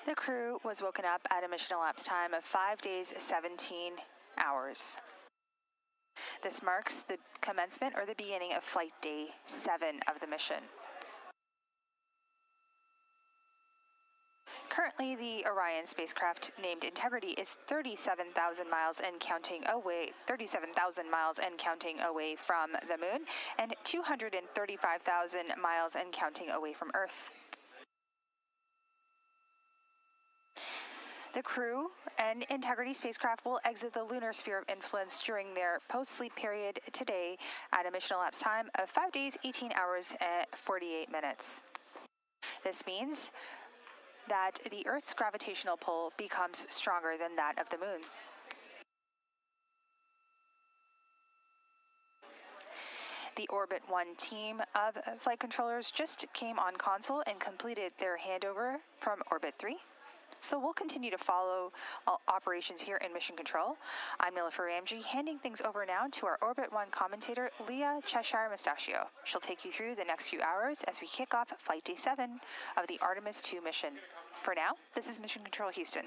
The crew was woken up at a mission elapsed time of 5 days, 17 hours. This marks the commencement or the beginning of flight day 7 of the mission. Currently, the Orion spacecraft, named Integrity, is 37,000 miles and counting away from the Moon, and 235,000 miles and counting away from Earth. The crew and Integrity spacecraft will exit the lunar sphere of influence during their post-sleep period today at a mission elapsed time of 5 days, 18 hours, and 48 minutes. This means that the Earth's gravitational pull becomes stronger than that of the Moon. The Orbit 1 team of flight controllers just came on console and completed their handover from Orbit 3. So we'll continue to follow operations here in Mission Control. I'm Nilofer Ramji, handing things over now to our Orbit 1 commentator, Leah Cheshire Mustachio. She'll take you through the next few hours as we kick off Flight Day 7 of the Artemis II mission. For now, this is Mission Control Houston.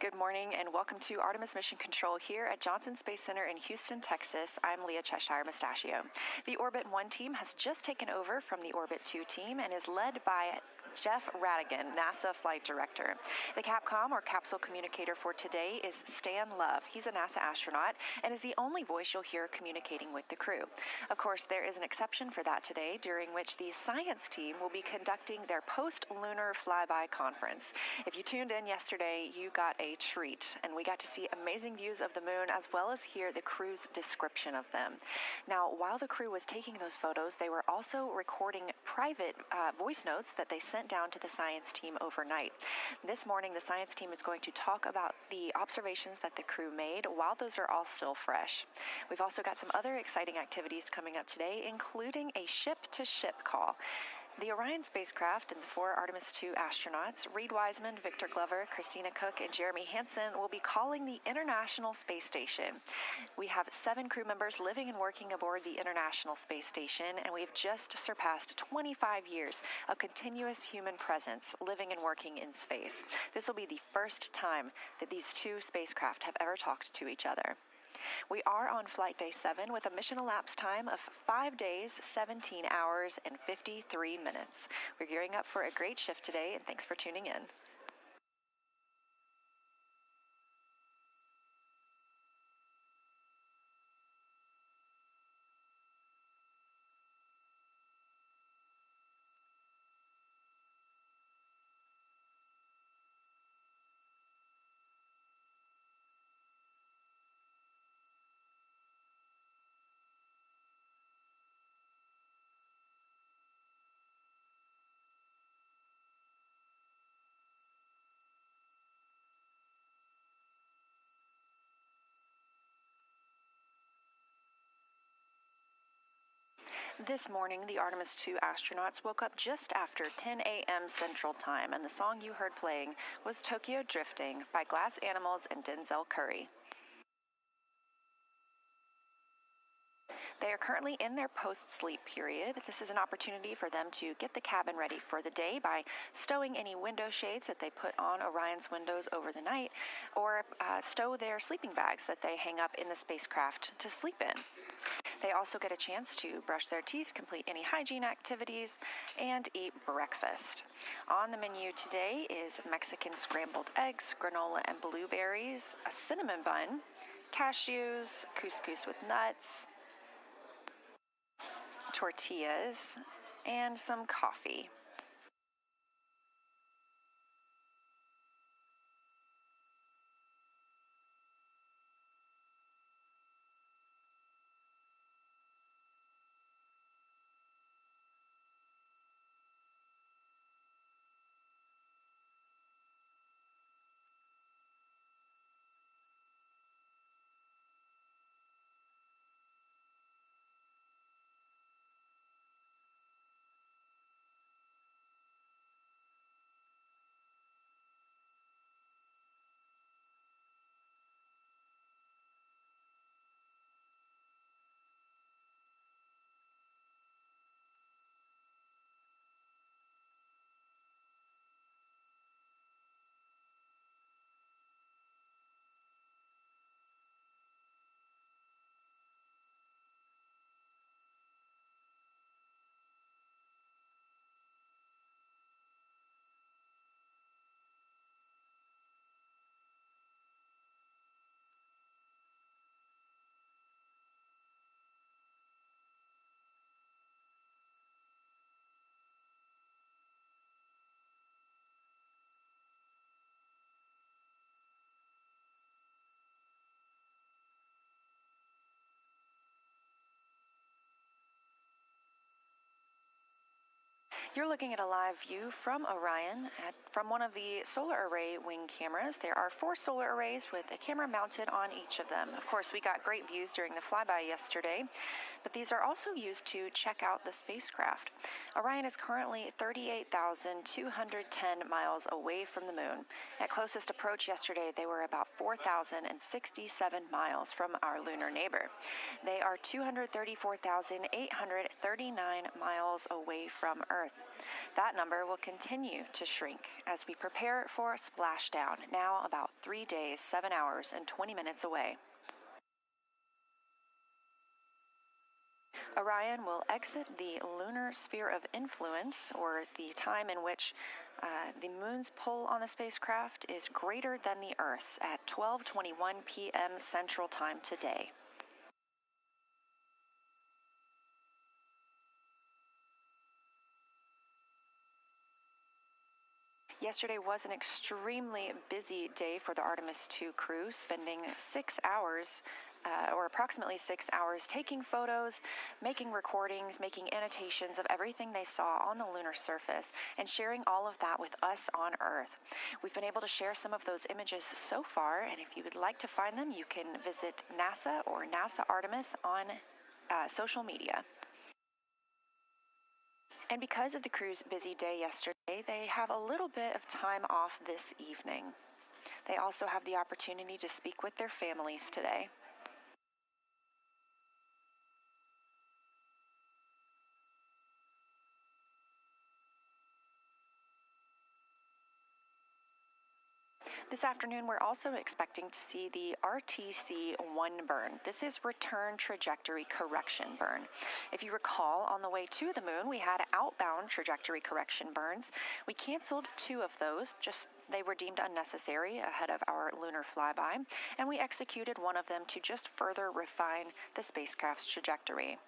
Good morning and welcome to Artemis Mission Control here at Johnson Space Center in Houston, Texas. I'm Leah Cheshire Mustachio. The Orbit 1 team has just taken over from the Orbit 2 team and is led by Jeff Radigan, NASA Flight Director. The Capcom, or capsule communicator for today, is Stan Love. He's a NASA astronaut and is the only voice you'll hear communicating with the crew. Of course, there is an exception for that today, during which the science team will be conducting their post-lunar flyby conference. If you tuned in yesterday, you got a treat, and we got to see amazing views of the moon as well as hear the crew's description of them. Now, while the crew was taking those photos, they were also recording private voice notes that they sent down to the science team overnight. This morning, the science team is going to talk about the observations that the crew made while those are all still fresh. We've also got some other exciting activities coming up today, including a ship-to-ship call. The Orion spacecraft and the 4 Artemis II astronauts, Reid Wiseman, Victor Glover, Christina Koch, and Jeremy Hansen, will be calling the International Space Station. We have 7 crew members living and working aboard the International Space Station, and we've just surpassed 25 years of continuous human presence living and working in space. This will be the first time that these 2 spacecraft have ever talked to each other. We are on flight day 7 with a mission elapsed time of 5 days, 17 hours, and 53 minutes. We're gearing up for a great shift today, and thanks for tuning in. This morning, the Artemis II astronauts woke up just after 10 a.m. Central Time, and the song you heard playing was Tokyo Drifting by Glass Animals and Denzel Curry. They are currently in their post-sleep period. This is an opportunity for them to get the cabin ready for the day by stowing any window shades that they put on Orion's windows over the night, or stow their sleeping bags that they hang up in the spacecraft to sleep in. They also get a chance to brush their teeth, complete any hygiene activities, and eat breakfast. On the menu today is Mexican scrambled eggs, granola and blueberries, a cinnamon bun, cashews, couscous with nuts, tortillas, and some coffee. You're looking at a live view from Orion from one of the solar array wing cameras. There are 4 solar arrays with a camera mounted on each of them. Of course, we got great views during the flyby yesterday, but these are also used to check out the spacecraft. Orion is currently 38,210 miles away from the moon. At closest approach yesterday, they were about 4,067 miles from our lunar neighbor. They are 234,839 miles away from Earth. That number will continue to shrink as we prepare for a splashdown, now about 3 days, 7 hours, and 20 minutes away. Orion will exit the lunar sphere of influence, or the time in which the moon's pull on the spacecraft is greater than the Earth's, at 12:21 p.m. Central Time today. Yesterday was an extremely busy day for the Artemis II crew, spending 6 hours, or approximately 6 hours, taking photos, making recordings, making annotations of everything they saw on the lunar surface, and sharing all of that with us on Earth. We've been able to share some of those images so far, and if you would like to find them, you can visit NASA or NASA Artemis on social media. And because of the crew's busy day yesterday, they have a little bit of time off this evening. They also have the opportunity to speak with their families today. This afternoon, we're also expecting to see the RTC-1 burn. This is return trajectory correction burn. If you recall, on the way to the moon, we had outbound trajectory correction burns. We canceled 2 of those, they were deemed unnecessary ahead of our lunar flyby, and we executed one of them to just further refine the spacecraft's trajectory.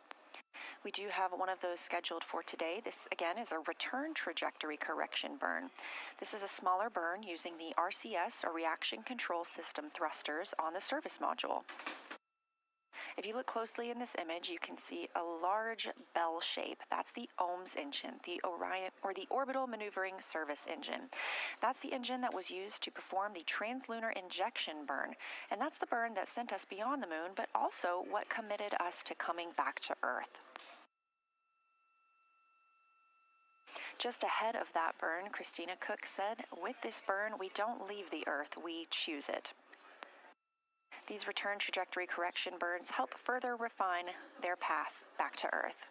We do have one of those scheduled for today. This, again, is a return trajectory correction burn. This is a smaller burn using the RCS, or reaction control system, thrusters on the service module. If you look closely in this image, you can see a large bell shape. That's the OMS engine, the Orion, or the Orbital Maneuvering Service engine. That's the engine that was used to perform the translunar injection burn, and that's the burn that sent us beyond the moon, but also what committed us to coming back to Earth. Just ahead of that burn, Christina Koch said, "With this burn, we don't leave the Earth, we choose it." These return trajectory correction burns help further refine their path back to Earth.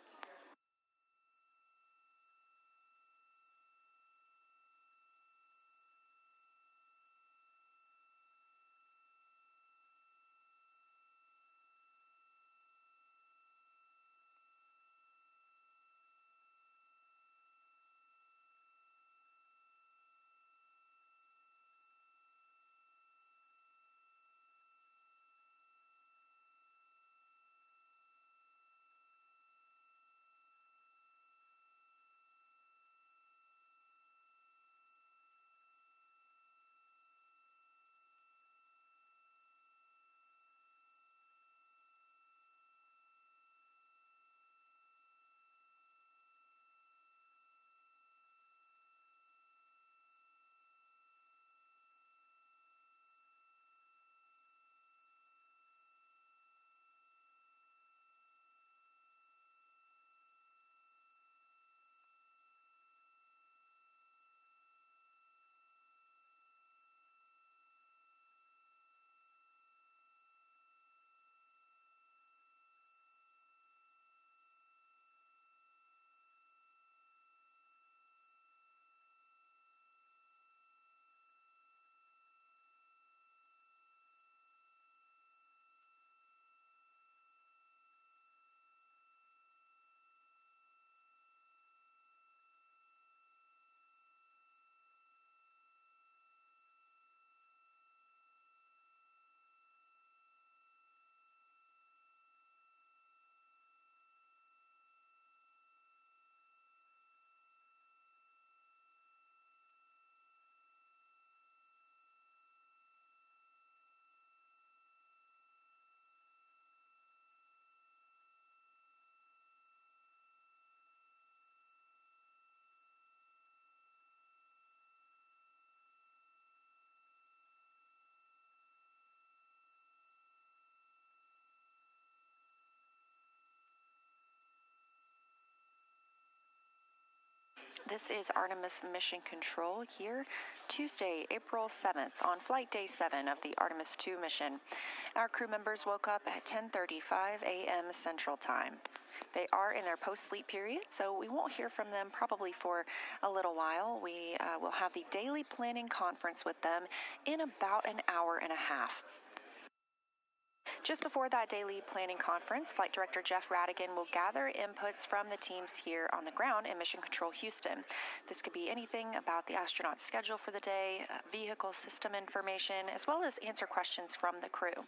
This is Artemis Mission Control here, Tuesday, April 7th, on Flight Day 7 of the Artemis II mission. Our crew members woke up at 10:35 a.m. Central Time. They are in their post-sleep period, so we won't hear from them probably for a little while. We will have the daily planning conference with them in about an hour and a half. Just before that daily planning conference, Flight Director Jeff Radigan will gather inputs from the teams here on the ground in Mission Control Houston. This could be anything about the astronauts' schedule for the day, vehicle system information, as well as answer questions from the crew.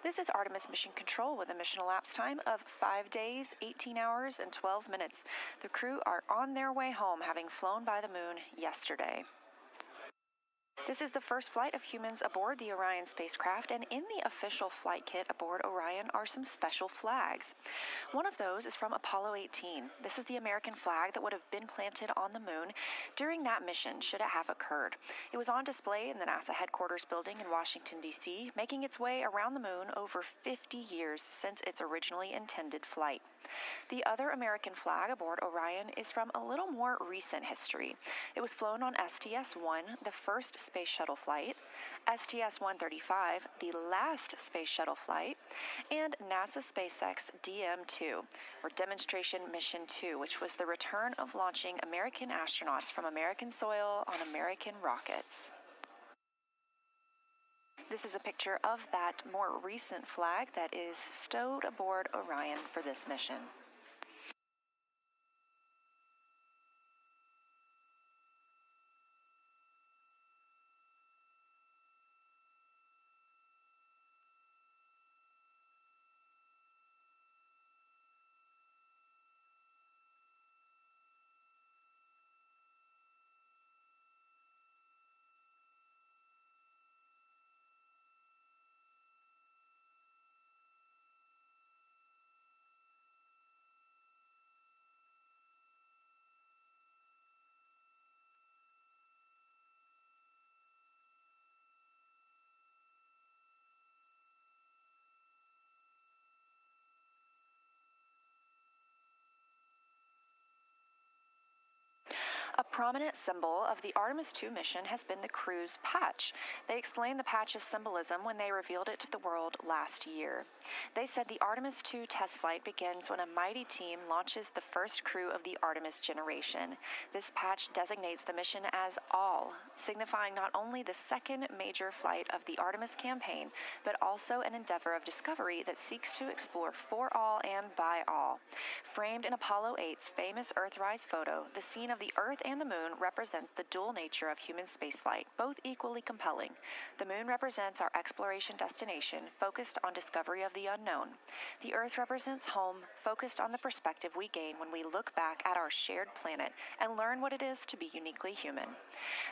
This is Artemis Mission Control with a mission elapsed time of 5 days, 18 hours, and 12 minutes. The crew are on their way home, having flown by the moon yesterday. This is the first flight of humans aboard the Orion spacecraft, and in the official flight kit aboard Orion are some special flags. One of those is from Apollo 18. This is the American flag that would have been planted on the moon during that mission, should it have occurred. It was on display in the NASA headquarters building in Washington, D.C., making its way around the moon over 50 years since its originally intended flight. The other American flag aboard Orion is from a little more recent history. It was flown on STS-1, the first space shuttle flight, STS-135, the last space shuttle flight, and NASA SpaceX DM-2, or Demonstration Mission 2, which was the return of launching American astronauts from American soil on American rockets. This is a picture of that more recent flag that is stowed aboard Orion for this mission. A prominent symbol of the Artemis II mission has been the crew's patch. They explained the patch's symbolism when they revealed it to the world last year. They said the Artemis II test flight begins when a mighty team launches the first crew of the Artemis generation. This patch designates the mission as all, signifying not only the second major flight of the Artemis campaign, but also an endeavor of discovery that seeks to explore for all and by all. Framed in Apollo 8's famous Earthrise photo, the scene of the Earth and the moon represents the dual nature of human spaceflight, both equally compelling. The moon represents our exploration destination, focused on discovery of the unknown. The Earth represents home, focused on the perspective we gain when we look back at our shared planet and learn what it is to be uniquely human.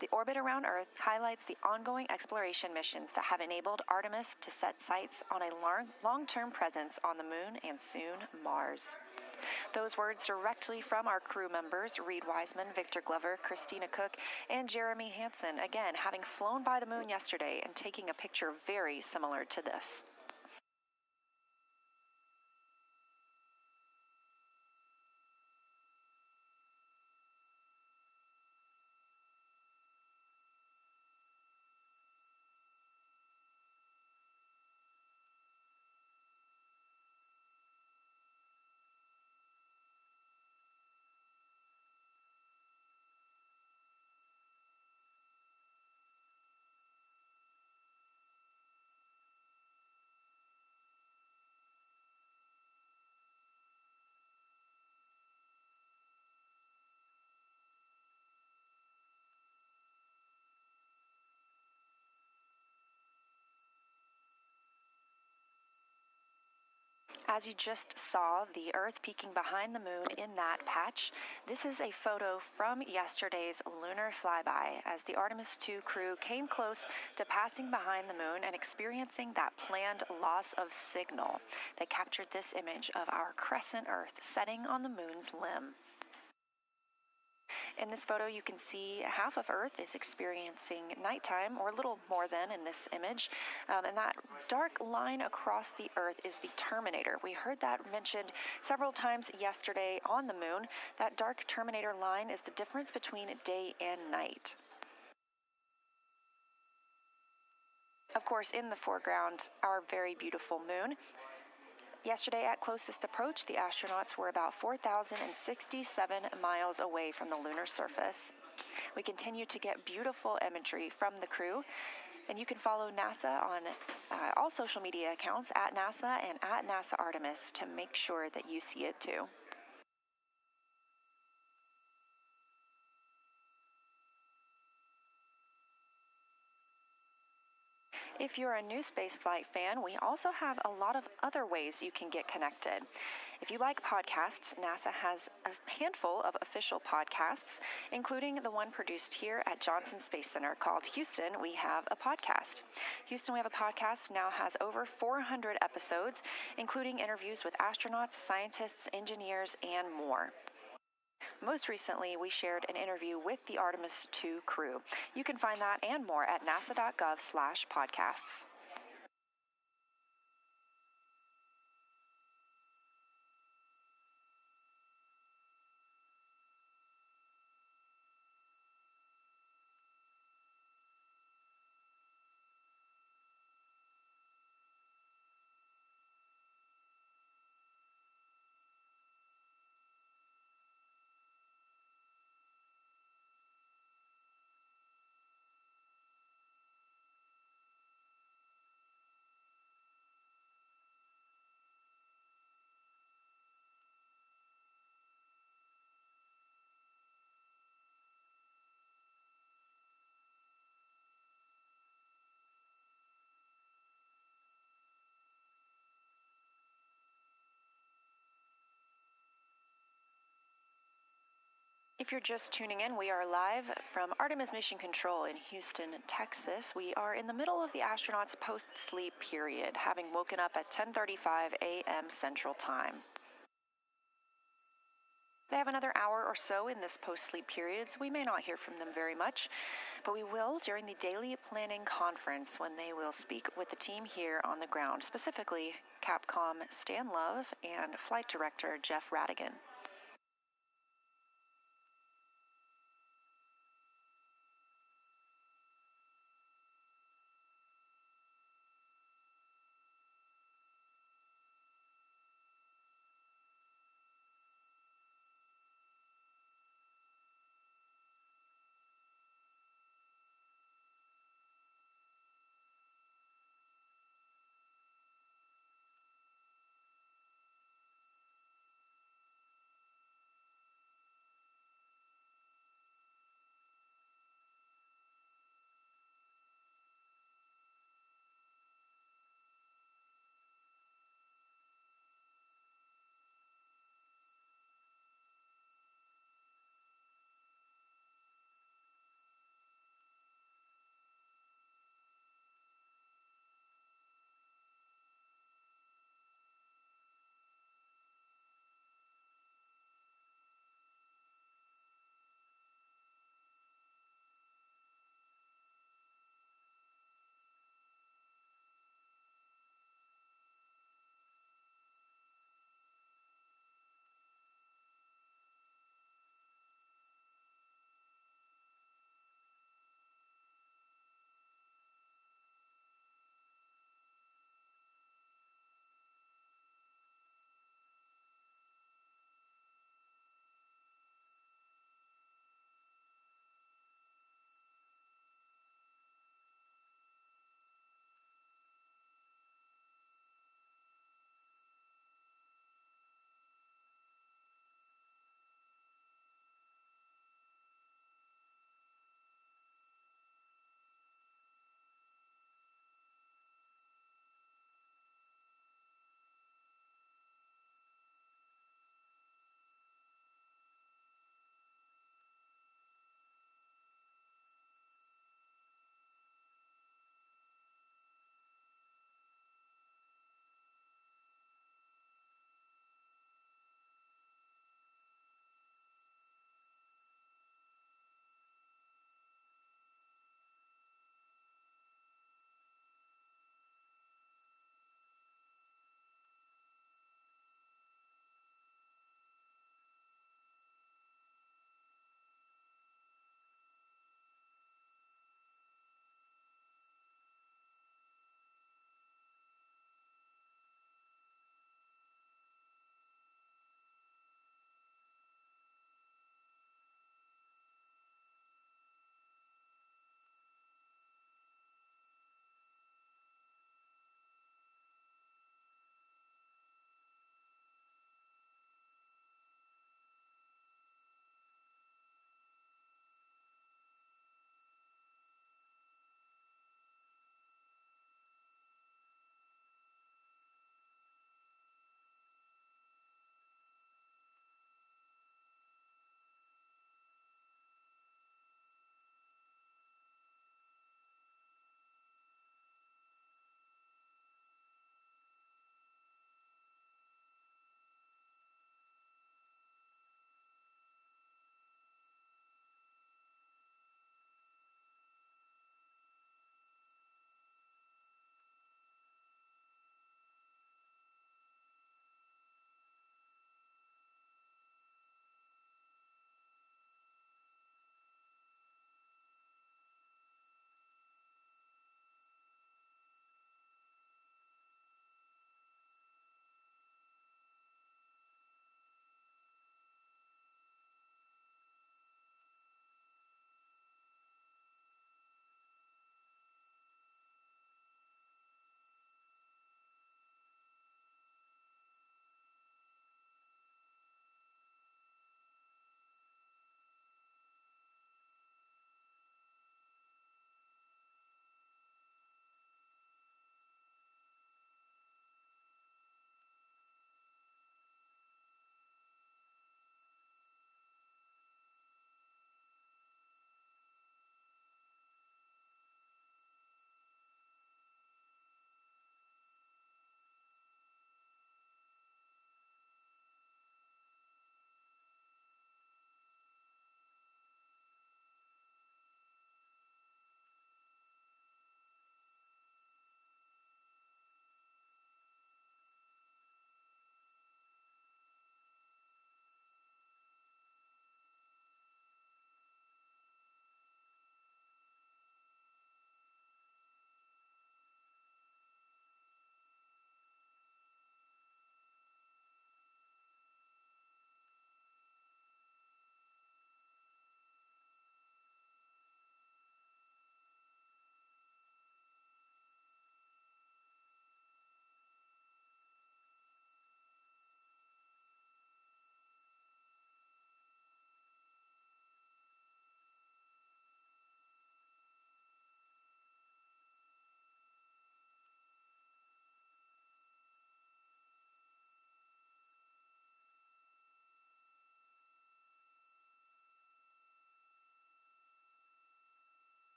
The orbit around Earth highlights the ongoing exploration missions that have enabled Artemis to set sights on a long-term presence on the moon and soon Mars. Those words directly from our crew members, Reid Wiseman, Glover, Christina Koch, and Jeremy Hansen, again having flown by the moon yesterday and taking a picture very similar to this. As you just saw, the Earth peeking behind the moon in that patch, this is a photo from yesterday's lunar flyby as the Artemis II crew came close to passing behind the moon and experiencing that planned loss of signal. They captured this image of our crescent Earth setting on the moon's limb. In this photo, you can see half of Earth is experiencing nighttime, or a little more than in this image, and that dark line across the Earth is the terminator. We heard that mentioned several times yesterday on the moon. That dark terminator line is the difference between day and night. Of course, in the foreground, our very beautiful moon. Yesterday, at closest approach, the astronauts were about 4,067 miles away from the lunar surface. We continue to get beautiful imagery from the crew, and you can follow NASA on all social media accounts at NASA and at NASA Artemis to make sure that you see it too. If you're a new spaceflight fan, we also have a lot of other ways you can get connected. If you like podcasts, NASA has a handful of official podcasts, including the one produced here at Johnson Space Center called Houston, We Have a Podcast. Houston, We Have a Podcast now has over 400 episodes, including interviews with astronauts, scientists, engineers, and more. Most recently, we shared an interview with the Artemis II crew. You can find that and more at nasa.gov/podcasts. If you're just tuning in, we are live from Artemis Mission Control in Houston, Texas. We are in the middle of the astronauts' post-sleep period, having woken up at 10:35 a.m. Central Time. They have another hour or so in this post-sleep period, so we may not hear from them very much, but we will during the daily planning conference when they will speak with the team here on the ground, specifically Capcom Stan Love and Flight Director Jeff Radigan.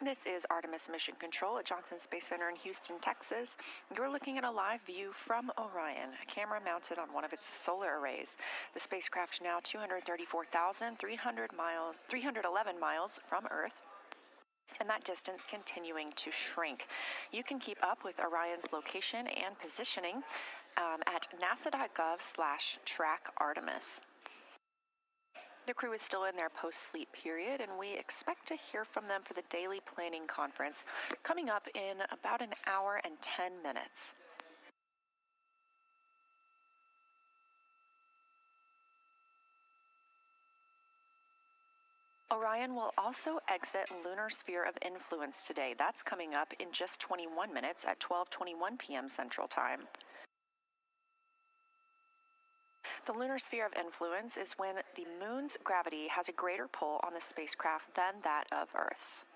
This is Artemis Mission Control at Johnson Space Center in Houston, Texas. You're looking at a live view from Orion, a camera mounted on one of its solar arrays. The spacecraft now 311 miles from Earth, and that distance continuing to shrink. You can keep up with Orion's location and positioning at nasa.gov/track-Artemis. The crew is still in their post-sleep period, and we expect to hear from them for the daily planning conference coming up in about an hour and 10 minutes. Orion will also exit lunar sphere of influence today. That's coming up in just 21 minutes at 12:21 p.m. Central Time. The lunar sphere of influence is when the moon's gravity has a greater pull on the spacecraft than that of Earth's.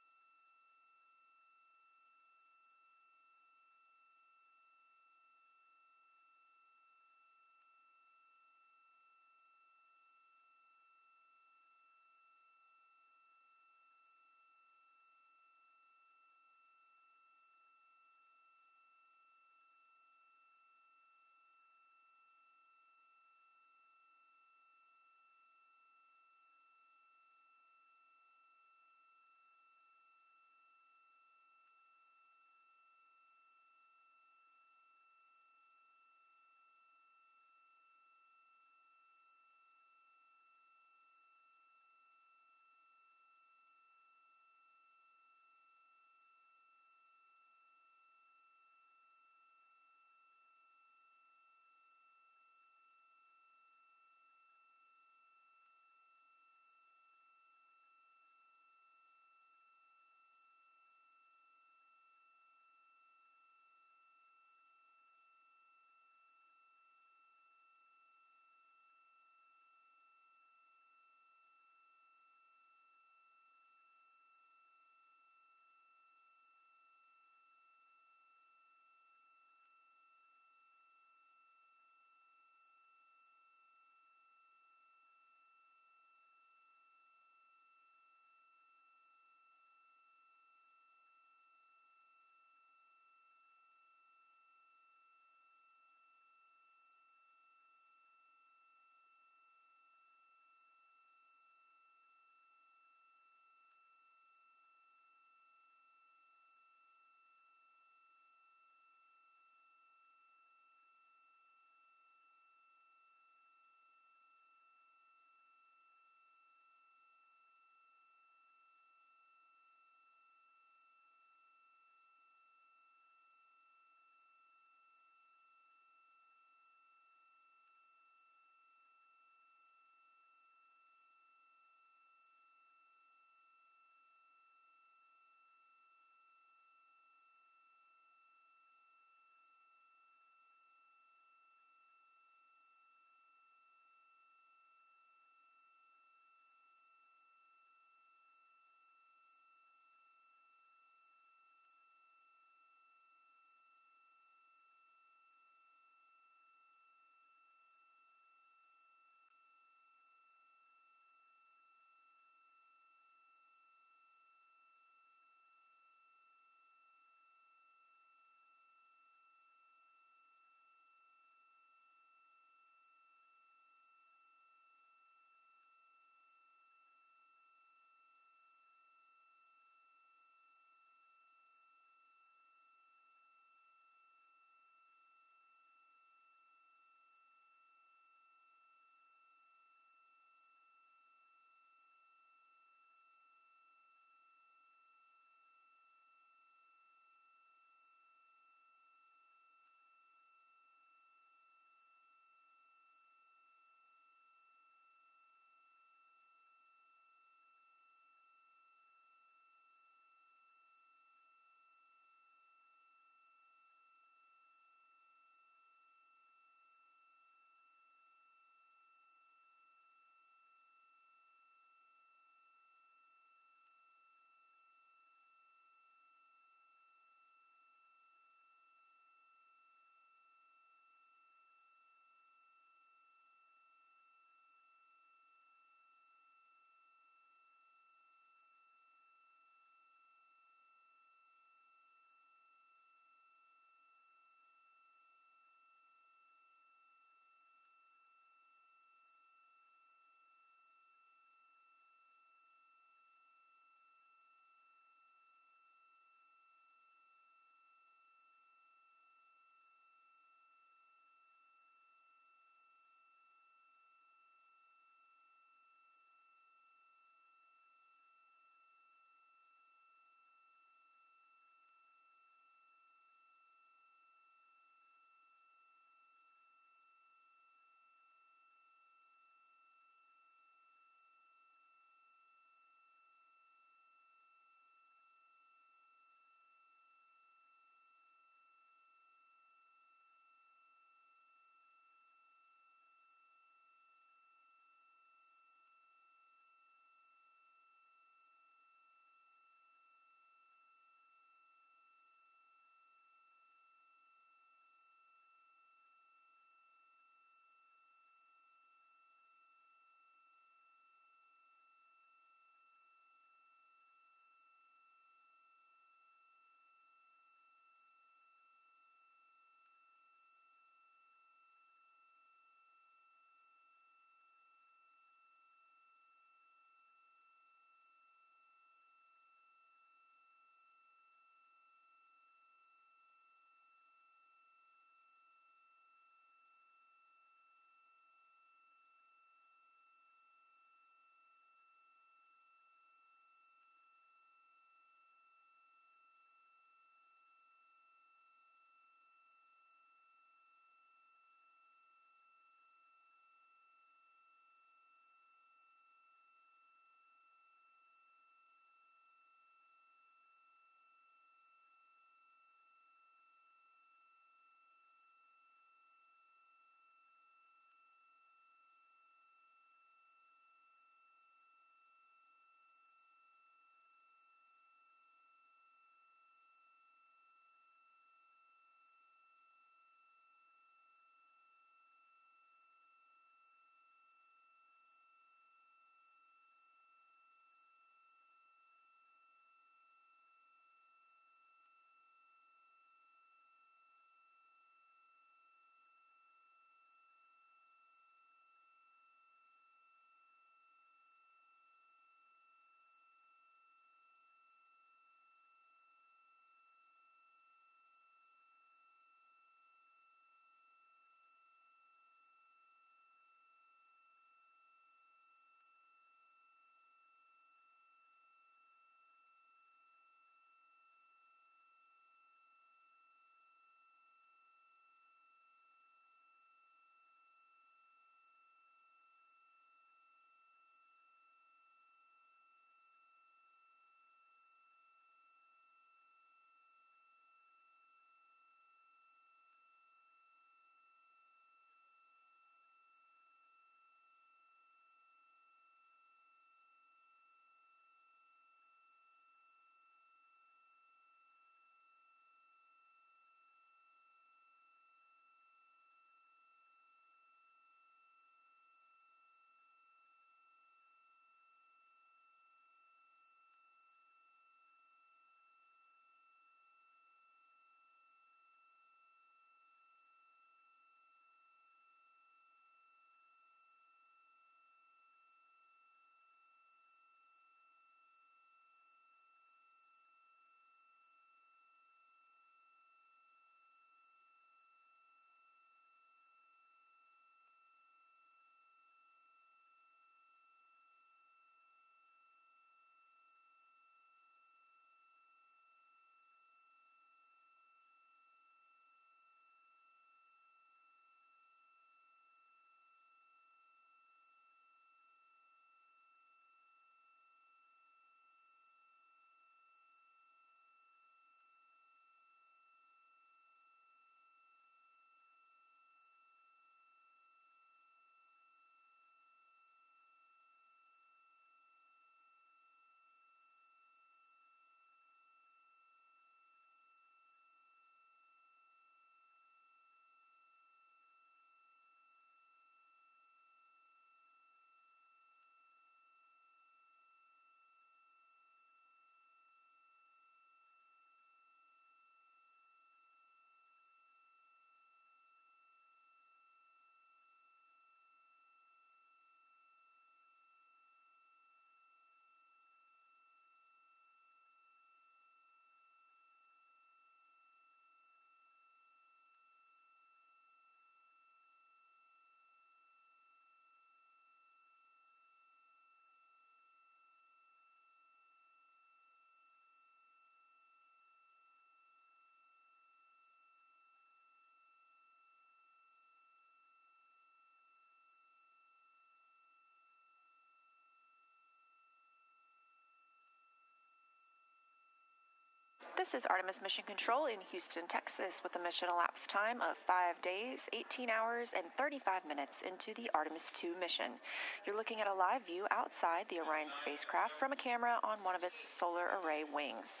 This is Artemis Mission Control in Houston, Texas, with a mission elapsed time of 5 days, 18 hours, and 35 minutes into the Artemis II mission. You're looking at a live view outside the Orion spacecraft from a camera on one of its solar array wings.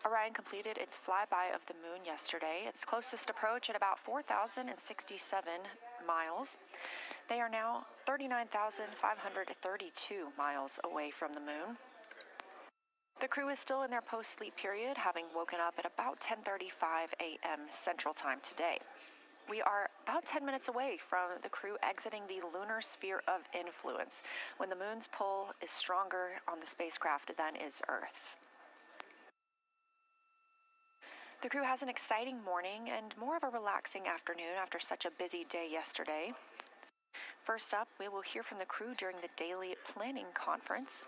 Orion completed its flyby of the moon yesterday, its closest approach at about 4,067 miles. They are now 39,532 miles away from the moon. The crew is still in their post-sleep period, having woken up at about 10:35 a.m. Central Time today. We are about 10 minutes away from the crew exiting the lunar sphere of influence, when the moon's pull is stronger on the spacecraft than is Earth's. The crew has an exciting morning and more of a relaxing afternoon after such a busy day yesterday. First up, we will hear from the crew during the daily planning conference.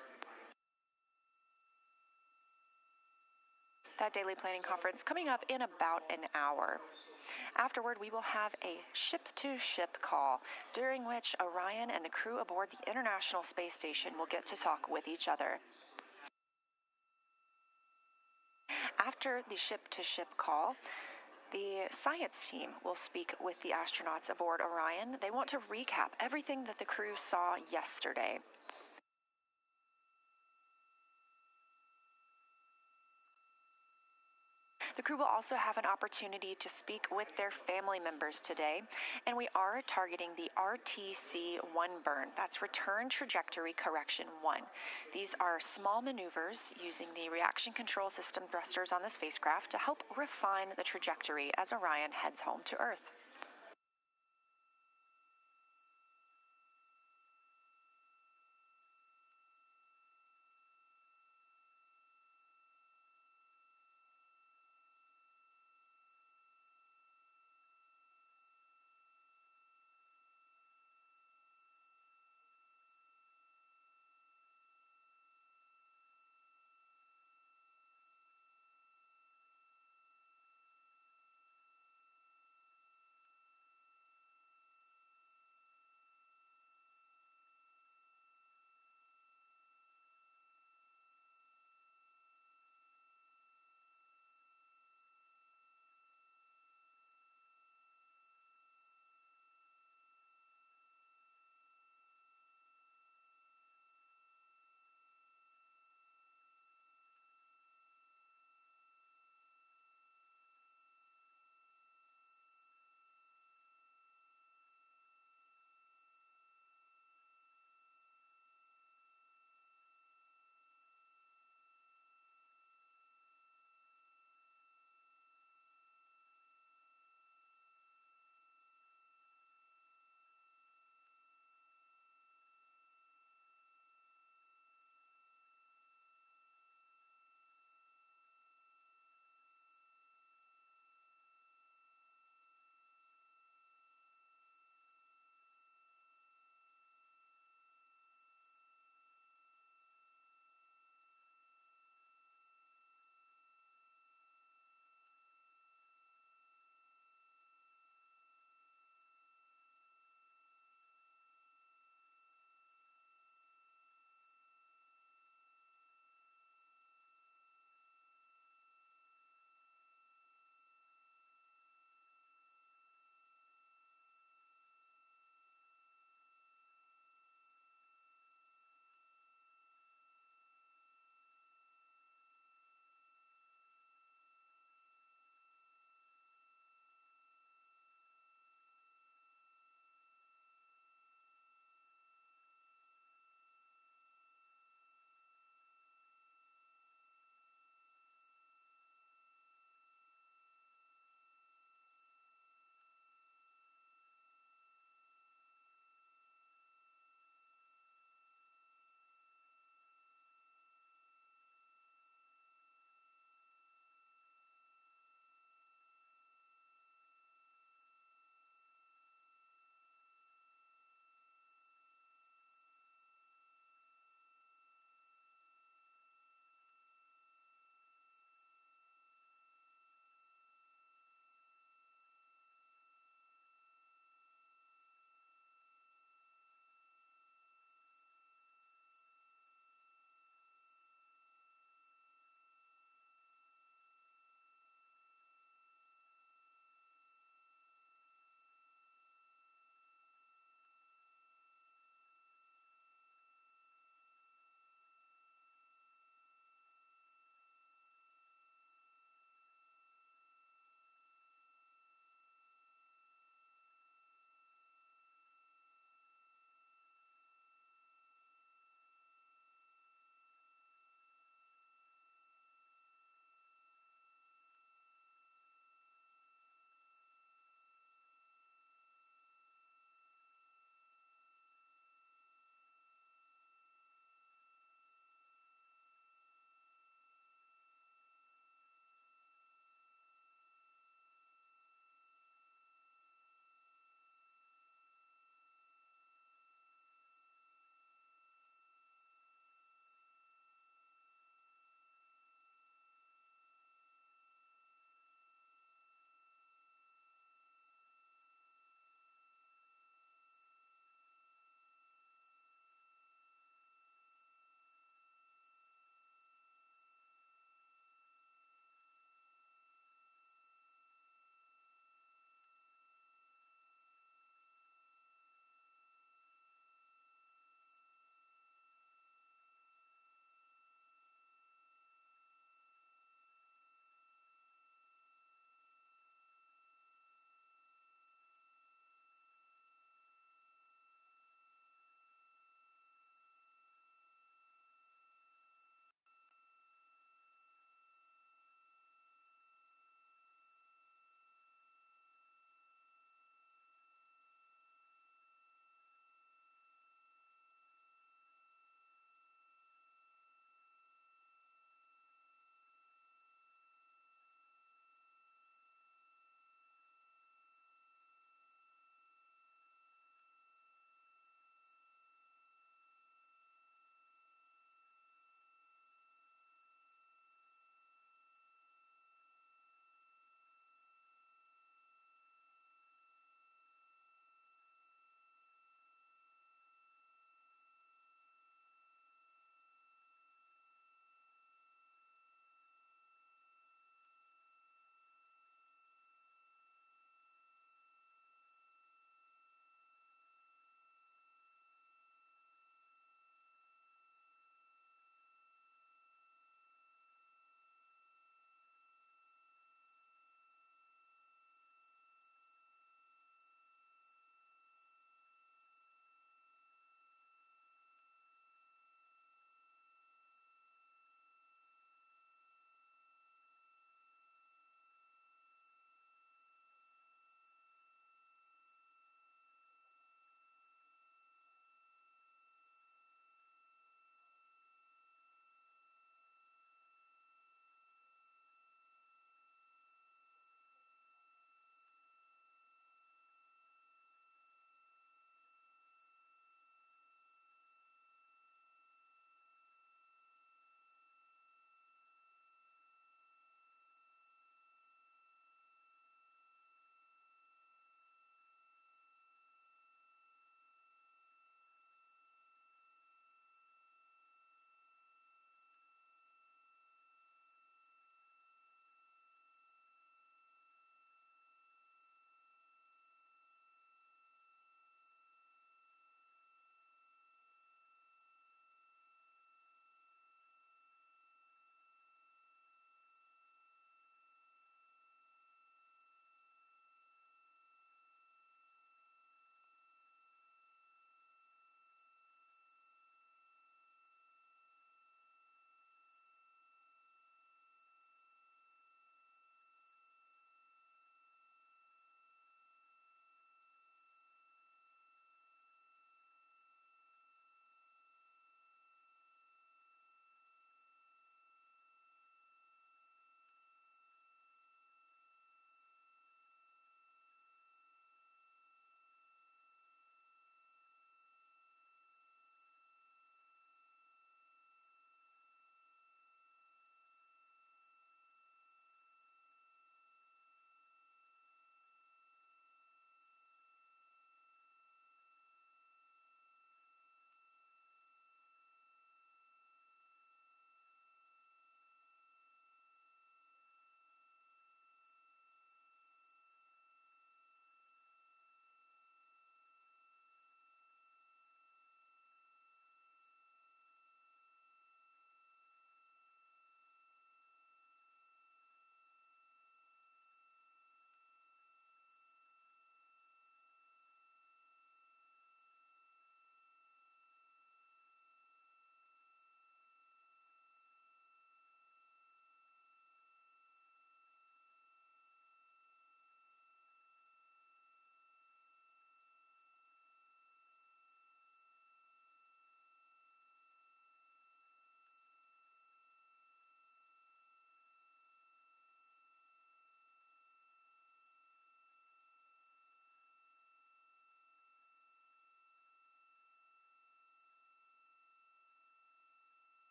That daily planning conference coming up in about an hour. Afterward, we will have a ship-to-ship call, during which Orion and the crew aboard the International Space Station will get to talk with each other. After the ship-to-ship call, the science team will speak with the astronauts aboard Orion. They want to recap everything that the crew saw yesterday. The crew will also have an opportunity to speak with their family members today, and we are targeting the RTC-1 burn. That's Return Trajectory Correction 1. These are small maneuvers using the reaction control system thrusters on the spacecraft to help refine the trajectory as Orion heads home to Earth.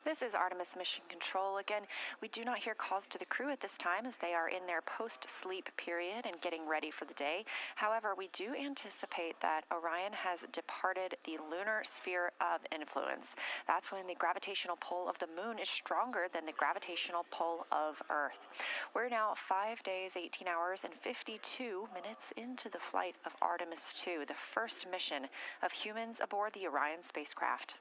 This is Artemis Mission Control. Again, we do not hear calls to the crew at this time as they are in their post-sleep period and getting ready for the day. However, we do anticipate that Orion has departed the lunar sphere of influence. That's when the gravitational pull of the moon is stronger than the gravitational pull of Earth. We're now 5 days, 18 hours, and 52 minutes into the flight of Artemis II, the first mission of humans aboard the Orion spacecraft.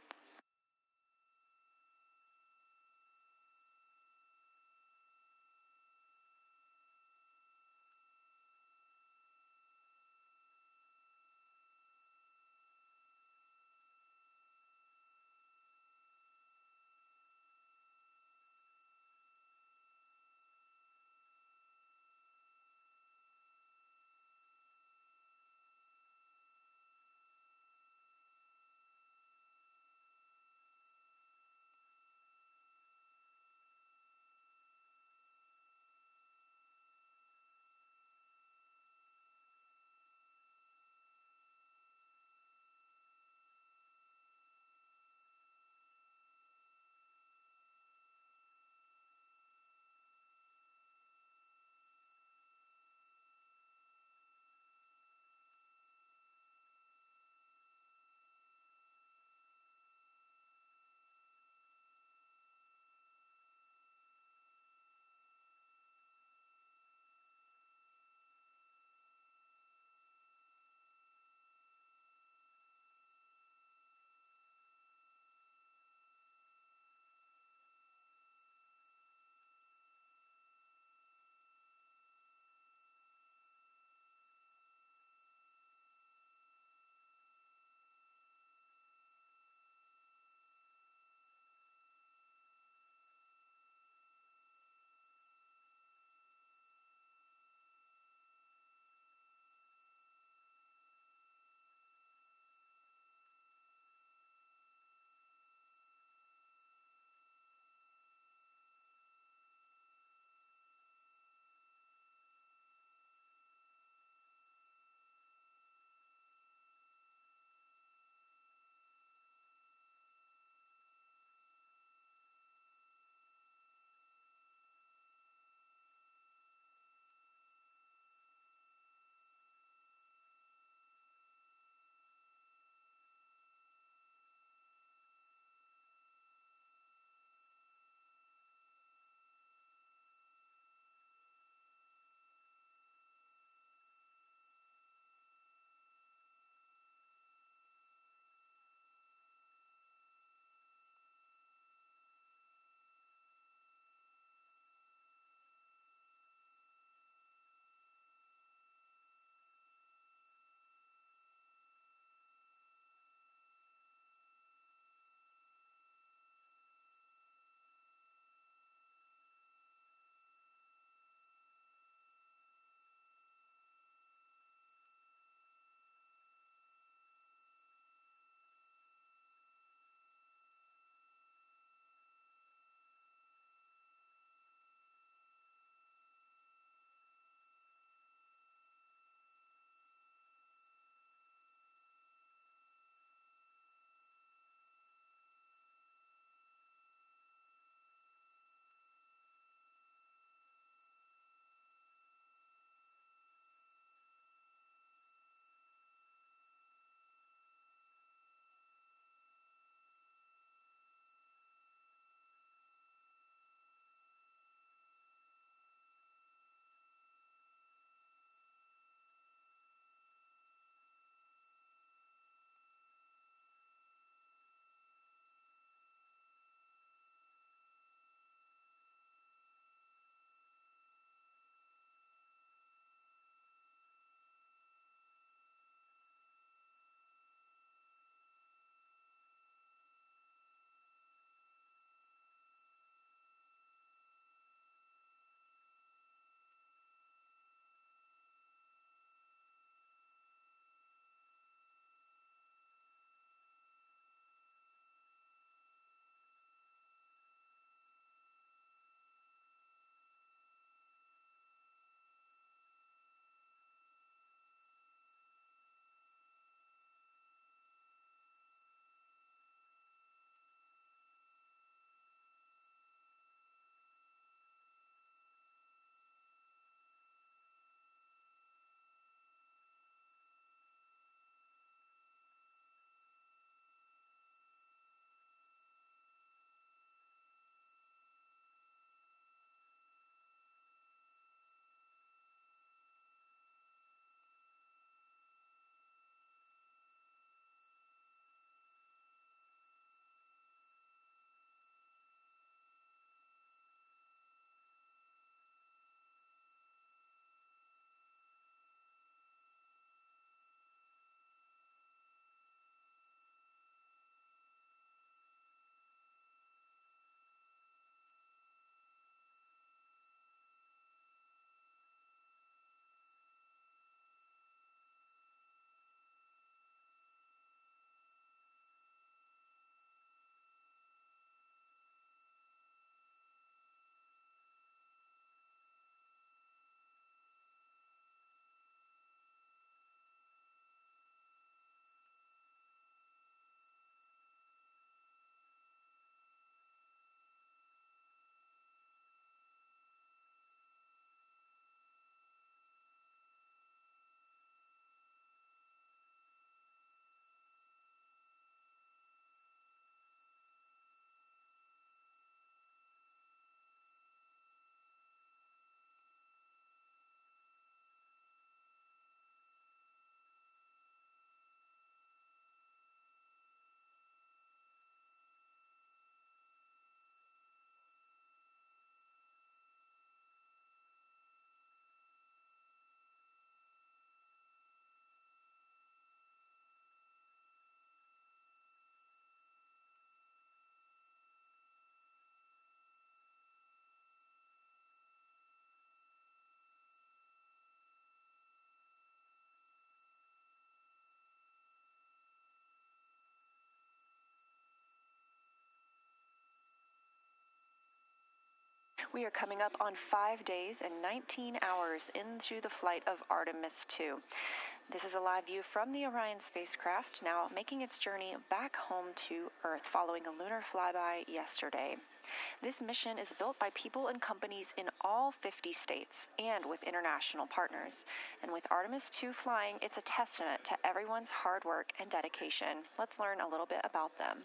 We are coming up on 5 days and 19 hours into the flight of Artemis II. This is a live view from the Orion spacecraft, now making its journey back home to Earth following a lunar flyby yesterday. This mission is built by people and companies in all 50 states and with international partners. And with Artemis II flying, it's a testament to everyone's hard work and dedication. Let's learn a little bit about them.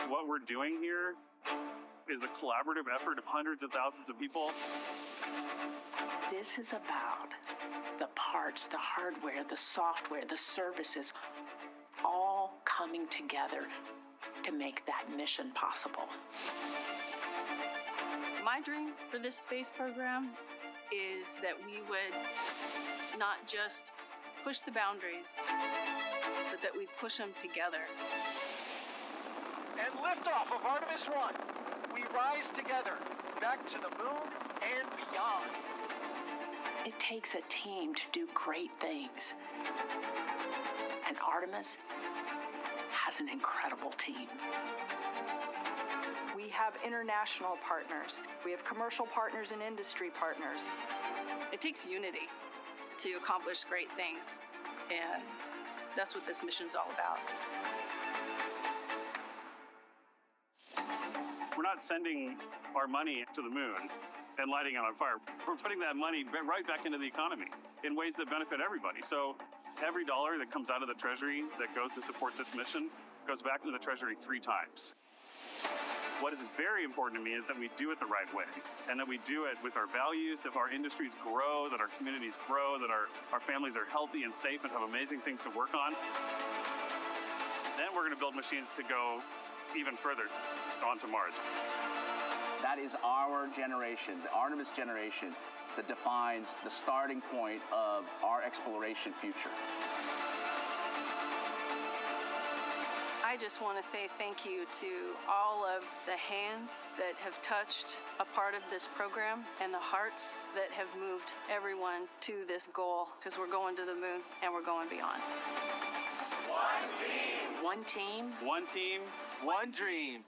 What we're doing here is a collaborative effort of hundreds of thousands of people. This is about the parts, the hardware, the software, the services, all coming together to make that mission possible. My dream for this space program is that we would not just push the boundaries, but that we push them together. And liftoff of Artemis I. We rise together, back to the moon and beyond. It takes a team to do great things. And Artemis has an incredible team. We have international partners. We have commercial partners and industry partners. It takes unity to accomplish great things, and that's what this mission's all about. We're not sending our money to the moon and lighting it on fire. We're putting that money right back into the economy in ways that benefit everybody. So every dollar that comes out of the Treasury that goes to support this mission goes back into the Treasury 3 times. What is very important to me is that we do it the right way, and that we do it with our values, that our industries grow, that our communities grow, that our families are healthy and safe and have amazing things to work on. Then we're going to build machines to go even further onto Mars. That is our generation, the Artemis generation, that defines the starting point of our exploration future. I just want to say thank you to all of the hands that have touched a part of this program and the hearts that have moved everyone to this goal, because we're going to the moon and we're going beyond. One team. One team. One team. One dream.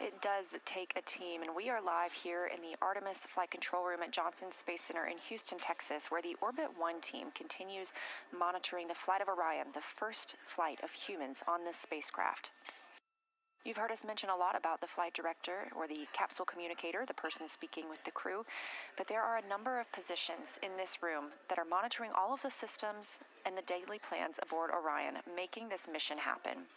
It does take a team, and we are live here in the Artemis Flight Control Room at Johnson Space Center in Houston, Texas, where the Orbit 1 team continues monitoring the flight of Orion, the first flight of humans on this spacecraft. You've heard us mention a lot about the flight director, or the capsule communicator, the person speaking with the crew, but there are a number of positions in this room that are monitoring all of the systems and the daily plans aboard Orion, making this mission happen.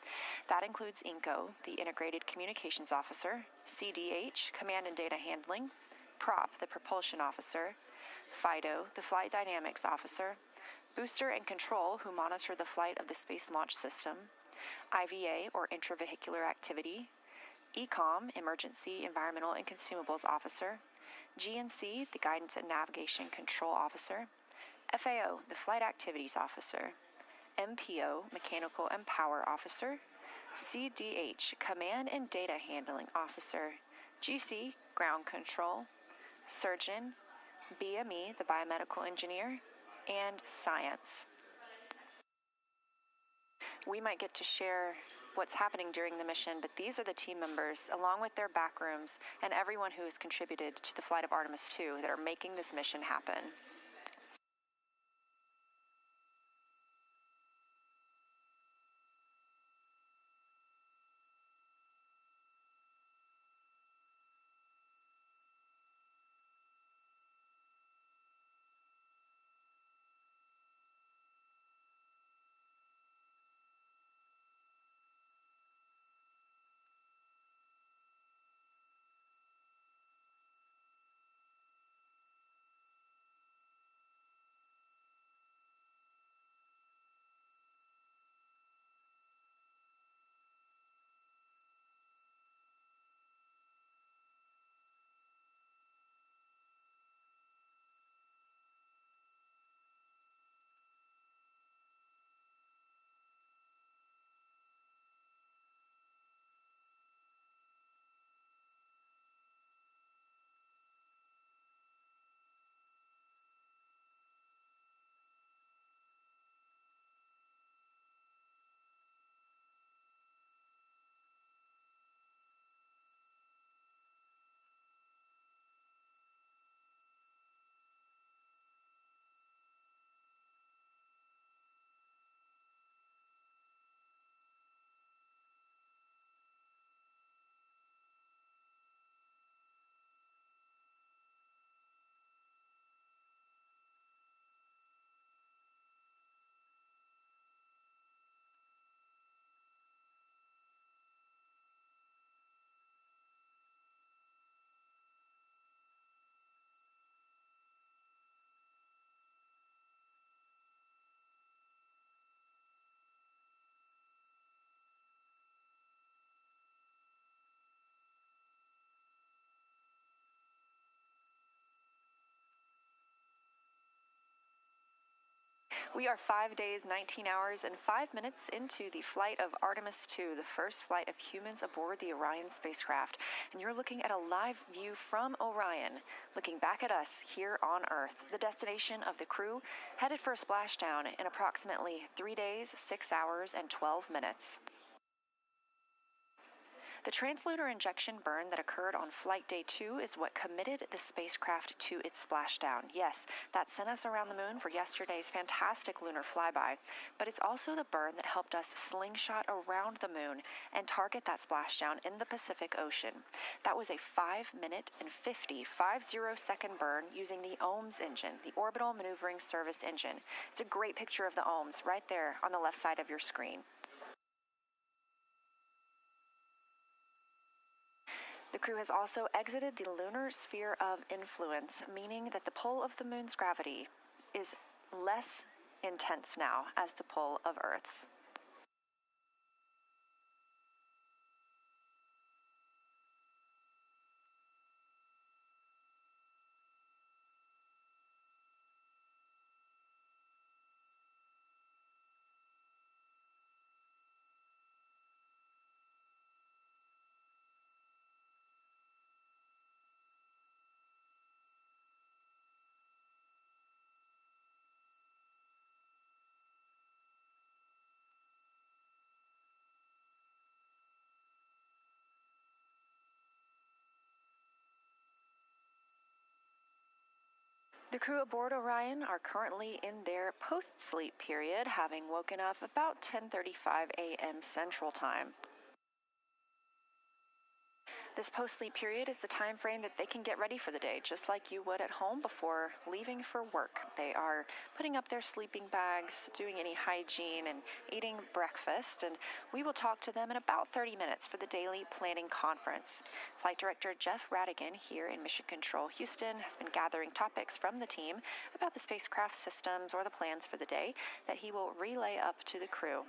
That includes INCO, the Integrated Communications Officer, CDH, Command and Data Handling, PROP, the Propulsion Officer, FIDO, the Flight Dynamics Officer, Booster and Control, who monitor the flight of the Space Launch System, IVA, or Intravehicular Activity, ECOM, Emergency Environmental and Consumables Officer, GNC, the Guidance and Navigation Control Officer, FAO, the Flight Activities Officer, MPO, Mechanical and Power Officer, CDH, Command and Data Handling Officer, GC, Ground Control, Surgeon, BME, the Biomedical Engineer, and Science. We might get to share what's happening during the mission, but these are the team members, along with their backrooms, and everyone who has contributed to the flight of Artemis II that are making this mission happen. We are 5 days, 19 hours, and 5 minutes into the flight of Artemis II, the first flight of humans aboard the Orion spacecraft. And you're looking at a live view from Orion, looking back at us here on Earth, the destination of the crew, headed for a splashdown in approximately 3 days, 6 hours, and 12 minutes. The translunar injection burn that occurred on Flight Day 2 is what committed the spacecraft to its splashdown. Yes, that sent us around the moon for yesterday's fantastic lunar flyby, but it's also the burn that helped us slingshot around the moon and target that splashdown in the Pacific Ocean. That was a 5-minute and 50-second burn using the OMS engine, the Orbital Maneuvering Service engine. It's a great picture of the OMS right there on the left side of your screen. The crew has also exited the lunar sphere of influence, meaning that the pull of the moon's gravity is less intense now as the pull of Earth's. The crew aboard Orion are currently in their post-sleep period, having woken up about 10:35 a.m. Central Time. This post-sleep period is the time frame that they can get ready for the day, just like you would at home before leaving for work. They are putting up their sleeping bags, doing any hygiene, and eating breakfast, and we will talk to them in about 30 minutes for the daily planning conference. Flight Director Jeff Radigan here in Mission Control Houston has been gathering topics from the team about the spacecraft systems or the plans for the day that he will relay up to the crew.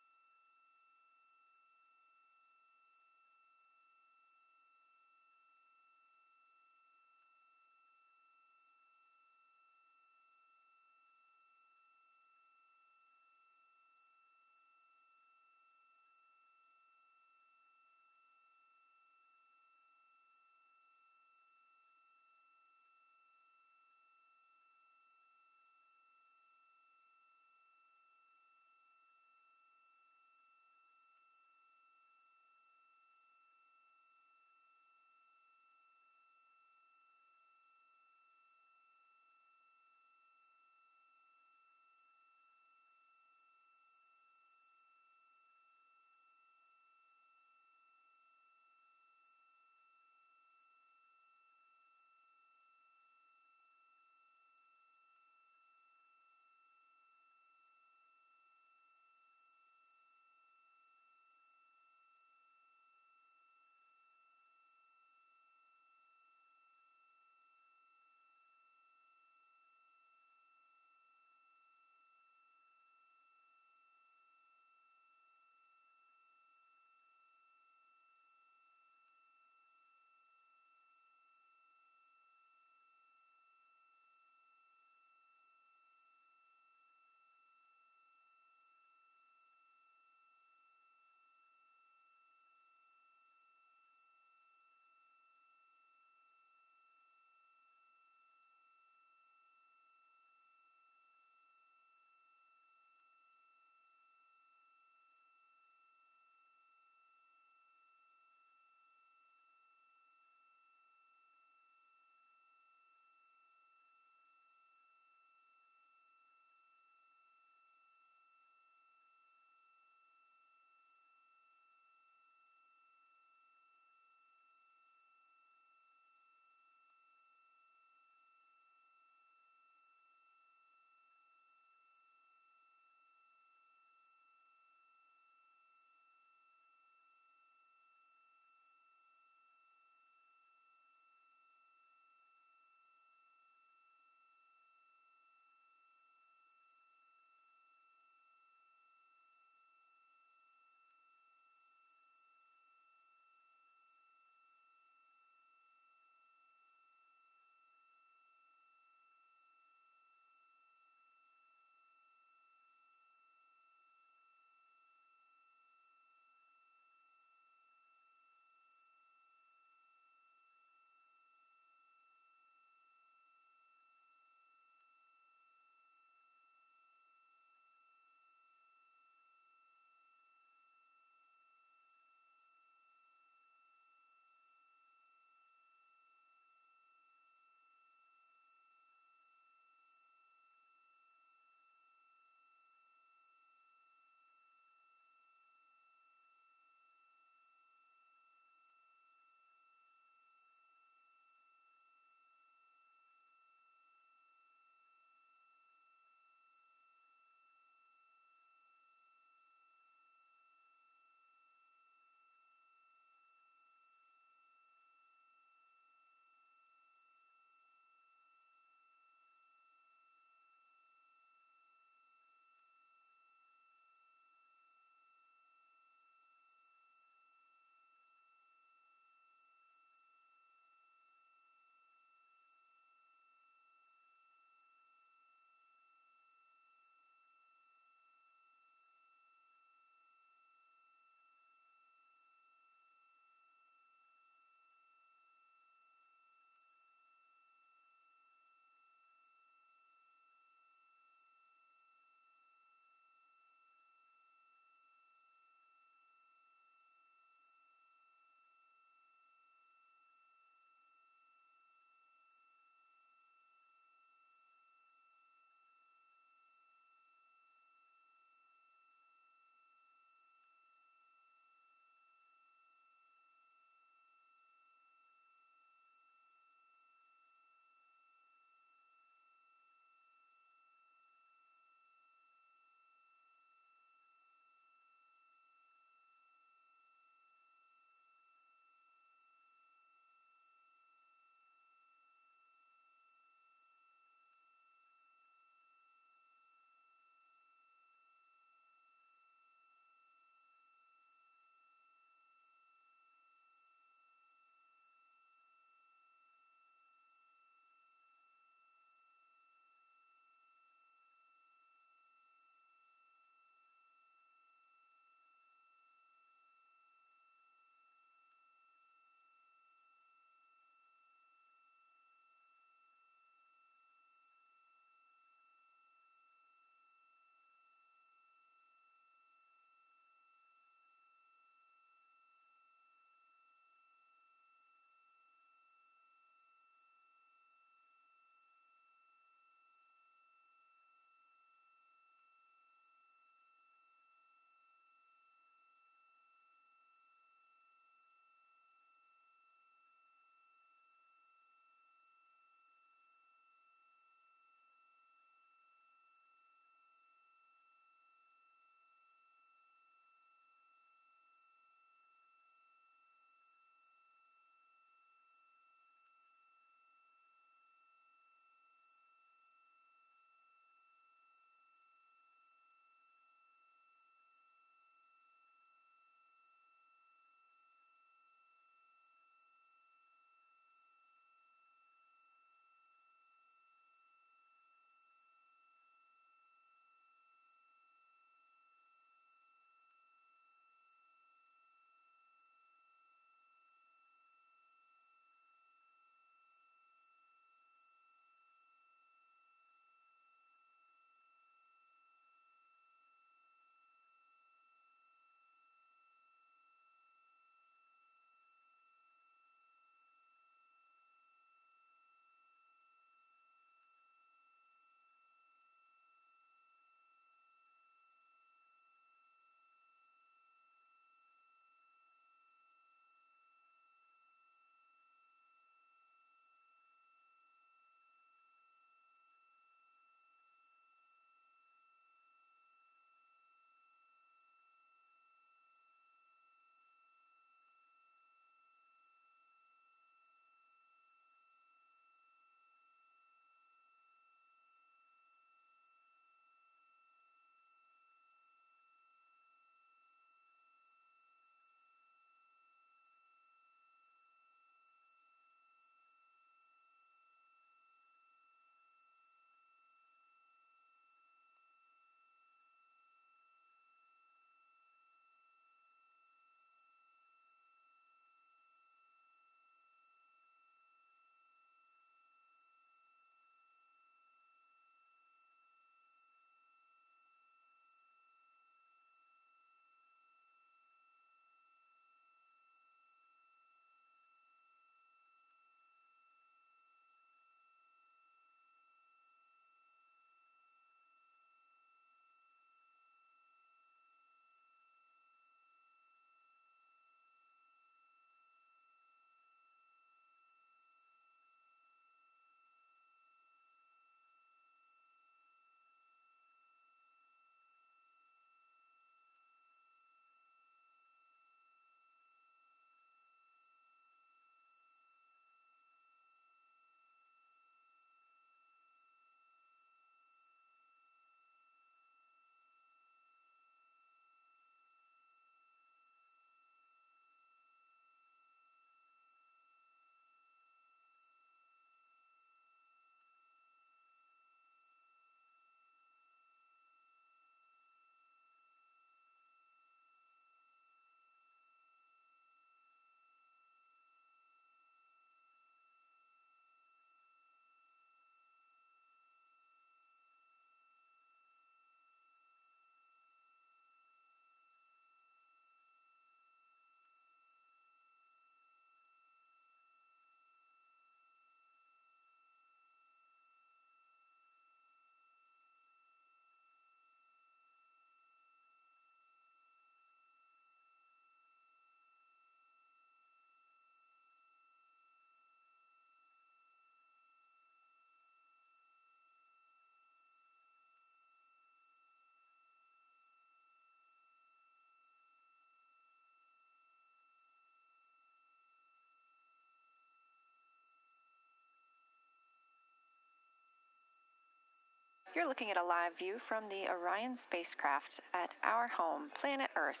You're looking at a live view from the Orion spacecraft at our home, planet Earth,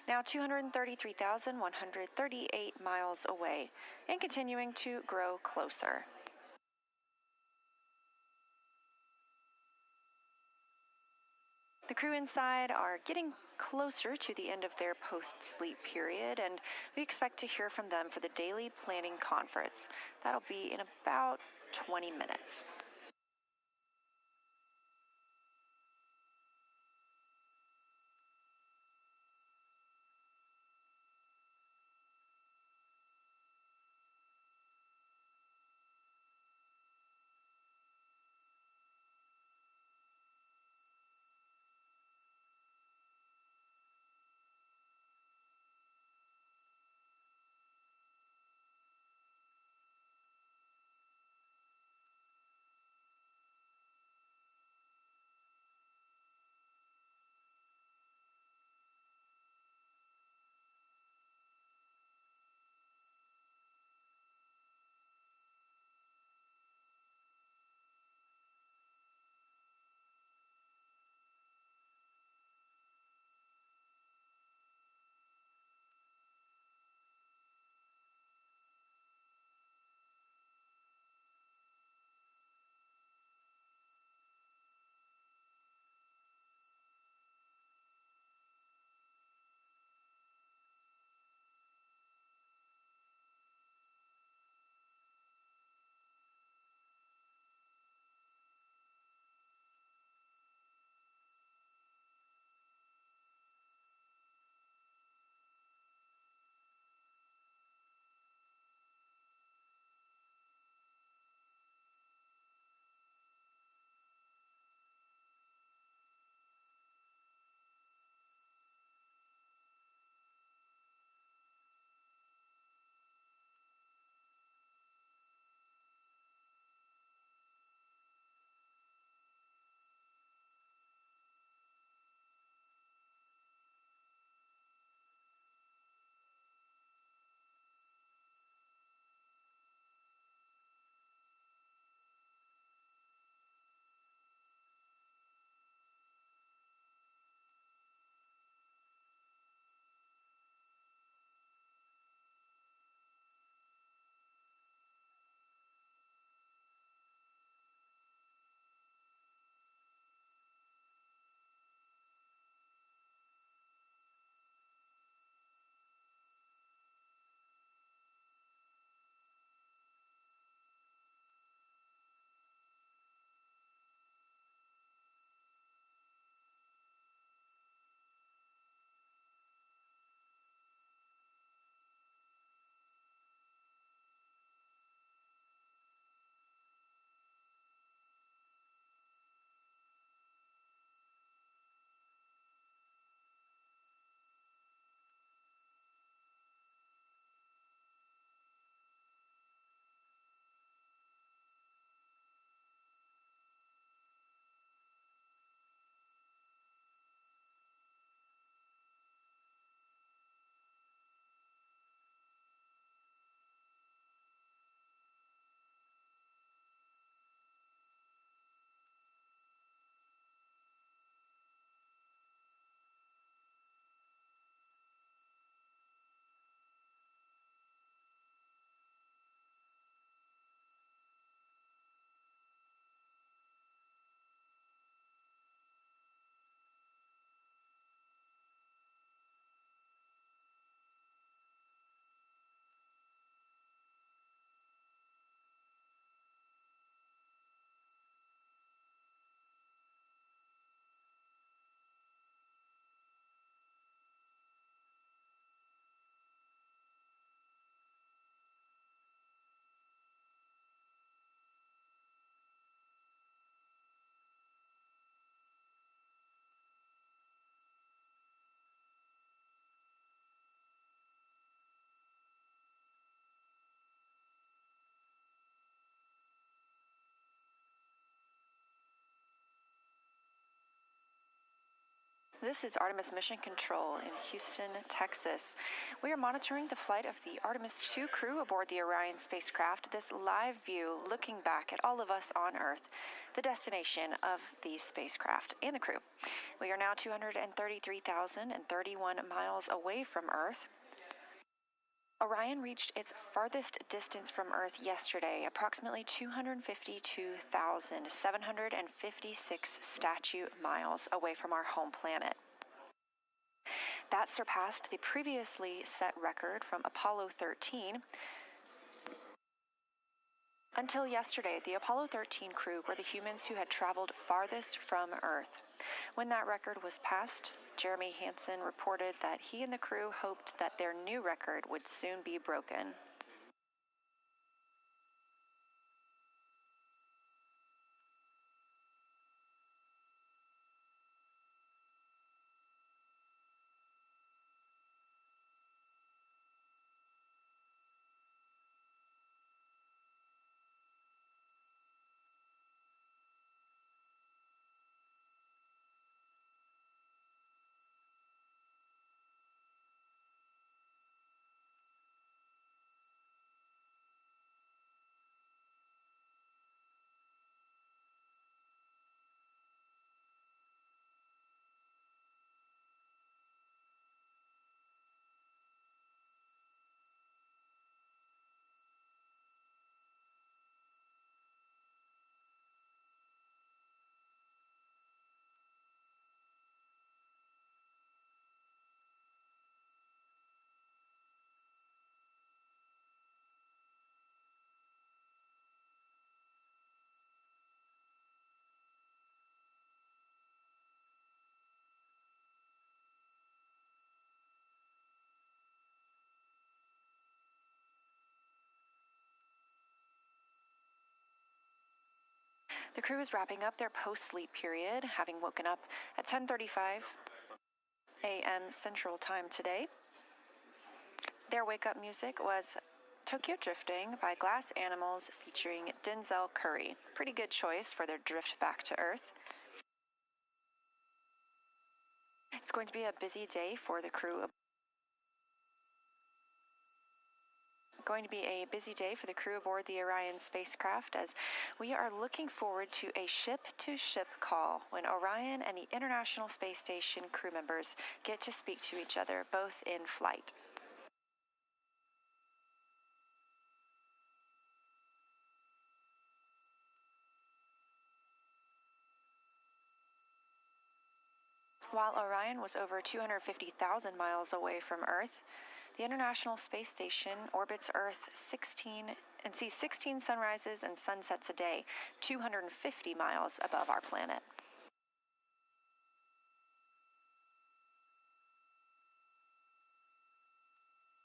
now 233,138 miles away, and continuing to grow closer. The crew inside are getting closer to the end of their post-sleep period, and we expect to hear from them for the daily planning conference. That'll be in about 20 minutes. This is Artemis Mission Control in Houston, Texas. We are monitoring the flight of the Artemis II crew aboard the Orion spacecraft. This live view looking back at all of us on Earth, the destination of the spacecraft and the crew. We are now 233,031 miles away from Earth. Orion reached its farthest distance from Earth yesterday, approximately 252,756 statute miles away from our home planet. That surpassed the previously set record from Apollo 13. Until yesterday, the Apollo 13 crew were the humans who had traveled farthest from Earth. When that record was passed, Jeremy Hansen reported that he and the crew hoped that their new record would soon be broken. The crew is wrapping up their post-sleep period, having woken up at 10:35 a.m. Central Time today. Their wake-up music was Tokyo Drifting by Glass Animals featuring Denzel Curry. Pretty good choice for their drift back to Earth. It's going to be a busy day for the crew. Aboard the Orion spacecraft, as we are looking forward to a ship-to-ship call when Orion and the International Space Station crew members get to speak to each other, both in flight. While Orion was over 250,000 miles away from Earth, the International Space Station orbits Earth 16 and sees 16 sunrises and sunsets a day, 250 miles above our planet.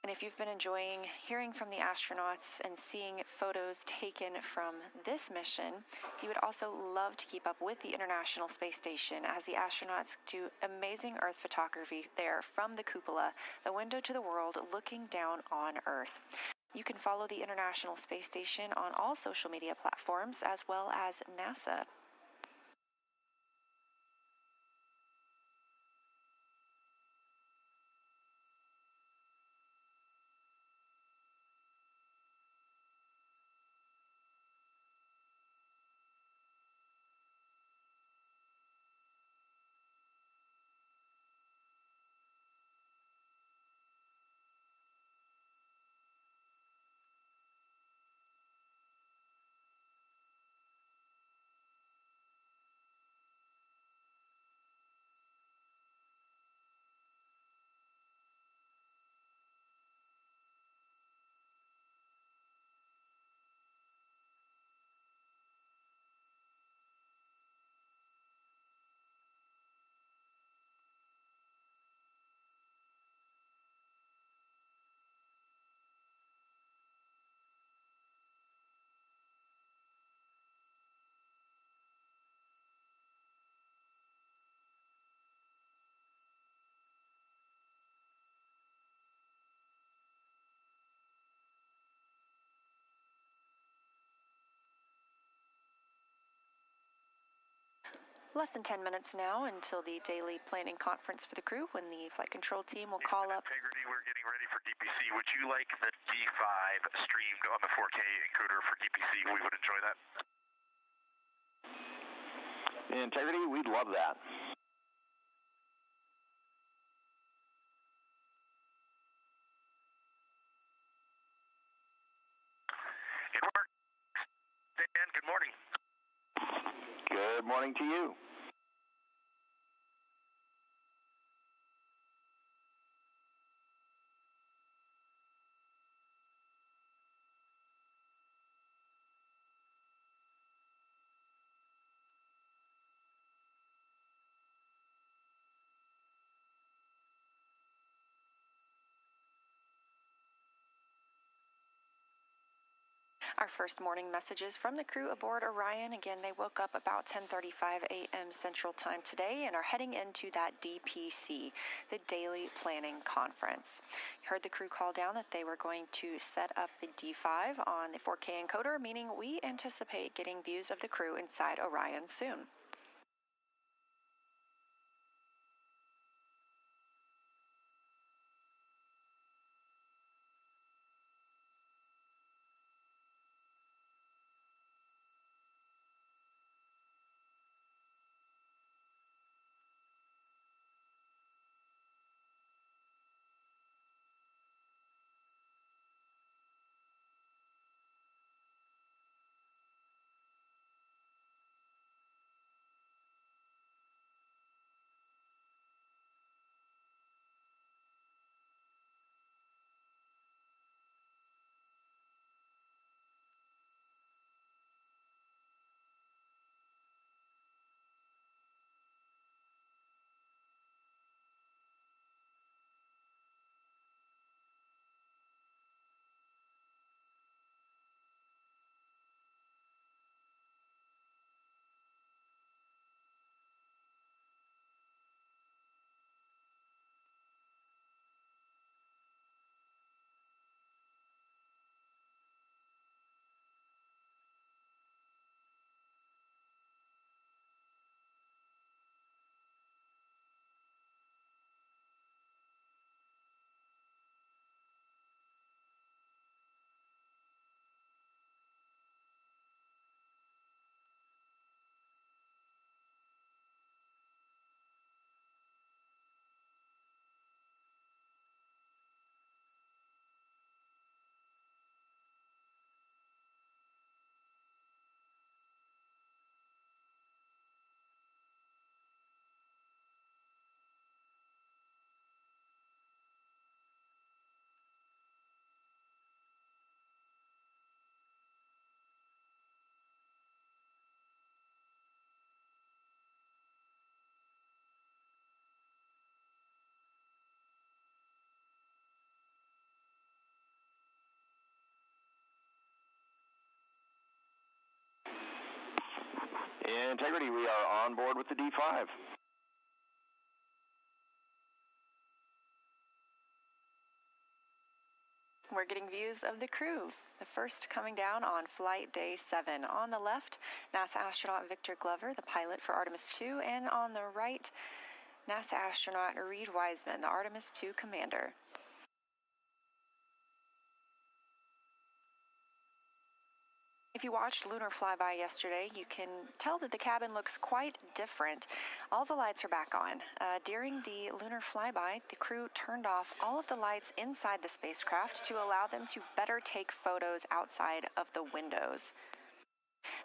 And if you've been enjoying hearing from the astronauts and seeing photos taken from this mission, you would also love to keep up with the International Space Station as the astronauts do amazing Earth photography there from the cupola, the window to the world looking down on Earth. You can follow the International Space Station on all social media platforms as well as NASA. Less than 10 minutes now until the daily planning conference for the crew, when the flight control team will call up. Integrity, we're getting ready for DPC. Would you like the D5 stream on the 4K encoder for DPC? We would enjoy that. Integrity, we'd love that. It worked. Dan, good morning. Good morning to you. Our first morning messages from the crew aboard Orion. Again, they woke up about 10:35 a.m. Central Time today and are heading into that DPC, the Daily Planning Conference. You heard the crew call down that they were going to set up the D5 on the 4K encoder, meaning we anticipate getting views of the crew inside Orion soon. Integrity, we are on board with the D5. We're getting views of the crew. The first coming down on flight day 7. On the left, NASA astronaut Victor Glover, the pilot for Artemis II, and on the right, NASA astronaut Reid Wiseman, the Artemis II commander. If you watched Lunar Flyby yesterday, you can tell that the cabin looks quite different. All the lights are back on. During the Lunar Flyby, the crew turned off all of the lights inside the spacecraft to allow them to better take photos outside of the windows.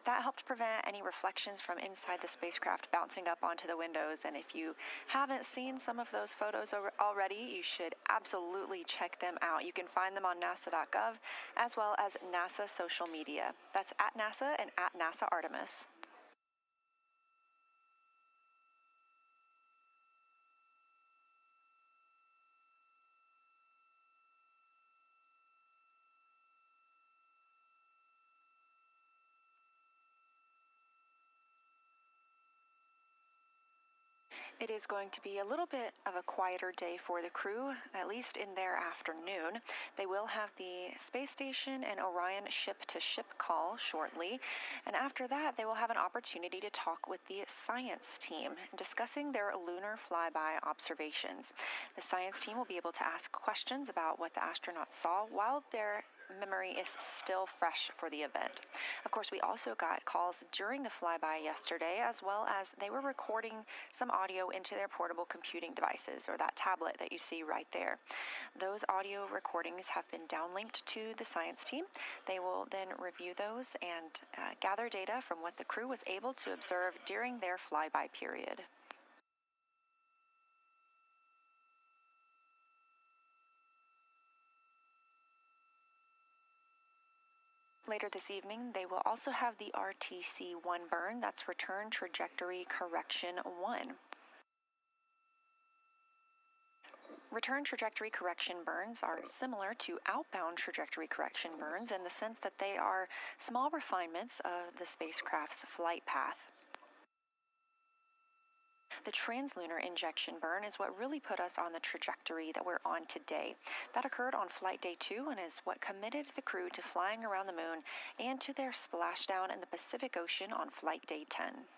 That helped prevent any reflections from inside the spacecraft bouncing up onto the windows, and if you haven't seen some of those photos already, you should absolutely check them out. You can find them on nasa.gov as well as NASA social media. That's at NASA and at NASA Artemis. It is going to be a little bit of a quieter day for the crew, at least in their afternoon. They will have the space station and Orion ship-to-ship call shortly, and after that they will have an opportunity to talk with the science team, discussing their lunar flyby observations. The science team will be able to ask questions about what the astronauts saw while their memory is still fresh for the event. Of course, we also got calls during the flyby yesterday, as well as they were recording some audio into their portable computing devices, or that tablet that you see right there. Those audio recordings have been downlinked to the science team. They will then review those and gather data from what the crew was able to observe during their flyby period. Later this evening, they will also have the RTC-1 burn, that's Return Trajectory Correction 1. Return trajectory correction burns are similar to outbound trajectory correction burns in the sense that they are small refinements of the spacecraft's flight path. The translunar injection burn is what really put us on the trajectory that we're on today. That occurred on flight day 2 and is what committed the crew to flying around the moon and to their splashdown in the Pacific Ocean on flight day 10.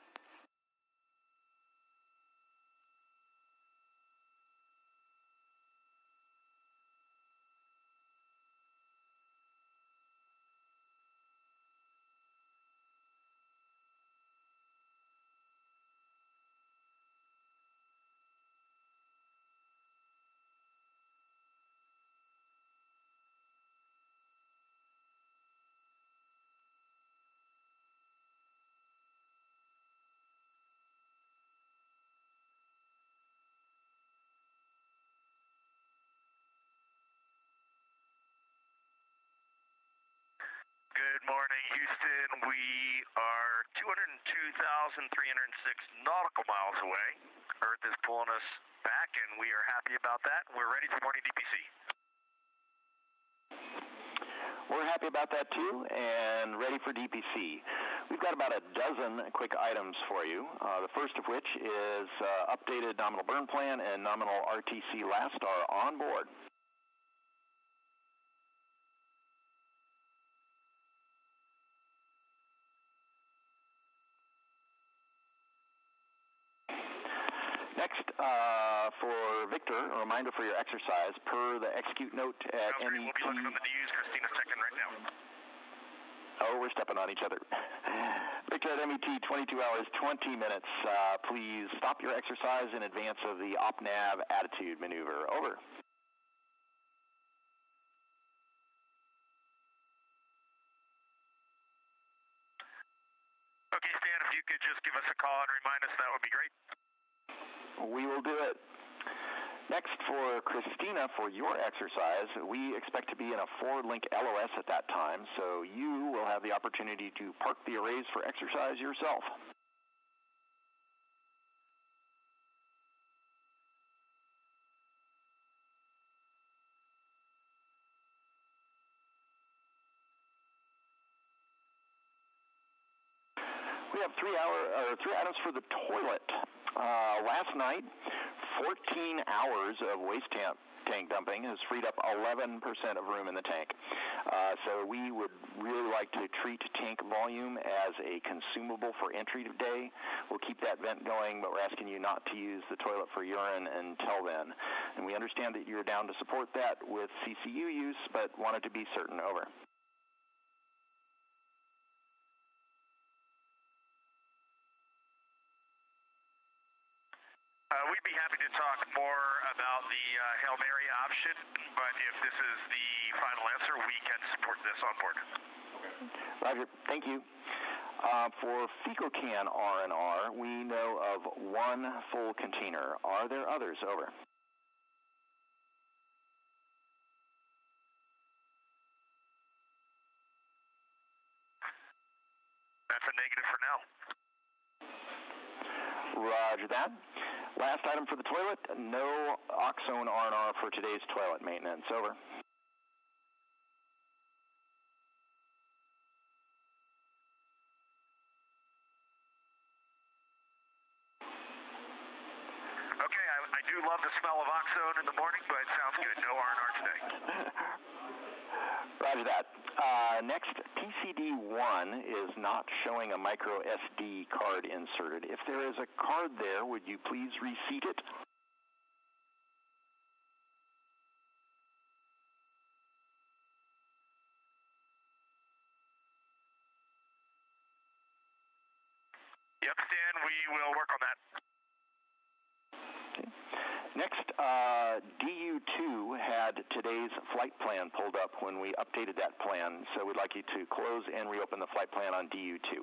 Good morning, Houston. We are 202,306 nautical miles away. Earth is pulling us back, and we are happy about that. We're ready for morning DPC. We're happy about that too, and ready for DPC. We've got about a dozen quick items for you. The first of which is updated nominal burn plan and nominal RTC last star on board. Next, for Victor, a reminder for your exercise, per the execute note at MET. We'll be looking on the news. Christina's checking right now. Oh, we're stepping on each other. Victor at MET, 22 hours, 20 minutes. Please stop your exercise in advance of the op-nav attitude maneuver. Over. Okay, Stan, if you could just give us a call and remind us, that would be great. We will do it. Next, for Christina, for your exercise, we expect to be in a forward-link LOS at that time, so you will have the opportunity to park the arrays for exercise yourself. We have three items for the toilet. Last night, 14 hours of waste tank dumping has freed up 11% of room in the tank. So we would really like to treat tank volume as a consumable for entry today. We'll keep that vent going, but we're asking you not to use the toilet for urine until then. And we understand that you're down to support that with CCU use, but wanted to be certain. Over. We'd be happy to talk more about the Hail Mary option, but if this is the final answer, we can support this on board. Roger. Thank you. For FecoCan R&R, we know of one full container. Are there others? Over. That's a negative for now. Roger that. Last item for the toilet, no Oxone R&R for today's toilet maintenance. Over. do love the smell of oxone in the morning, but sounds good. No R&R today. Roger that. Next, PCD1 is not showing a micro SD card inserted. If there is a card there, would you please reseat it? Yep, Stan, we will work on that. Okay. Next, DU2 had today's flight plan pulled up when we updated that plan, so we'd like you to close and reopen the flight plan on DU2.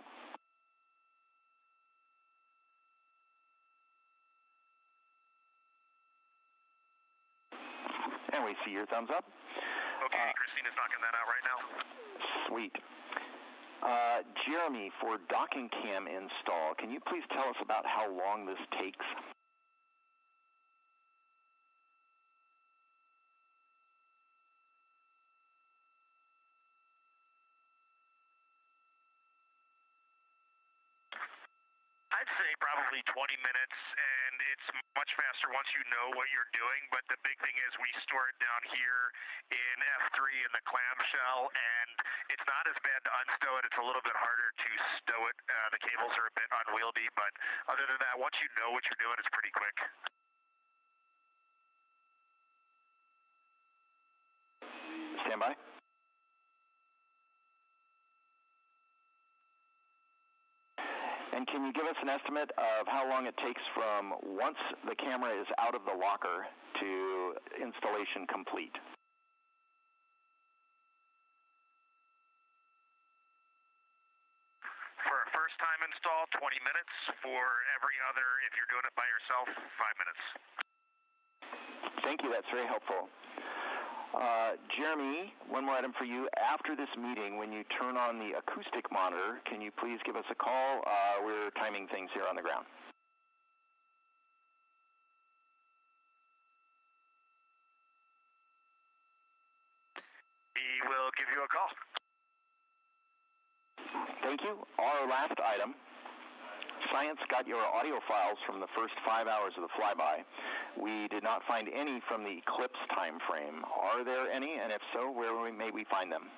And we see your thumbs up. Okay, Christina's knocking that out right now. Sweet. Jeremy, for docking cam install, can you please tell us about how long this takes? I'd say probably 20 minutes, and it's much faster once you know what you're doing, but the big thing is we store it down here in F3 in the clamshell, and it's not as bad to unstow it. It's a little bit harder to stow it. The cables are a bit unwieldy, but other than that, once you know what you're doing, it's pretty quick. Stand by. And can you give us an estimate of how long it takes from once the camera is out of the locker to installation complete? For a first-time install, 20 minutes. For every other, if you're doing it by yourself, 5 minutes. Thank you. That's very helpful. Jeremy, one more item for you. After this meeting, when you turn on the acoustic monitor, can you please give us a call? We're timing things here on the ground. We will give you a call. Thank you. Our last item. Science got your audio files from the first 5 hours of the flyby. We did not find any from the eclipse time frame. Are there any? And if so, where may we find them?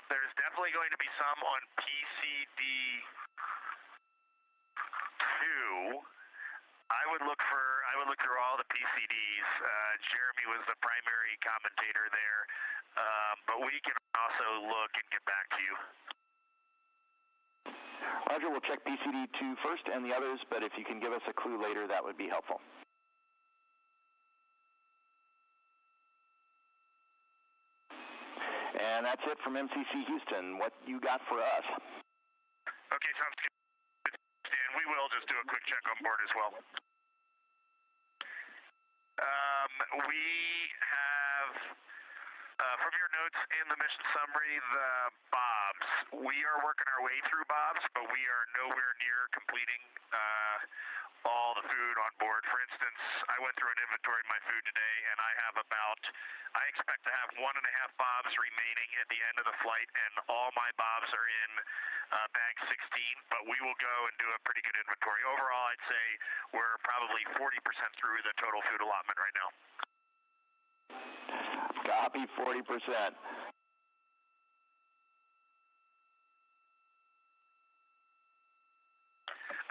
There's definitely going to be some on PCD2. I would look through all the PCDs. Jeremy was the primary commentator there, but we can also look and get back to you. Roger, we'll check PCD2 first and the others, but if you can give us a clue later, that would be helpful. And that's it from MCC Houston. What you got for us? Okay, sounds good. And we will just do a quick check on board as well. We have, from your notes in the mission summary, the bobs. We are working our way through bobs, but we are nowhere near completing all the food on board. For instance, I went through an inventory of my food today, and I expect to have 1.5 bobs remaining at the end of the flight, and all my bobs are in bag 16, but we will go and do a pretty good inventory. Overall, I'd say we're probably 40% through the total food allotment right now. Copy, 40%.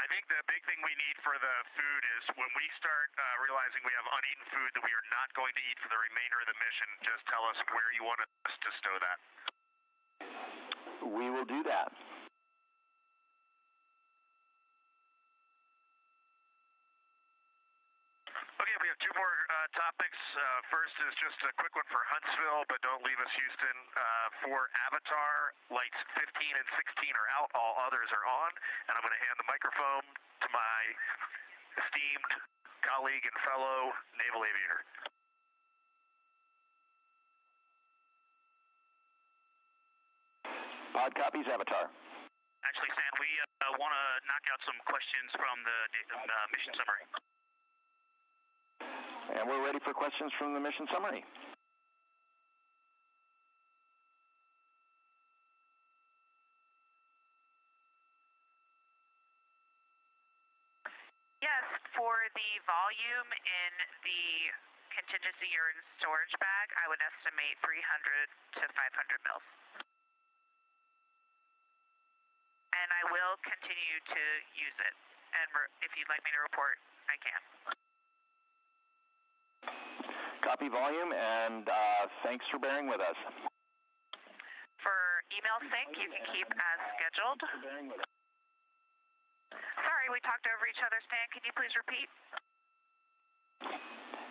I think the big thing we need for the food is when we start realizing we have uneaten food that we are not going to eat for the remainder of the mission, just tell us where you want us to stow that. We will do that. Okay, we have two more topics. First is just a quick one for Huntsville, but don't leave us, Houston. For Avatar, lights 15 and 16 are out, all others are on, and I'm going to hand the microphone to my esteemed colleague and fellow naval aviator. Odd copies, Avatar. Actually, Stan, we want to knock out some questions from the mission summary. And we're ready for questions from the mission summary. Yes, for the volume in the contingency or in storage bag, I would estimate 300 to 500 mils. And I will continue to use it. And if you'd like me to report, I can. Copy volume, and thanks for bearing with us. For email sync, you can keep as scheduled. Sorry, we talked over each other, Stan. Can you please repeat?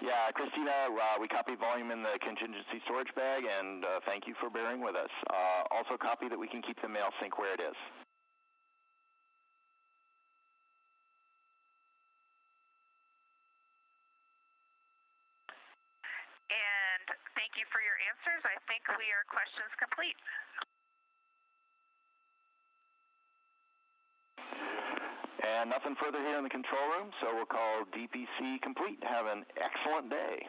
Yeah, Christina, we copy volume in the contingency storage bag, and thank you for bearing with us. Also copy that we can keep the mail sync where it is. And thank you for your answers. I think we are questions complete. And nothing further here in the control room, so we'll call DPC complete. Have an excellent day.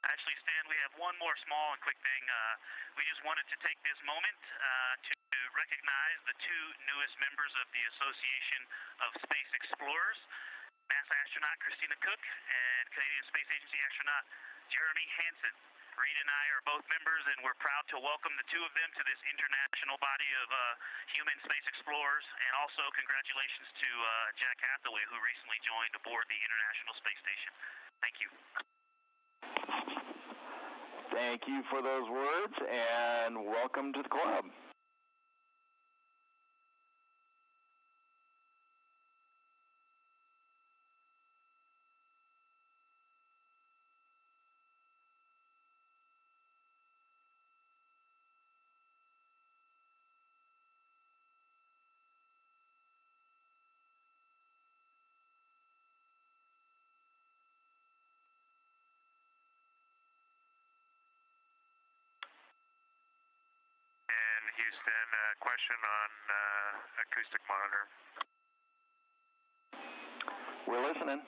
Actually, Stan, we have one more small and quick thing. We just wanted to take this moment to recognize the two newest members of the Association of Space Explorers, NASA astronaut Christina Koch and Canadian Space Agency astronaut Jeremy Hansen. Reid and I are both members, and we're proud to welcome the two of them to this international body of human space explorers. And also congratulations to Jack Hathaway, who recently joined aboard the International Space Station. Thank you. Thank you for those words, and welcome to the club. And Houston, question on acoustic monitor. We're listening.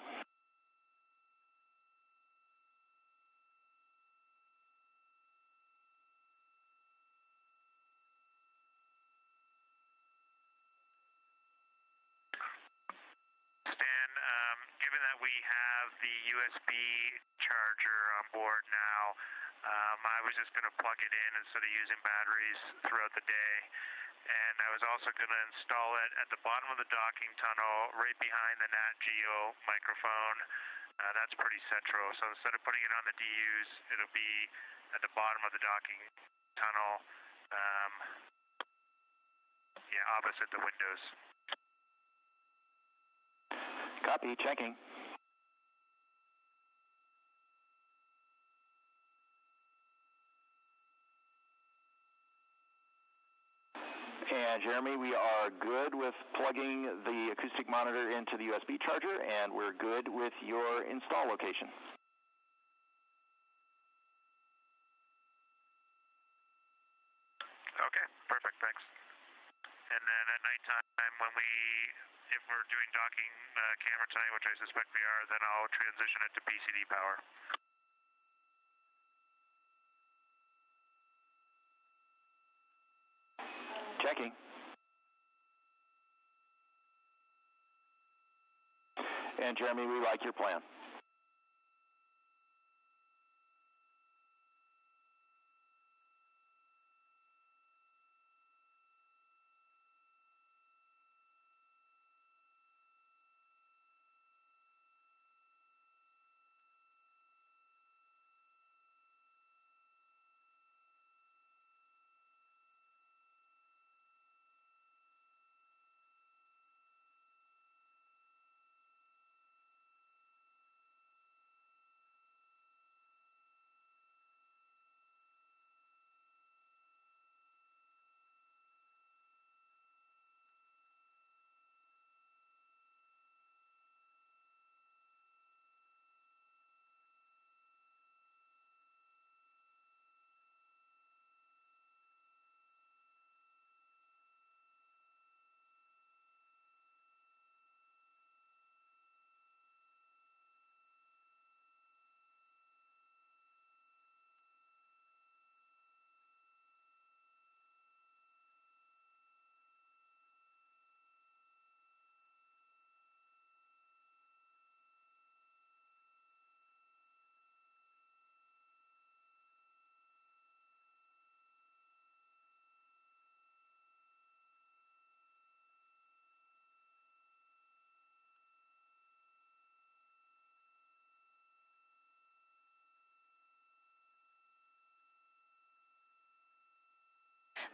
Stan, given that we have the USB charger on board now, I was just going to plug it in instead of using batteries throughout the day. And I was also going to install it at the bottom of the docking tunnel, right behind the Nat Geo microphone. That's pretty central. So instead of putting it on the DUs, it'll be at the bottom of the docking tunnel, opposite the windows. Copy, checking. And Jeremy, we are good with plugging the acoustic monitor into the USB charger, and we're good with your install location. Okay, perfect, thanks. And then at nighttime, if we're doing docking camera tonight, which I suspect we are, then I'll transition it to PCD power. Checking. And Jeremy, we like your plan.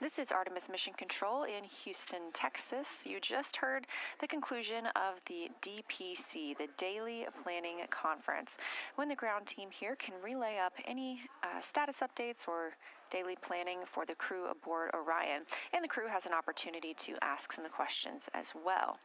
This is Artemis Mission Control in Houston, Texas. You just heard the conclusion of the DPC, the Daily Planning Conference, when the ground team here can relay up any status updates or daily planning for the crew aboard Orion. And the crew has an opportunity to ask some questions as well.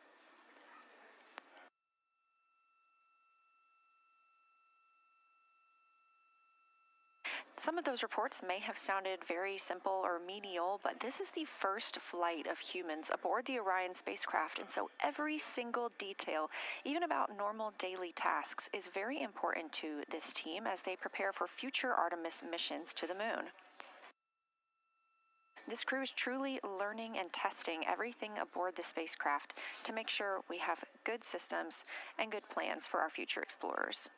Some of those reports may have sounded very simple or menial, but this is the first flight of humans aboard the Orion spacecraft, and so every single detail, even about normal daily tasks, is very important to this team as they prepare for future Artemis missions to the moon. This crew is truly learning and testing everything aboard the spacecraft to make sure we have good systems and good plans for our future explorers.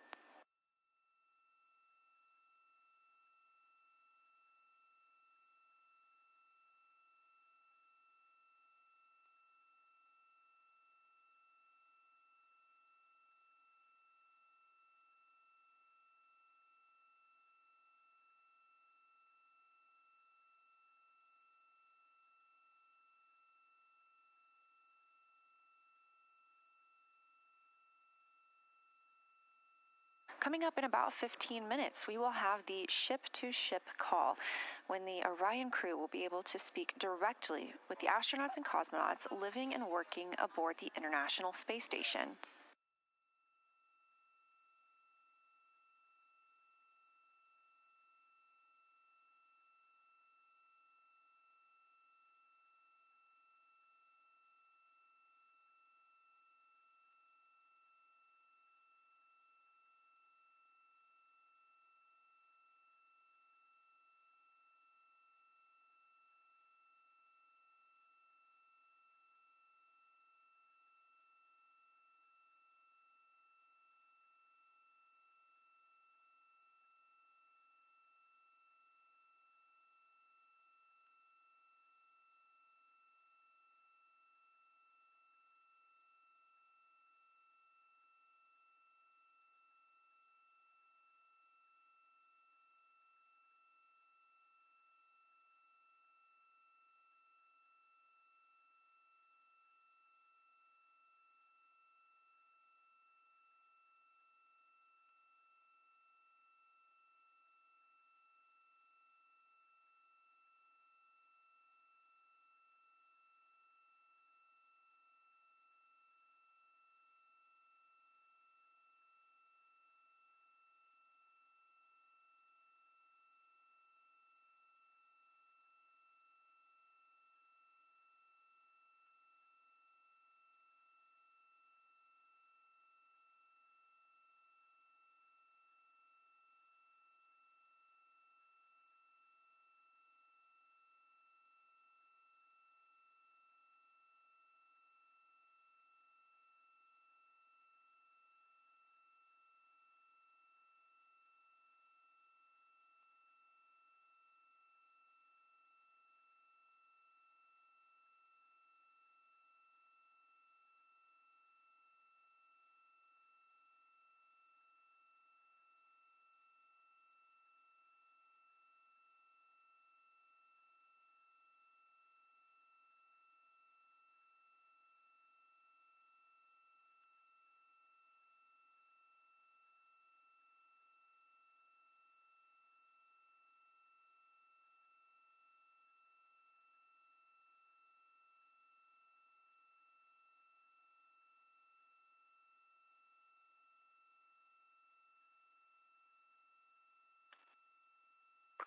Coming up in about 15 minutes, we will have the ship-to-ship call when the Orion crew will be able to speak directly with the astronauts and cosmonauts living and working aboard the International Space Station.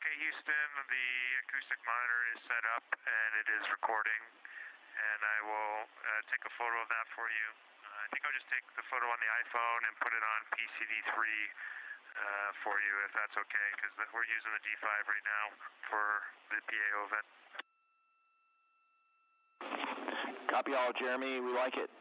Okay, Houston, the acoustic monitor is set up and it is recording, and I will take a photo of that for you. I think I'll just take the photo on the iPhone and put it on PCD3 for you, if that's okay, because we're using the D5 right now for the PAO event. Copy all, Jeremy. We like it.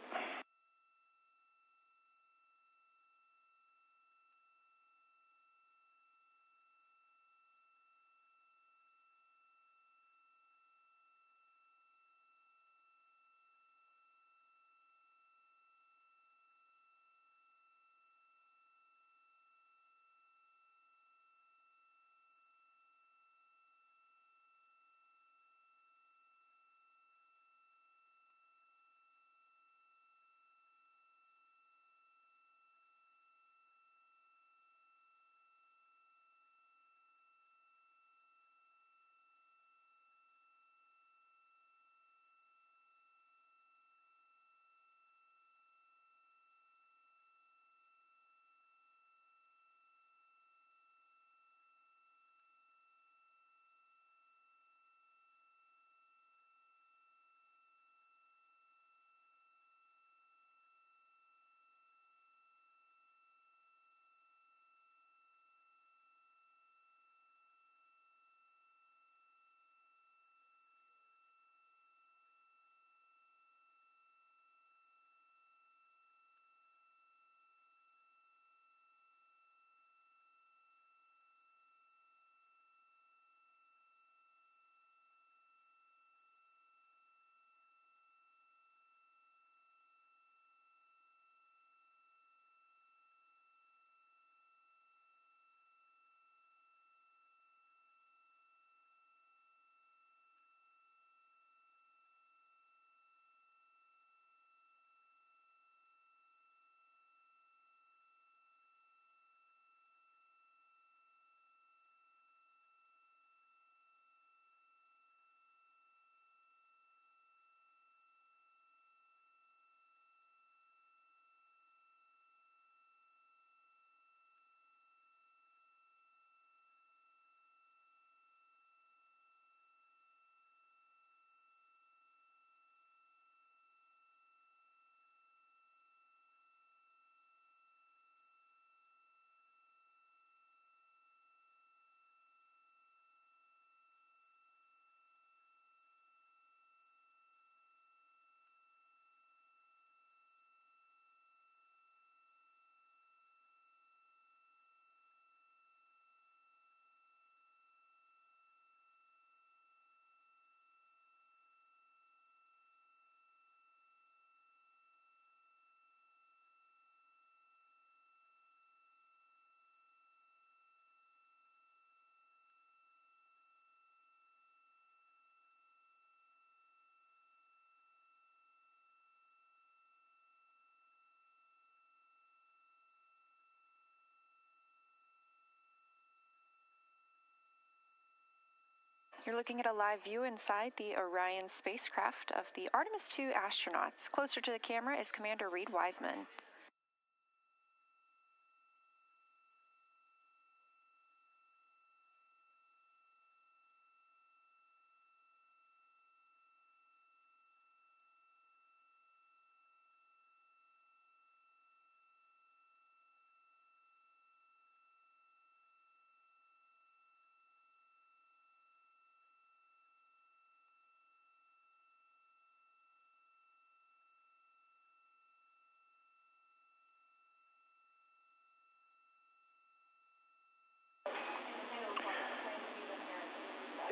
You're looking at a live view inside the Orion spacecraft of the Artemis II astronauts. Closer to the camera is Commander Reid Wiseman.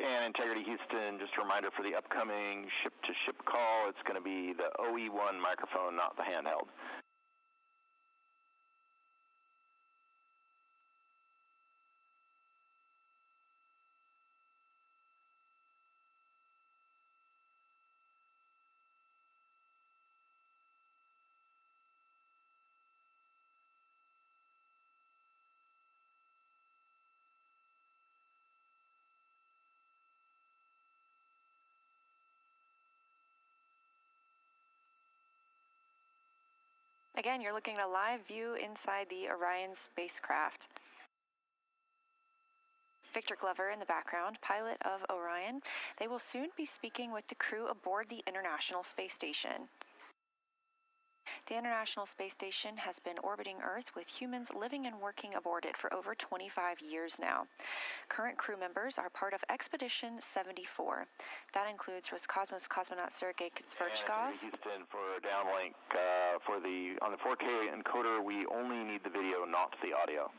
And Integrity Houston, just a reminder for the upcoming ship-to-ship call, it's going to be the OE1 microphone, not the handheld. Again, you're looking at a live view inside the Orion spacecraft. Victor Glover in the background, pilot of Orion. They will soon be speaking with the crew aboard the International Space Station. The International Space Station has been orbiting Earth with humans living and working aboard it for over 25 years now. Current crew members are part of Expedition 74. That includes Roscosmos cosmonaut Sergei Kuzverchkov. Houston for a downlink on the 4K encoder, we only need the video, not the audio.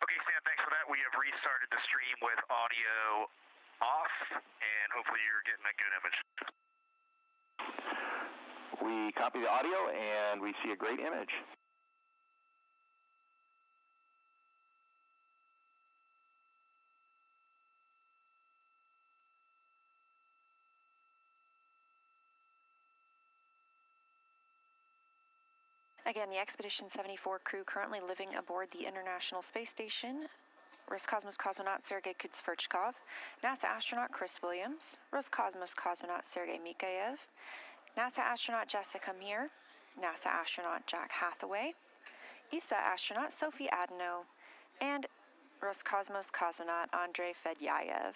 Okay, Sam, thanks for that. We have restarted the stream with audio off, and hopefully you're getting a good image. We copy the audio, and we see a great image. Again, the Expedition 74 crew currently living aboard the International Space Station. Roscosmos cosmonaut Sergei Kuzverchkov, NASA astronaut Chris Williams, Roscosmos cosmonaut Sergei Mikhaev, NASA astronaut Jessica Meir, NASA astronaut Jack Hathaway, ESA astronaut Sophie Adeno, and Roscosmos cosmonaut Andrei Fedyayev.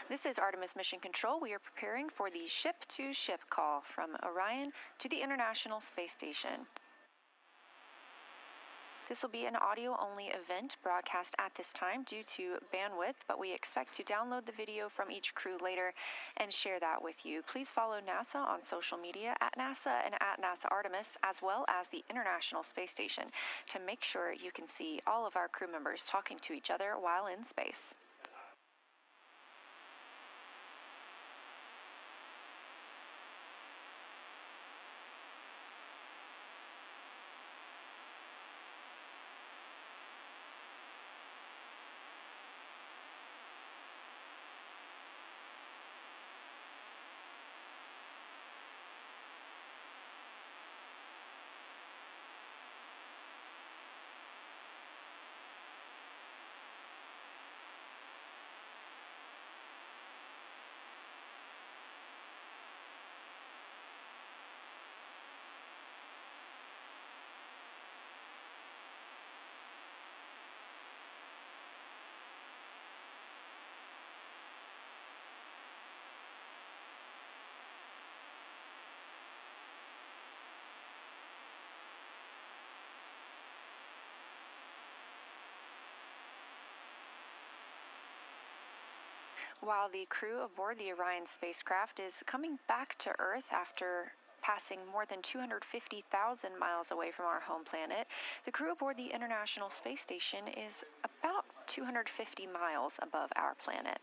This is Artemis Mission Control. We are preparing for the ship-to-ship call from Orion to the International Space Station. This will be an audio-only event broadcast at this time due to bandwidth, but we expect to download the video from each crew later and share that with you. Please follow NASA on social media at NASA and at NASA Artemis, as well as the International Space Station, to make sure you can see all of our crew members talking to each other while in space. While the crew aboard the Orion spacecraft is coming back to Earth after passing more than 250,000 miles away from our home planet, the crew aboard the International Space Station is about 250 miles above our planet.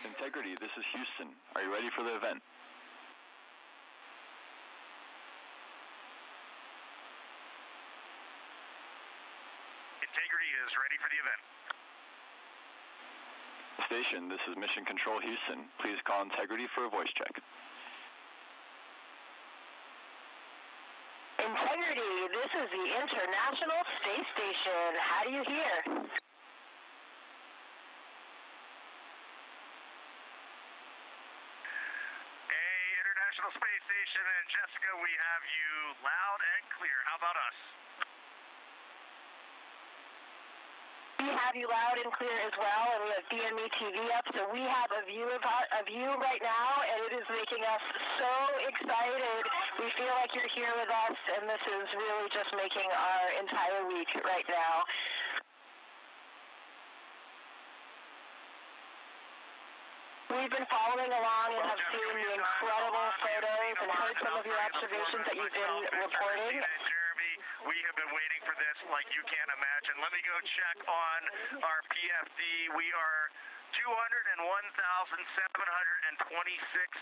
Integrity, this is Houston. Are you ready for the event? Integrity is ready for the event. Station, this is Mission Control Houston. Please call Integrity for a voice check. Integrity, this is the International Space Station. How do you hear? Space Station and Jessica, we have you loud and clear. How about us? We have you loud and clear as well, and we have DME TV up, so we have a view of you right now, and it is making us so excited. We feel like you're here with us, and this is really just making our entire week right now. We've been following along and have seen the incredible photos and heard some of your observations that you've been reporting. Jeremy, we have been waiting for this like you can't imagine. Let me go check on our PFD. We are 201,726,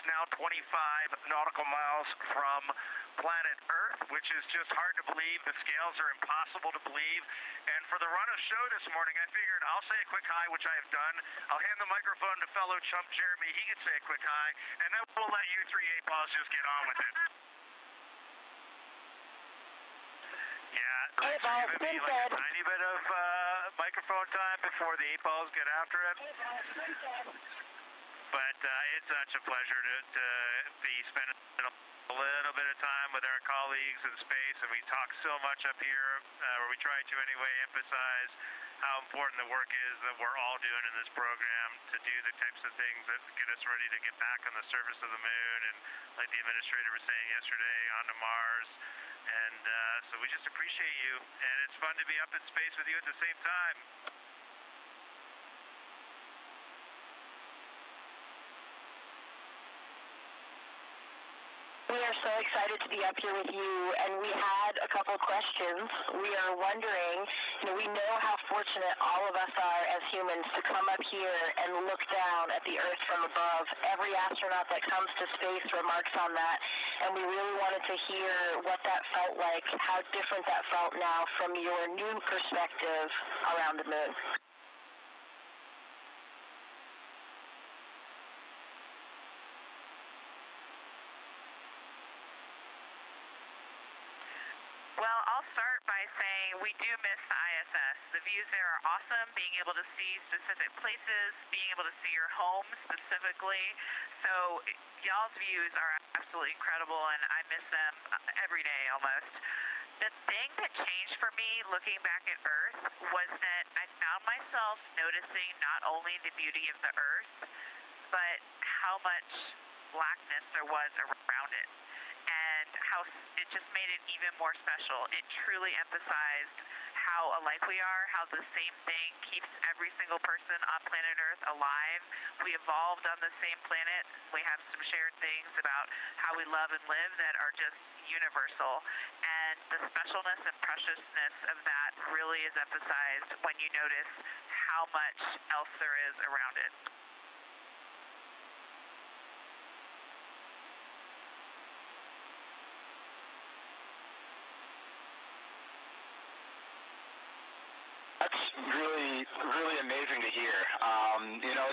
now 25 nautical miles from planet Earth, which is just hard to believe. The scales are impossible to believe. And for the run of show this morning, I figured I'll say a quick hi, which I have done. I'll hand the microphone to fellow chump Jeremy. He can say a quick hi, and then we'll let you three 8-balls just get on with it. Yeah, thanks for giving me like a tiny bit of microphone time before the 8-balls get after it. But it's such a pleasure to be spending a little bit of time with our colleagues in space, and we talk so much up here, or we try to anyway, emphasize how important the work is that we're all doing in this program to do the types of things that get us ready to get back on the surface of the moon, and like the administrator was saying yesterday, onto Mars. And so we just appreciate you, and it's fun to be up in space with you at the same time. We are so excited to be up here with you, and we had a couple questions. We are wondering, we know how fortunate all of us are as humans to come up here and look down at the Earth from above. Every astronaut that comes to space remarks on that, and we really wanted to hear what that felt like, how different that felt now from your new perspective around the moon. Well, I'll start by saying we do miss the ISS. The views there are awesome, being able to see specific places, being able to see your home specifically. So y'all's views are absolutely incredible, and I miss them every day almost. The thing that changed for me looking back at Earth was that I found myself noticing not only the beauty of the Earth, but how much blackness there was around it, and how it just made it even more special. It truly emphasized how alike we are, how the same thing keeps every single person on planet Earth alive. We evolved on the same planet. We have some shared things about how we love and live that are just universal. And the specialness and preciousness of that really is emphasized when you notice how much else there is around it. That's really amazing to hear.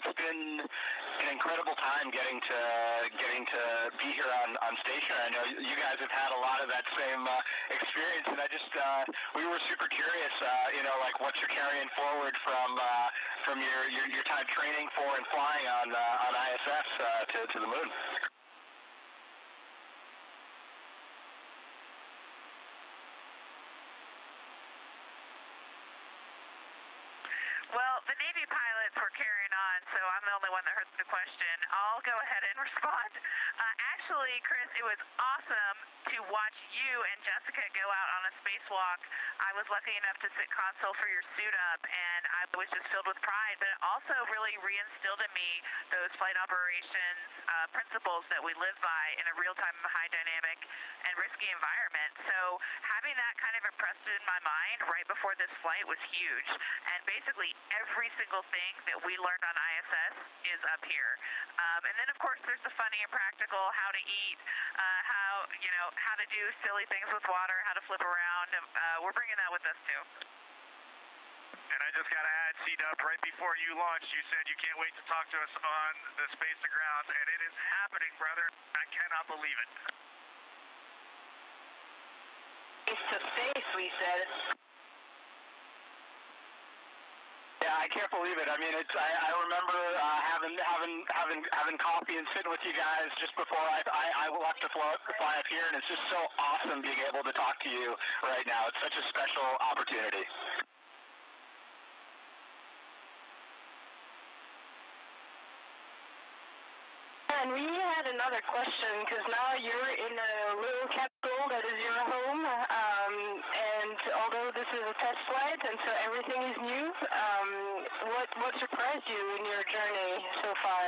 It's been an incredible time getting to be here on station. I know you guys have had a lot of that same experience, and we were super curious. What you're carrying forward from your time training for and flying on ISS to the moon. Well, the Navy pilots were carrying on, so I'm the only one that heard the question. I'll go ahead and respond. Actually, Chris, it was awesome to watch you and Jessica go out on a spacewalk. I was lucky enough to sit console for your suit up, and I was just filled with pride, but it also really reinstilled in me those flight operations principles that we live by in a real-time, high dynamic, and risky environment. So having that kind of impressed in my mind right before this flight was huge. And basically every single thing that we learned on ISS is up here. And then, of course, there's the funny and practical, how to eat, how to do silly things with water, how to flip around. We're bringing that with us, too. And I just got to add, C-Dub, right before you launched, you said you can't wait to talk to us on the space to ground, and it is happening, brother. I cannot believe it. Face to face, we said. Yeah, I can't believe it. I mean, I remember having coffee and sitting with you guys just before I left to fly up here, and it's just so awesome being able to talk to you right now. It's such a special opportunity. And we had another question, because now you're in a little capsule that is your home, and although this is a test flight, and so everything is new, what surprised you in your journey so far?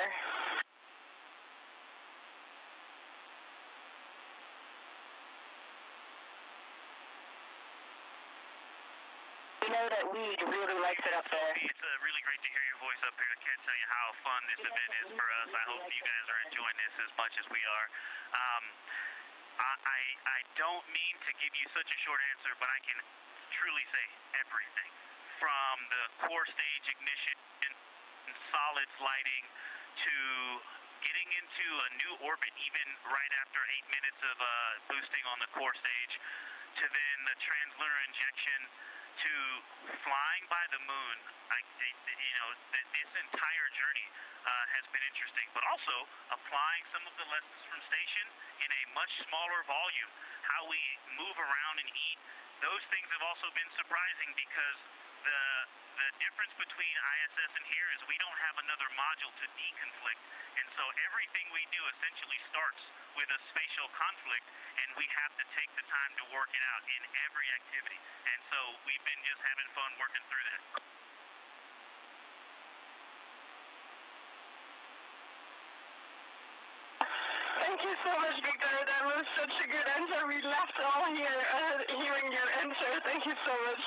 We know that Weed really likes it up there. It's really great to hear your voice up here. I can't tell you how fun this event is for us. I hope you guys are enjoying this as much as we are. I don't mean to give you such a short answer, but I can truly say everything. From the core stage ignition, solids lighting, to getting into a new orbit even right after 8 minutes of boosting on the core stage, to then the translunar injection, to flying by the moon. This entire journey has been interesting, but also applying some of the lessons from station in a much smaller volume. How we move around and eat, those things have also been surprising, because the difference between ISS and here is we don't have another module to deconflict, and so everything we do essentially starts with a spatial conflict, and we have to take the time to work it out in every activity. And so we've been just having fun working through that. Thank you so much, Victor. That was such a good answer. We laughed all here hearing your answer. Thank you so much.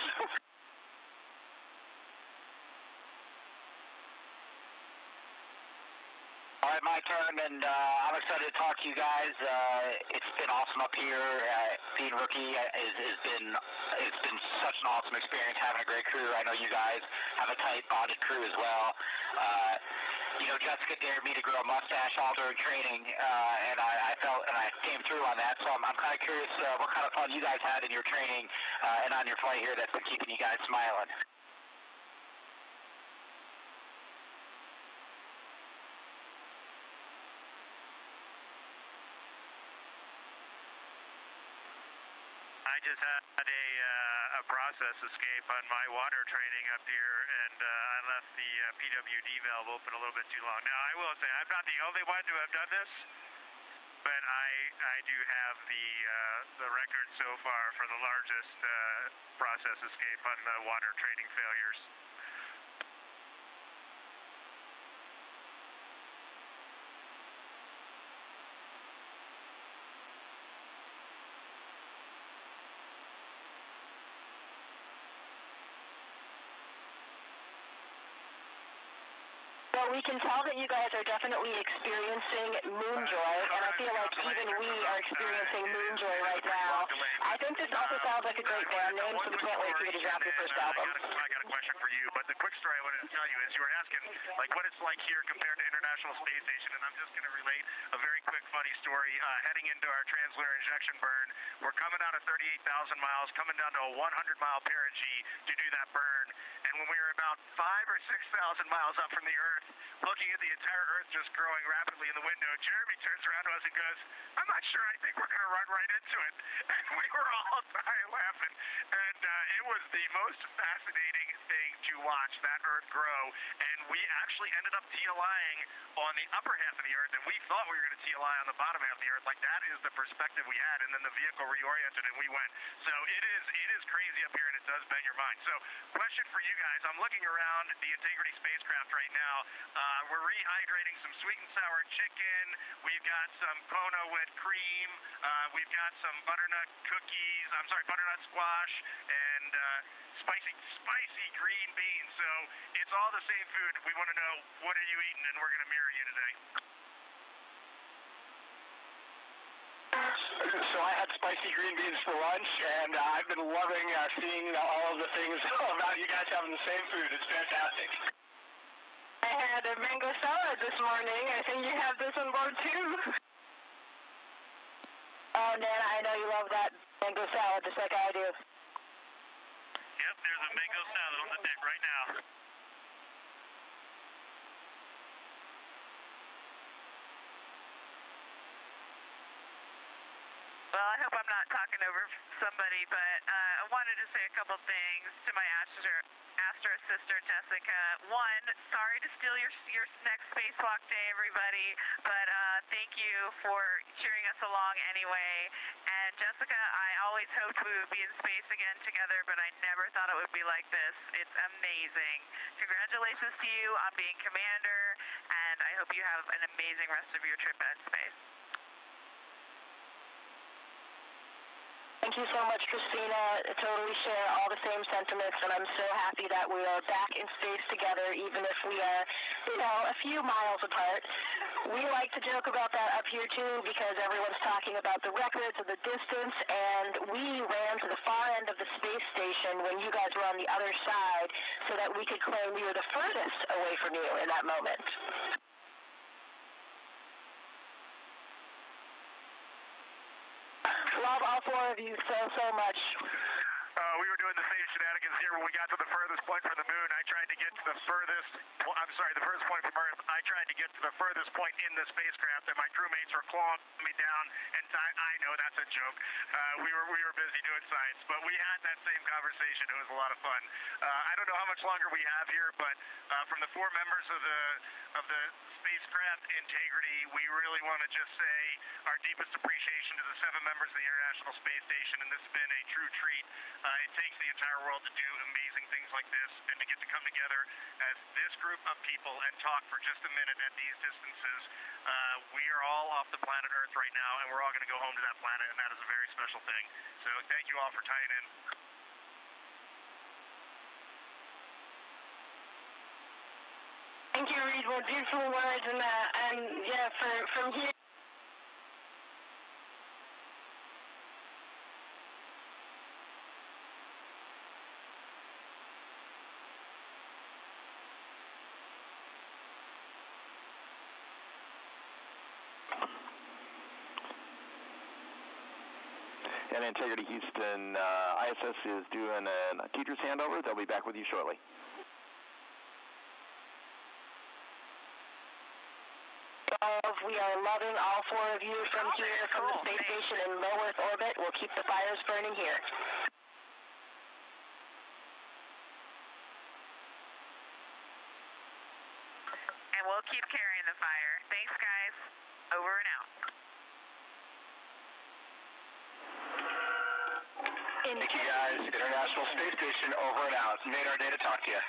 All right, my turn, and I'm excited to talk to you guys. It's been awesome up here. Being rookie it's been such an awesome experience, having a great crew. I know you guys have a tight bonded crew as well. Jessica dared me to grow a mustache all during training, and I felt and I came through on that. So I'm kind of curious what kind of fun you guys had in your training and on your flight here that's been keeping you guys smiling. I just had a process escape on my water training up here, and I left the PWD valve open a little bit too long. Now, I will say, I'm not the only one to have done this, but I do have the record so far for the largest process escape on the water training failures. Well, we can tell that you guys are definitely experiencing moon joy, and I feel like even we are experiencing moon joy right now. I think this also sounds like a great band name, so we can't wait for you to drop your first album. I got a question for you, but the quick story I wanted to tell you is you were asking what it's like here compared to International Space Station, and I'm just going to relate a very quick funny story. Heading into our translunar injection burn, we're coming out of 38,000 miles, coming down to a 100-mile perigee to do that burn, and when we were about 5,000 or 6,000 miles up from the Earth, looking at the entire Earth just growing rapidly in the window, Jeremy turns around to us and goes, "I'm not sure. I think we're going to run right into it." And we were all dying laughing. And it was the most fascinating thing to watch that Earth grow. And we actually ended up TLIing on the upper half of the Earth, and we thought we were going to TLI on the bottom half of the Earth. Like, that is the perspective we had, and then the vehicle reoriented, and we went. So it is crazy up here, and it does bend your mind. So question for you guys. I'm looking around the Integrity spacecraft right now. We're rehydrating some sweet and sour chicken. We've got some Kona with cream. We've got some butternut cookies. Butternut squash and spicy green beans. So it's all the same food. We want to know, what are you eating, and we're going to mirror you today. So I had spicy green beans for lunch, and I've been loving seeing all of the things about you guys having the same food. It's fantastic. I had a mango salad this morning. I think you have this on board too. Oh, Nana, I know you love that mango salad just like I do. Yep, there's a mango salad on the deck right now. Well, I hope I'm not talking over somebody, but I wanted to say a couple things to my Astro sister, Jessica. One, sorry to steal your next spacewalk day, everybody, but thank you for cheering us along anyway. And Jessica, I always hoped we would be in space again together, but I never thought it would be like this. It's amazing. Congratulations to you on being commander, and I hope you have an amazing rest of your trip in space. Thank you so much, Christina. I totally share all the same sentiments, and I'm so happy that we are back in space together, even if we are, a few miles apart. We like to joke about that up here, too, because everyone's talking about the records of the distance, and we ran to the far end of the space station when you guys were on the other side so that we could claim we were the furthest away from you in that moment. Love all four of you so much. We were doing the same shenanigans here when we got to the furthest point from the moon. I tried to get to the furthest point from Earth. I tried to get to the furthest point in the spacecraft, and my crewmates were clawing me down. And I know that's a joke. We were busy doing science, but we had that same conversation. It was a lot of fun. I don't know how much longer we have here, but from the four members of the spacecraft Integrity, we really want to just say our deepest appreciation to the 7 members of the International Space Station, and this has been a true treat. It takes the entire world to do amazing things like this, and to get to come together as this group of people and talk for just a minute at these distances. We are all off the planet Earth right now, and we're all going to go home to that planet, and that is a very special thing. So thank you all for tying in. Thank you, Reid. What beautiful words, and yeah, from here. Santa Integrity Houston ISS is doing a teacher's handover. They'll be back with you shortly. We are loving all four of you from here, from the space station in low Earth orbit. We'll keep the fires burning here. And we'll keep carrying the fire. Thanks, guys. Over and out. Thank you, guys. International Space Station, over and out. Made our day to talk to you.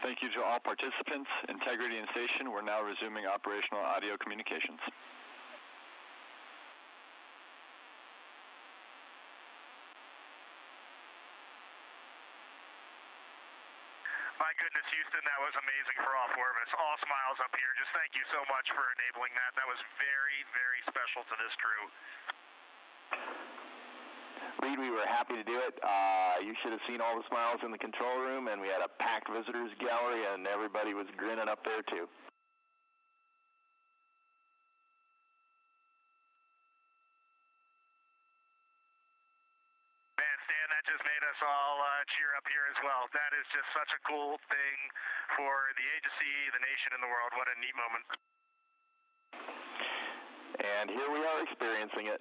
Thank you to all participants, integrity and station. We're now resuming operational audio communications. My goodness, Houston, that was amazing for all four of us. All smiles up here. Just thank you so much for enabling that. That was very, very special to this crew. Reid, we were happy to do it. You should have seen all the smiles in the control room, and we had a packed visitors gallery, and everybody was grinning up there, too. Man, Stan, that just made us all cheer up here as well. That is just such a cool thing for the agency, the nation, and the world. What a neat moment. And here we are experiencing it.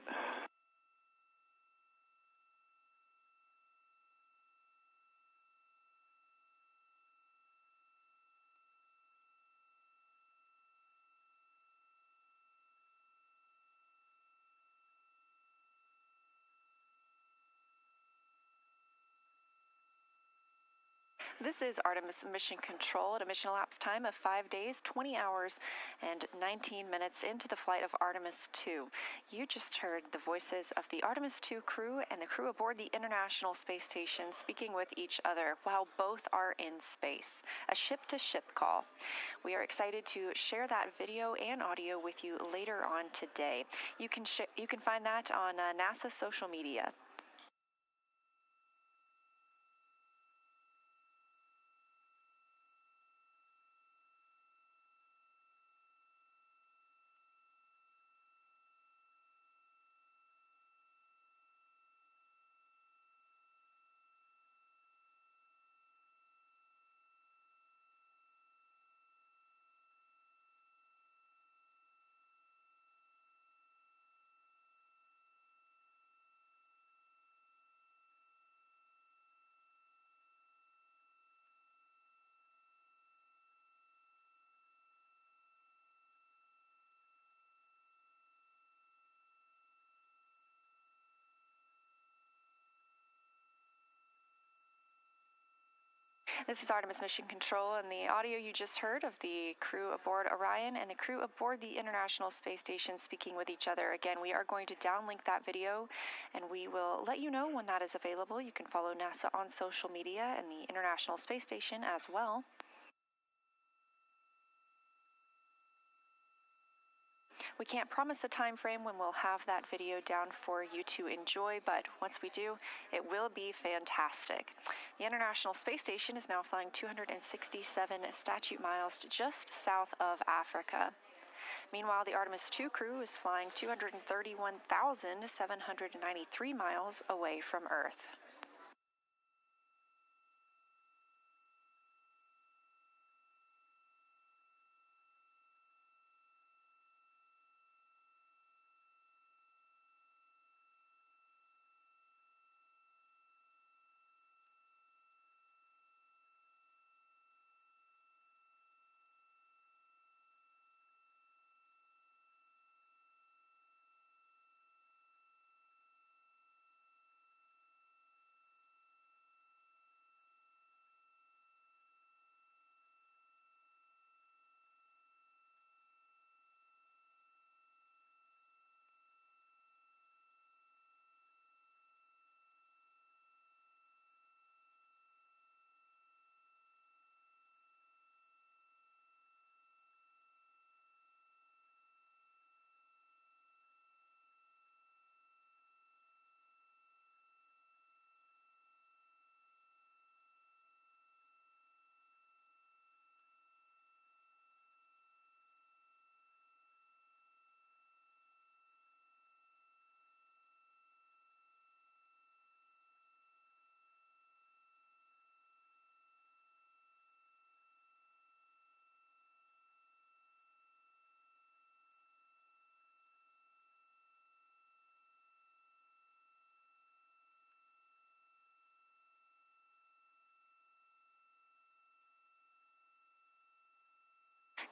This is Artemis Mission Control at a mission elapsed time of 5 days, 20 hours, and 19 minutes into the flight of Artemis II. You just heard the voices of the Artemis II crew and the crew aboard the International Space Station speaking with each other while both are in space. A ship-to-ship call. We are excited to share that video and audio with you later on today. You can find that on NASA social media. This is Artemis Mission Control, and the audio you just heard of the crew aboard Orion and the crew aboard the International Space Station speaking with each other. Again, we are going to downlink that video, and we will let you know when that is available. You can follow NASA on social media and the International Space Station as well. We can't promise a time frame when we'll have that video down for you to enjoy, but once we do, it will be fantastic. The International Space Station is now flying 267 statute miles just south of Africa. Meanwhile, the Artemis II crew is flying 231,793 miles away from Earth.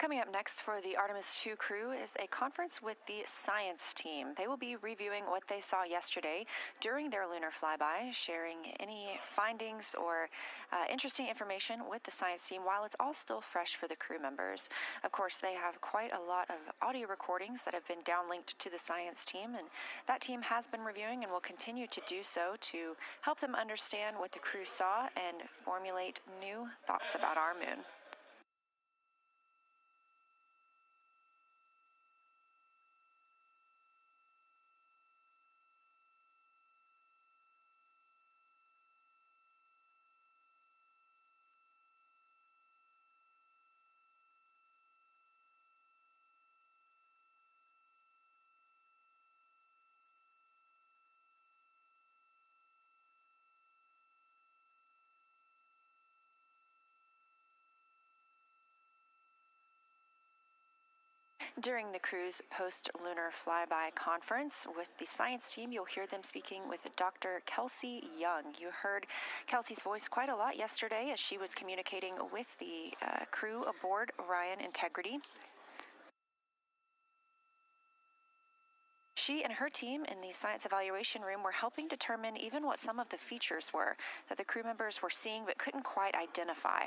Coming up next for the Artemis II crew is a conference with the science team. They will be reviewing what they saw yesterday during their lunar flyby, sharing any findings or interesting information with the science team while it's all still fresh for the crew members. Of course, they have quite a lot of audio recordings that have been downlinked to the science team, and that team has been reviewing and will continue to do so to help them understand what the crew saw and formulate new thoughts about our moon. During the crew's post-lunar flyby conference with the science team, you'll hear them speaking with Dr. Kelsey Young. You heard Kelsey's voice quite a lot yesterday as she was communicating with the crew aboard Orion Integrity. She and her team in the science evaluation room were helping determine even what some of the features were that the crew members were seeing but couldn't quite identify.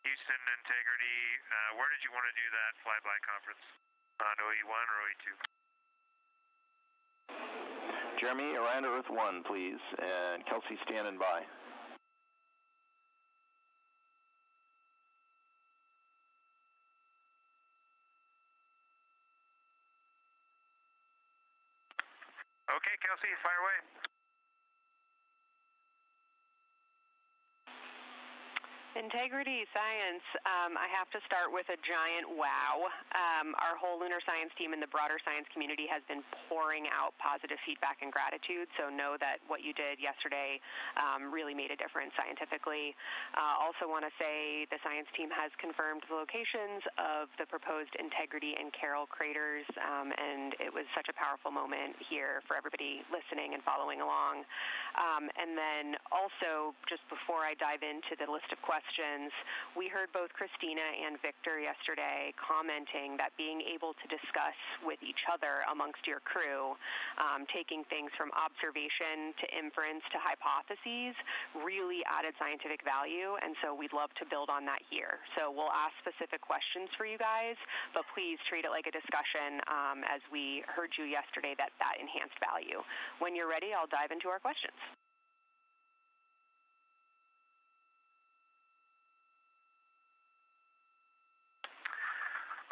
Houston Integrity, where did you want to do that flyby conference? On OE1 or OE2? Jeremy, around Earth 1, please, and Kelsey standing by. Okay, Kelsey, fire away. Integrity science, I have to start with a giant wow. Our whole lunar science team and the broader science community has been pouring out positive feedback and gratitude, so know that what you did yesterday really made a difference scientifically. Also want to say the science team has confirmed the locations of the proposed Integrity and Carroll craters, and it was such a powerful moment here for everybody listening and following along. And then also, just before I dive into the list of questions questions. We heard both Christina and Victor yesterday commenting that being able to discuss with each other amongst your crew, taking things from observation to inference to hypotheses, really added scientific value, and so we'd love to build on that here. So we'll ask specific questions for you guys, but please treat it like a discussion, as we heard you yesterday, that enhanced value. When you're ready, I'll dive into our questions.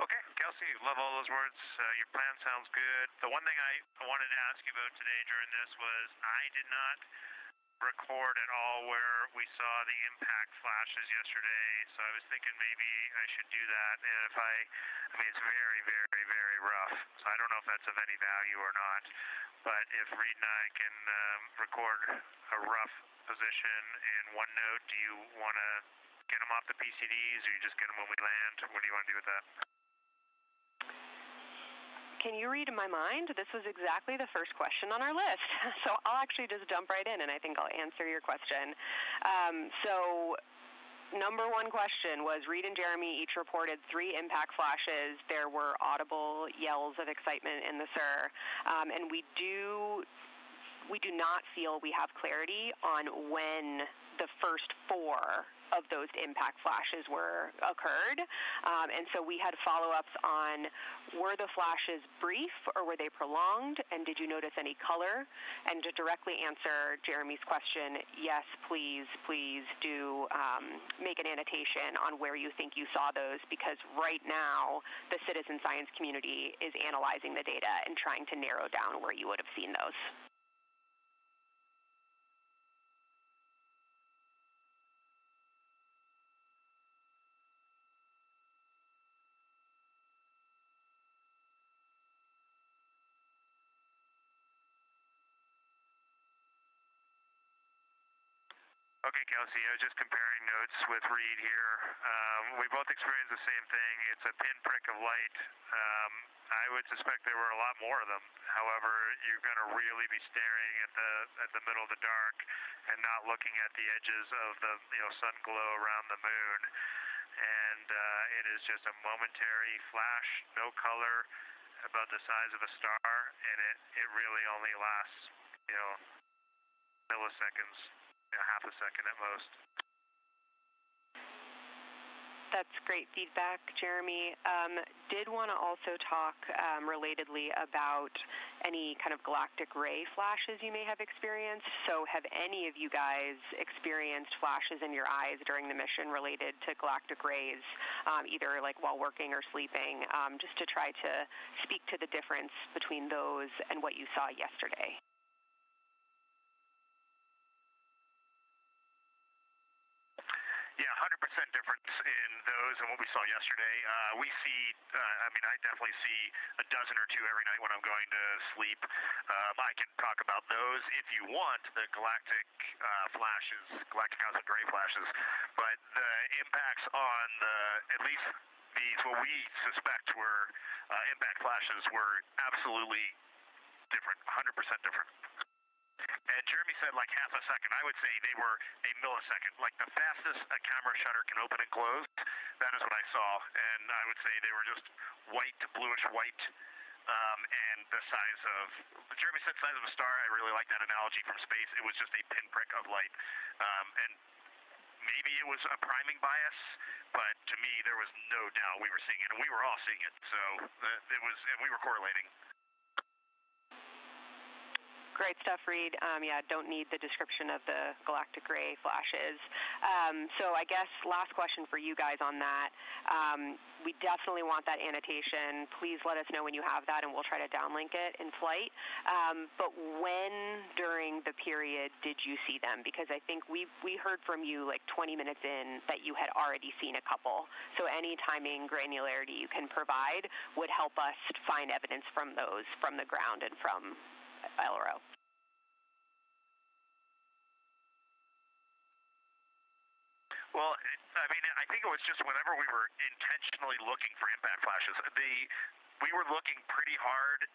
Okay, Kelsey, love all those words. Your plan sounds good. The one thing I wanted to ask you about today during this was I did not record at all where we saw the impact flashes yesterday, so I was thinking maybe I should do that. And if I mean, it's very, very, very rough, so I don't know if that's of any value or not. But if Reid and I can record a rough position in OneNote, do you want to get them off the PCDs, or you just get them when we land? What do you want to do with that? Can you read my mind? This was exactly the first question on our list. So I'll actually just jump right in, and I think I'll answer your question. So number one question was, Reid and Jeremy each reported 3 impact flashes. There were audible yells of excitement in the SIR. And we do not feel we have clarity on when the first 4 of those impact flashes occurred. And so we had follow-ups on, were the flashes brief or were they prolonged? And did you notice any color? And to directly answer Jeremy's question, yes, please do make an annotation on where you think you saw those, because right now the citizen science community is analyzing the data and trying to narrow down where you would have seen those. Okay, Kelsey, I was just comparing notes with Reid here. We both experienced the same thing. It's a pinprick of light. I would suspect there were a lot more of them. However, you're going to really be staring at the middle of the dark and not looking at the edges of the sun glow around the moon. And it is just a momentary flash, no color, about the size of a star, and it really only lasts milliseconds. Half a second at most. That's great feedback, Jeremy. Did want to also talk relatedly about any kind of galactic ray flashes you may have experienced. So have any of you guys experienced flashes in your eyes during the mission related to galactic rays, either like while working or sleeping, just to try to speak to the difference between those and what you saw yesterday? Yeah, 100% difference in those and what we saw yesterday. We see, I definitely see a dozen or two every night when I'm going to sleep. I can talk about those if you want, the galactic flashes, galactic cosmic ray flashes. But the impacts on at least these, what we suspect were impact flashes, were absolutely different, 100% different. And Jeremy said like half a second. I would say they were a millisecond. Like the fastest a camera shutter can open and close, that is what I saw. And I would say they were just white to bluish white. And the size of, Jeremy said size of a star. I really like that analogy from space. It was just a pinprick of light. And maybe it was a priming bias, but to me there was no doubt we were seeing it. And we were all seeing it. So it was, and we were correlating. Great stuff, Reid. Don't need the description of the galactic ray flashes. So I guess last question for you guys on that. We definitely want that annotation. Please let us know when you have that, and we'll try to downlink it in flight. But when during the period did you see them? Because I think we heard from you like 20 minutes in that you had already seen a couple. So any timing granularity you can provide would help us find evidence from those from the ground and from LRO. Well, I think it was just whenever we were intentionally looking for impact flashes. we were looking pretty hard.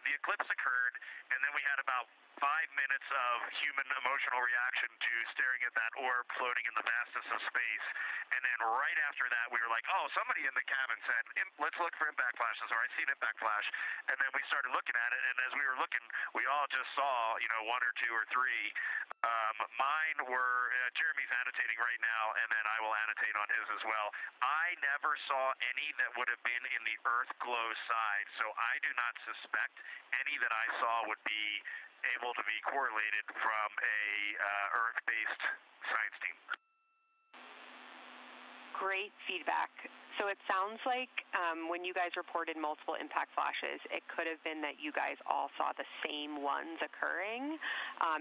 The eclipse occurred, and then we had about 5 minutes of human emotional reaction to staring at that orb floating in the vastness of space. And then right after that, we were like, oh, somebody in the cabin said, let's look for impact flashes, or I see an impact flash. And then we started looking at it, and as we were looking, we all just saw, one or two or three. Mine were, Jeremy's annotating right now, and then I will annotate on his as well. I never saw any that would have been in the Earth glow side, so I do not suspect any that I saw would be able to be correlated from a Earth-based science team. Great feedback. So it sounds like when you guys reported multiple impact flashes, it could have been that you guys all saw the same ones occurring.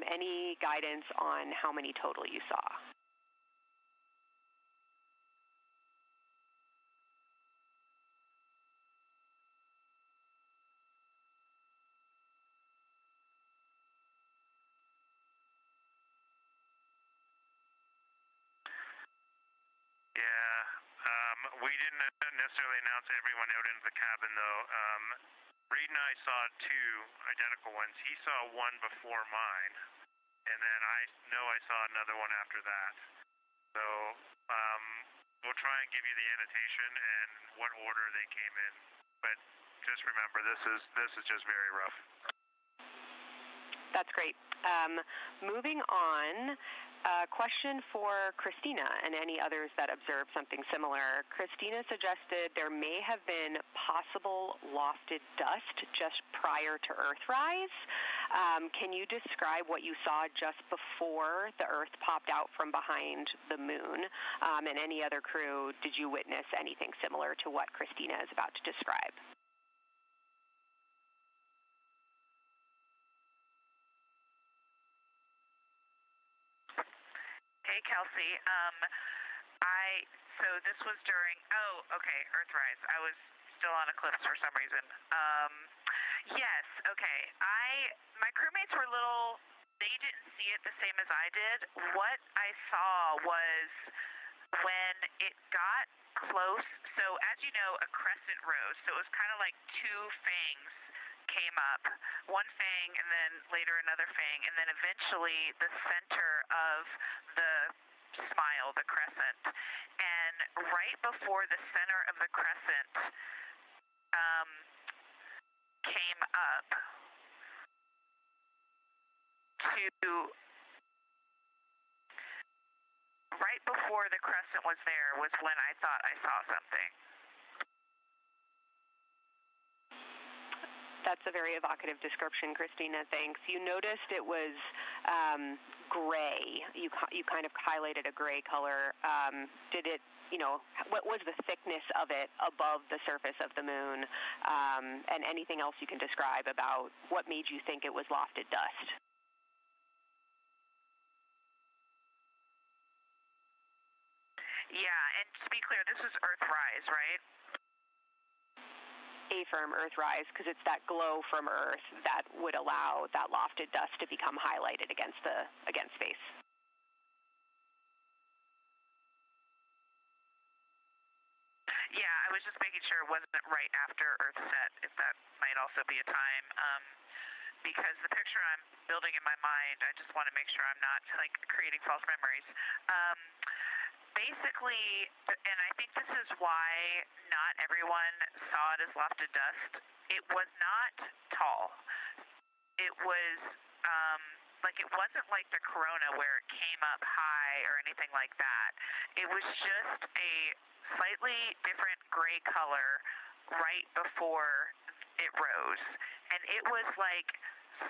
Any guidance on how many total you saw? We didn't necessarily announce everyone out into the cabin, though. Reid and I saw two identical ones. He saw one before mine, and then I know I saw another one after that. So we'll try and give you the annotation and what order they came in. But just remember, this is just very rough. That's great. Moving on. Question for Christina and any others that observed something similar. Christina suggested there may have been possible lofted dust just prior to Earthrise. Can you describe what you saw just before the Earth popped out from behind the moon? And any other crew, did you witness anything similar to what Christina is about to describe? Hey, Kelsey. So this was during, Earthrise. I was still on eclipse for some reason. Yes, okay. My crewmates were they didn't see it the same as I did. What I saw was when it got close, so as you know, a crescent rose, so it was kind of like two fangs came up, one fang and then later another fang, and then eventually the center of the smile, the crescent. And right before the center of the crescent came up right before the crescent was there was when I thought I saw something. That's a very evocative description, Christina. Thanks. You noticed it was gray. You kind of highlighted a gray color. Did it, what was the thickness of it above the surface of the moon? And anything else you can describe about what made you think it was lofted dust? Yeah, and to be clear, this was Earthrise, right? Affirm Earthrise, because it's that glow from Earth that would allow that lofted dust to become highlighted against space. Yeah, I was just making sure it wasn't right after Earth set, if that might also be a time, because the picture I'm building in my mind, I just want to make sure I'm not creating false memories. Basically, and I think this is why not everyone saw it as lofted dust, it was not tall. It was it wasn't like the corona where it came up high or anything like that. It was just a slightly different gray color right before it rose. And it was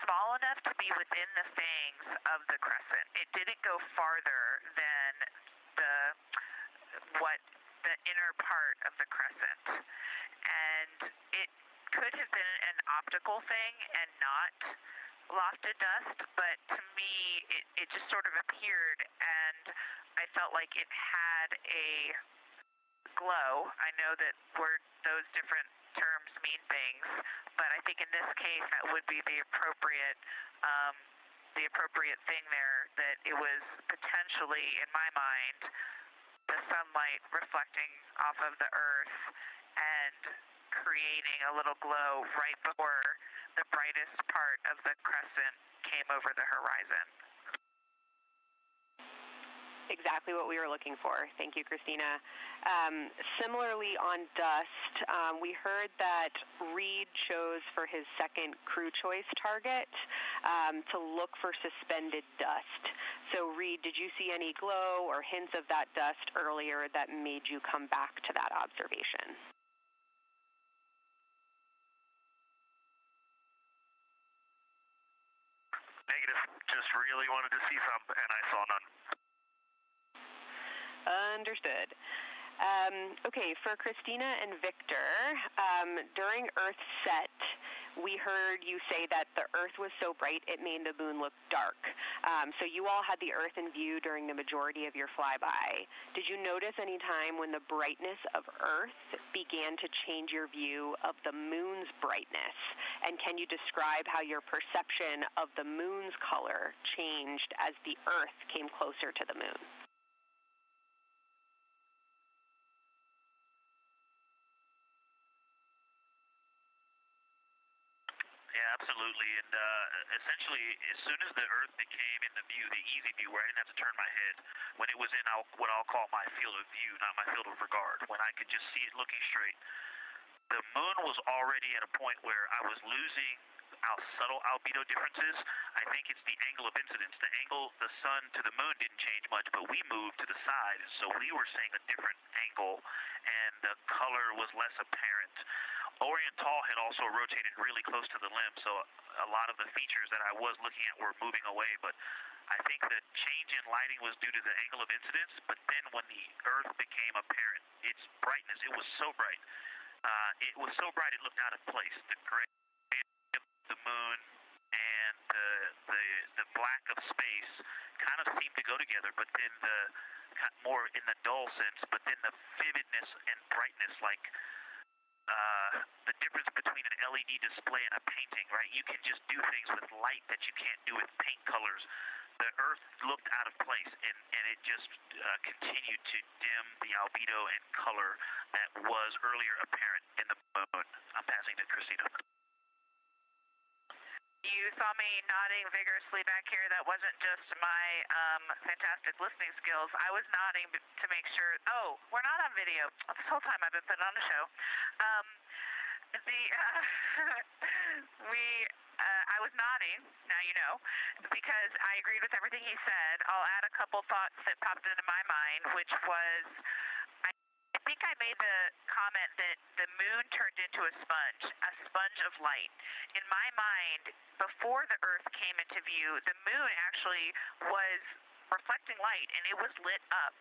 small enough to be within the fangs of the crescent. It didn't go farther than the inner part of the crescent, and it could have been an optical thing and not lofted dust, but to me it just sort of appeared, and I felt like it had a glow. I know that those different terms mean things, but I think in this case that would be the appropriate thing there, that it was potentially, in my mind, the sunlight reflecting off of the Earth and creating a little glow right before the brightest part of the crescent came over the horizon. Exactly what we were looking for. Thank you, Christina. Similarly, on dust, we heard that Reid chose for his second crew choice target to look for suspended dust. So, Reid, did you see any glow or hints of that dust earlier that made you come back to that observation? Negative. Just really wanted to see some, and I saw none. Understood. Okay, for Christina and Victor, during Earth's set, we heard you say that the Earth was so bright it made the moon look dark. So you all had the Earth in view during the majority of your flyby. Did you notice any time when the brightness of Earth began to change your view of the moon's brightness? And can you describe how your perception of the moon's color changed as the Earth came closer to the moon? Yeah, absolutely. And essentially, as soon as the Earth became in the view, the easy view, where I didn't have to turn my head, when it was in what I'll call my field of view, not my field of regard, when I could just see it looking straight, the moon was already at a point where I was losing subtle albedo differences. I think it's the angle of incidence. The angle, the sun to the moon didn't change much, but we moved to the side, so we were seeing a different angle, and the color was less apparent. Oriental had also rotated really close to the limb, so a lot of the features that I was looking at were moving away, but I think the change in lighting was due to the angle of incidence, but then when the Earth became apparent, its brightness, it was so bright. It was so bright it looked out of place. The gray of the moon and the black of space kind of seemed to go together, but then more in the dull sense, but then the vividness and brightness, like the difference between an LED display and a painting, right? You can just do things with light that you can't do with paint colors. The Earth looked out of place, and it just continued to dim the albedo and color that was earlier apparent in the moon. I'm passing to Christina. You saw me nodding vigorously back here. That wasn't just my fantastic listening skills. I was nodding to make sure. Oh, we're not on video. This whole time I've been putting on a show. I was nodding, now you know, because I agreed with everything he said. I'll add a couple thoughts that popped into my mind, which was, I think I made the comment that the moon turned into a sponge of light. In my mind, before the Earth came into view, the moon actually was reflecting light, and it was lit up.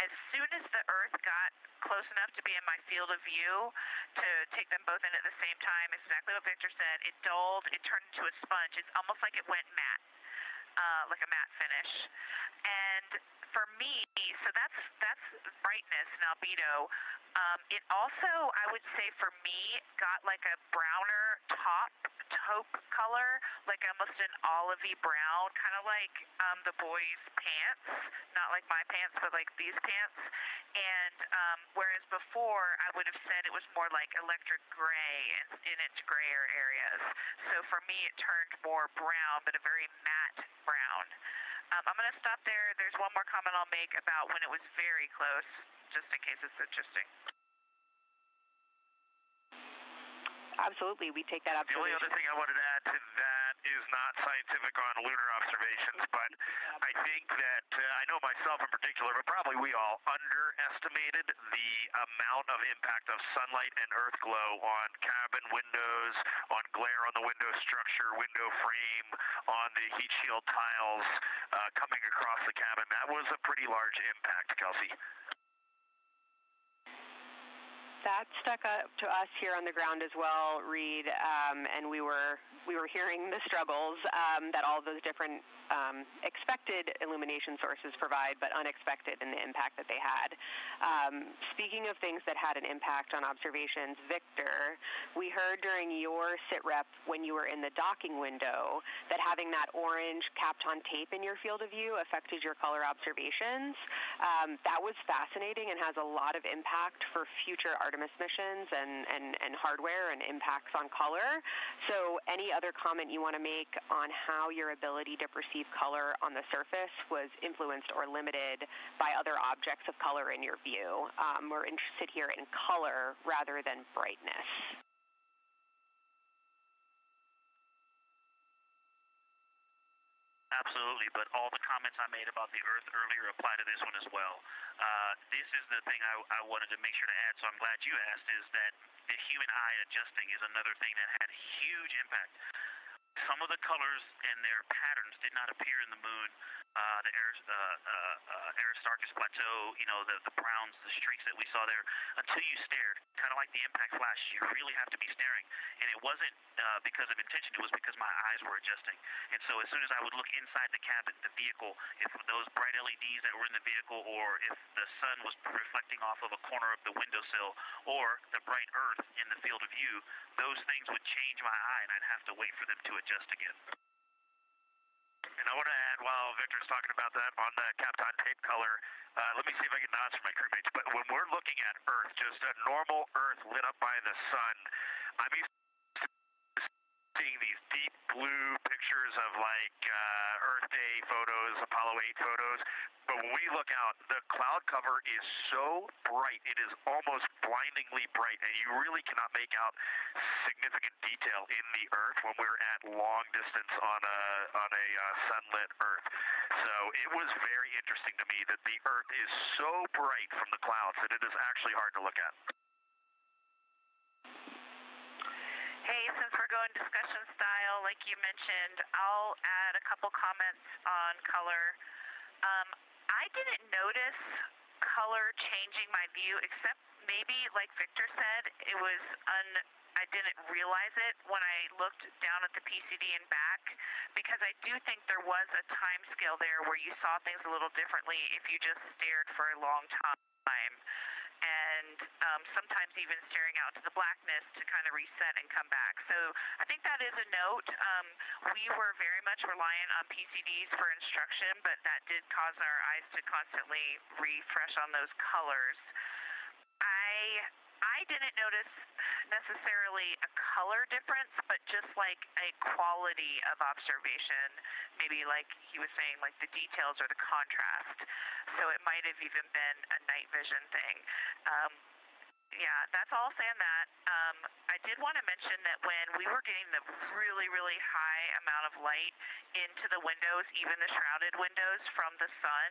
As soon as the Earth got close enough to be in my field of view to take them both in at the same time, exactly what Victor said, it dulled, it turned into a sponge. It's almost like it went matte, like a matte finish. And for me, so that's brightness and albedo. It also, I would say for me, got like a browner taupe color, like almost an olivey brown, kind of like the boys' pants, not like my pants, but like these pants. And whereas before, I would have said it was more like electric gray in its grayer areas. So for me, it turned more brown, but a very matte brown. I'm going to stop there. There's one more comment I'll make about when it was very close, just in case it's interesting. Absolutely, we take that observation. The only other thing I wanted to add to that is not scientific on lunar observations, but I think that I know myself in particular, but probably we all underestimated the amount of impact of sunlight and Earth glow on cabin windows, on glare on the window structure, window frame, on the heat shield tiles coming across the cabin. That was a pretty large impact, Kelsey. That stuck up to us here on the ground as well, Reid, and we were hearing the struggles that all those different expected illumination sources provide, but unexpected in the impact that they had. Speaking of things that had an impact on observations, Victor, we heard during your sit rep when you were in the docking window that having that orange Kapton tape in your field of view affected your color observations. That was fascinating and has a lot of impact for future Artemis missions and hardware and impacts on color. So any other comment you want to make on how your ability to perceive color on the surface was influenced or limited by other objects of color in your view? We're interested here in color rather than brightness. Absolutely, but all the comments I made about the Earth earlier apply to this one as well. This is the thing I wanted to make sure to add, so I'm glad you asked, is that the human eye adjusting is another thing that had huge impact. Some of the colors and their patterns did not appear in the moon. The Aristarchus Plateau, the browns, the streaks that we saw there, until you stared. Kind of like the impact flash, you really have to be staring. And it wasn't because of intention, it was because my eyes were adjusting. And so as soon as I would look inside the cabin, the vehicle, if those bright LEDs that were in the vehicle, or if the sun was reflecting off of a corner of the windowsill, or the bright earth in the field of view, those things would change my eye, and I'd have to wait for them to adjust again. And I want to add, while Victor's talking about that, on the Kapton tape color, let me see if I can nods for my crewmates, but when we're looking at Earth, just a normal Earth lit up by the sun, I'm used to seeing these deep blue pictures of Earth Day photos, Apollo 8 photos, but when we look out, the cloud cover is so bright, it is almost blindingly bright, and you really cannot make out significant detail in the Earth when we're at long distance on a sunlit Earth. So it was very interesting to me that the Earth is so bright from the clouds that it is actually hard to look at. Hey, since we're going discussion style, like you mentioned, I'll add a couple comments on color. I didn't notice color changing my view, except maybe, like Victor said, I didn't realize it when I looked down at the PCD and back, because I do think there was a time scale there where you saw things a little differently if you just stared for a long time. And sometimes even staring out to the blackness to kind of reset and come back. So I think that is a note. We were very much reliant on PCDs for instruction, but that did cause our eyes to constantly refresh on those colors. I didn't notice necessarily a color difference, but just like a quality of observation, maybe like he was saying, like the details or the contrast. So it might have even been a night vision thing. Yeah, that's all I'll say on that. I did want to mention that when we were getting the really, really high amount of light into the windows, even the shrouded windows from the sun,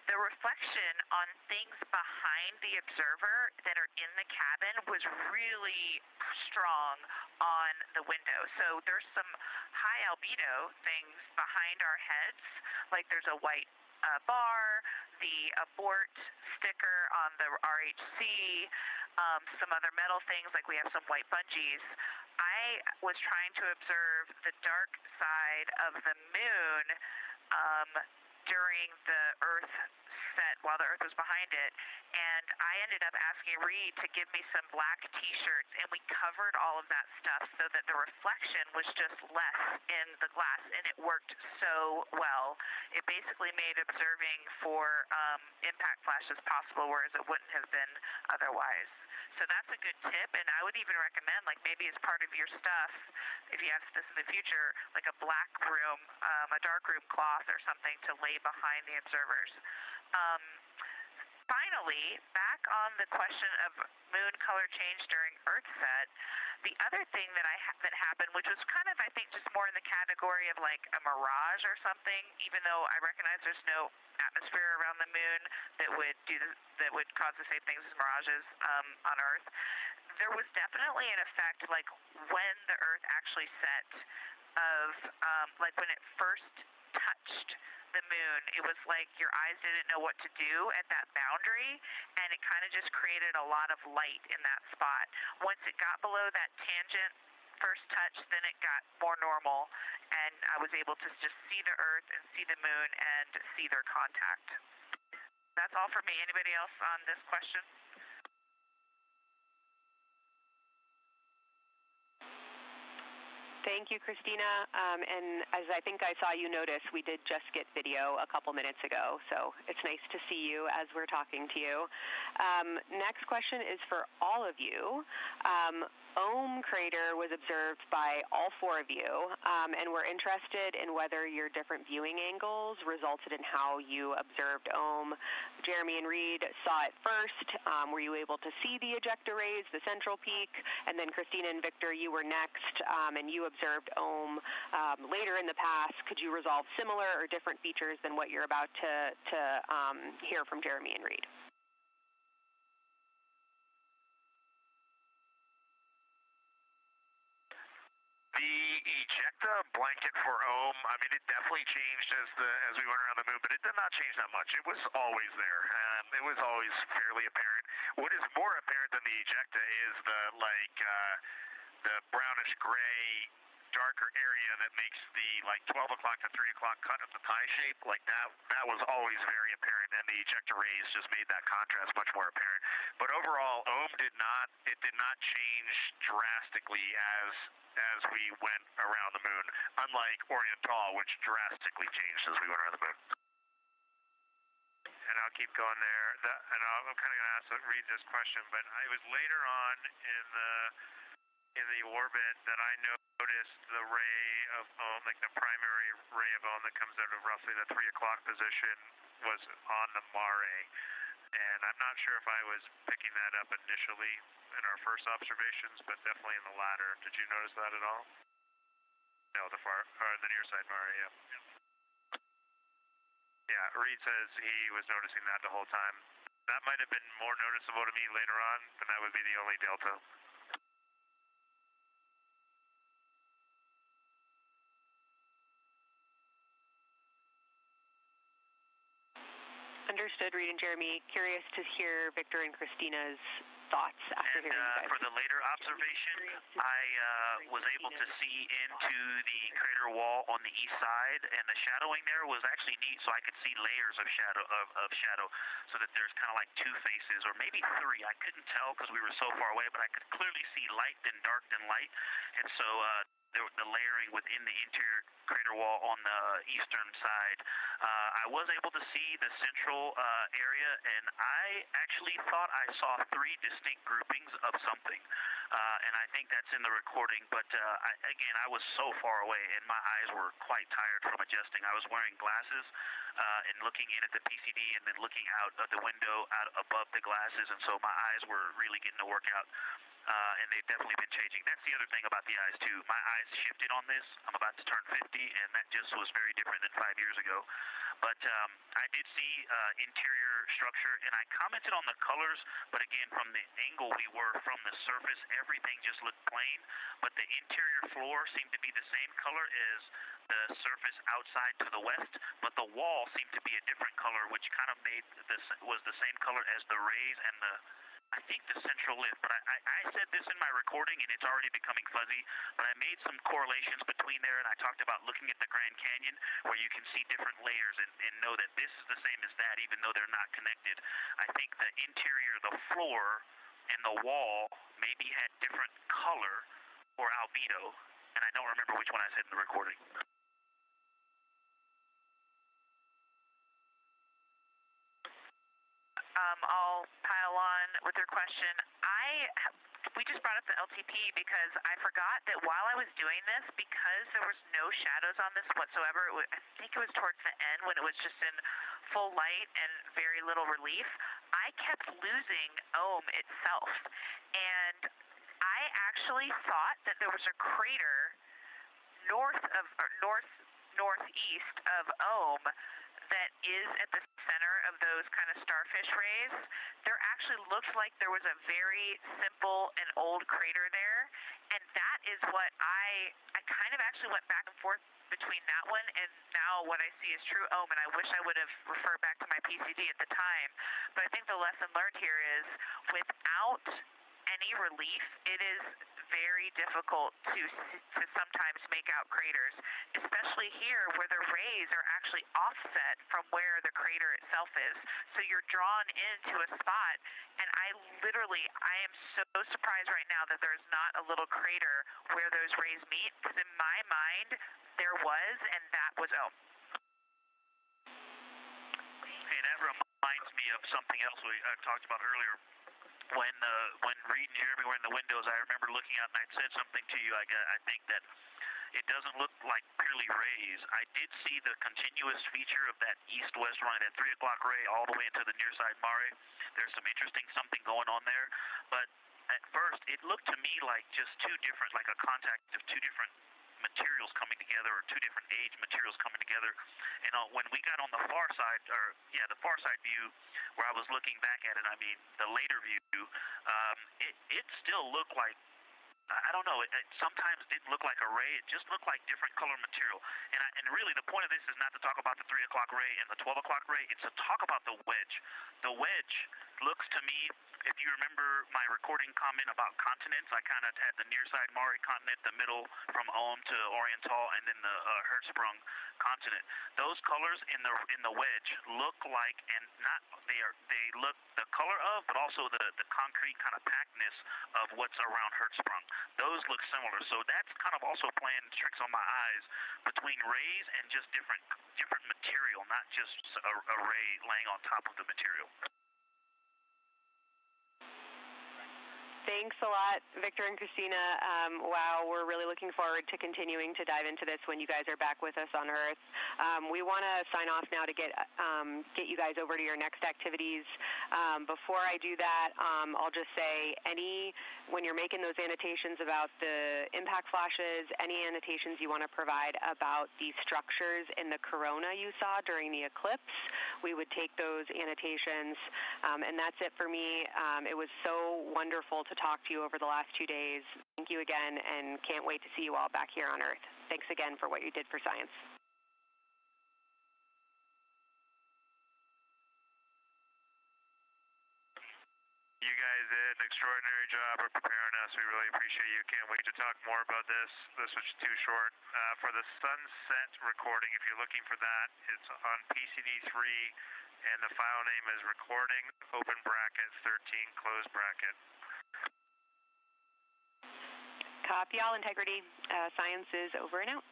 the reflection on things behind the observer that are in the cabin was really strong on the window. So there's some high albedo things behind our heads, like there's a white bar, the abort sticker on the RHC, some other metal things, like we have some white bungees. I was trying to observe the dark side of the moon during the Earth set, while the Earth was behind it, and I ended up asking Reid to give me some black t-shirts, and we covered all of that stuff so that the reflection was just less in the glass, and it worked so well. It basically made observing for impact flashes possible, whereas it wouldn't have been otherwise. So that's a good tip, and I would even recommend, like maybe as part of your stuff, if you have this in the future, like a black room, a dark room cloth or something to lay behind the observers. Finally, back on the question of moon color change during Earth set, the other thing that happened, which was kind of, I think, just more in the category of like a mirage or something, even though I recognize there's no atmosphere around the moon that would cause the same things as mirages on Earth. There was definitely an effect, like when the Earth actually set, of like when it first touched the moon, it was like your eyes didn't know what to do at that boundary, and it kind of just created a lot of light in that spot. Once it got below that tangent first touch, then it got more normal, and I was able to just see the Earth and see the moon and see their contact. That's all for me. Anybody else on this question? Thank you, Christina. And as I think I saw you notice, we did just get video a couple minutes ago, so it's nice to see you as we're talking to you. Next question is for all of you. Ohm crater was observed by all four of you, and we're interested in whether your different viewing angles resulted in how you observed Ohm. Jeremy and Reid saw it first. Were you able to see the ejecta rays, the central peak? And then Christina and Victor, you were next, and you observed Ohm later in the past. Could you resolve similar or different features than what you're about to hear from Jeremy and Reid? The ejecta blanket for Ohm, I mean, it definitely changed as we went around the moon, but it did not change that much. It was always there. It was always fairly apparent. What is more apparent than the ejecta is the brownish gray, darker area that makes the 12 o'clock to 3 o'clock cut of the pie shape. Like that was always very apparent, and the ejecta rays just made that contrast much more apparent. But overall, Ohm did not change drastically as we went around the moon, unlike Orión, which drastically changed as we went around the moon. And I'll keep going there. And I'm kind of going to read this question, but it was later on in the orbit that I noticed the ray of Ohm, like the primary ray of Ohm that comes out of roughly the 3 o'clock position, was on the mare. And I'm not sure if I was picking that up initially in our first observations, but definitely in the latter. Did you notice that at all? No, the near side mare, yeah. Yeah, Reid says he was noticing that the whole time. That might have been more noticeable to me later on, but that would be the only delta. Understood, Reid and Jeremy. Curious to hear Victor and Christina's thoughts after hearing you guys. For the later observation, I was able to see into the crater wall on the east side, and the shadowing there was actually neat, so I could see layers of shadow, so that there's kind of like two faces, or maybe three. I couldn't tell because we were so far away, but I could clearly see light, then dark, then light, and so the layering within the interior crater wall on the eastern side. I was able to see the central area, and I actually thought I saw three distinct groupings of something, and I think that's in the recording, but I was so far away, and my eyes were quite tired from adjusting. I was wearing glasses and looking in at the PCD and then looking out of the window out above the glasses, and so my eyes were really getting to work out. And they've definitely been changing. That's the other thing about the eyes, too. My eyes shifted on this. I'm about to turn 50, and that just was very different than 5 years ago. But I did see interior structure, and I commented on the colors, but again, from the angle we were from the surface, everything just looked plain, but the interior floor seemed to be the same color as the surface outside to the west, but the wall seemed to be a different color, which kind of was the same color as the rays and I think the central lift, but I said this in my recording, and it's already becoming fuzzy, but I made some correlations between there, and I talked about looking at the Grand Canyon, where you can see different layers and know that this is the same as that, even though they're not connected. I think the interior, the floor, and the wall maybe had different color or albedo, and I don't remember which one I said in the recording. I'll pile on with your question. We just brought up the LTP because I forgot that while I was doing this, because there was no shadows on this whatsoever, I think it was towards the end when it was just in full light and very little relief, I kept losing Ohm itself. And I actually thought that there was a crater northeast of Ohm that is at the center of those kind of starfish rays. There actually looked like there was a very simple and old crater there, and that is what I kind of actually went back and forth between that one and now what I see is true Ohm, and I wish I would have referred back to my PCD at the time, but I think the lesson learned here is without any relief, it is very difficult to sometimes make out craters, especially here where the rays are actually offset from where the crater itself is. So you're drawn into a spot, and I am so surprised right now that there's not a little crater where those rays meet, because in my mind there was, and that was And that reminds me of something else we talked about earlier. When Reid and Jeremy were in the windows, I remember looking out and I'd said something to you. I think that it doesn't look like purely rays. I did see the continuous feature of that east-west line, that 3 o'clock ray all the way into the near side Mare. There's some interesting something going on there. But at first, it looked to me like just like a contact of two different materials coming together, or two different age materials coming together. And when we got on the far side, the far side view, where I was looking back at it, I mean, the later view, it still looked like, I don't know, it sometimes didn't look like a ray, it just looked like different color material. And really the point of this is not to talk about the 3 o'clock ray and the 12 o'clock ray, it's to talk about the wedge. The wedge looks to me, if you remember my recording comment about continents, I kind of had the near side Mare continent, the middle from Ohm to Oriental, and then the Hertzsprung continent. Those colors in the wedge look like, and not they look the color of, but also the concrete kind of packedness of what's around Hertzsprung. Those look similar, so that's kind of also playing tricks on my eyes between rays and just different material, not just a ray laying on top of the material. Thanks a lot, Victor and Christina. Wow, we're really looking forward to continuing to dive into this when you guys are back with us on Earth. We want to sign off now to get you guys over to your next activities. Before I do that, I'll just say when you're making those annotations about the impact flashes, any annotations you want to provide about the structures in the corona you saw during the eclipse, we would take those annotations. And that's it for me. It was so wonderful to talk to you over the last 2 days. Thank you again, and can't wait to see you all back here on Earth. Thanks again for what you did for science. You guys did an extraordinary job of preparing us. We really appreciate you. Can't wait to talk more about this. This was too short. For the sunset recording, if you're looking for that, it's on PCD3, and the file name is recording, open bracket, 13, close bracket. Copy all, Integrity. Science is over and out.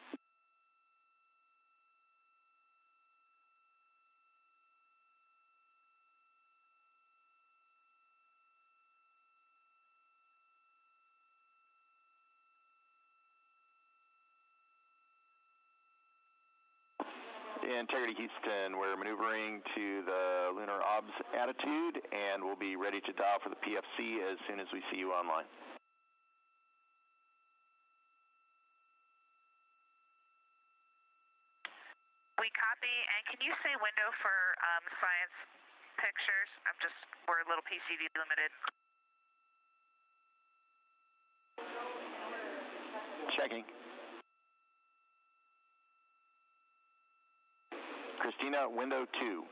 Integrity Houston, we're maneuvering to the lunar obs attitude, and we'll be ready to dial for the PFC as soon as we see you online. We copy, and can you say window for science pictures? We're a little PCD limited. Checking. Christina, window 2.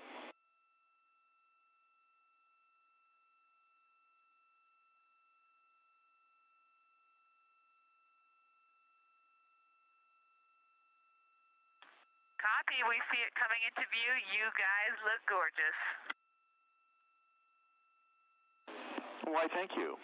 Copy, we see it coming into view. You guys look gorgeous. Why, thank you.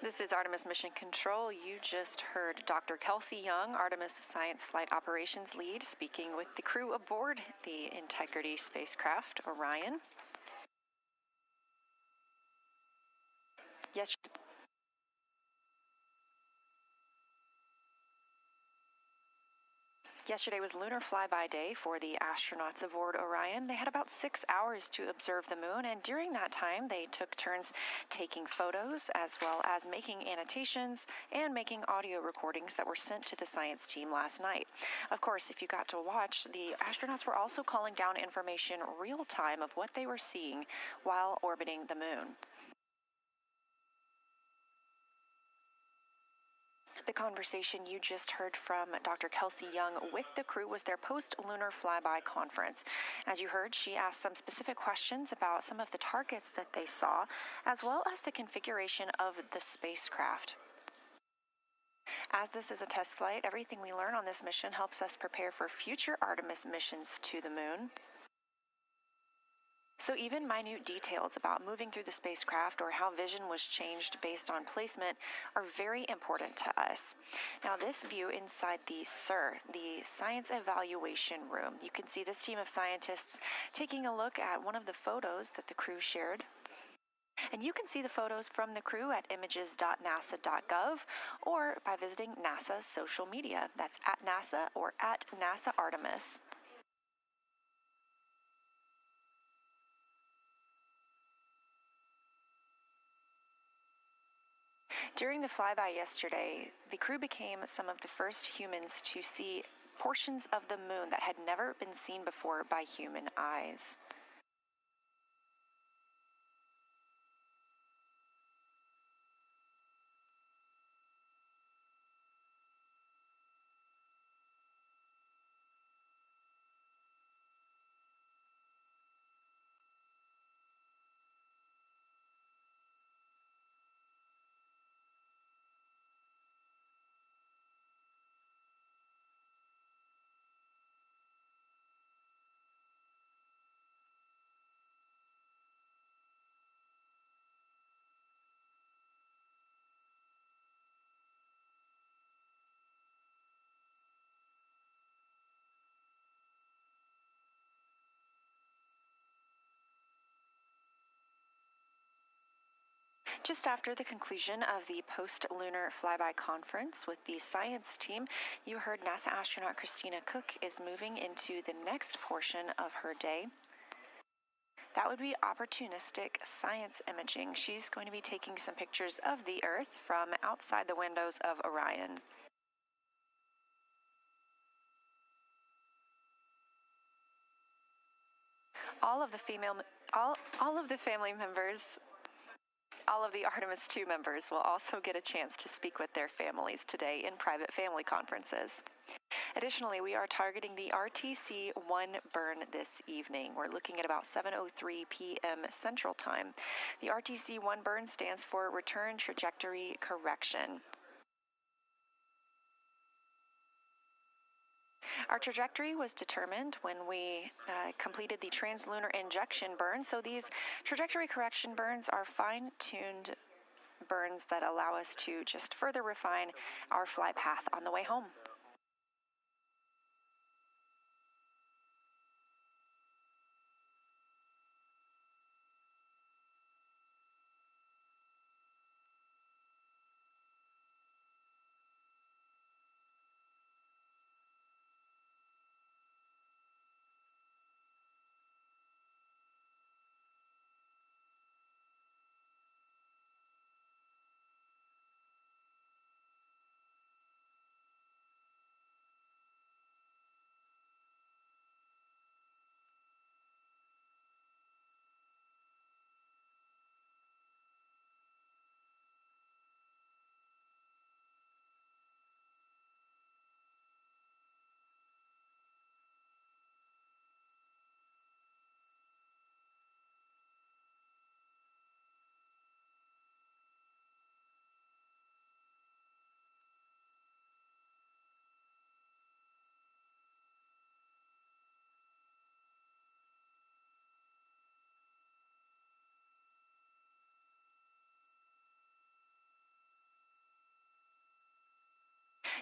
This is Artemis Mission Control. You just heard Dr. Kelsey Young, Artemis Science Flight Operations Lead, speaking with the crew aboard the Integrity spacecraft, Orion. Yesterday was lunar flyby day for the astronauts aboard Orion. They had about 6 hours to observe the moon, and during that time they took turns taking photos as well as making annotations and making audio recordings that were sent to the science team last night. Of course, if you got to watch, the astronauts were also calling down information real time of what they were seeing while orbiting the moon. The conversation you just heard from Dr. Kelsey Young with the crew was their post-lunar flyby conference. As you heard, she asked some specific questions about some of the targets that they saw, as well as the configuration of the spacecraft. As this is a test flight, everything we learn on this mission helps us prepare for future Artemis missions to the moon. So even minute details about moving through the spacecraft or how vision was changed based on placement are very important to us. Now this view inside the SIR, the Science Evaluation Room, you can see this team of scientists taking a look at one of the photos that the crew shared. And you can see the photos from the crew at images.nasa.gov or by visiting NASA's social media. That's at NASA or at NASA Artemis. During the flyby yesterday, the crew became some of the first humans to see portions of the moon that had never been seen before by human eyes. Just after the conclusion of the post-lunar flyby conference with the science team, you heard NASA astronaut Christina Koch is moving into the next portion of her day. That would be opportunistic science imaging. She's going to be taking some pictures of the Earth from outside the windows of Orion. All of the Artemis II members will also get a chance to speak with their families today in private family conferences. Additionally, we are targeting the RTC-1 burn this evening. We're looking at about 7:03 p.m. Central Time. The RTC-1 burn stands for Return Trajectory Correction. Our trajectory was determined when we completed the translunar injection burn, so these trajectory correction burns are fine-tuned burns that allow us to just further refine our flight path on the way home.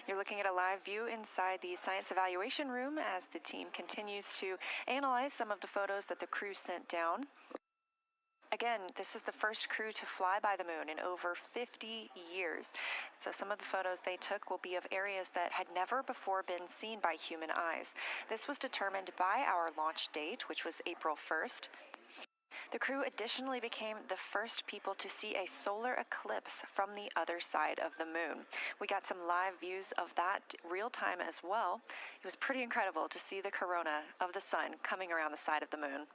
You're looking at a live view inside the science evaluation room as the team continues to analyze some of the photos that the crew sent down. Again, this is the first crew to fly by the moon in over 50 years. So some of the photos they took will be of areas that had never before been seen by human eyes. This was determined by our launch date, which was April 1st. The crew additionally became the first people to see a solar eclipse from the other side of the moon. We got some live views of that real time as well. It was pretty incredible to see the corona of the sun coming around the side of the moon.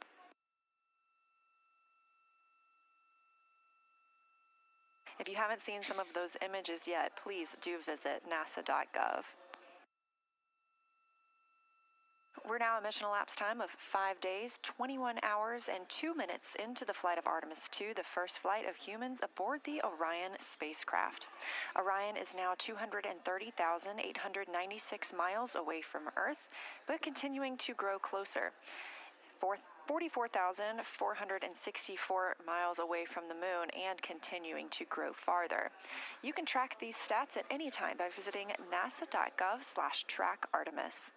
If you haven't seen some of those images yet, please do visit nasa.gov. We're now at mission elapsed time of 5 days, 21 hours, and 2 minutes into the flight of Artemis II, the first flight of humans aboard the Orion spacecraft. Orion is now 230,896 miles away from Earth, but continuing to grow closer. 44,464 miles away from the moon and continuing to grow farther. You can track these stats at any time by visiting nasa.gov/trackartemis.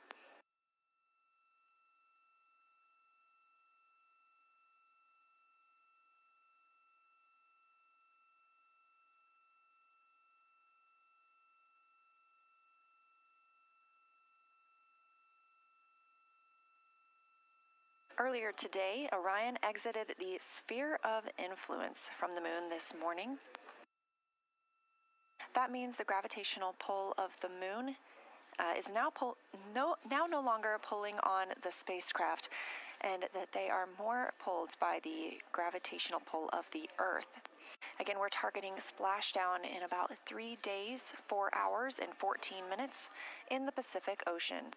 Earlier today, Orion exited the sphere of influence from the moon this morning. That means the gravitational pull of the moon is now no longer pulling on the spacecraft, and that they are more pulled by the gravitational pull of the Earth. Again, we're targeting splashdown in about 3 days, 4 hours, and 14 minutes in the Pacific Ocean.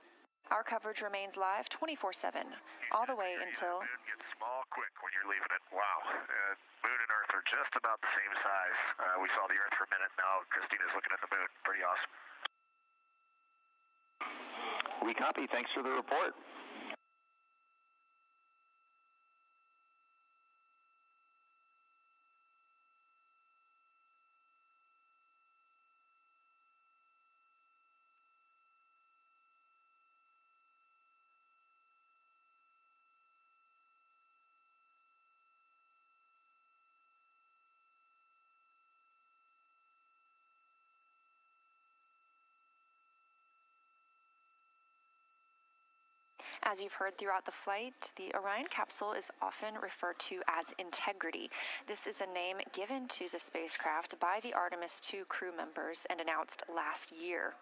Our coverage remains live 24/7, all the way until... The moon gets small quick when you're leaving it. Wow. Moon and Earth are just about the same size. We saw the Earth for a minute. Now Christina's looking at the moon. Pretty awesome. We copy. Thanks for the report. As you've heard throughout the flight, the Orion capsule is often referred to as Integrity. This is a name given to the spacecraft by the Artemis II crew members and announced last year.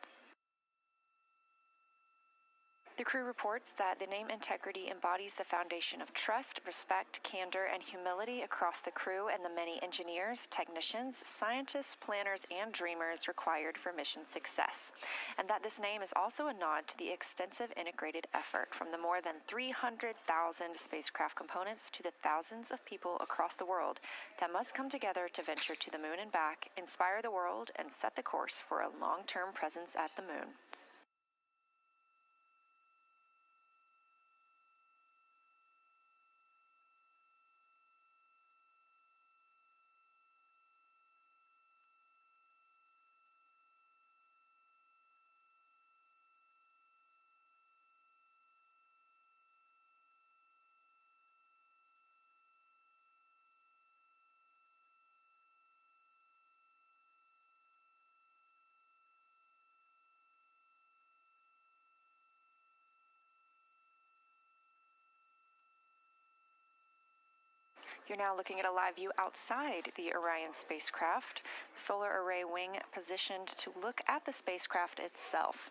The crew reports that the name Integrity embodies the foundation of trust, respect, candor, and humility across the crew and the many engineers, technicians, scientists, planners, and dreamers required for mission success. And that this name is also a nod to the extensive integrated effort from the more than 300,000 spacecraft components to the thousands of people across the world that must come together to venture to the moon and back, inspire the world, and set the course for a long-term presence at the moon. You're now looking at a live view outside the Orion spacecraft, the solar array wing positioned to look at the spacecraft itself.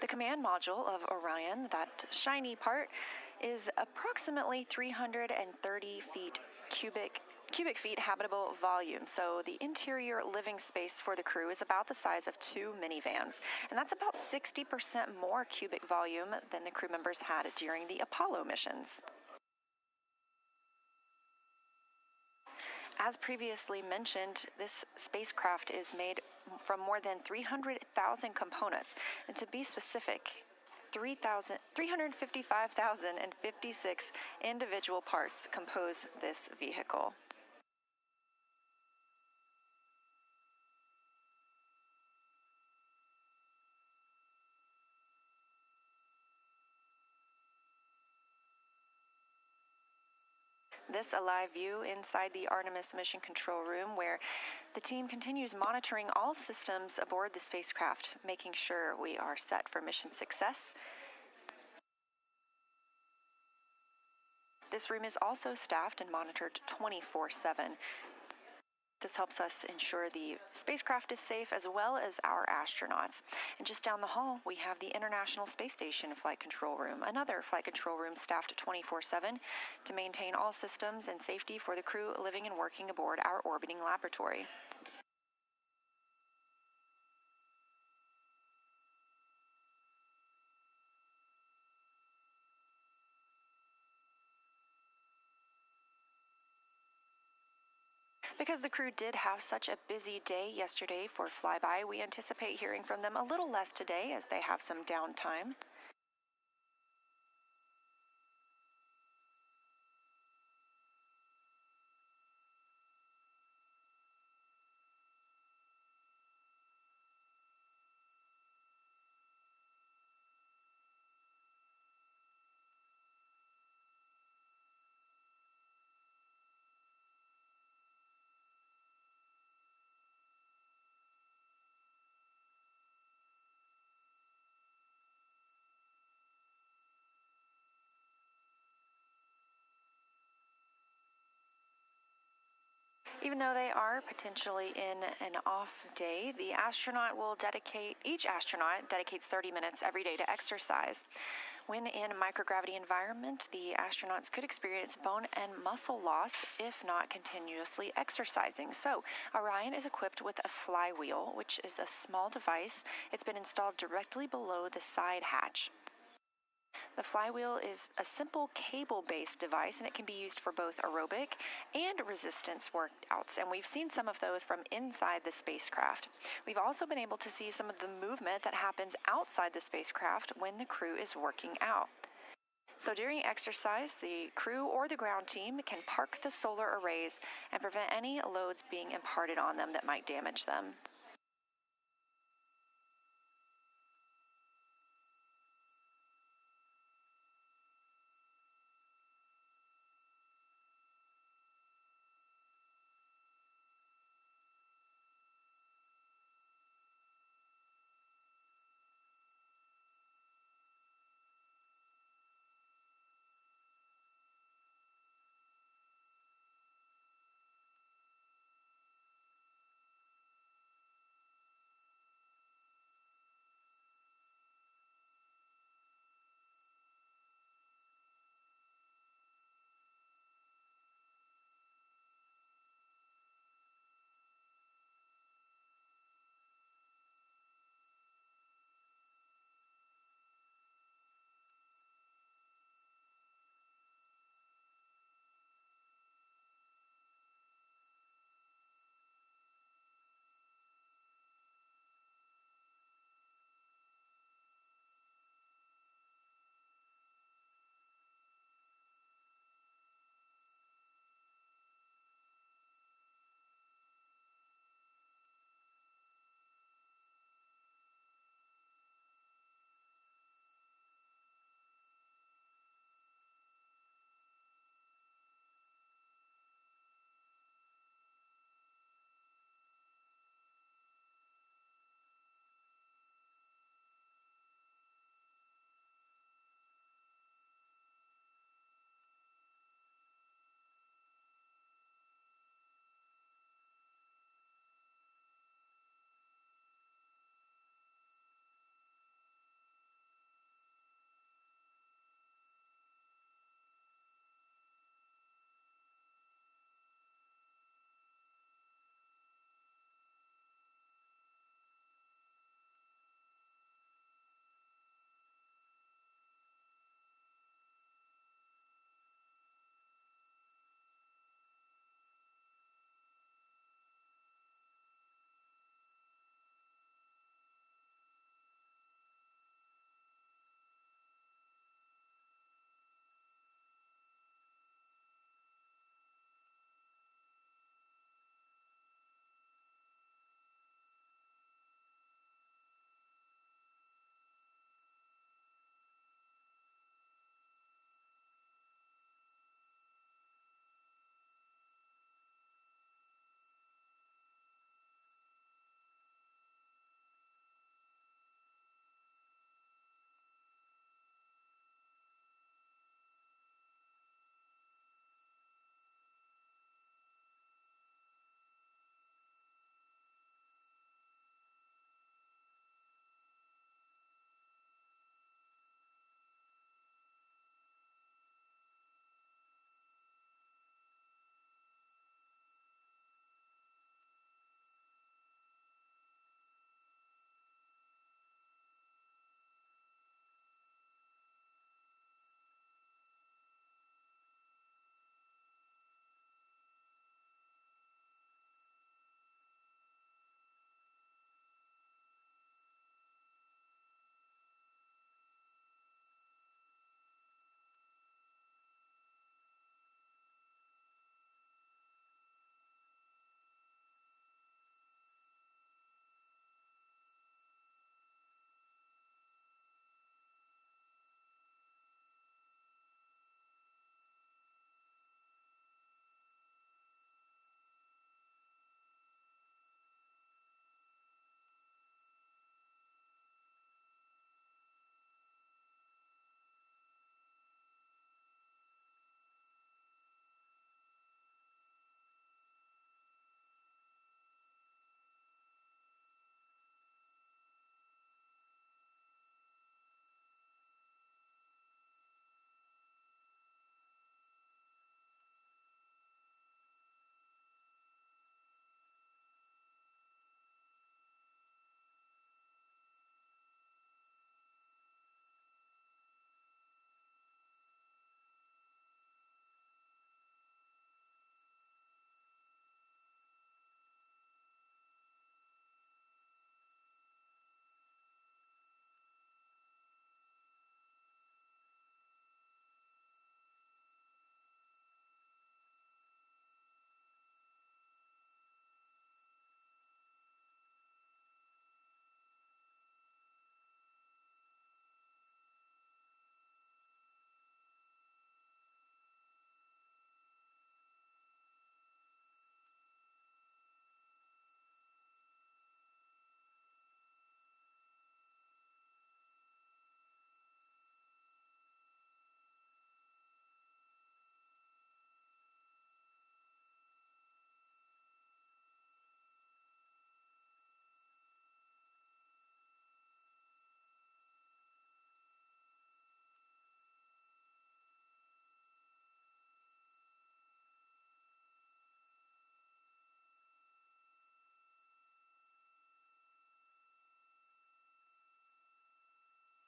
The command module of Orion, that shiny part, is approximately 330 cubic feet habitable volume. So the interior living space for the crew is about the size of 2 minivans, and that's about 60% more cubic volume than the crew members had during the Apollo missions. As previously mentioned, this spacecraft is made from more than 300,000 components, and to be specific, 355,056 individual parts compose this vehicle. This a live view inside the Artemis Mission Control Room, where the team continues monitoring all systems aboard the spacecraft, making sure we are set for mission success. This room is also staffed and monitored 24/7. This helps us ensure the spacecraft is safe as well as our astronauts. And just down the hall, we have the International Space Station Flight Control Room, another flight control room staffed 24/7 to maintain all systems and safety for the crew living and working aboard our orbiting laboratory. Because the crew did have such a busy day yesterday for flyby, we anticipate hearing from them a little less today as they have some downtime. Even though they are potentially in an off day, each astronaut dedicates 30 minutes every day to exercise. When in a microgravity environment, the astronauts could experience bone and muscle loss if not continuously exercising. So, Orion is equipped with a flywheel, which is a small device. It's been installed directly below the side hatch. The flywheel is a simple cable-based device, and it can be used for both aerobic and resistance workouts, and we've seen some of those from inside the spacecraft. We've also been able to see some of the movement that happens outside the spacecraft when the crew is working out. So during exercise, the crew or the ground team can park the solar arrays and prevent any loads being imparted on them that might damage them.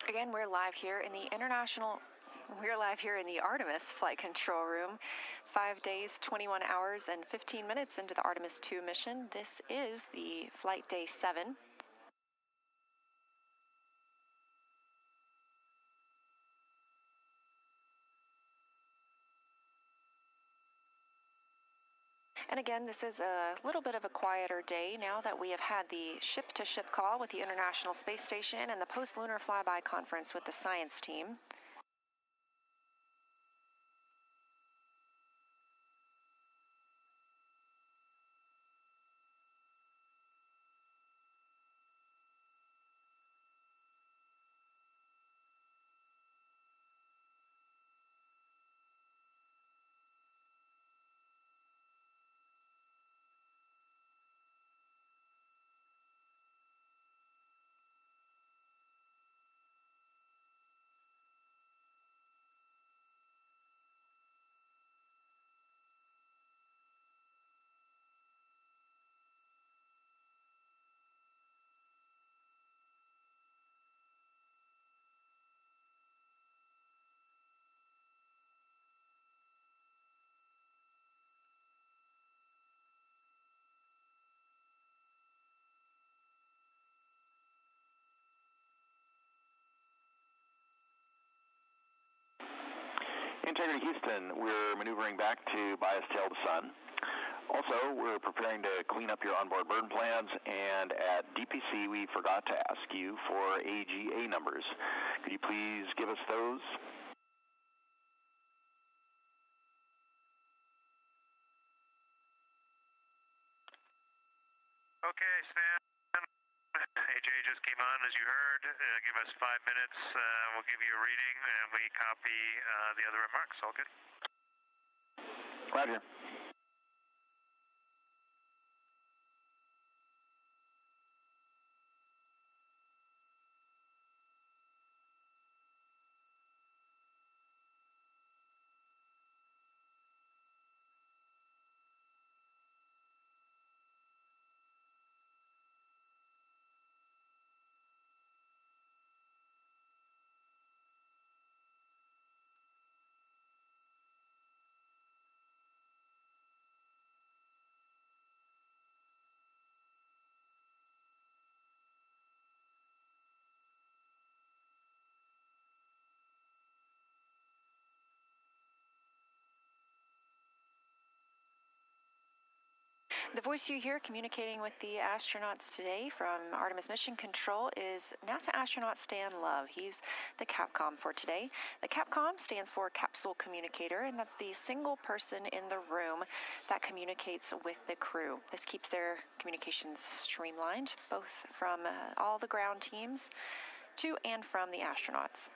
Again, we're live here in the Artemis flight control room. 5 days, 21 hours, and 15 minutes into the Artemis II mission. This is the flight day 7. And again, this is a little bit of a quieter day now that we have had the ship-to-ship call with the International Space Station and the post-lunar flyby conference with the science team. Integrity Houston, we're maneuvering back to bias tail to sun. Also, we're preparing to clean up your onboard burn plans, and at DPC we forgot to ask you for AGA numbers. Could you please give us those? Okay, Stan. AJ just came on, as you heard. Give us 5 minutes. We'll give you a reading, and we copy the other remarks. All good? Roger. The voice you hear communicating with the astronauts today from Artemis Mission Control is NASA astronaut Stan Love. He's the Capcom for today. The Capcom stands for Capsule Communicator, and that's the single person in the room that communicates with the crew. This keeps their communications streamlined, both from all the ground teams to and from the astronauts.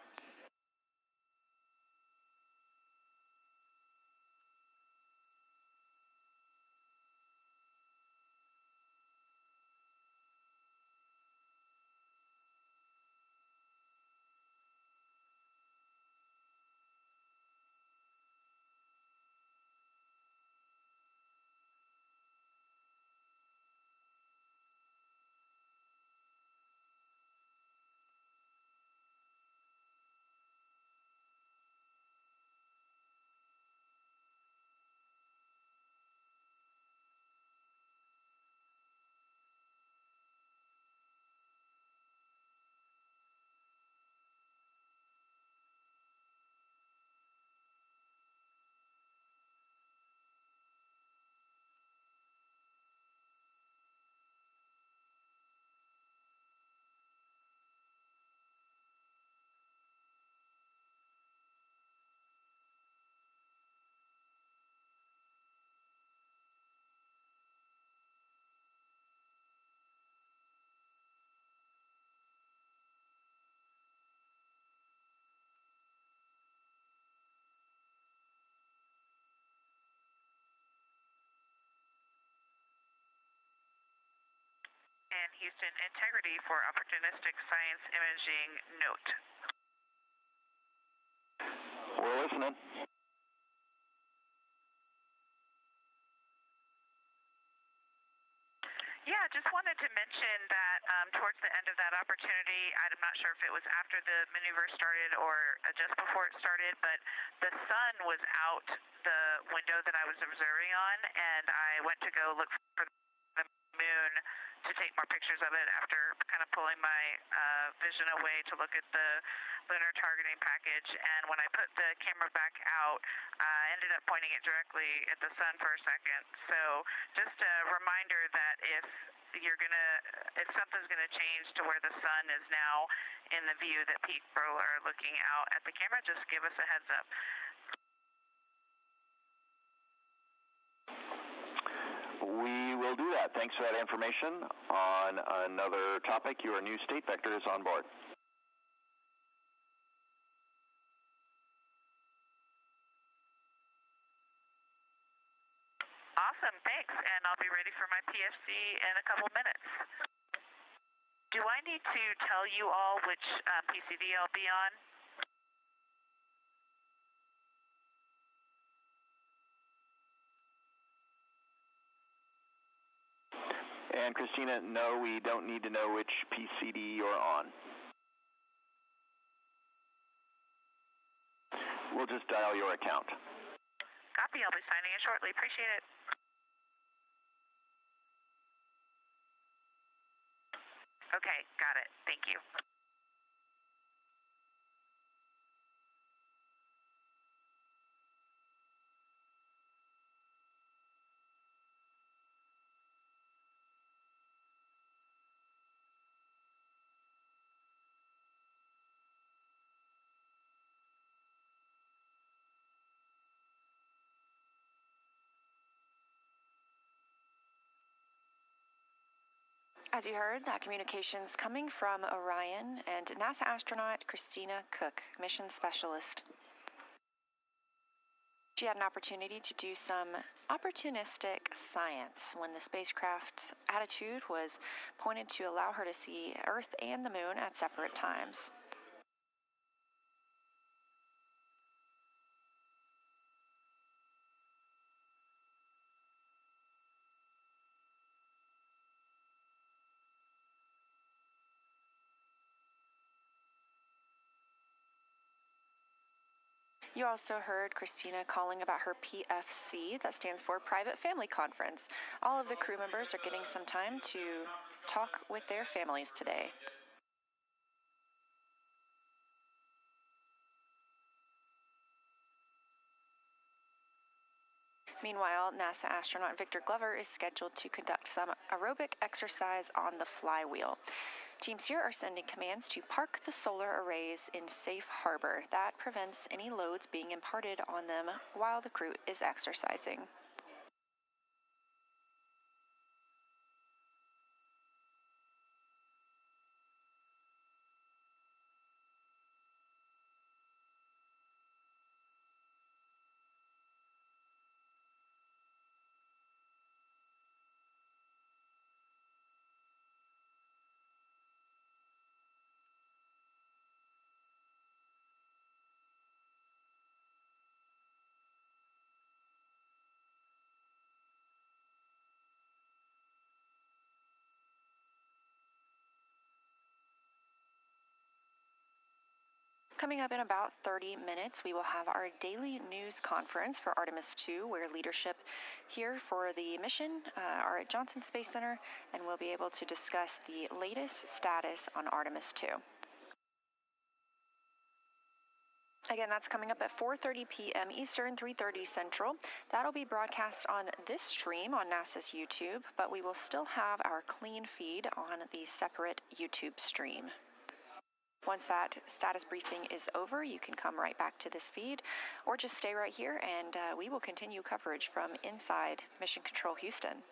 And Houston, integrity for opportunistic science imaging note. We're listening. Yeah, just wanted to mention that towards the end of that opportunity, I'm not sure if it was after the maneuver started or just before it started, but the sun was out the window that I was observing on, and I went to go look for the moon to take more pictures of it after kind of pulling my vision away to look at the lunar targeting package. And when I put the camera back out, I ended up pointing it directly at the sun for a second. So just a reminder that if something's gonna change to where the sun is now in the view that people are looking out at the camera, just give us a heads up. We will do that. Thanks for that information. On another topic, your new state vector is on board. Awesome, thanks. And I'll be ready for my PFC in a couple minutes. Do I need to tell you all which PCD I'll be on? And Christina, no, we don't need to know which PCD you're on. We'll just dial your account. Copy, I'll be signing in shortly. Appreciate it. Okay, got it. Thank you. As you heard, that communication's coming from Orion and NASA astronaut Christina Koch, mission specialist. She had an opportunity to do some opportunistic science when the spacecraft's attitude was pointed to allow her to see Earth and the Moon at separate times. You also heard Christina calling about her PFC, that stands for Private Family Conference. All of the crew members are getting some time to talk with their families today. Meanwhile, NASA astronaut Victor Glover is scheduled to conduct some aerobic exercise on the flywheel. Teams here are sending commands to park the solar arrays in safe harbor. That prevents any loads being imparted on them while the crew is exercising. Coming up in about 30 minutes, we will have our daily news conference for Artemis II, where leadership here for the mission are at Johnson Space Center, and we'll be able to discuss the latest status on Artemis II. Again, that's coming up at 4:30 p.m. Eastern, 3:30 Central. That'll be broadcast on this stream on NASA's YouTube, but we will still have our clean feed on the separate YouTube stream. Once that status briefing is over, you can come right back to this feed or just stay right here and we will continue coverage from inside Mission Control Houston.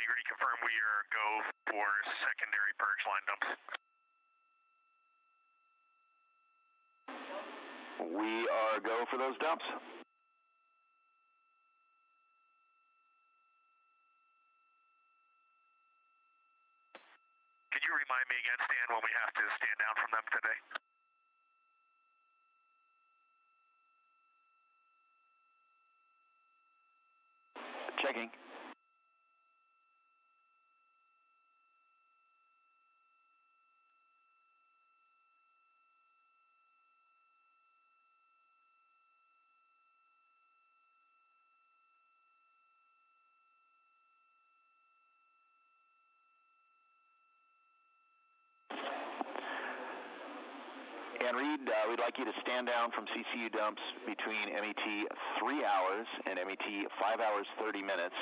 Integrity confirm we are go for secondary purge line dumps. We are go for those dumps. Can you remind me again, Stan, when we have to stand down from them today? Checking. And Reid, we'd like you to stand down from CCU dumps between MET 3 hours and MET 5 hours 30 minutes,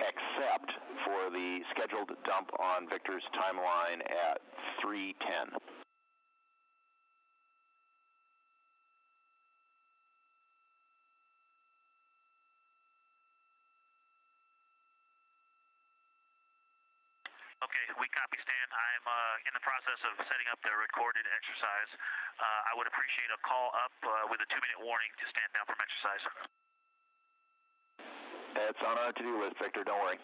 except for the scheduled dump on Victor's timeline at 3:10. Okay, we copy, Stan. I'm in the process of setting up the recorded exercise. I would appreciate a call up with a 2-minute warning to stand down from exercise. It's on our to-do list, Victor. Don't worry.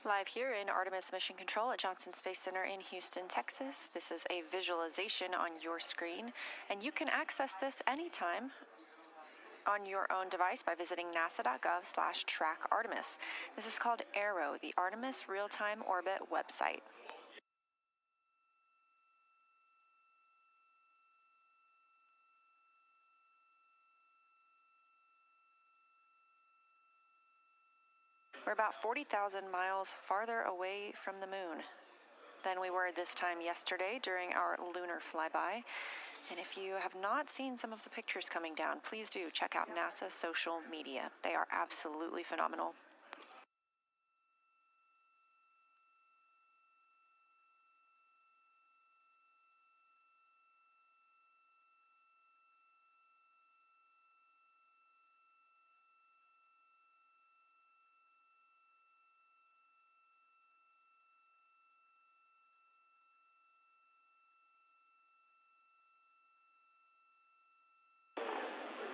Live here in Artemis Mission Control at Johnson Space Center in Houston, Texas. This is a visualization on your screen, and you can access this anytime on your own device by visiting nasa.gov/trackartemis. This is called ARROW, the Artemis Real-Time Orbit website. We're about 40,000 miles farther away from the moon than we were this time yesterday during our lunar flyby. And if you have not seen some of the pictures coming down, please do check out NASA's social media. They are absolutely phenomenal.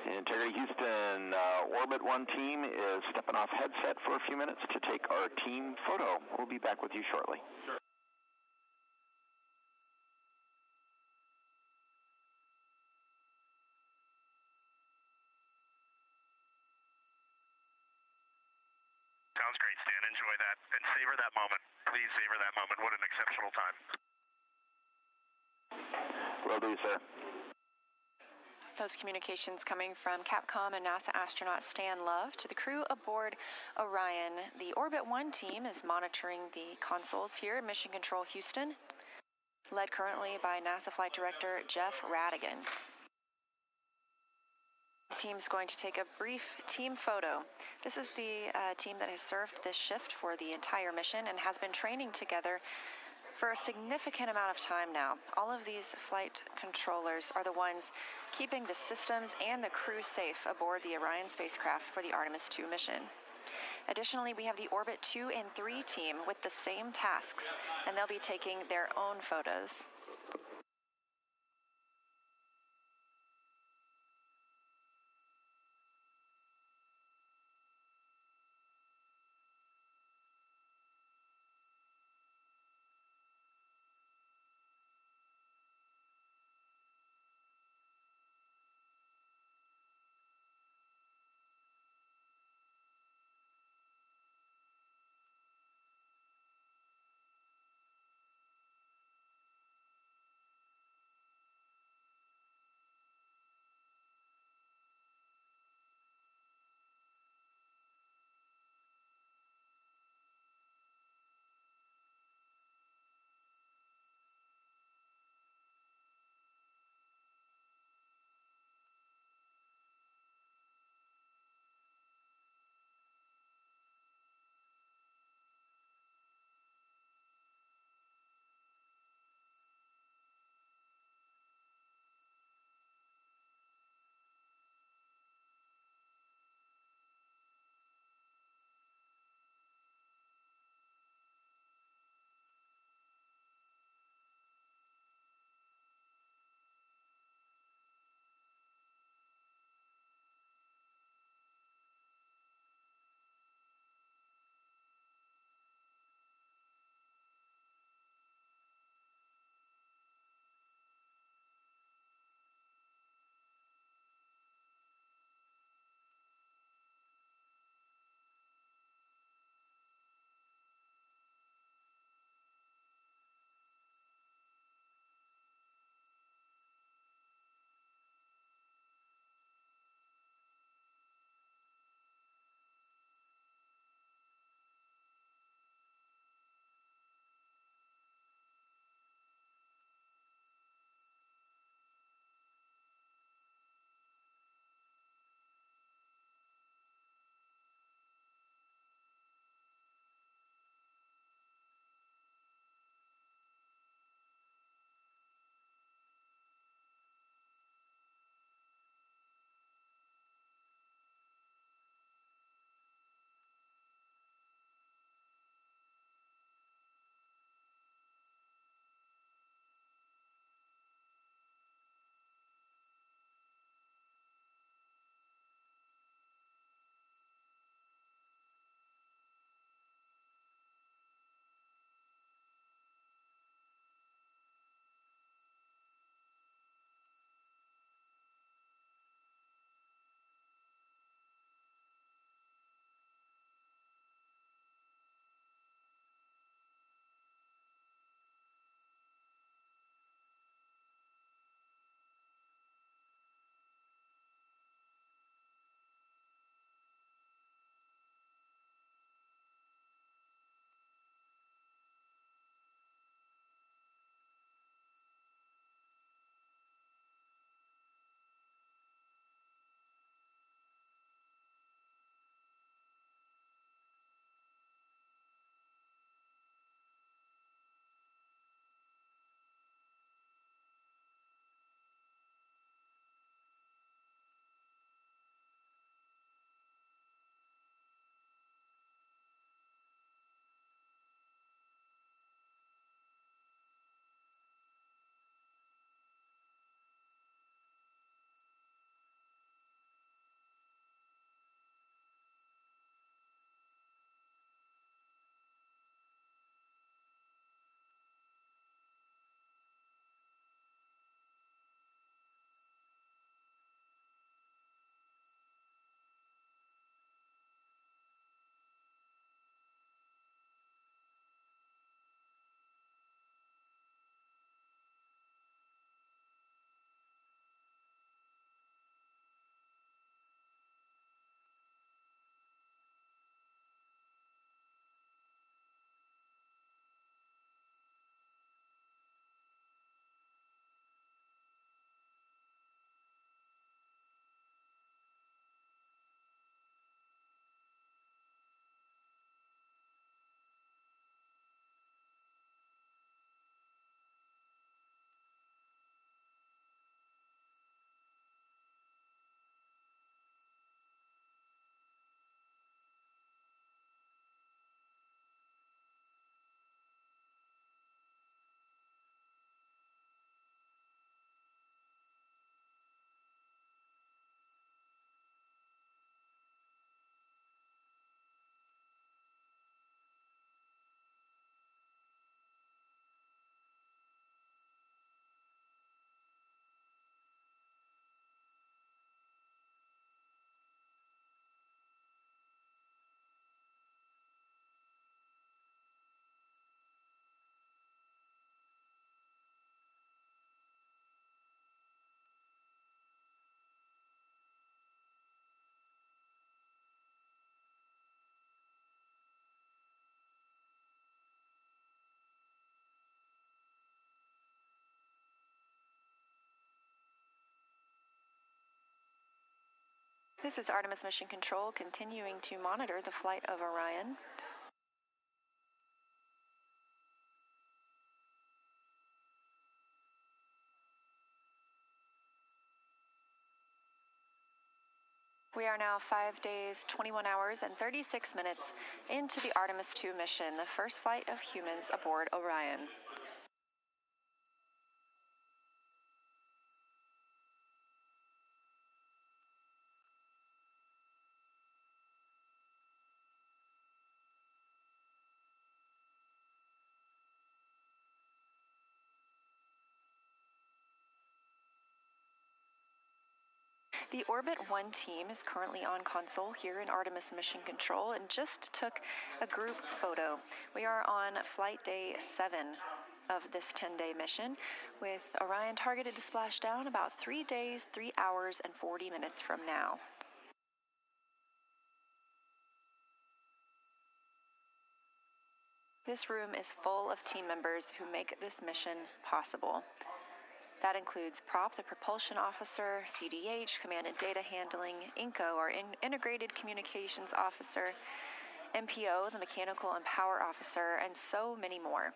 Integrity Houston, Orbit 1 team is stepping off headset for a few minutes to take our team photo. We'll be back with you shortly. Sure. Sounds great, Stan. Enjoy that and savor that moment. Please savor that moment. What an exceptional time. Will do, sir. Those communications coming from Capcom and NASA astronaut Stan Love to the crew aboard Orion. The Orbit 1 team is monitoring the consoles here at Mission Control Houston, led currently by NASA Flight Director Jeff Radigan. The team's going to take a brief team photo. This is the team that has served this shift for the entire mission and has been training together for a significant amount of time now. All of these flight controllers are the ones keeping the systems and the crew safe aboard the Orion spacecraft for the Artemis II mission. Additionally, we have the Orbit 2 and 3 team with the same tasks, and they'll be taking their own photos. This is Artemis Mission Control continuing to monitor the flight of Orion. We are now 5 days, 21 hours, and 36 minutes into the Artemis II mission, the first flight of humans aboard Orion. The Orbit 1 team is currently on console here in Artemis Mission Control and just took a group photo. We are on flight day 7 of this 10-day mission, with Orion targeted to splash down about 3 days, 3 hours, and 40 minutes from now. This room is full of team members who make this mission possible. That includes Prop, the propulsion officer, CDH, command and data handling, INCO, our integrated communications officer, MPO, the mechanical and power officer, and so many more.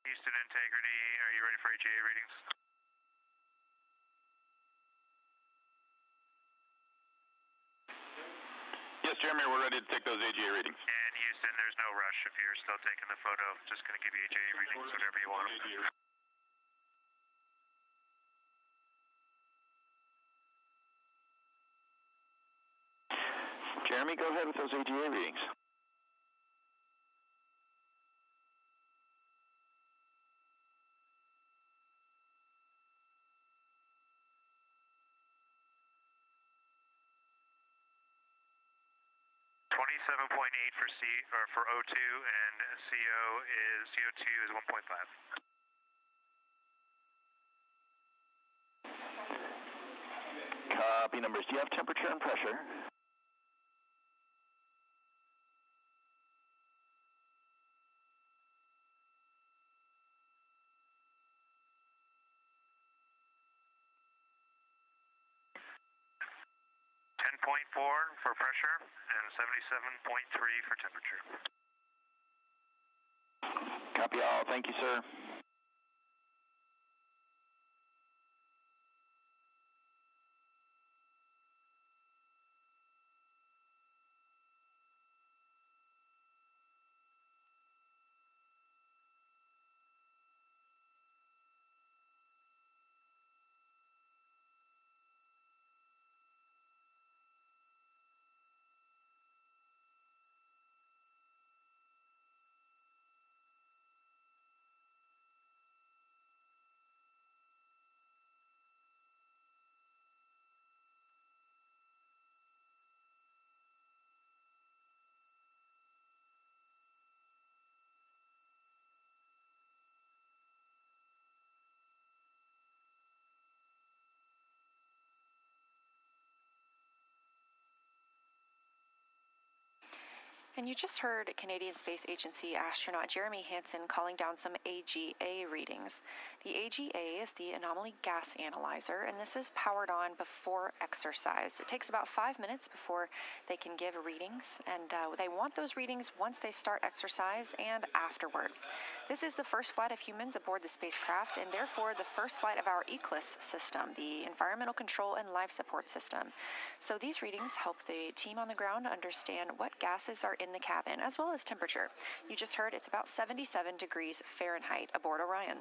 Houston Integrity, are you ready for AGA readings? Yes, Jeremy, we're ready to take those AGA readings. And Houston, there's no rush if you're still taking the photo. Just going to give you AGA readings whenever you want them. Jeremy, go ahead with those AGA readings. For O2 and CO2 is 1.5. Copy numbers. Do you have temperature and pressure? For pressure and 77.3 for temperature. Copy all. Thank you, sir. And you just heard Canadian Space Agency astronaut Jeremy Hansen calling down some AGA readings. The AGA is the Anomaly Gas Analyzer, and this is powered on before exercise. It takes about 5 minutes before they can give readings, and they want those readings once they start exercise and afterward. This is the first flight of humans aboard the spacecraft, and therefore the first flight of our ECLIS system, the Environmental Control and Life Support System. So these readings help the team on the ground understand what gases are in the cabin, as well as temperature. You just heard it's about 77 degrees Fahrenheit aboard Orion.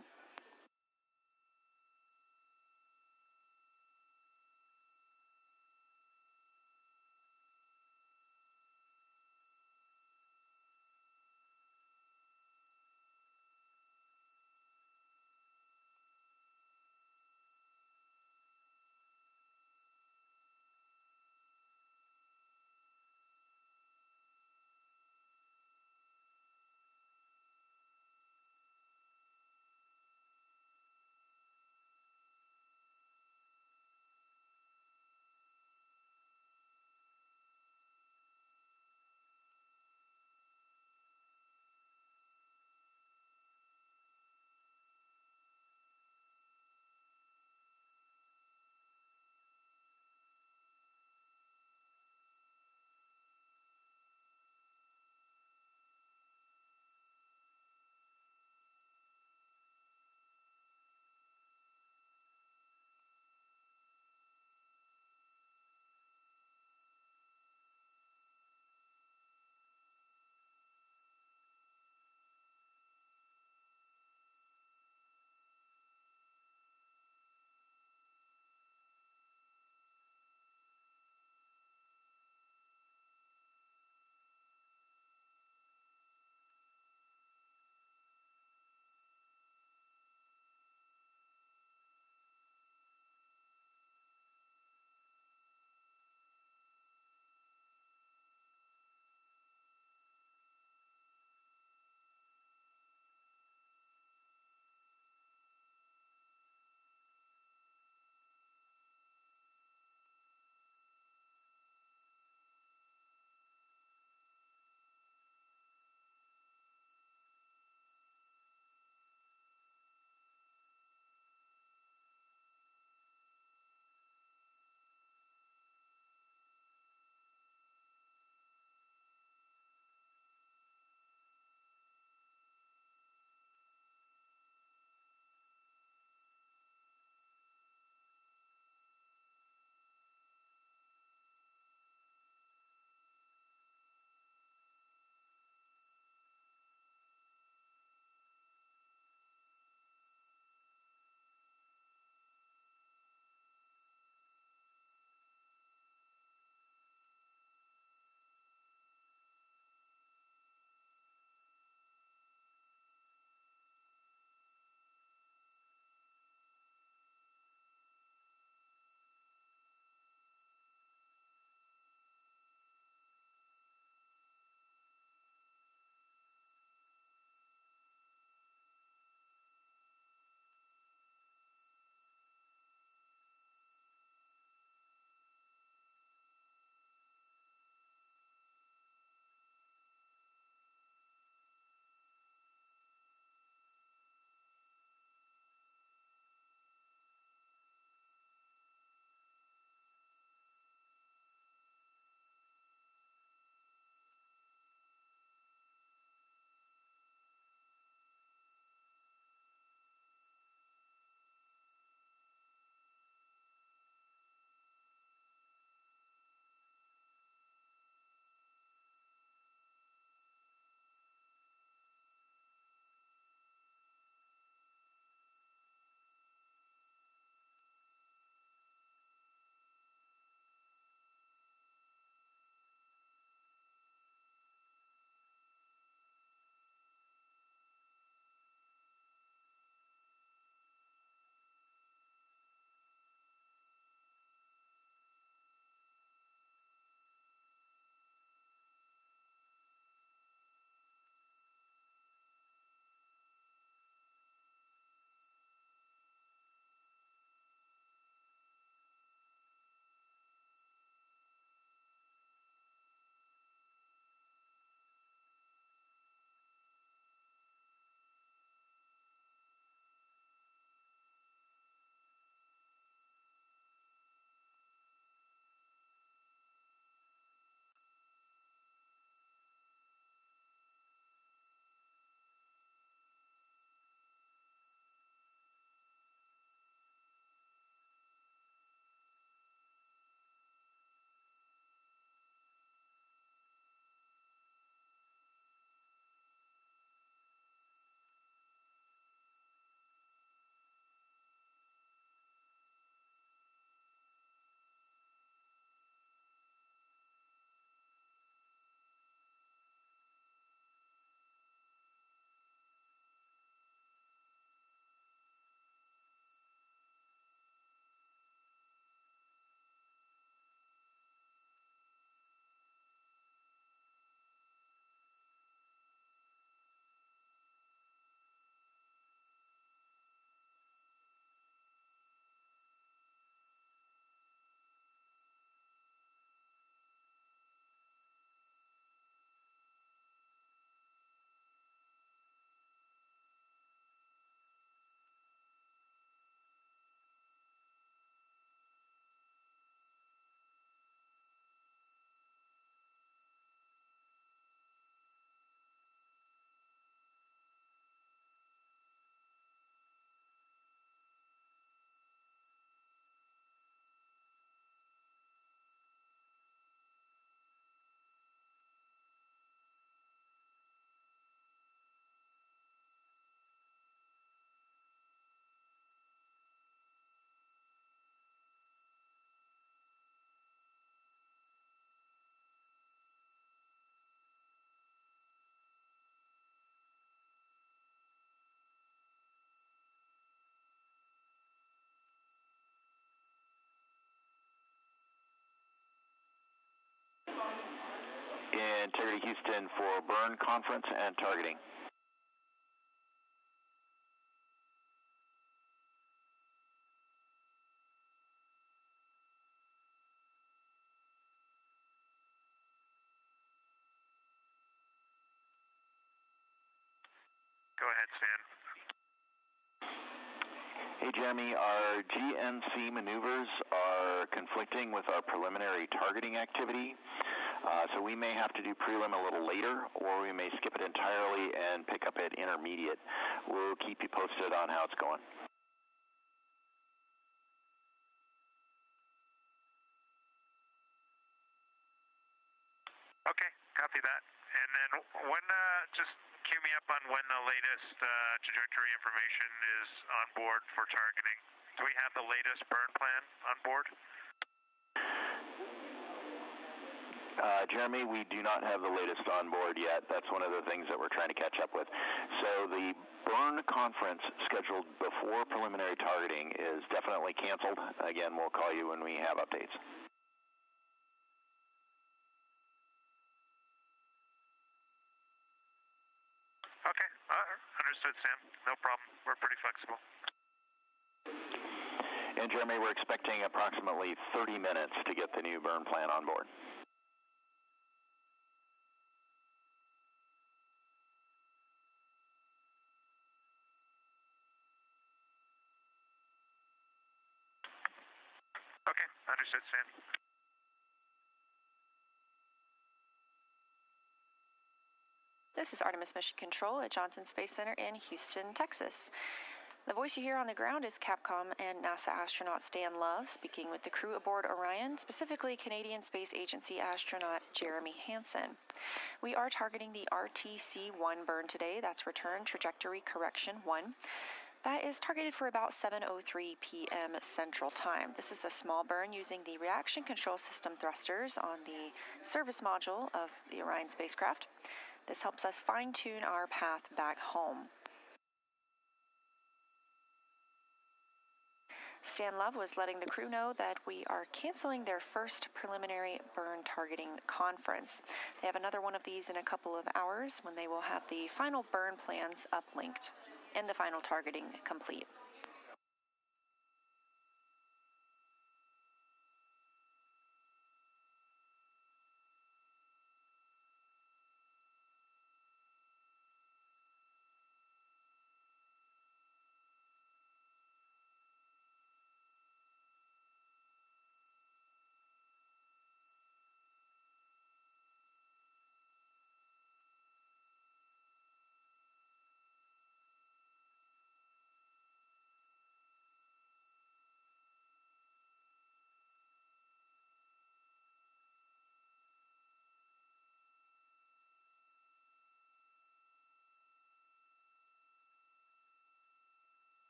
to Houston for burn conference and targeting. Go ahead, Stan. Hey, Jeremy, our GNC maneuvers are conflicting with our preliminary targeting activity, so we may have to do prelim a little later, or we may skip it entirely and pick up at intermediate. We'll keep you posted on how it's going. Okay, copy that. And then when, just cue me up on when the latest trajectory information is on board for targeting. Do we have the latest burn plan on board? Jeremy, we do not have the latest on board yet. That's one of the things that we're trying to catch up with. So the burn conference scheduled before preliminary targeting is definitely canceled. Again, we'll call you when we have updates. Okay, understood, Sam. No problem. We're pretty flexible. And Jeremy, we're expecting approximately 30 minutes to get the new burn plan on board. Okay, understood, Sam. This is Artemis Mission Control at Johnson Space Center in Houston, Texas. The voice you hear on the ground is Capcom and NASA astronaut Stan Love speaking with the crew aboard Orion, specifically Canadian Space Agency astronaut Jeremy Hansen. We are targeting the RTC-1 burn today. That's Return Trajectory Correction 1. That is targeted for about 7:03 p.m. Central Time. This is a small burn using the reaction control system thrusters on the service module of the Orion spacecraft. This helps us fine-tune our path back home. Stan Love was letting the crew know that we are canceling their first preliminary burn targeting conference. They have another one of these in a couple of hours when they will have the final burn plans uplinked and the final targeting complete.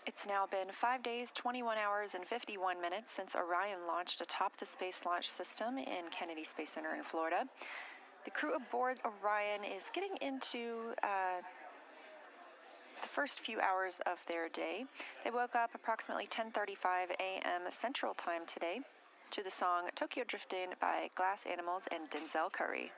It's now been 5 days, 21 hours, and 51 minutes since Orion launched atop the Space Launch System in Kennedy Space Center in Florida. The crew aboard Orion is getting into the first few hours of their day. They woke up approximately 10:35 a.m. Central Time today to the song Tokyo Driftin' by Glass Animals and Denzel Curry.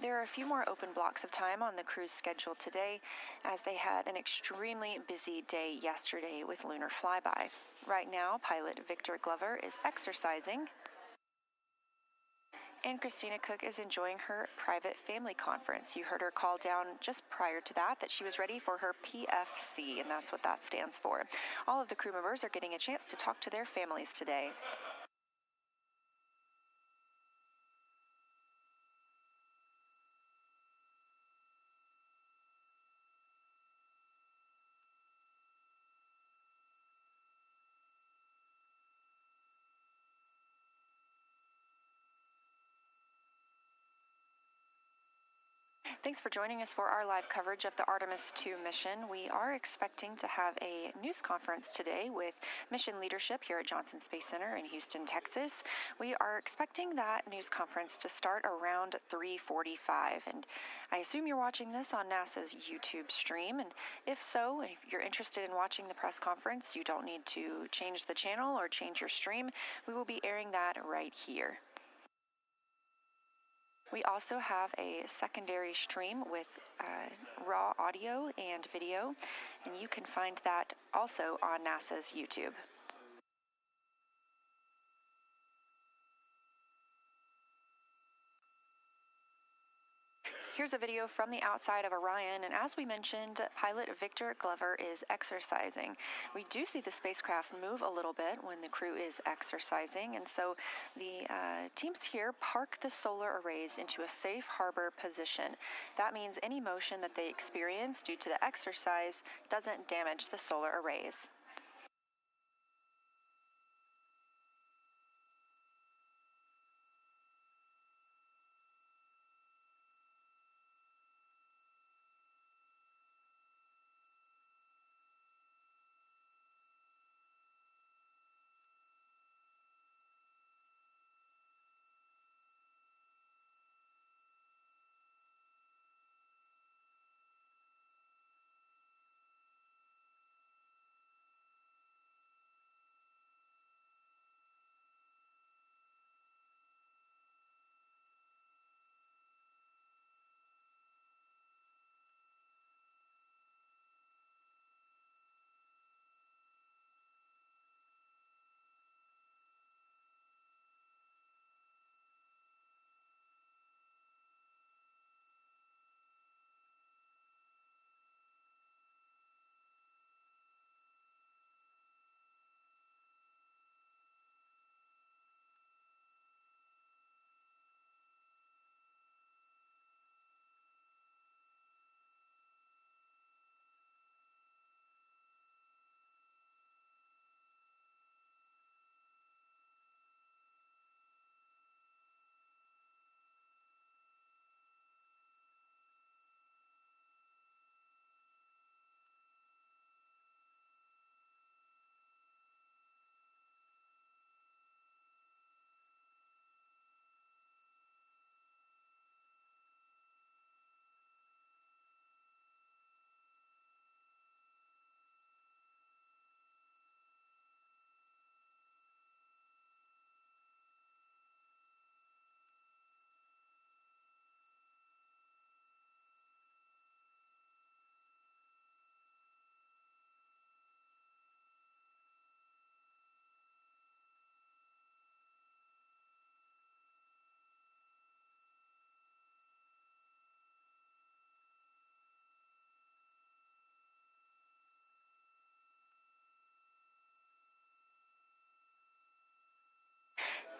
There are a few more open blocks of time on the crew's schedule today, as they had an extremely busy day yesterday with lunar flyby. Right now, pilot Victor Glover is exercising, And Christina Koch is enjoying her private family conference. You heard her call down just prior to that she was ready for her PFC, and that's what that stands for. All of the crew members are getting a chance to talk to their families today. Thanks for joining us for our live coverage of the Artemis II mission. We are expecting to have a news conference today with mission leadership here at Johnson Space Center in Houston, Texas. We are expecting that news conference to start around 3:45, and I assume you're watching this on NASA's YouTube stream, and if so, if you're interested in watching the press conference, you don't need to change the channel or change your stream. We will be airing that right here. We also have a secondary stream with raw audio and video, and you can find that also on NASA's YouTube. Here's a video from the outside of Orion, and as we mentioned, pilot Victor Glover is exercising. We do see the spacecraft move a little bit when the crew is exercising, and so the teams here park the solar arrays into a safe harbor position. That means any motion that they experience due to the exercise doesn't damage the solar arrays.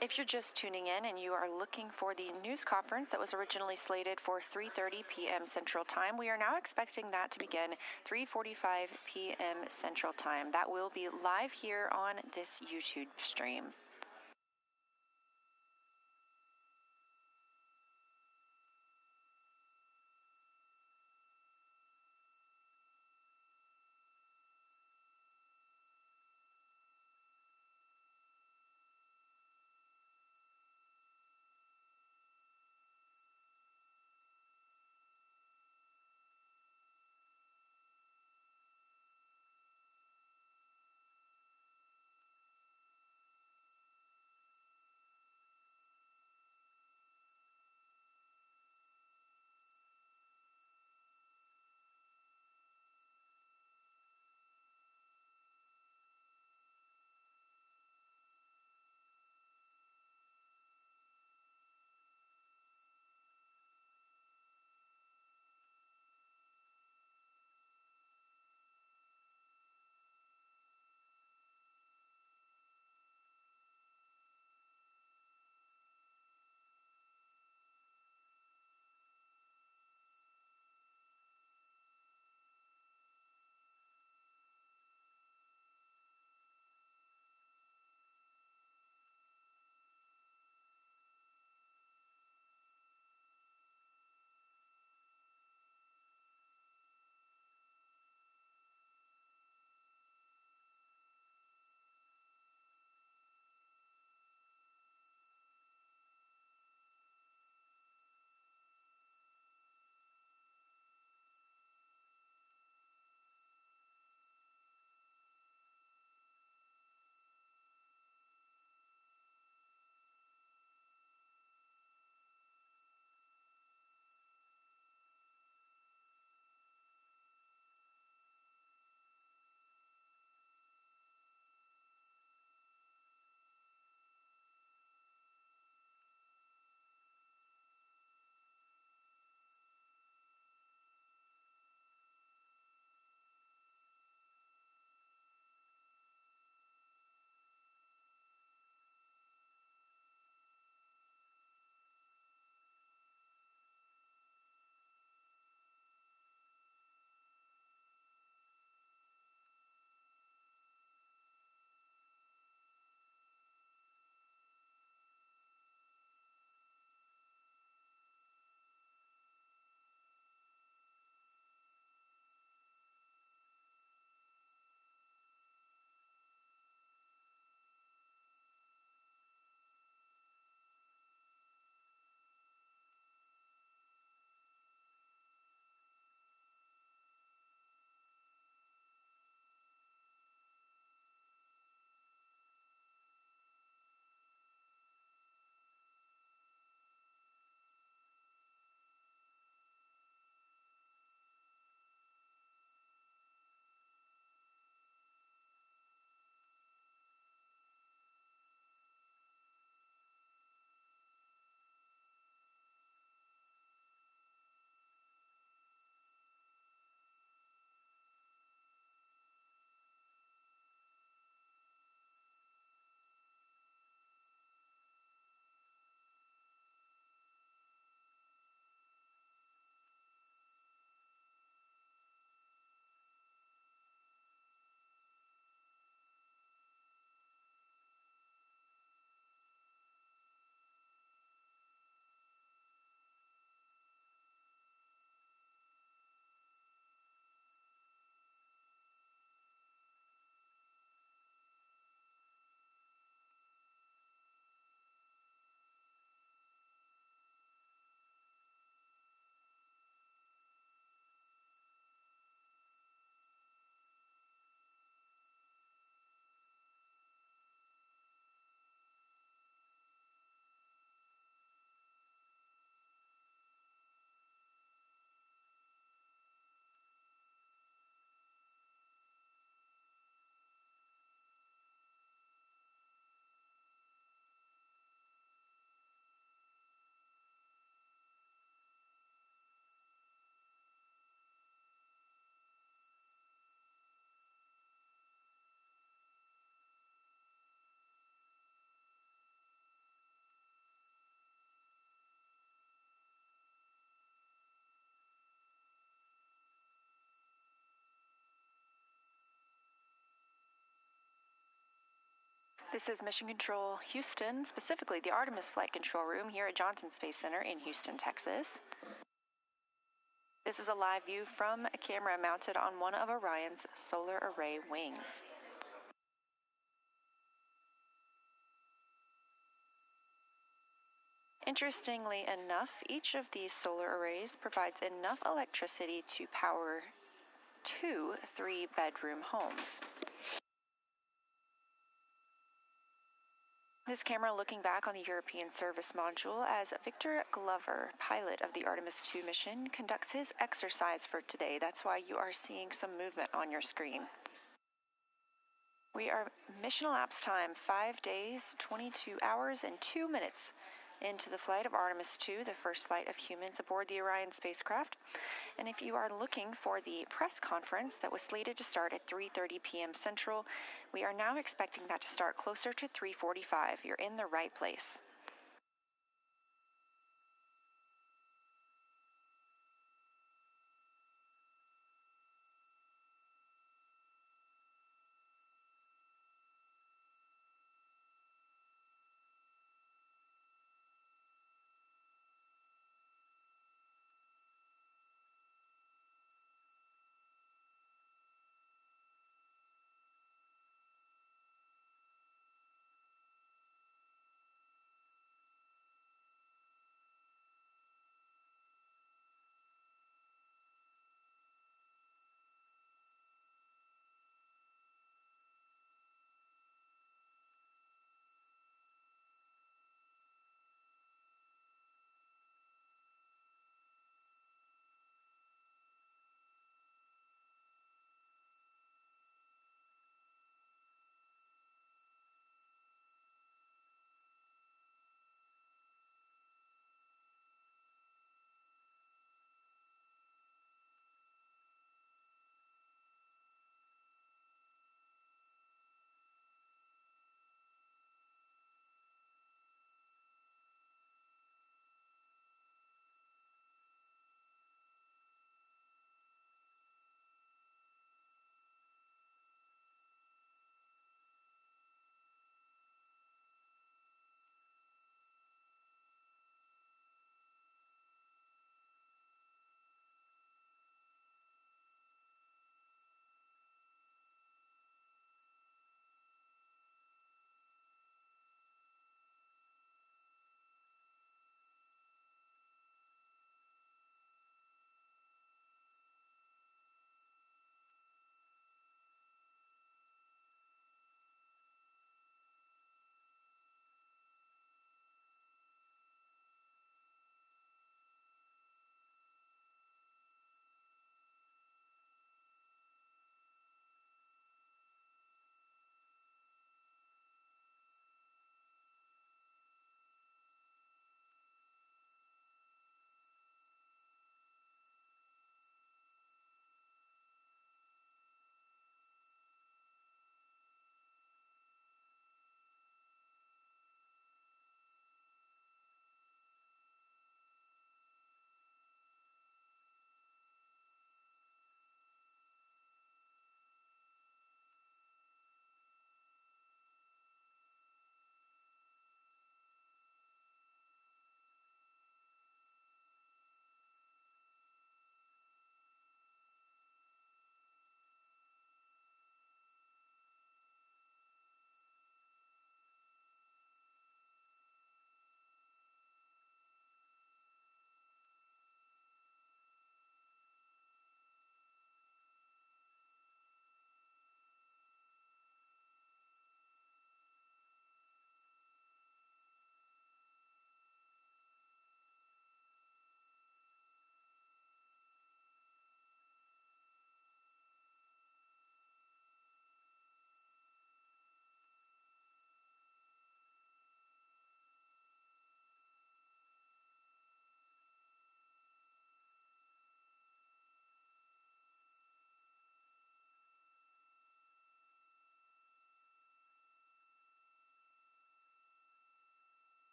If you're just tuning in and you are looking for the news conference that was originally slated for 3:30 p.m. Central Time, we are now expecting that to begin 3:45 p.m. Central Time. That will be live here on this YouTube stream. This is Mission Control Houston, specifically the Artemis Flight Control Room here at Johnson Space Center in Houston, Texas. This is a live view from a camera mounted on one of Orion's solar array wings. Interestingly enough, each of these solar arrays provides enough electricity to power 2 3-bedroom homes. This camera looking back on the European service module as Victor Glover, pilot of the Artemis II mission, conducts his exercise for today. That's why you are seeing some movement on your screen. We are mission elapsed time 5 days, 22 hours, and 2 minutes into the flight of Artemis II, the first flight of humans aboard the Orion spacecraft. And if you are looking for the press conference that was slated to start at 3:30 p.m. Central, we are now expecting that to start closer to 3:45. You're in the right place.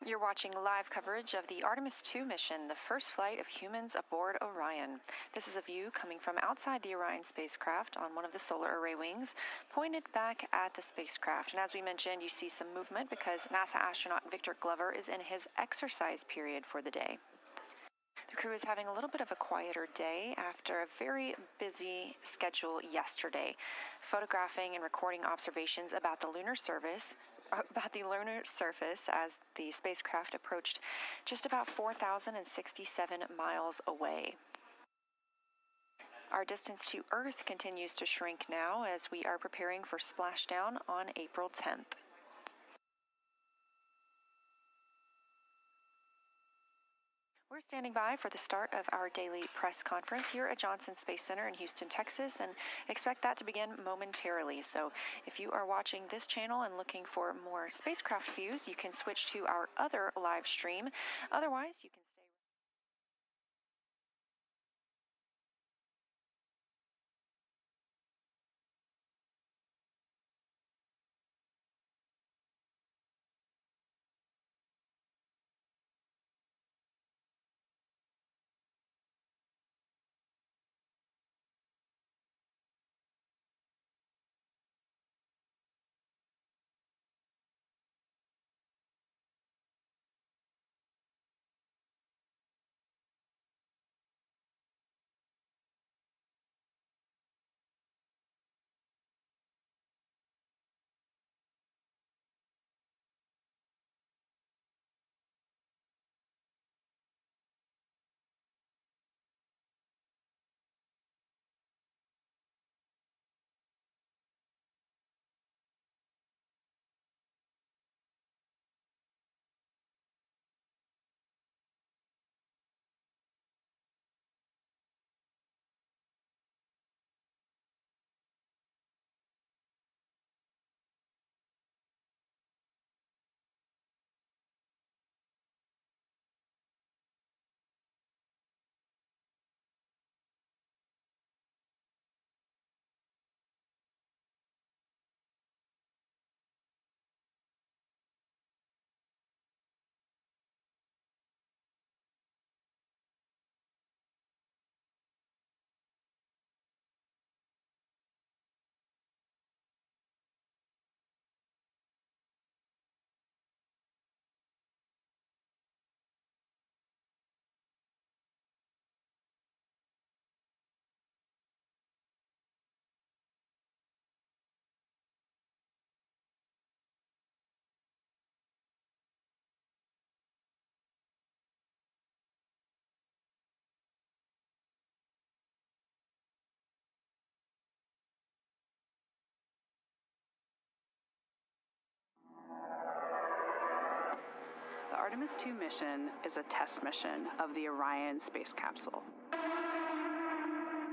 You're watching live coverage of the Artemis II mission, the first flight of humans aboard Orion. This is a view coming from outside the Orion spacecraft on one of the solar array wings, pointed back at the spacecraft. And as we mentioned, you see some movement because NASA astronaut Victor Glover is in his exercise period for the day. The crew is having a little bit of a quieter day after a very busy schedule yesterday, photographing and recording observations about the lunar surface as the spacecraft approached just about 4,067 miles away. Our distance to Earth continues to shrink now as we are preparing for splashdown on April 10th. We're standing by for the start of our daily press conference here at Johnson Space Center in Houston, Texas, and expect that to begin momentarily. So if you are watching this channel and looking for more spacecraft views, you can switch to our other live stream. Otherwise, you can The Artemis II mission is a test mission of the Orion space capsule.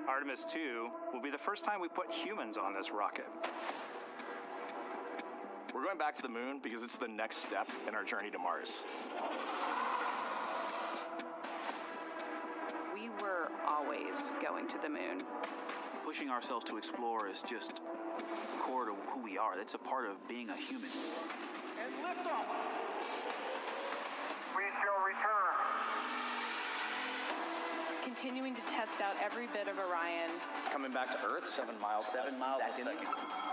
Artemis II will be the first time we put humans on this rocket. We're going back to the moon because it's the next step in our journey to Mars. We were always going to the moon. Pushing ourselves to explore is just core to who we are. That's a part of being a human. And liftoff. We shall return. Continuing to test out every bit of Orion. Coming back to Earth, 7 miles a second.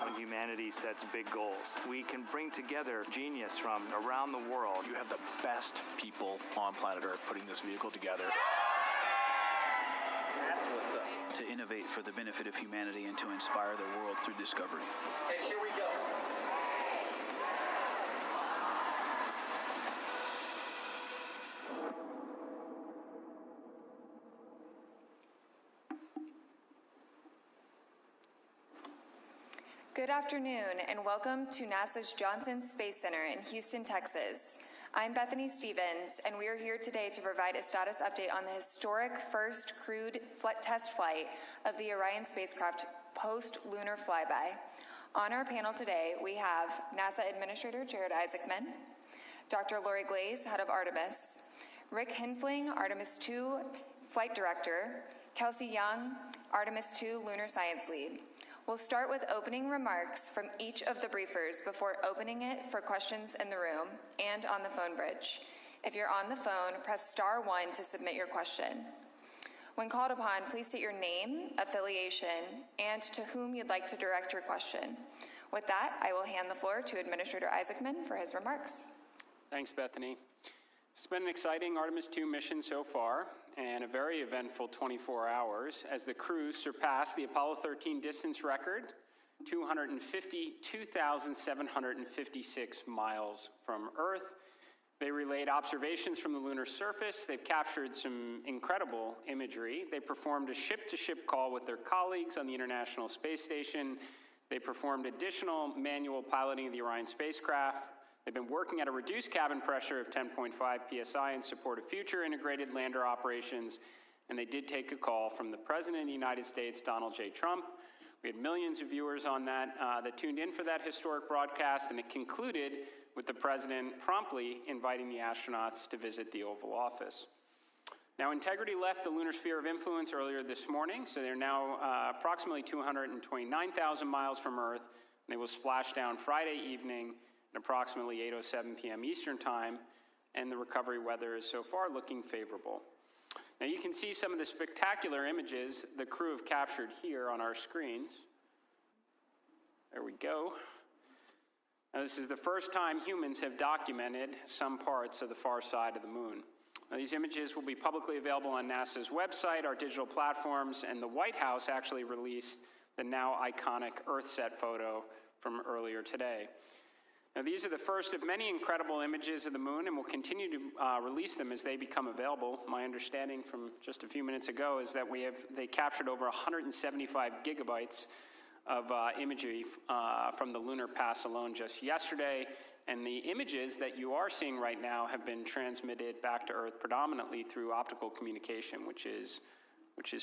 When humanity sets big goals, we can bring together genius from around the world. You have the best people on planet Earth putting this vehicle together. That's what's up. To innovate for the benefit of humanity and to inspire the world through discovery. And here we go. Good afternoon, and welcome to NASA's Johnson Space Center in Houston, Texas. I'm Bethany Stevens, and we are here today to provide a status update on the historic first crewed test flight of the Orion spacecraft post-lunar flyby. On our panel today, we have NASA Administrator Jared Isaacman, Dr. Lori Glaze, head of Artemis, Rick Hinfling, Artemis II Flight Director, Kelsey Young, Artemis II Lunar Science Lead. We'll start with opening remarks from each of the briefers before opening it for questions in the room and on the phone bridge. If you're on the phone, press star 1 to submit your question. When called upon, please state your name, affiliation, and to whom you'd like to direct your question. With that, I will hand the floor to Administrator Isaacman for his remarks. Thanks, Bethany. It's been an exciting Artemis II mission so far, and a very eventful 24 hours as the crew surpassed the Apollo 13 distance record, 252,756 miles from Earth. They relayed observations from the lunar surface. They've captured some incredible imagery. They performed a ship-to-ship call with their colleagues on the International Space Station. They performed additional manual piloting of the Orion spacecraft. They've been working at a reduced cabin pressure of 10.5 psi in support of future integrated lander operations, and they did take a call from the President of the United States, Donald J. Trump. We had millions of viewers on that tuned in for that historic broadcast, and it concluded with the President promptly inviting the astronauts to visit the Oval Office. Now, Integrity left the lunar sphere of influence earlier this morning, so they're now approximately 229,000 miles from Earth, and they will splash down Friday evening at approximately 8:07 p.m. Eastern Time, and the recovery weather is so far looking favorable. Now, you can see some of the spectacular images the crew have captured here on our screens. There we go. Now, this is the first time humans have documented some parts of the far side of the moon. Now, these images will be publicly available on NASA's website, our digital platforms, and the White House actually released the now iconic EarthSat photo from earlier today. Now, these are the first of many incredible images of the moon, and we'll continue to release them as they become available. My understanding from just a few minutes ago is that they captured over 175 gigabytes of imagery from the lunar pass alone just yesterday, and the images that you are seeing right now have been transmitted back to Earth predominantly through optical communication, which is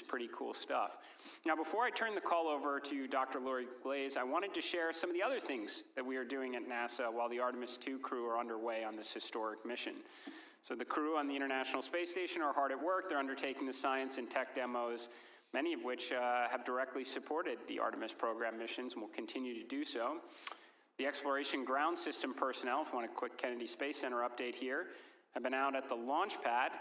pretty cool stuff. Now, before I turn the call over to Dr. Lori Glaze, I wanted to share some of the other things that we are doing at NASA while the Artemis II crew are underway on this historic mission. So the crew on the International Space Station are hard at work. They're undertaking the science and tech demos, many of which have directly supported the Artemis program missions and will continue to do so. The Exploration Ground System personnel, if you want a quick Kennedy Space Center update here, have been out at the launch pad.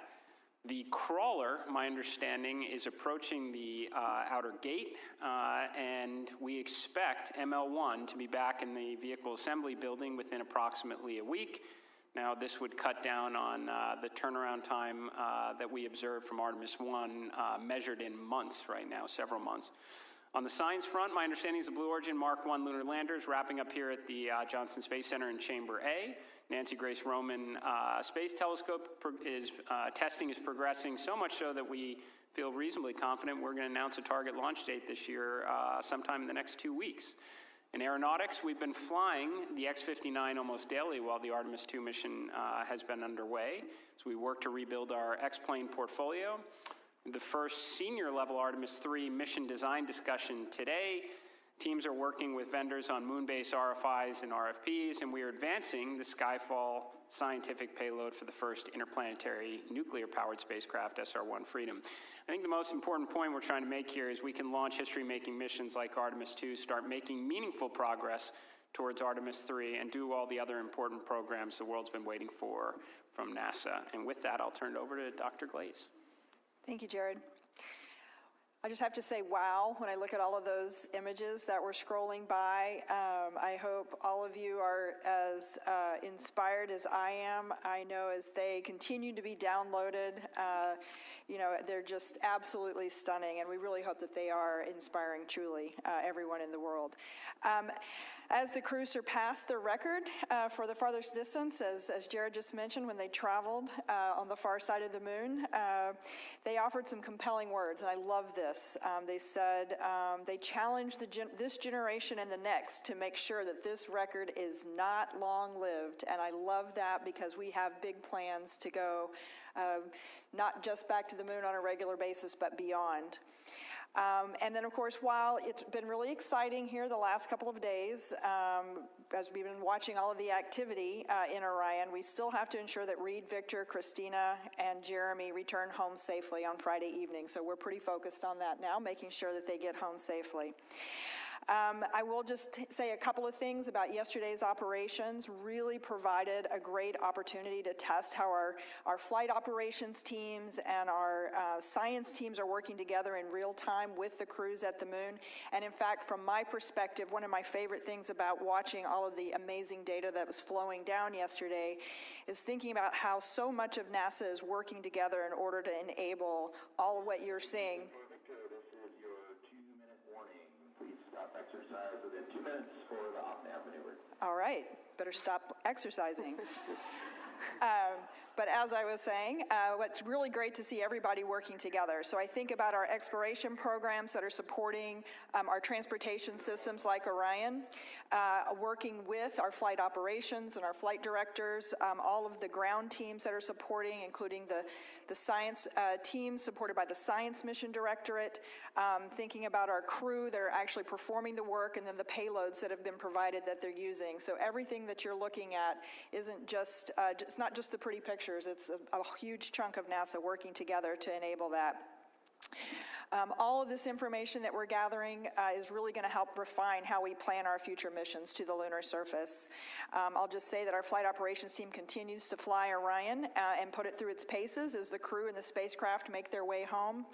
The crawler, my understanding, is approaching the outer gate, and we expect ML1 to be back in the vehicle assembly building within approximately a week. Now, this would cut down on the turnaround time that we observed from Artemis I, measured in months right now, several months. On the science front, my understanding is the Blue Origin Mark I lunar lander is wrapping up here at the Johnson Space Center in Chamber A. Nancy Grace Roman Space Telescope testing is progressing, so much so that we feel reasonably confident we're going to announce a target launch date this year sometime in the next 2 weeks. In aeronautics, we've been flying the X-59 almost daily while the Artemis II mission has been underway. So we work to rebuild our X-plane portfolio. The first senior level Artemis III mission design discussion today. Teams are working with vendors on moon-based RFIs and RFPs, and we are advancing the Skyfall scientific payload for the first interplanetary nuclear-powered spacecraft, SR-1 Freedom. I think the most important point we're trying to make here is we can launch history-making missions like Artemis II, start making meaningful progress towards Artemis III, and do all the other important programs the world's been waiting for from NASA. And with that, I'll turn it over to Dr. Glaze. Thank you, Jared. I just have to say, wow, when I look at all of those images that were scrolling by. I hope all of you are as inspired as I am. I know as they continue to be downloaded, they're just absolutely stunning, and we really hope that they are inspiring truly everyone in the world. As the crew surpassed their record for the farthest distance, as Jared just mentioned, when they traveled on the far side of the moon, they offered some compelling words, and I love this. They said they challenged this generation and the next to make sure that this record is not long-lived, and I love that because we have big plans to go not just back to the moon on a regular basis, but beyond. And then, of course, while it's been really exciting here the last couple of days, as we've been watching all of the activity in Orion, we still have to ensure that Reid, Victor, Christina, and Jeremy return home safely on Friday evening. So we're pretty focused on that now, making sure that they get home safely. I will just say a couple of things about yesterday's operations. Really provided a great opportunity to test how our flight operations teams and our science teams are working together in real time with the crews at the moon. And in fact, from my perspective, one of my favorite things about watching all of the amazing data that was flowing down yesterday is thinking about how so much of NASA is working together in order to enable all of what you're seeing. Exercise within 2 minutes for the off-nav maneuver. All right, better stop exercising. But as I was saying, what's really great to see everybody working together. So I think about our exploration programs that are supporting our transportation systems like Orion, working with our flight operations and our flight directors, all of the ground teams that are supporting, including the science team supported by the Science Mission Directorate, thinking about our crew that are actually performing the work, and then the payloads that have been provided that they're using. So everything that you're looking at isn't just, it's not just the pretty pictures, it's a huge chunk of NASA working together to enable that. All of this information that we're gathering is really going to help refine how we plan our future missions to the lunar surface. I'll just say that our flight operations team continues to fly Orion and put it through its paces as the crew and the spacecraft make their way home.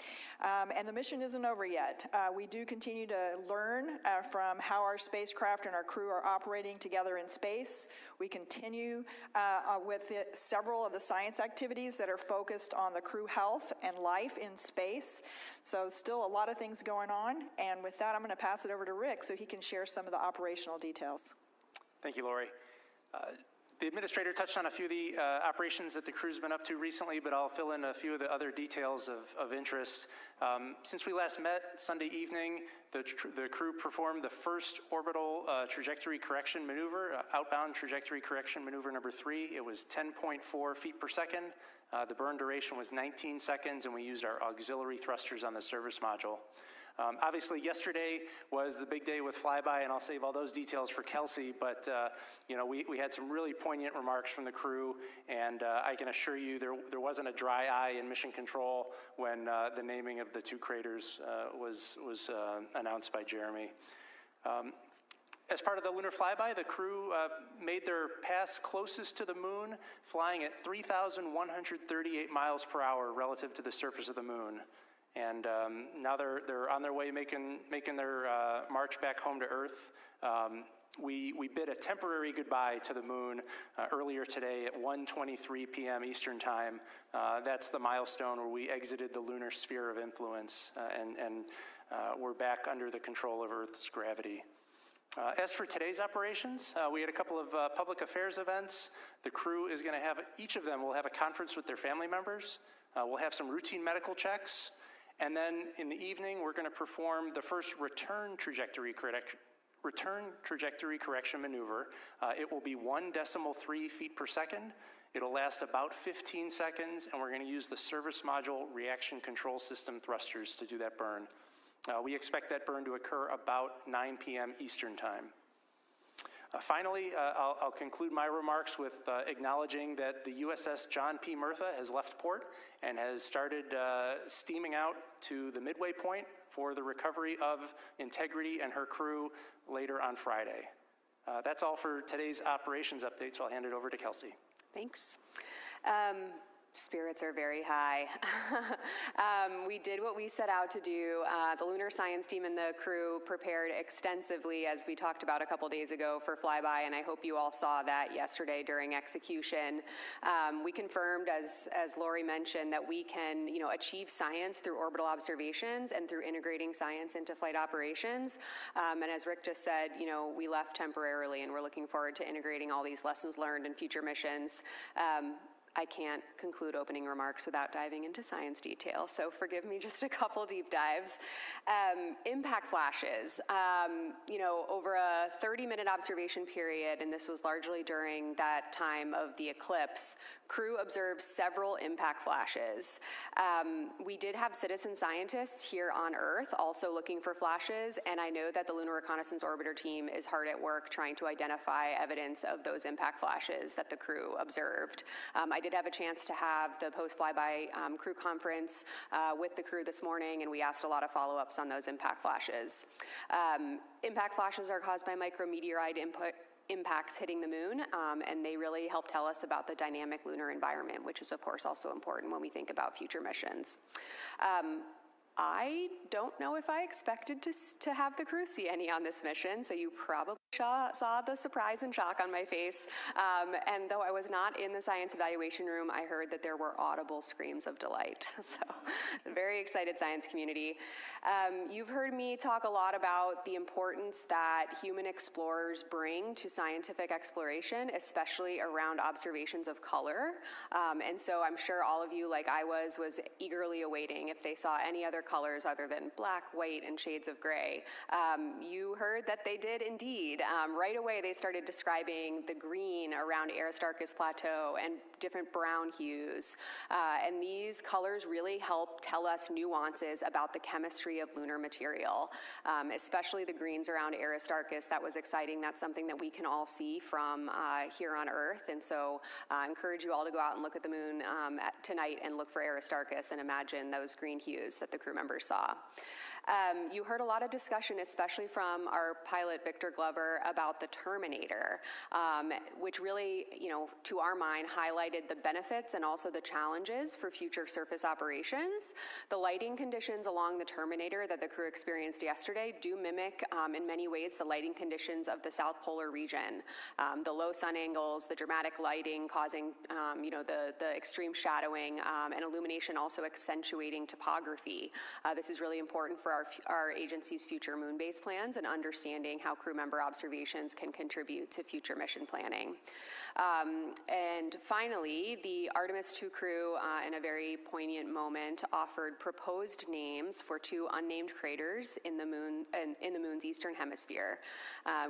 And the mission isn't over yet. We do continue to learn from how our spacecraft and our crew are operating together in space. We continue with several of the science activities that are focused on the crew health and life in space. So still a lot of things going on, and with that I'm going to pass it over to Rick so he can share some of the operational details. Thank you, Lori. The administrator touched on a few of the operations that the crew's been up to recently, but I'll fill in a few of the other details of interest. Since we last met Sunday evening, the crew performed the first orbital trajectory correction maneuver, outbound trajectory correction maneuver number 3. It was 10.4 feet per second. The burn duration was 19 seconds, and we used our auxiliary thrusters on the service module. Obviously, yesterday was the big day with flyby, and I'll save all those details for Kelsey, but we had some really poignant remarks from the crew, and I can assure you there wasn't a dry eye in mission control when the naming of the 2 craters was announced by Jeremy. As part of the lunar flyby, the crew made their pass closest to the moon, flying at 3,138 miles per hour relative to the surface of the moon. And now they're on their way making their march back home to Earth. We bid a temporary goodbye to the moon earlier today at 1:23 p.m. Eastern Time. That's the milestone where we exited the lunar sphere of influence and we're back under the control of Earth's gravity. As for today's operations, we had a couple of public affairs events. The crew is going to have, each of them will have a conference with their family members. We'll have some routine medical checks. And then in the evening, we're going to perform the first return trajectory correction maneuver. It will be 1.3 feet per second. It'll last about 15 seconds, and we're going to use the service module reaction control system thrusters to do that burn. We expect that burn to occur about 9 p.m. Eastern Time. Finally, I'll conclude my remarks with acknowledging that the USS John P. Murtha has left port and has started steaming out to the midway point for the recovery of Integrity and her crew later on Friday. That's all for today's operations update, so I'll hand it over to Kelsey. Thanks. Spirits are very high. We did what we set out to do. The lunar science team and the crew prepared extensively, as we talked about a couple days ago, for flyby, and I hope you all saw that yesterday during execution. We confirmed, as Lori mentioned, that we can achieve science through orbital observations and through integrating science into flight operations. And as Rick just said, we left temporarily, and we're looking forward to integrating all these lessons learned in future missions. I can't conclude opening remarks without diving into science detail, so forgive me just a couple deep dives. Impact flashes, over a 30-minute observation period, and this was largely during that time of the eclipse, crew observed several impact flashes. We did have citizen scientists here on Earth also looking for flashes, and I know that the Lunar Reconnaissance Orbiter team is hard at work trying to identify evidence of those impact flashes that the crew observed. I did have a chance to have the post-flyby crew conference with the crew this morning, and we asked a lot of follow-ups on those impact flashes. Impact flashes are caused by micrometeorite impacts hitting the moon, and they really help tell us about the dynamic lunar environment, which is, of course, also important when we think about future missions. I don't know if I expected to have the crew see any on this mission, so you probably saw the surprise and shock on my face. And though I was not in the science evaluation room, I heard that there were audible screams of delight. So, very excited science community. You've heard me talk a lot about the importance that human explorers bring to scientific exploration, especially around observations of color. And so I'm sure all of you, like I was eagerly awaiting if they saw any other colors other than black, white, and shades of gray. You heard that they did indeed. Right away, they started describing the green around Aristarchus Plateau and different brown hues. And these colors really help tell us nuances about the chemistry of lunar material, especially the greens around Aristarchus. That was exciting. That's something that we can all see from here on Earth. And so I encourage you all to go out and look at the moon tonight and look for Aristarchus and imagine those green hues that the crew members saw. You heard a lot of discussion, especially from our pilot, Victor Glover, about the Terminator, which really, to our mind, highlighted the benefits and also the challenges for future surface operations. The lighting conditions along the Terminator that the crew experienced yesterday do mimic, in many ways, the lighting conditions of the South Polar region. The low sun angles, the dramatic lighting causing, the extreme shadowing, and illumination also accentuating topography. This is really important for our agency's future moon base plans and understanding how crew member observations can contribute to future mission planning. And finally, the Artemis II crew, in a very poignant moment, offered proposed names for two unnamed craters in the moon's eastern hemisphere: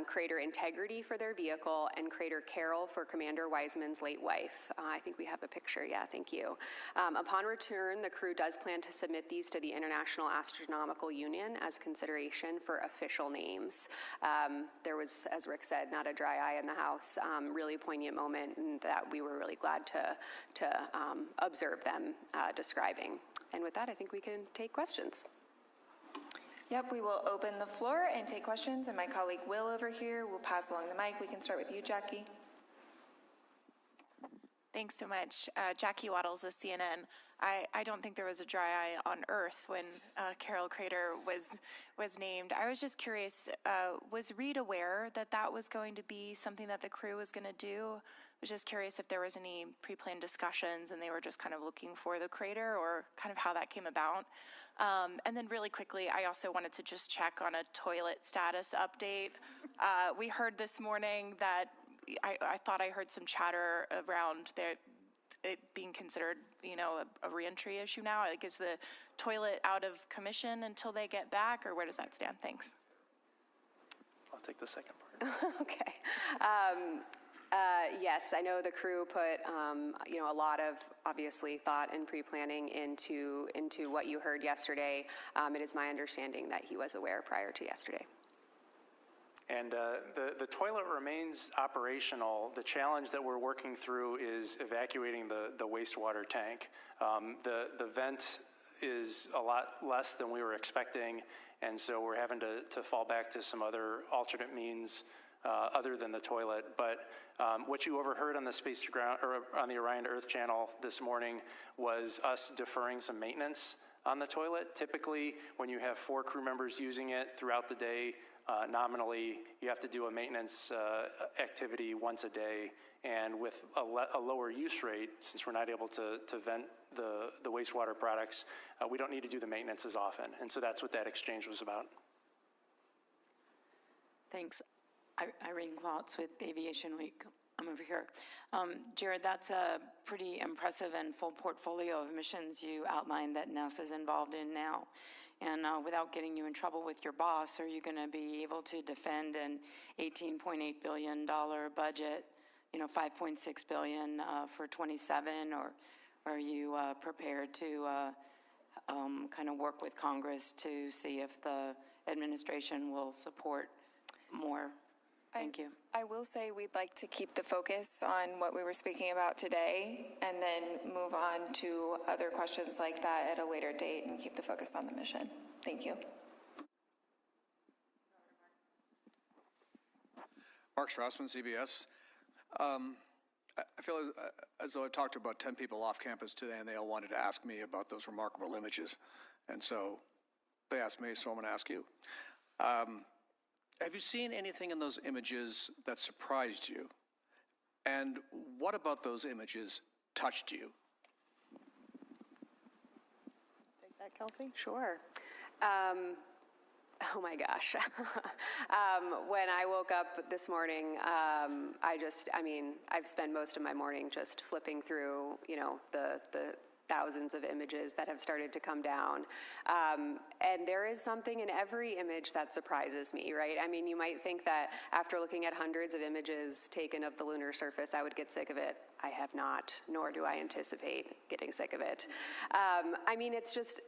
Crater Integrity for their vehicle and Crater Carroll for Commander Wiseman's late wife. I think we have a picture. Yeah, thank you. Upon return, the crew does plan to submit these to the International Astronomical Union as consideration for official names. There was, as Rick said, not a dry eye in the house. Really poignant moment, and that we were really glad to observe them describing. And with that, I think we can take questions. Yep, we will open the floor and take questions, and my colleague Will over here will pass along the mic. We can start with you, Jackie. Thanks so much. Jackie Waddles with CNN. I don't think there was a dry eye on Earth when Carroll Crater was named. I was just curious, was Reid aware that that was going to be something that the crew was going to do? I was just curious if there was any pre-planned discussions and they were just kind of looking for the crater, or kind of how that came about. And then really quickly, I also wanted to just check on a toilet status update. We heard this morning that I thought I heard some chatter around it being considered, a reentry issue now. Like, is the toilet out of commission until they get back, or where does that stand? Thanks. I'll take the second part. Okay. Yes, I know the crew put, a lot of, obviously, thought and pre-planning into what you heard yesterday. It is my understanding that he was aware prior to yesterday. And the toilet remains operational. The challenge that we're working through is evacuating the wastewater tank. The vent is a lot less than we were expecting, and so we're having to fall back to some other alternate means other than the toilet. But what you overheard on the space to ground, or on the Orion to Earth channel this morning, was us deferring some maintenance on the toilet. Typically, when you have 4 crew members using it throughout the day, nominally, you have to do a maintenance activity once a day, and with a lower use rate, since we're not able to vent the wastewater products, we don't need to do the maintenance as often, and so that's what that exchange was about. Thanks. Irene Klotz with Aviation Week. I'm over here. Jared, that's a pretty impressive and full portfolio of missions you outlined that NASA's involved in now. And without getting you in trouble with your boss, are you going to be able to defend an $18.8 billion budget, $5.6 billion for 27, or are you prepared to kind of work with Congress to see if the administration will support more? Thank you. I will say we'd like to keep the focus on what we were speaking about today and then move on to other questions like that at a later date and keep the focus on the mission. Thank you. Mark Strassman, CBS. I feel as though I talked to about 10 people off campus today, and they all wanted to ask me about those remarkable images. And so they asked me, so I'm going to ask you. Have you seen anything in those images that surprised you? And what about those images touched you? Take that, Kelsey? Sure. Oh my gosh. When I woke up this morning, I've spent most of my morning just flipping through, the thousands of images that have started to come down. And there is something in every image that surprises me, right? I mean, you might think that after looking at hundreds of images taken of the lunar surface, I would get sick of it. I have not, nor do I anticipate getting sick of it. It's just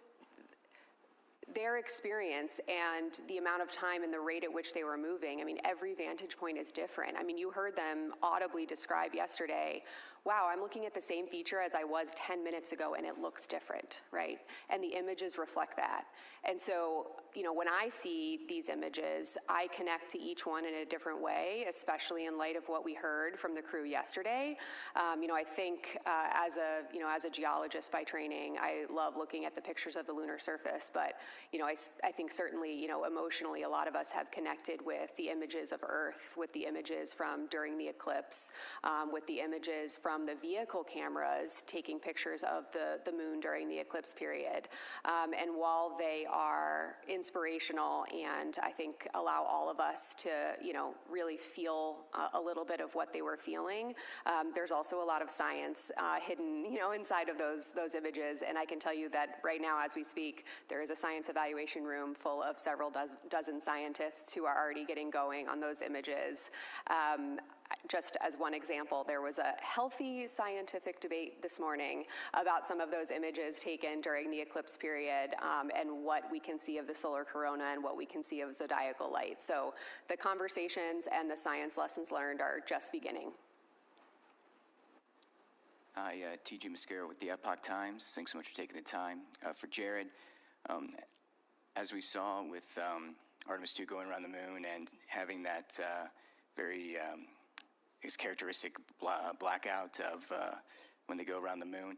their experience and the amount of time and the rate at which they were moving. Every vantage point is different. You heard them audibly describe yesterday, wow, I'm looking at the same feature as I was 10 minutes ago and it looks different, right? And the images reflect that. And so, when I see these images, I connect to each one in a different way, especially in light of what we heard from the crew yesterday. I think as a geologist by training, I love looking at the pictures of the lunar surface, but, I think certainly, emotionally, a lot of us have connected with the images of Earth, with the images from during the eclipse, with the images from the vehicle cameras taking pictures of the moon during the eclipse period. And while they are inspirational and I think allow all of us to, really feel a little bit of what they were feeling, there's also a lot of science hidden, inside of those images. And I can tell you that right now, as we speak, there is a science evaluation room full of several dozen scientists who are already getting going on those images. Just as one example, there was a healthy scientific debate this morning about some of those images taken during the eclipse period and what we can see of the solar corona and what we can see of zodiacal light. So the conversations and the science lessons learned are just beginning. Hi, T.J. Mascaro with the Epoch Times. Thanks so much for taking the time. For Jared, as we saw with Artemis II going around the moon and having that very characteristic blackout of when they go around the moon,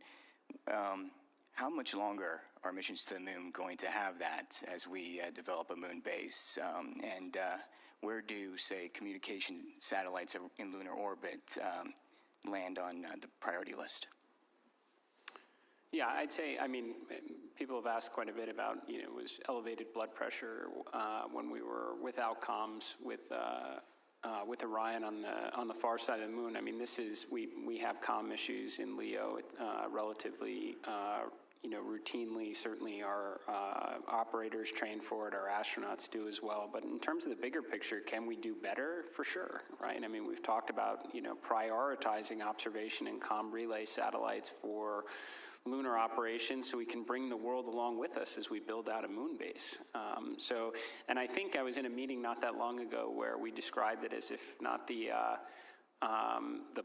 how much longer are missions to the moon going to have that as we develop a moon base? And where do, say, communication satellites in lunar orbit land on the priority list? Yeah, I'd say, people have asked quite a bit about, was elevated blood pressure when we were without comms with Orion on the far side of the moon. We have comm issues in LEO relatively, routinely. Certainly our operators train for it, our astronauts do as well. But in terms of the bigger picture, can we do better? For sure, right? We've talked about, prioritizing observation and comm relay satellites for lunar operations so we can bring the world along with us as we build out a moon base. And I think I was in a meeting not that long ago where we described it as if not the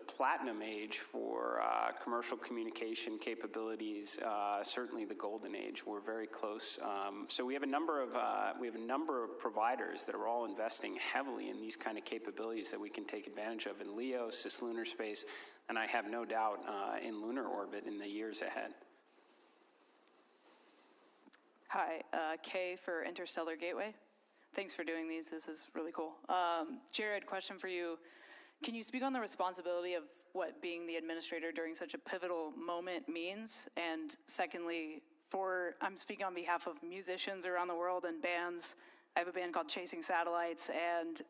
platinum age for commercial communication capabilities, certainly the golden age. We're very close. So we have a number of providers that are all investing heavily in these kind of capabilities that we can take advantage of in LEO, cislunar space, and I have no doubt in lunar orbit in the years ahead. Hi, Kay for Interstellar Gateway. Thanks for doing these. This is really cool. Jared, question for you. Can you speak on the responsibility of what being the administrator during such a pivotal moment means? And secondly, I'm speaking on behalf of musicians around the world and bands. I have a band called Chasing Satellites, and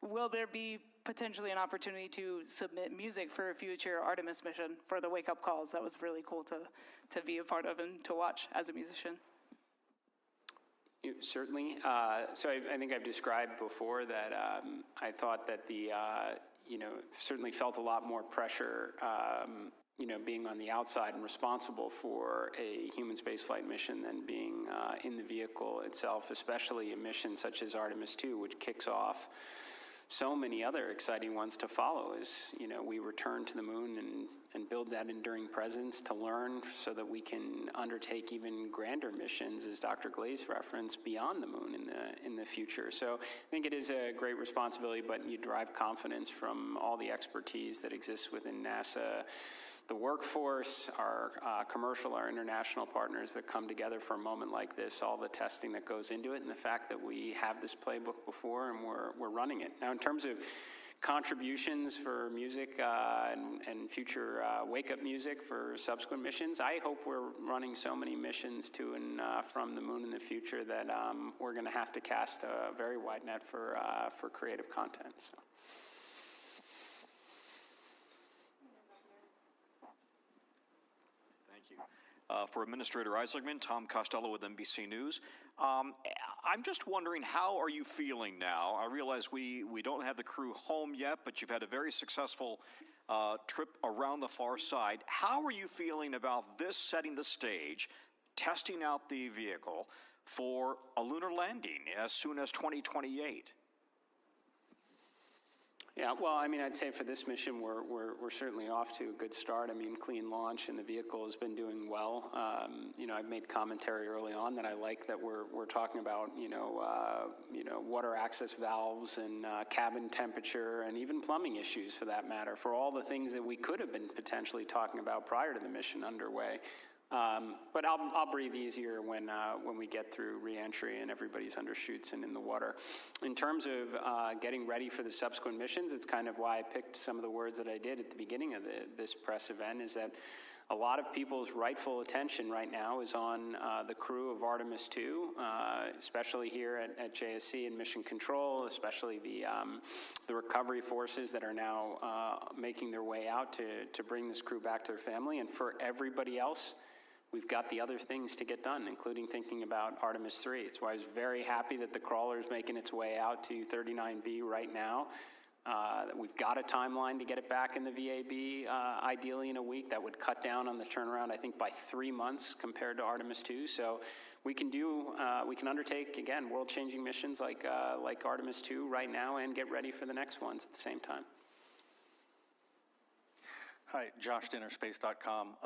will there be potentially an opportunity to submit music for a future Artemis mission for the wake-up calls? That was really cool to be a part of and to watch as a musician. Certainly. So I think I've described before that I thought that the certainly felt a lot more pressure, being on the outside and responsible for a human spaceflight mission than being in the vehicle itself, especially a mission such as Artemis II, which kicks off so many other exciting ones to follow as, we return to the moon and build that enduring presence to learn so that we can undertake even grander missions, as Dr. Glaze referenced, beyond the moon in the future. So I think it is a great responsibility, but you derive confidence from all the expertise that exists within NASA, the workforce, our commercial, our international partners that come together for a moment like this, all the testing that goes into it, and the fact that we have this playbook before and we're running it. Now, in terms of contributions for music and future wake-up music for subsequent missions, I hope we're running so many missions to and from the moon in the future that we're going to have to cast a very wide net for creative content. So. For Administrator Isaacman, Tom Costello with NBC News. I'm just wondering, how are you feeling now? I realize we don't have the crew home yet, but you've had a very successful trip around the far side. How are you feeling about this setting the stage, testing out the vehicle for a lunar landing as soon as 2028? Yeah, well, I'd say for this mission, we're certainly off to a good start. Clean launch, and the vehicle has been doing well. I've made commentary early on that I like that we're talking about, water access valves and cabin temperature and even plumbing issues, for that matter, for all the things that we could have been potentially talking about prior to the mission underway. But I'll breathe easier when we get through re-entry and everybody's under chutes and in the water. In terms of getting ready for the subsequent missions, it's kind of why I picked some of the words that I did at the beginning of this press event, is that a lot of people's rightful attention right now is on the crew of Artemis II, especially here at JSC and Mission Control, especially the recovery forces that are now making their way out to bring this crew back to their family. And for everybody else, we've got the other things to get done, including thinking about Artemis III. It's why I was very happy that the crawler is making its way out to 39B right now. We've got a timeline to get it back in the VAB, ideally in a week. That would cut down on the turnaround, I think, by 3 months compared to Artemis II. So we can undertake, again, world-changing missions like Artemis II right now and get ready for the next ones at the same time. Hi, Josh Dinner, Space.com.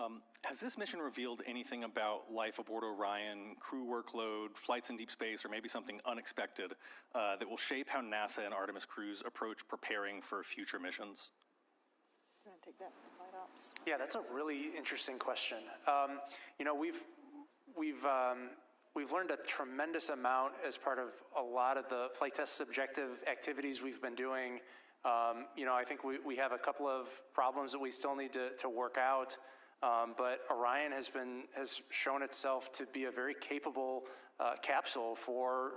Has this mission revealed anything about life aboard Orion, crew workload, flights in deep space, or maybe something unexpected that will shape how NASA and Artemis crews approach preparing for future missions? You want to take that, flight ops? Yeah, that's a really interesting question. We've learned a tremendous amount as part of a lot of the flight test subjective activities we've been doing. I think we have a couple of problems that we still need to work out, but Orion has shown itself to be a very capable capsule for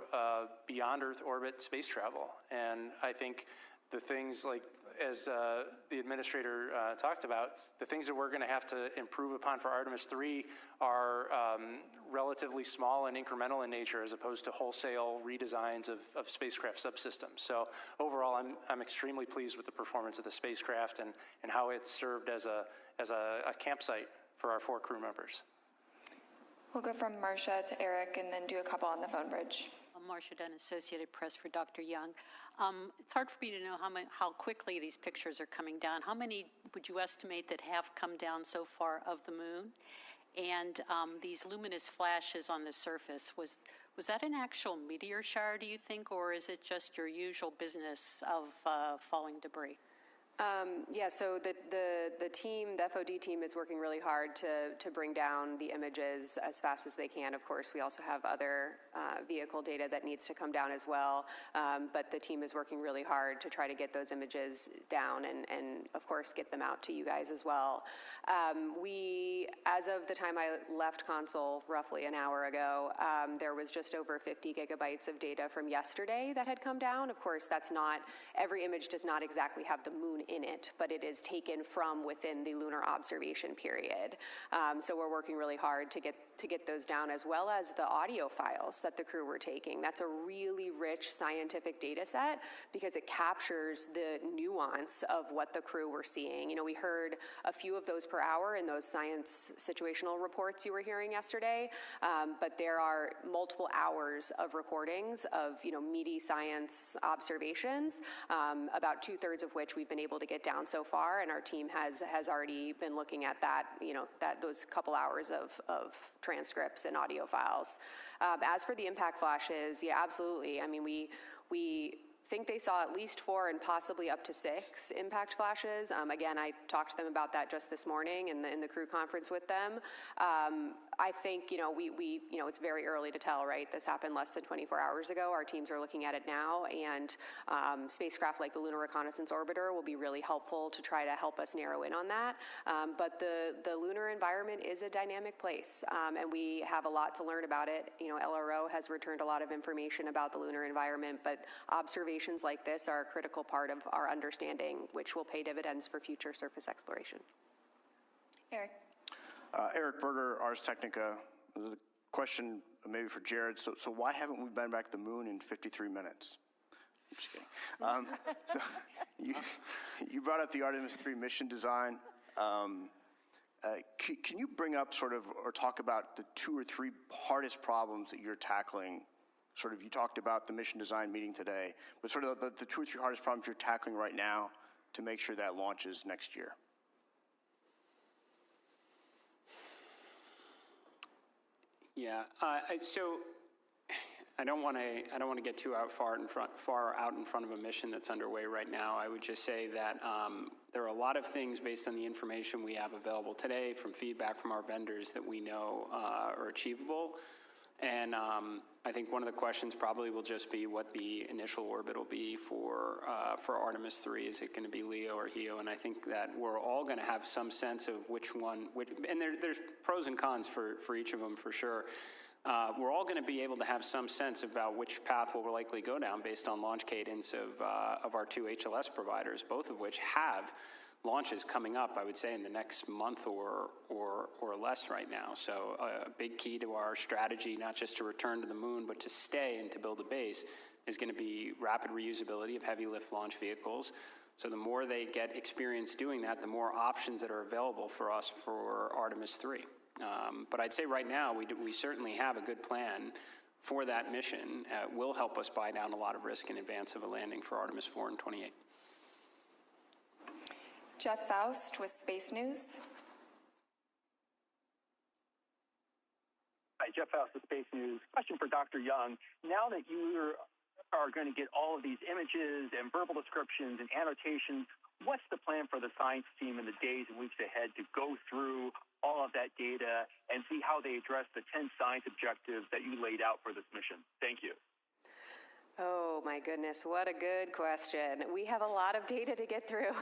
beyond Earth orbit space travel. And I think the things like, as the administrator talked about, the things that we're going to have to improve upon for Artemis III are relatively small and incremental in nature, as opposed to wholesale redesigns of spacecraft subsystems. So overall, I'm extremely pleased with the performance of the spacecraft and how it's served as a campsite for our 4 crew members. We'll go from Marcia to Eric and then do a couple on the phone bridge. I'm Marcia Dunn, Associated Press for Dr. Young. It's hard for me to know how quickly these pictures are coming down. How many would you estimate that have come down so far of the moon? And these luminous flashes on the surface, was that an actual meteor shower, do you think, or is it just your usual business of falling debris? So the team, the FOD team, is working really hard to bring down the images as fast as they can. Of course, we also have other vehicle data that needs to come down as well, but the team is working really hard to try to get those images down and of course, get them out to you guys as well. As of the time I left console roughly an hour ago, there was just over 50 gigabytes of data from yesterday that had come down. Of course, every image does not exactly have the moon in it, but it is taken from within the lunar observation period. So we're working really hard to get to get those down, as well as the audio files that the crew were taking. That's a really rich scientific data set because it captures the nuance of what the crew were seeing. You know, we heard a few of those per hour in those science situational reports you were hearing yesterday, but there are multiple hours of recordings of, you know, meaty science observations, about 2/3 of which we've been able to get down so far, and our team has already been looking at that, you know, those couple hours of transcripts and audio files. As for the impact flashes, yeah, absolutely. I mean, we think they saw at least 4 and possibly up to 6 impact flashes. Again, I talked to them about that just this morning in the crew conference with them. I think, you know, we you know, it's very early to tell, right? This happened less than 24 hours ago. Our teams are looking at it now, and spacecraft like the Lunar Reconnaissance Orbiter will be really helpful to try to help us narrow in on that. But the lunar environment is a dynamic place, and we have a lot to learn about it. You know, LRO has returned a lot of information about the lunar environment, but observations like this are a critical part of our understanding, which will pay dividends for future surface exploration. Eric. Eric Berger, Ars Technica. The question maybe for Jared. So why haven't we been back to the moon in 53 minutes? I'm just kidding. So you brought up the Artemis III mission design. Can you bring up sort of, or talk about the 2 or 3 hardest problems that you're tackling? Sort of, you talked about the mission design meeting today, but sort of the 2 or 3 hardest problems you're tackling right now to make sure that launches next year. Yeah. So I don't want to get too far out in front of a mission that's underway right now. I would just say that there are a lot of things based on the information we have available today, from feedback from our vendors, that we know are achievable. And I think one of the questions probably will just be what the initial orbit will be for Artemis III. Is it going to be LEO or HEO? And I think that we're all going to have some sense of which one, and there's pros and cons for each of them for sure. We're all going to be able to have some sense about which path we'll likely go down based on launch cadence of our 2 HLS providers, both of which have launches coming up, I would say, in the next month or less right now. So a big key to our strategy, not just to return to the moon, but to stay and to build a base, is going to be rapid reusability of heavy lift launch vehicles. So the more they get experience doing that, the more options that are available for us for Artemis III. But I'd say right now, we certainly have a good plan for that mission. Will help us buy down a lot of risk in advance of a landing for Artemis 4 in 28. Jeff Faust with Space News. Hi, Jeff Faust with Space News. Question for Dr. Young. Now that you are going to get all of these images and verbal descriptions and annotations, what's the plan for the science team in the days and weeks ahead to go through all of that data and see how they address the 10 science objectives that you laid out for this mission? Thank you. Oh my goodness, what a good question. We have a lot of data to get through.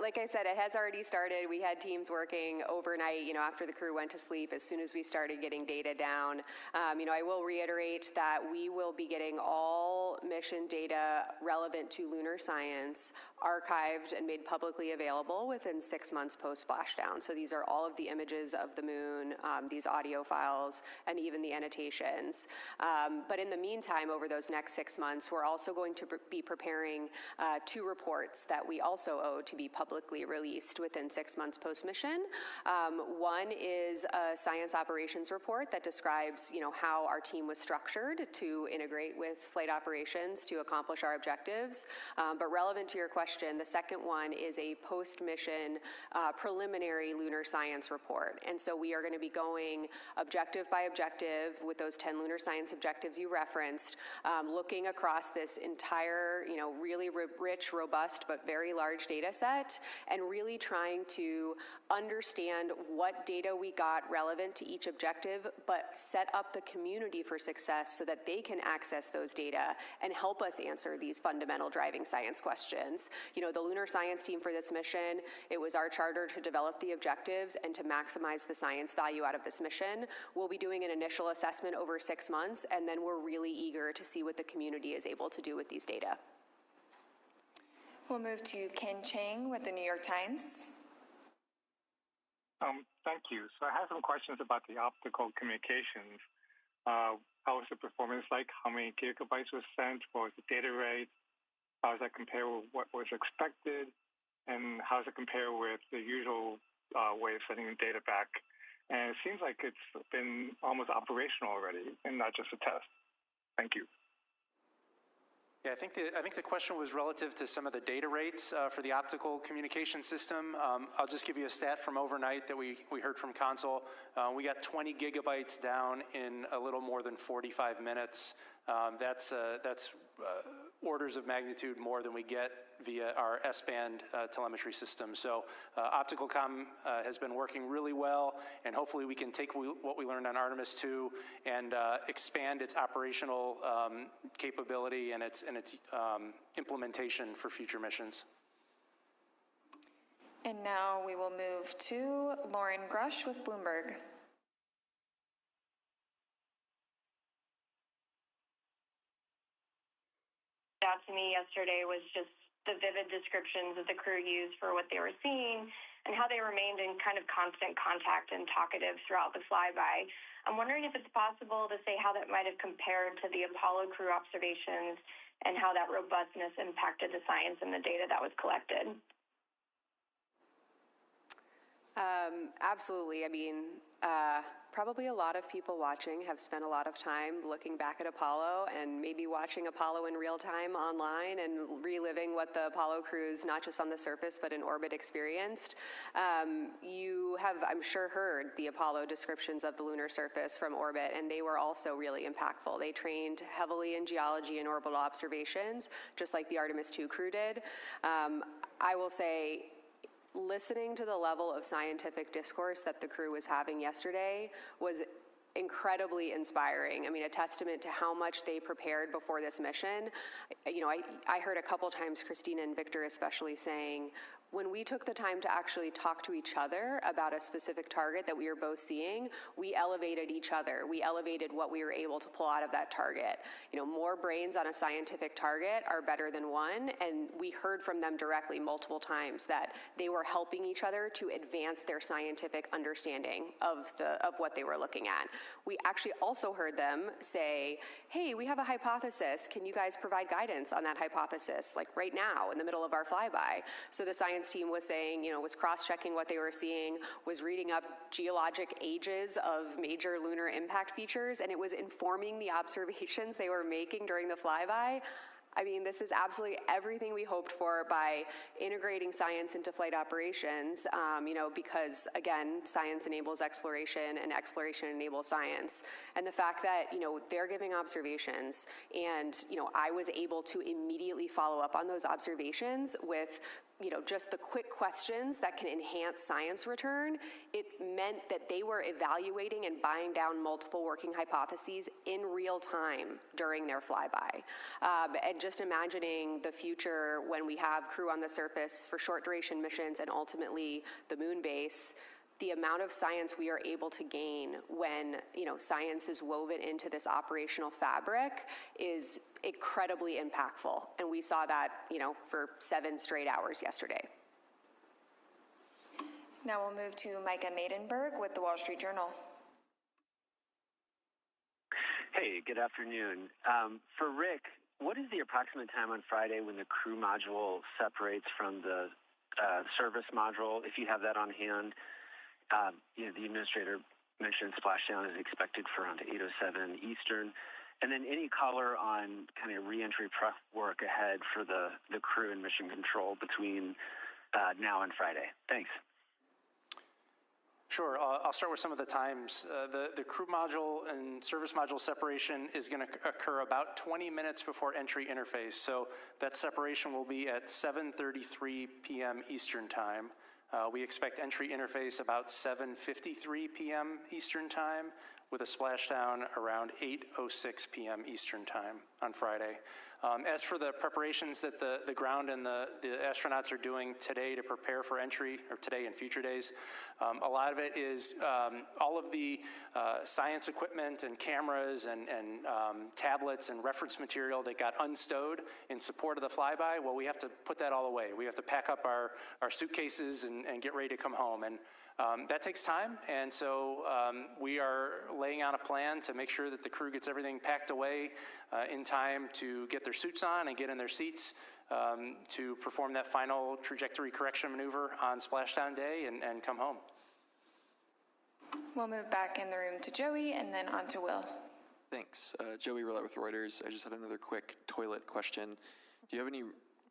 Like I said, it has already started. We had teams working overnight, after the crew went to sleep, as soon as we started getting data down. I will reiterate that we will be getting all mission data relevant to lunar science archived and made publicly available within 6 months post-splashdown. So these are all of the images of the moon, these audio files, and even the annotations. But in the meantime, over those next 6 months, we're also going to be preparing 2 reports that we also owe to be publicly released within 6 months post-mission. One is a science operations report that describes, how our team was structured to integrate with flight operations to accomplish our objectives. But relevant to your question, the second one is a post-mission preliminary lunar science report. And so we are going to be going objective by objective with those 10 lunar science objectives you referenced, looking across this entire, really rich, robust, but very large data set, and really trying to understand what data we got relevant to each objective, but set up the community for success so that they can access those data and help us answer these fundamental driving science questions. The lunar science team for this mission, it was our charter to develop the objectives and to maximize the science value out of this mission. We'll be doing an initial assessment over 6 months, and then we're really eager to see what the community is able to do with these data. We'll move to Ken Chang with the New York Times. Thank you. So I have some questions about the optical communications. How was the performance like? How many gigabytes was sent? What was the data rate? How does that compare with what was expected? And how does it compare with the usual way of sending the data back? And it seems like it's been almost operational already and not just a test. Thank you. Yeah, I think the question was relative to some of the data rates for the optical communication system. I'll just give you a stat from overnight that we heard from Console. We got 20 gigabytes down in a little more than 45 minutes. That's orders of magnitude more than we get via our S-band telemetry system. So optical comm has been working really well, and hopefully we can take what we learned on Artemis II and expand its operational capability and its implementation for future missions. And now we will move to Lauren Grush with Bloomberg. Out to me yesterday was just the vivid descriptions that the crew used for what they were seeing and how they remained in kind of constant contact and talkative throughout the flyby. I'm wondering if it's possible to say how that might have compared to the Apollo crew observations and how that robustness impacted the science and the data that was collected. Absolutely. I mean, probably a lot of people watching have spent a lot of time looking back at Apollo and maybe watching Apollo in real time online and reliving what the Apollo crews, not just on the surface, but in orbit experienced. You have, I'm sure, heard the Apollo descriptions of the lunar surface from orbit, and they were also really impactful. They trained heavily in geology and orbital observations, just like the Artemis II crew did. I will say, listening to the level of scientific discourse that the crew was having yesterday was incredibly inspiring. I mean, a testament to how much they prepared before this mission. You know, I heard a couple times Christina and Victor especially saying, when we took the time to actually talk to each other about a specific target that we were both seeing, we elevated each other. We elevated what we were able to pull out of that target. You know, more brains on a scientific target are better than one, and we heard from them directly multiple times that they were helping each other to advance their scientific understanding of what they were looking at. We actually also heard them say, hey, we have a hypothesis. Can you guys provide guidance on that hypothesis, like right now in the middle of our flyby? So the science team was saying, you know, was cross-checking what they were seeing, was reading up geologic ages of major lunar impact features, and it was informing the observations they were making during the flyby. I mean, this is absolutely everything we hoped for by integrating science into flight operations, you know, because, again, science enables exploration and exploration enables science. And the fact that, you know, they're giving observations and, you know, I was able to immediately follow up on those observations with, you know, just the quick questions that can enhance science return, it meant that they were evaluating and buying down multiple working hypotheses in real time during their flyby. And just imagining the future when we have crew on the surface for short duration missions and ultimately the moon base, the amount of science we are able to gain when, you know, science is woven into this operational fabric is incredibly impactful. And we saw that, you know, for 7 straight hours yesterday. Now we'll move to Micah Maidenberg with the Wall Street Journal. Hey, good afternoon. For Rick, what is the approximate time on Friday when the crew module separates from the service module, if you have that on hand? You know, the administrator mentioned splashdown is expected for around 8:07 Eastern. And then any color on kind of reentry prep work ahead for the crew and mission control between now and Friday? Thanks. Sure. I'll start with some of the times. The crew module and service module separation is going to occur about 20 minutes before entry interface. So that separation will be at 7:33 p.m. Eastern Time. We expect entry interface about 7:53 p.m. Eastern Time with a splashdown around 8:06 p.m. Eastern Time on Friday. As for the preparations that the ground and the astronauts are doing today to prepare for entry, or today and future days, a lot of it is all of the science equipment and cameras and tablets and reference material that got unstowed in support of the flyby. Well, we have to put that all away. We have to pack up our suitcases and get ready to come home. And That takes time, and so we are laying out a plan to make sure that the crew gets everything packed away in time to get their suits on and get in their seats to perform that final trajectory correction maneuver on splashdown day and come home. We'll move back in the room to Joey and then on to Will. Thanks. Joey Roulette with Reuters. I just had another quick toilet question. Do you have any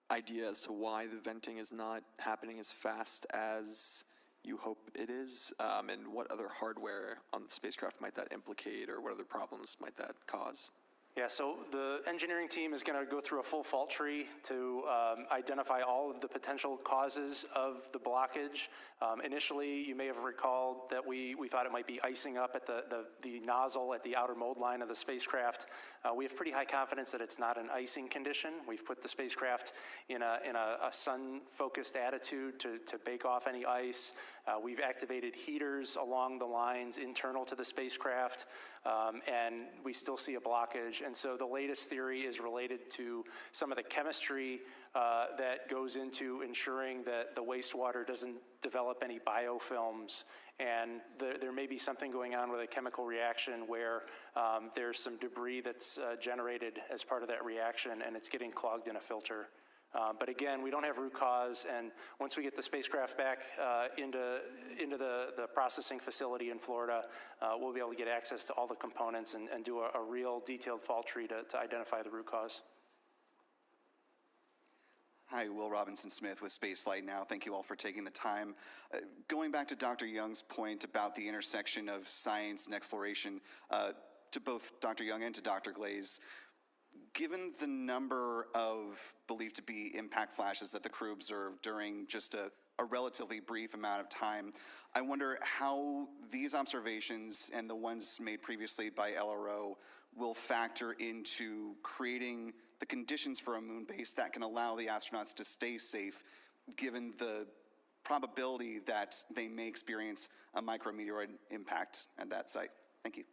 idea as to why the venting is not happening as fast as you hope it is? And what other hardware on the spacecraft might that implicate, or what other problems might that cause? Yeah, so the engineering team is going to go through a full fault tree to identify all of the potential causes of the blockage. Initially, you may have recalled that we thought it might be icing up at the nozzle at the outer mold line of the spacecraft. We have pretty high confidence that it's not an icing condition. We've put the spacecraft in a sun-focused attitude to bake off any ice. We've activated heaters along the lines internal to the spacecraft, and we still see a blockage. And so the latest theory is related to some of the chemistry that goes into ensuring that the wastewater doesn't develop any biofilms. And there may be something going on with a chemical reaction where there's some debris that's generated as part of that reaction, and it's getting clogged in a filter. But again, we don't have root cause, and once we get the spacecraft back into the processing facility in Florida, we'll be able to get access to all the components and do a real detailed fault tree to identify the root cause. Hi, Will Robinson-Smith with Spaceflight Now. Thank you all for taking the time. Going back to Dr. Young's point about the intersection of science and exploration, to both Dr. Young and to Dr. Glaze, given the number of believed to be impact flashes that the crew observed during just a relatively brief amount of time, I wonder how these observations and the ones made previously by LRO will factor into creating the conditions for a moon base that can allow the astronauts to stay safe, given the probability that they may experience a micrometeoroid impact at that site. Thank you.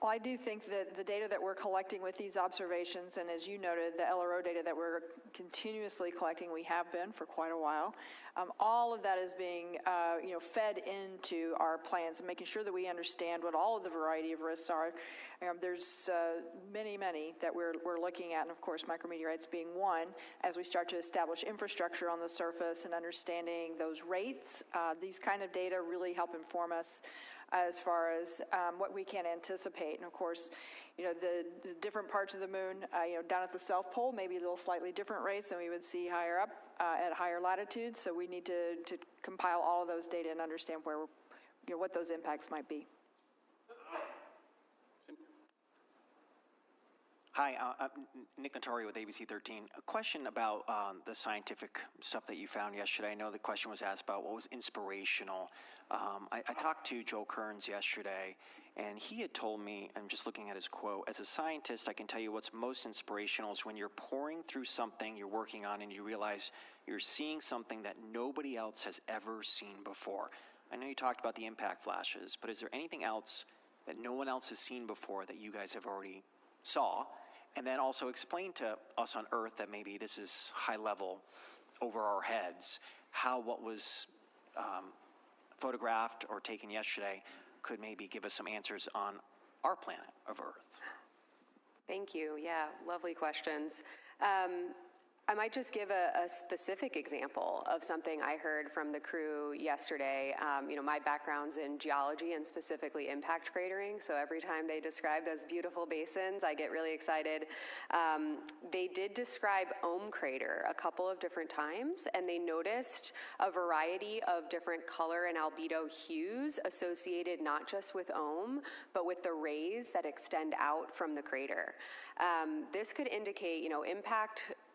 Well, I do think that the data that we're collecting with these observations, and as you noted, the LRO data that we're continuously collecting, we have been for quite a while, all of that is being fed into our plans and making sure that we understand what all of the variety of risks are. There's many that we're looking at, and of course micrometeorites being one, as we start to establish infrastructure on the surface and understanding those rates. These kind of data really help inform us as far as what we can anticipate. And of course, the different parts of the moon, down at the South Pole, maybe a little slightly different rates than we would see higher up at higher latitudes. So we need to compile all of those data and understand where, what those impacts might be. Hi, I'm Nick Notori with ABC 13. A question about the scientific stuff that you found yesterday. I know the question was asked about what was inspirational. I talked to Joe Kearns yesterday, and he had told me, I'm just looking at his quote, as a scientist, I can tell you what's most inspirational is when you're pouring through something you're working on and you realize you're seeing something that nobody else has ever seen before. I know you talked about the impact flashes, but is there anything else that no one else has seen before that you guys have already saw? And then also explain to us on Earth that maybe this is high level over our heads, how what was photographed or taken yesterday could maybe give us some answers on our planet of Earth. Thank you. Yeah, lovely questions. I might just give a specific example of something I heard from the crew yesterday. My background's in geology and specifically impact cratering, so every time they describe those beautiful basins, I get really excited. They did describe Ohm crater a couple of different times, and they noticed a variety of different color and albedo hues associated not just with Ohm, but with the rays that extend out from the crater. This could indicate,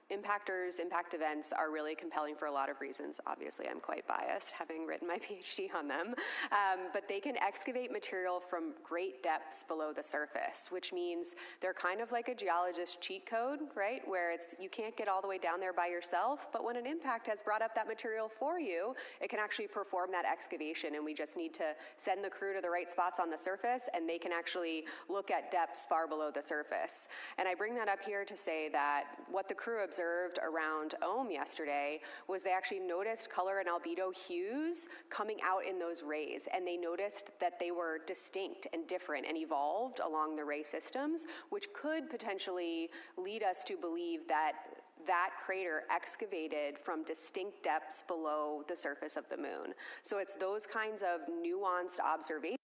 impact events are really compelling for a lot of reasons. Obviously, I'm quite biased, having written my PhD on them. But they can excavate material from great depths below the surface, which means they're kind of like a geologist's cheat code, right? Where you can't get all the way down there by yourself, but when an impact has brought up that material for you, it can actually perform that excavation, and we just need to send the crew to the right spots on the surface, and they can actually look at depths far below the surface. And I bring that up here to say that what the crew observed observed around Ohm yesterday was they actually noticed color and albedo hues coming out in those rays, and they noticed that they were distinct and different and evolved along the ray systems, which could potentially lead us to believe that that crater excavated from distinct depths below the surface of the moon. So it's those kinds of nuanced observations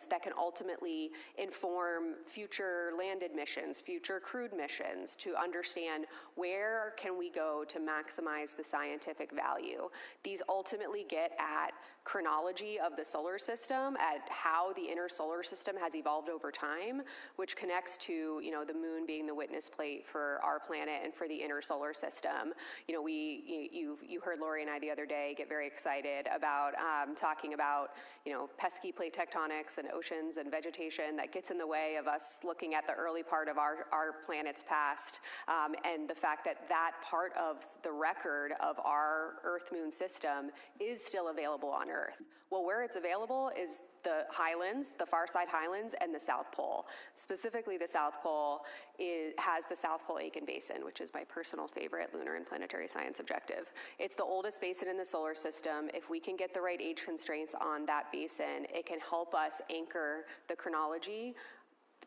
that can ultimately inform future landed missions, future crewed missions, to understand where can we go to maximize the scientific value. These ultimately get at chronology of the solar system, at how the inner solar system has evolved over time, which connects to, you know, the moon being the witness plate for our planet and for the inner solar system. You know, you heard Lori and I the other day get very excited about talking about, you know, pesky plate tectonics and oceans and vegetation that gets in the way of us looking at the early part of our planet's past, and the fact that that part of the record of our Earth-Moon system is still available on Earth. Well, where it's available is the highlands, the far side highlands, and the South Pole. Specifically, the South Pole has the South Pole Aitken Basin, which is my personal favorite lunar and planetary science objective. It's the oldest basin in the solar system. If we can get the right age constraints on that basin, it can help us anchor the chronology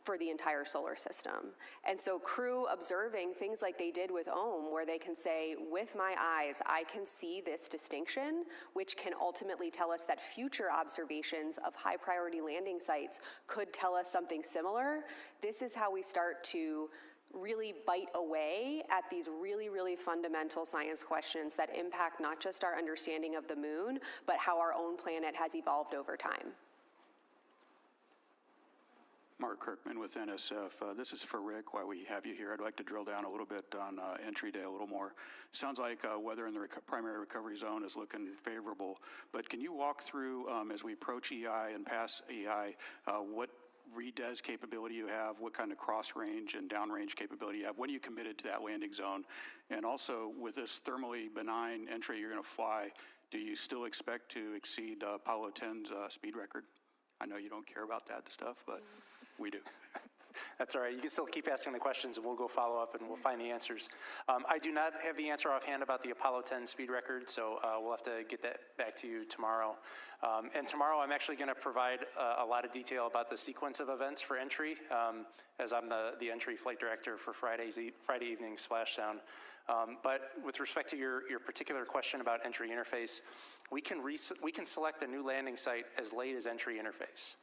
for the entire solar system. And so crew observing things like they did with Ohm, where they can say, with my eyes, I can see this distinction, which can ultimately tell us that future observations of high priority landing sites could tell us something similar. This is how we start to really bite away at these really, really fundamental science questions that impact not just our understanding of the moon, but how our own planet has evolved over time. Mark Kirkman with NSF. This is for Rick. While we have you here, I'd like to drill down a little bit on entry day a little more. Sounds like weather in the primary recovery zone is looking favorable, but can you walk through, as we approach EI and pass EI, what redes capability you have, what kind of cross range and down range capability you have, when you committed to that landing zone, and also with this thermally benign entry you're going to fly, do you still expect to exceed Apollo 10's speed record? I know you don't care about that stuff, but we do. That's all right. You can still keep asking the questions, and we'll go follow up, and we'll find the answers. I do not have the answer offhand about the Apollo 10 speed record, so we'll have to get that back to you tomorrow. And tomorrow I'm actually going to provide a lot of detail about the sequence of events for entry, as I'm the entry flight director for Friday evening splashdown. But with respect to your particular question about entry interface, we can select a new landing site as late as entry interface.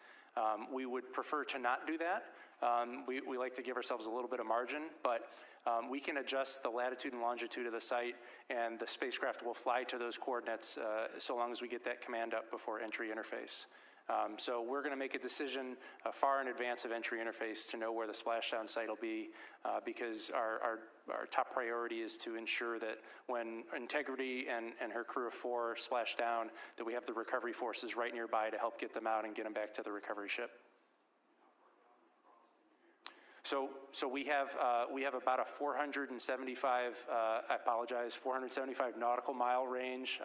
We would prefer to not do that. We like to give ourselves a little bit of margin, but we can adjust the latitude and longitude of the site, and the spacecraft will fly to those coordinates so long as we get that command up before entry interface. So we're going to make a decision far in advance of entry interface to know where the splashdown site will be, because our top priority is to ensure that when Integrity and her crew of 4 splash down, that we have the recovery forces right nearby to help get them out and get them back to the recovery ship. So we have about a 475 nautical mile range.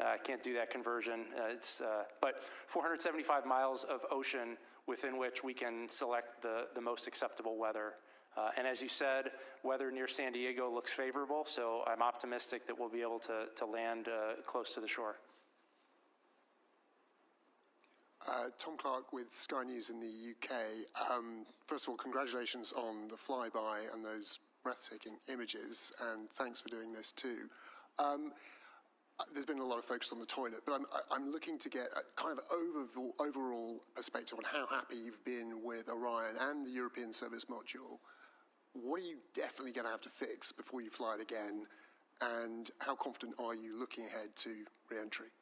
I can't do that conversion. But 475 miles of ocean within which we can select the most acceptable weather. And as you said, weather near San Diego looks favorable, so I'm optimistic that we'll be able to land close to the shore. Tom Clark with Sky News in the UK. First of all, congratulations on the flyby and those breathtaking images, and thanks for doing this too. There's been a lot of focus on the toilet, but I'm looking to get a kind of overall perspective on how happy you've been with Orion and the European Service Module. What are you definitely going to have to fix before you fly it again, and how confident are you looking ahead to re-entry?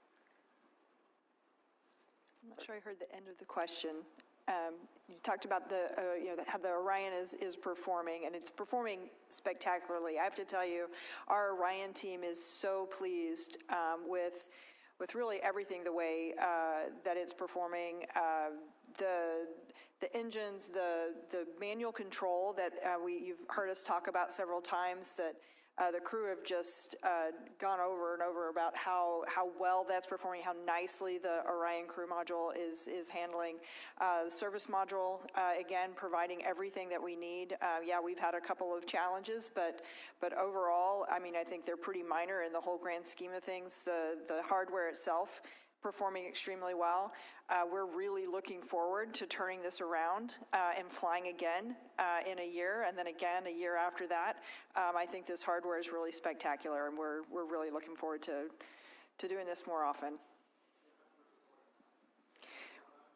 I'm not sure I heard the end of the question. You talked about how the Orion is performing, and it's performing spectacularly. I have to tell you, our Orion team is so pleased with really everything, the way that it's performing. The engines, the manual control that you've heard us talk about several times, that The crew have just gone over and over about how well that's performing, how nicely the Orion crew module is handling. The service module, again, providing everything that we need. Yeah, we've had a couple of challenges, but overall, I mean, I think they're pretty minor in the whole grand scheme of things. The hardware itself performing extremely well. We're really looking forward to turning this around and flying again in a year, and then again a year after that. I think this hardware is really spectacular, and we're really looking forward to doing this more often.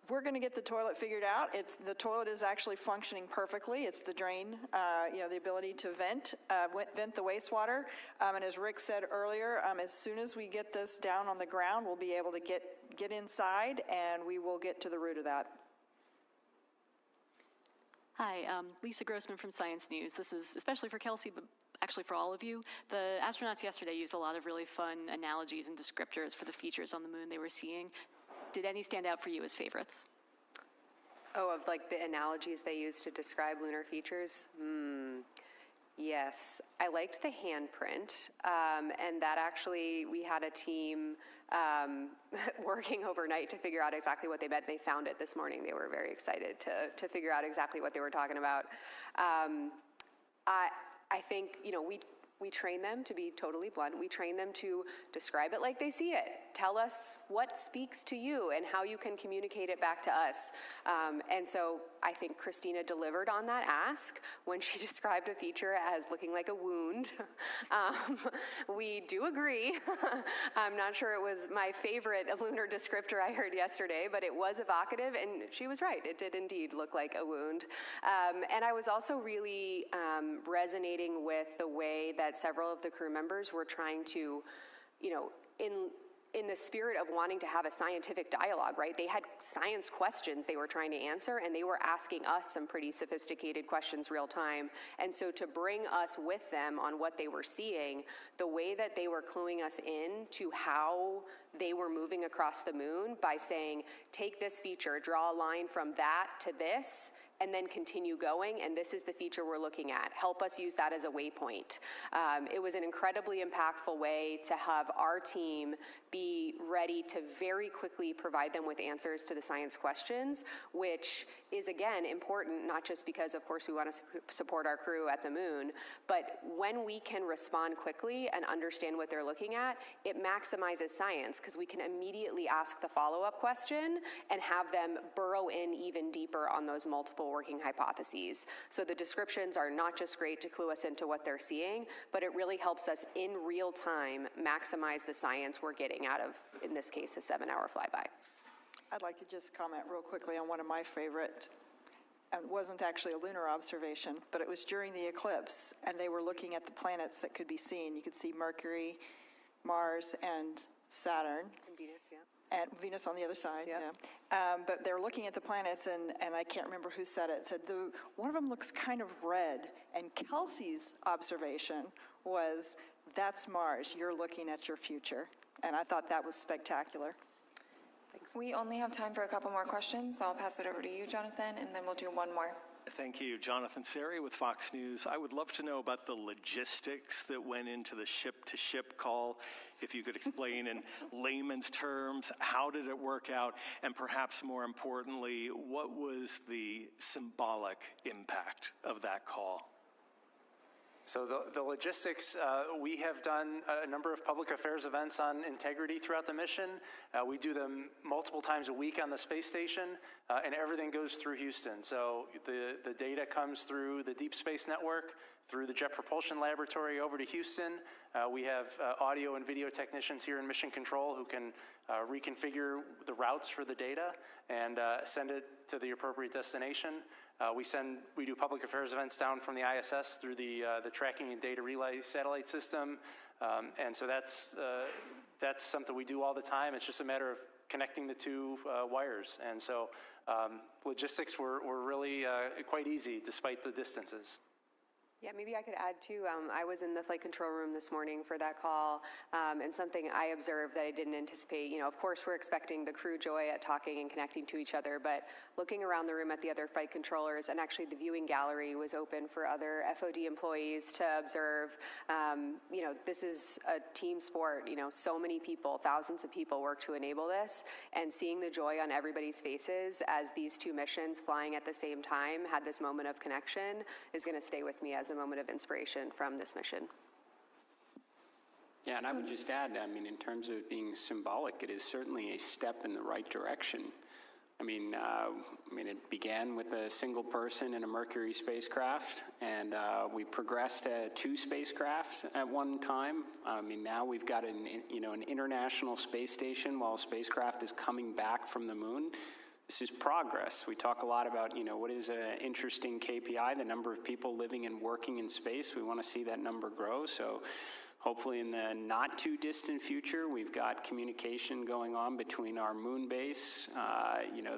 We're going to get the toilet figured out. The toilet is actually functioning perfectly. It's the drain, the ability to vent the wastewater. And as Rick said earlier, as soon as we get this down on the ground, we'll be able to get inside, and we will get to the root of that. Hi, Lisa Grossman from Science News. This is especially for Kelsey, but actually for all of you. The astronauts yesterday used a lot of really fun analogies and descriptors for the features on the moon they were seeing. Did any stand out for you as favorites? Oh, of like the analogies they used to describe lunar features? Yes. I liked the handprint, and that actually, we had a team working overnight to figure out exactly what they meant. They found it this morning. They were very excited to figure out exactly what they were talking about. I think, we train them, to be totally blunt, we train them to describe it like they see it. Tell us what speaks to you and how you can communicate it back to us. And so I think Christina delivered on that ask when she described a feature as looking like a wound. We do agree. I'm not sure it was my favorite lunar descriptor I heard yesterday, but it was evocative, and she was right. It did indeed look like a wound. And I was also really resonating with the way that several of the crew members were trying to, in the spirit of wanting to have a scientific dialogue, right? They had science questions they were trying to answer, and they were asking us some pretty sophisticated questions real time. And so to bring us with them on what they were seeing, the way that they were cluing us in to how they were moving across the moon by saying, take this feature, draw a line from that to this, and then continue going, and this is the feature we're looking at. Help us use that as a waypoint. It was an incredibly impactful way to have our team be ready to very quickly provide them with answers to the science questions, which is, again, important, not just because, of course, we want to support our crew at the moon, but when we can respond quickly and understand what they're looking at, it maximizes science, because we can immediately ask the follow-up question and have them burrow in even deeper on those multiple working hypotheses. So the descriptions are not just great to clue us into what they're seeing, but it really helps us in real time maximize the science we're getting out of, in this case, a 7-hour flyby. I'd like to just comment real quickly on one of my favorite. It wasn't actually a lunar observation, but it was during the eclipse, and they were looking at the planets that could be seen. You could see Mercury, Mars, and Saturn. And Venus, yeah. And Venus on the other side, yeah. But they're looking at the planets, and I can't remember who said it. Said one of them looks kind of red, and Kelsey's observation was, that's Mars, you're looking at your future. And I thought that was spectacular. Thanks. We only have time for a couple more questions, so I'll pass it over to you, Jonathan, and then we'll do one more. Thank you. Jonathan Seri with Fox News. I would love to know about the logistics that went into the ship-to-ship call. If you could explain in layman's terms, how did it work out? And perhaps more importantly, what was the symbolic impact of that call? So the logistics, we have done a number of public affairs events on integrity throughout the mission. We do them multiple times a week on the space station, and everything goes through Houston. So the data comes through the Deep Space Network, through the Jet Propulsion Laboratory over to Houston. We have audio and video technicians here in Mission Control who can reconfigure the routes for the data and send it to the appropriate destination. We do public affairs events down from the ISS through the tracking and data relay satellite system, and so that's something we do all the time. It's just a matter of connecting the two wires, and so logistics were really quite easy despite the distances. Yeah, maybe I could add too. I was in the flight control room this morning for that call, and something I observed that I didn't anticipate. You know, of course, we're expecting the crew joy at talking and connecting to each other, but looking around the room at the other flight controllers, and actually the viewing gallery was open for other FOD employees to observe. You know, this is a team sport. You know, so many people, thousands of people work to enable this, and seeing the joy on everybody's faces as these two missions flying at the same time had this moment of connection is going to stay with me as a moment of inspiration from this mission. Yeah, and I would just add, I mean, in terms of it being symbolic, it is certainly a step in the right direction. I mean, it began with a single person in a Mercury spacecraft, and we progressed to 2 spacecraft at one time. I mean, now we've got an international space station while a spacecraft is coming back from the moon. This is progress. We talk a lot about, what is an interesting KPI, the number of people living and working in space. We want to see that number grow. So hopefully in the not too distant future, we've got communication going on between our moon base,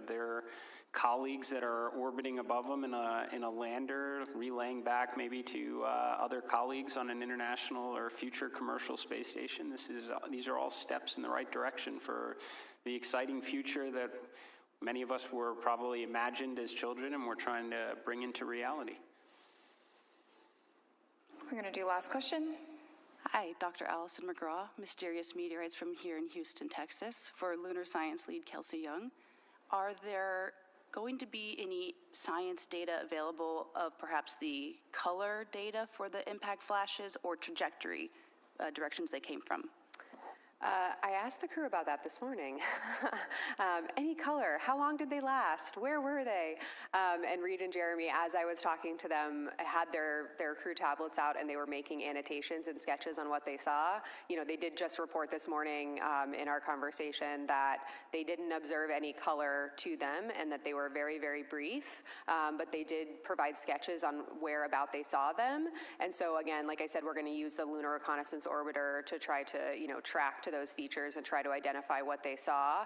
their colleagues that are orbiting above them in a lander, relaying back maybe to other colleagues on an international or future commercial space station. These are all steps in the right direction for the exciting future that many of us were probably imagined as children and we're trying to bring into reality. We're going to do last question. Hi, Dr. Allison McGraw, Mysterious Meteorites from here in Houston, Texas, for lunar science lead Kelsey Young. Are there going to be any science data available of perhaps the color data for the impact flashes or trajectory directions they came from? I asked the crew about that this morning. Any color? How long did they last? Where were they? And Reid and Jeremy, as I was talking to them, had their crew tablets out and they were making annotations and sketches on what they saw. You know, they did just report this morning in our conversation that they didn't observe any color to them and that they were very, very brief, but they did provide sketches on whereabout they saw them. And so again, like I said, we're going to use the Lunar Reconnaissance Orbiter to try to, track to those features and try to identify what they saw.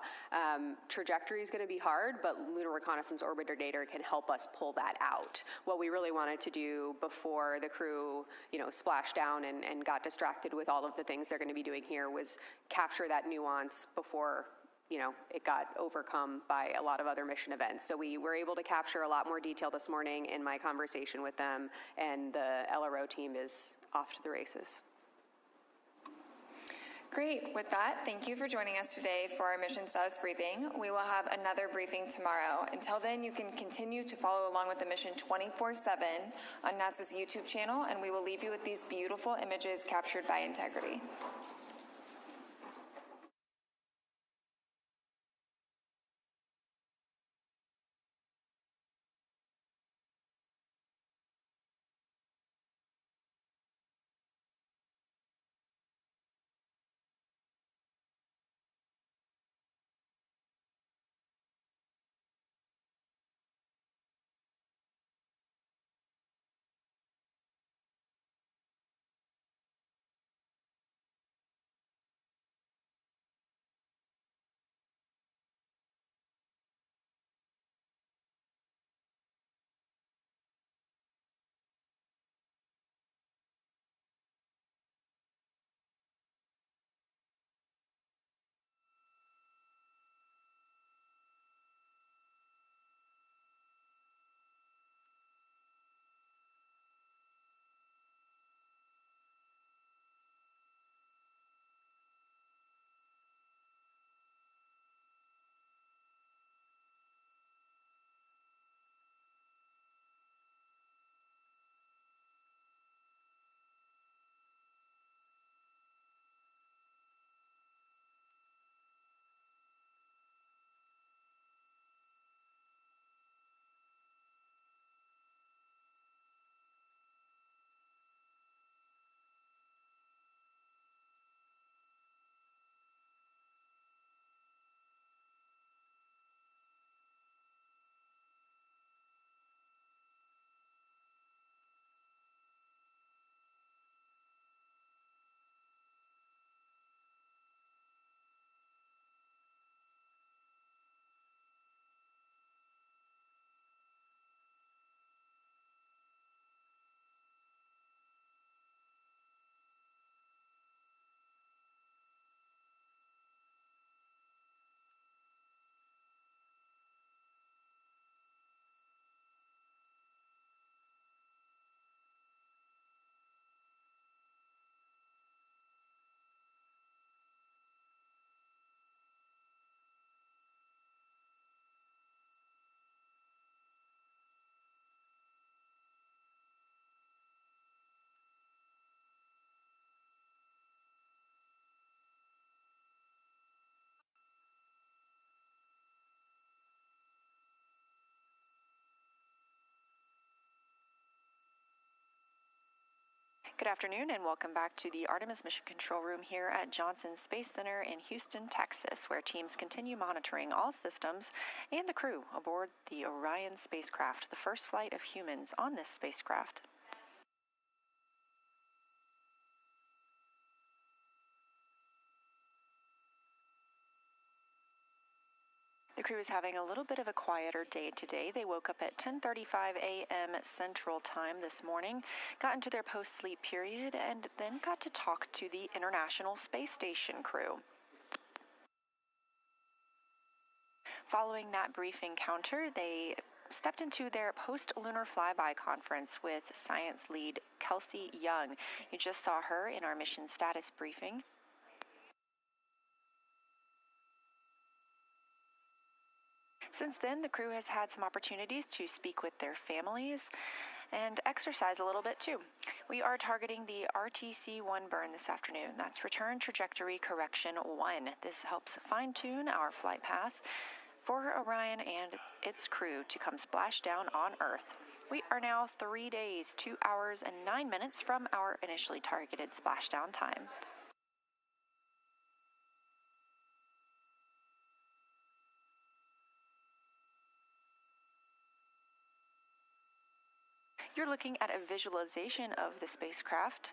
Trajectory is going to be hard, but Lunar Reconnaissance Orbiter data can help us pull that out. What we really wanted to do before the crew, splashed down and got distracted with all of the things they're going to be doing here was capture that nuance before it got overcome by a lot of other mission events. So we were able to capture a lot more detail this morning in my conversation with them, and the LRO team is off to the races. Great. With that, thank you for joining us today for our mission status briefing. We will have another briefing tomorrow. Until then, you can continue to follow along with the mission 24/7 on NASA's YouTube channel, and we will leave you with these beautiful images captured by Integrity. Good afternoon and welcome back to the Artemis Mission Control Room here at Johnson Space Center in Houston, Texas, where teams continue monitoring all systems and the crew aboard the Orion spacecraft, the first flight of humans on this spacecraft. The crew is having a little bit of a quieter day today. They woke up at 10:35 a.m. Central Time this morning, got into their post-sleep period, and then got to talk to the International Space Station crew. Following that brief encounter, they stepped into their post-lunar flyby conference with science lead Kelsey Young. You just saw her in our mission status briefing. Since then, the crew has had some opportunities to speak with their families and exercise a little bit too. We are targeting the RTC-1 burn this afternoon. That's Return Trajectory Correction 1. This helps fine-tune our flight path for Orion and its crew to come splash down on Earth. We are now 3 days, 2 hours, and 9 minutes from our initially targeted splashdown time. You're looking at a visualization of the spacecraft.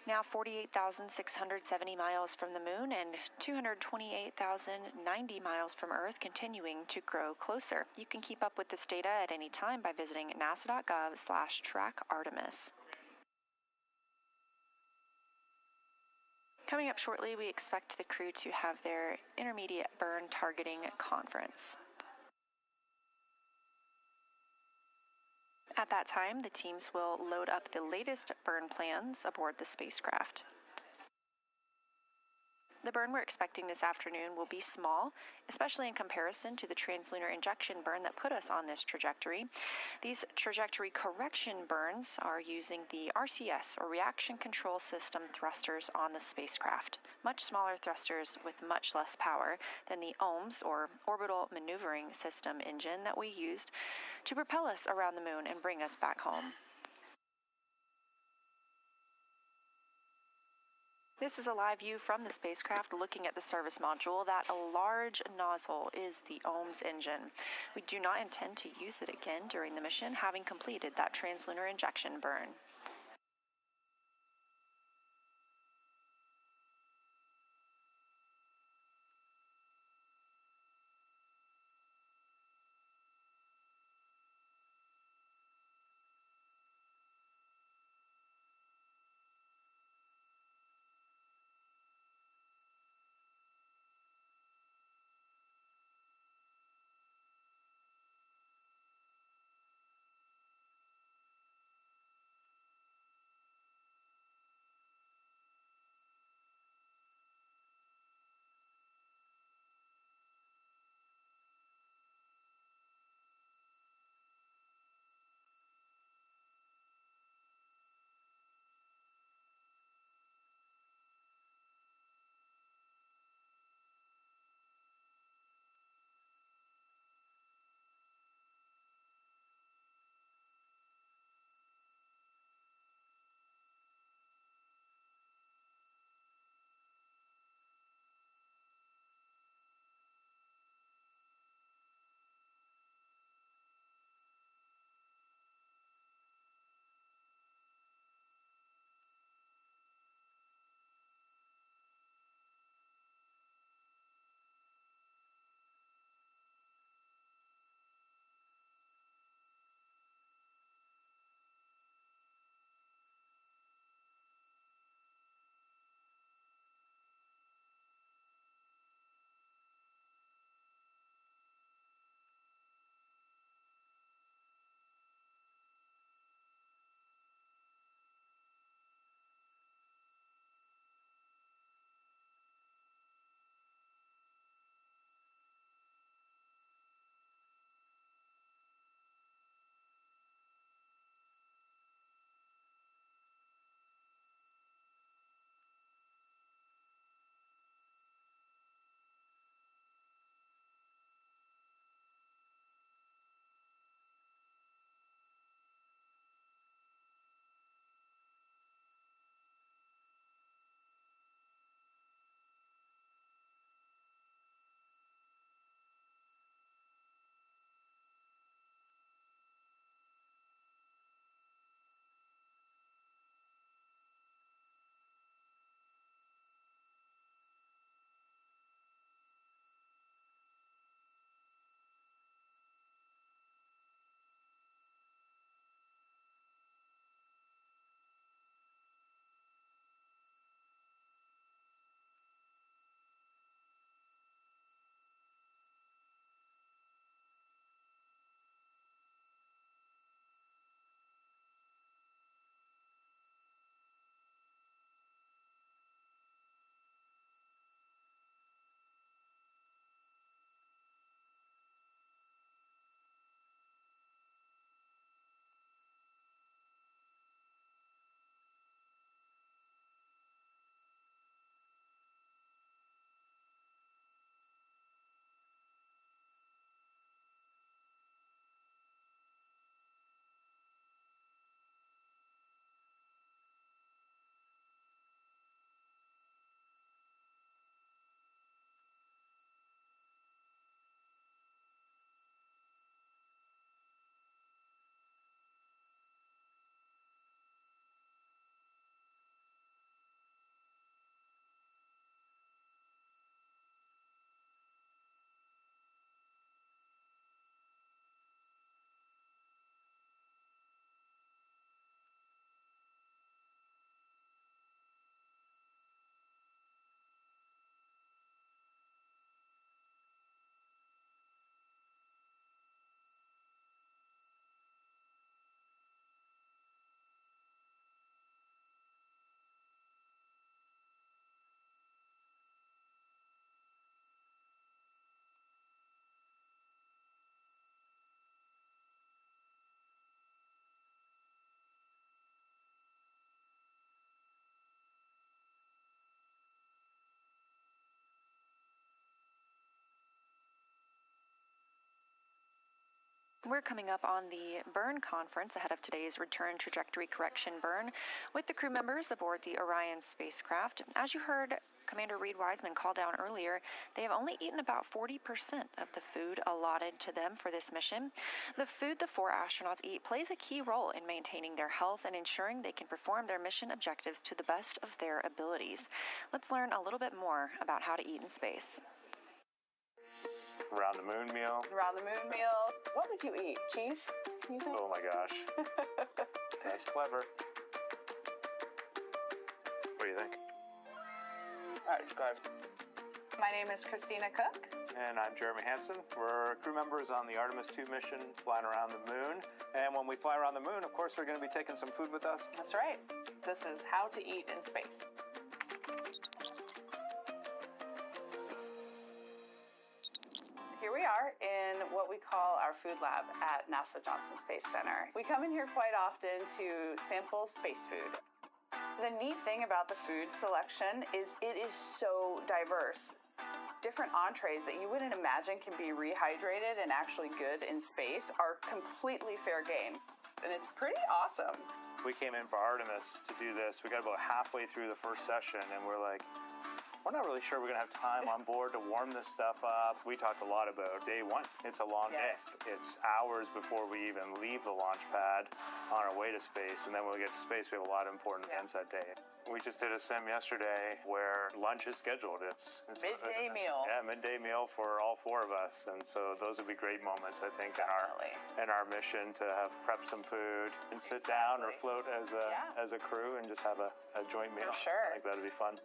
Now 48,670 miles from the moon and 228,090 miles from Earth, continuing to grow closer. You can keep up with this data at any time by visiting nasa.gov/trackartemis. Coming up shortly, we expect the crew to have their intermediate burn targeting conference. At that time, the teams will load up the latest burn plans aboard the spacecraft. The burn we're expecting this afternoon will be small, especially in comparison to the translunar injection burn that put us on this trajectory. These trajectory correction burns are using the RCS, or Reaction Control System, thrusters on the spacecraft. Much smaller thrusters with much less power than the OMS, or Orbital Maneuvering System, engine that we used to propel us around the moon and bring us back home. This is a live view from the spacecraft looking at the service module. That large nozzle is the OMS engine. We do not intend to use it again during the mission, having completed that translunar injection burn. We're coming up on the burn conference ahead of today's return trajectory correction burn with the crew members aboard the Orion spacecraft. As you heard Commander Reid Wiseman call down earlier, they have only eaten about 40% of the food allotted to them for this mission. The food the 4 astronauts eat plays a key role in maintaining their health and ensuring they can perform their mission objectives to the best of their abilities. Let's learn a little bit more about how to eat in space. Around the moon meal. Around the moon meal. What would you eat? Cheese? You think? Oh my gosh. That's clever. What do you think? All right, go ahead. My name is Christina Koch. And I'm Jeremy Hansen. We're crew members on the Artemis II mission flying around the moon. And when we fly around the moon, of course, we're going to be taking some food with us. That's right. This is how to eat in space. Here we are in what we call our food lab at NASA Johnson Space Center. We come in here quite often to sample space food. The neat thing about the food selection is it is so diverse. Different entrees that you wouldn't imagine can be rehydrated and actually good in space are completely fair game. And it's pretty awesome. We came in for Artemis to do this. We got about halfway through the first session, and we're like, we're not really sure we're going to have time on board to warm this stuff up. We talked a lot about day one. It's a long day. It's hours before we even leave the launch pad on our way to space. And then when we get to space, we have a lot of important events that day. We just did a sim yesterday where lunch is scheduled. It's midday meal. Yeah, midday meal for all 4 of us. And so those would be great moments, I think, in our mission to have prepped some food and sit down or float as a crew and just have a joint meal. For sure. I think that would be fun.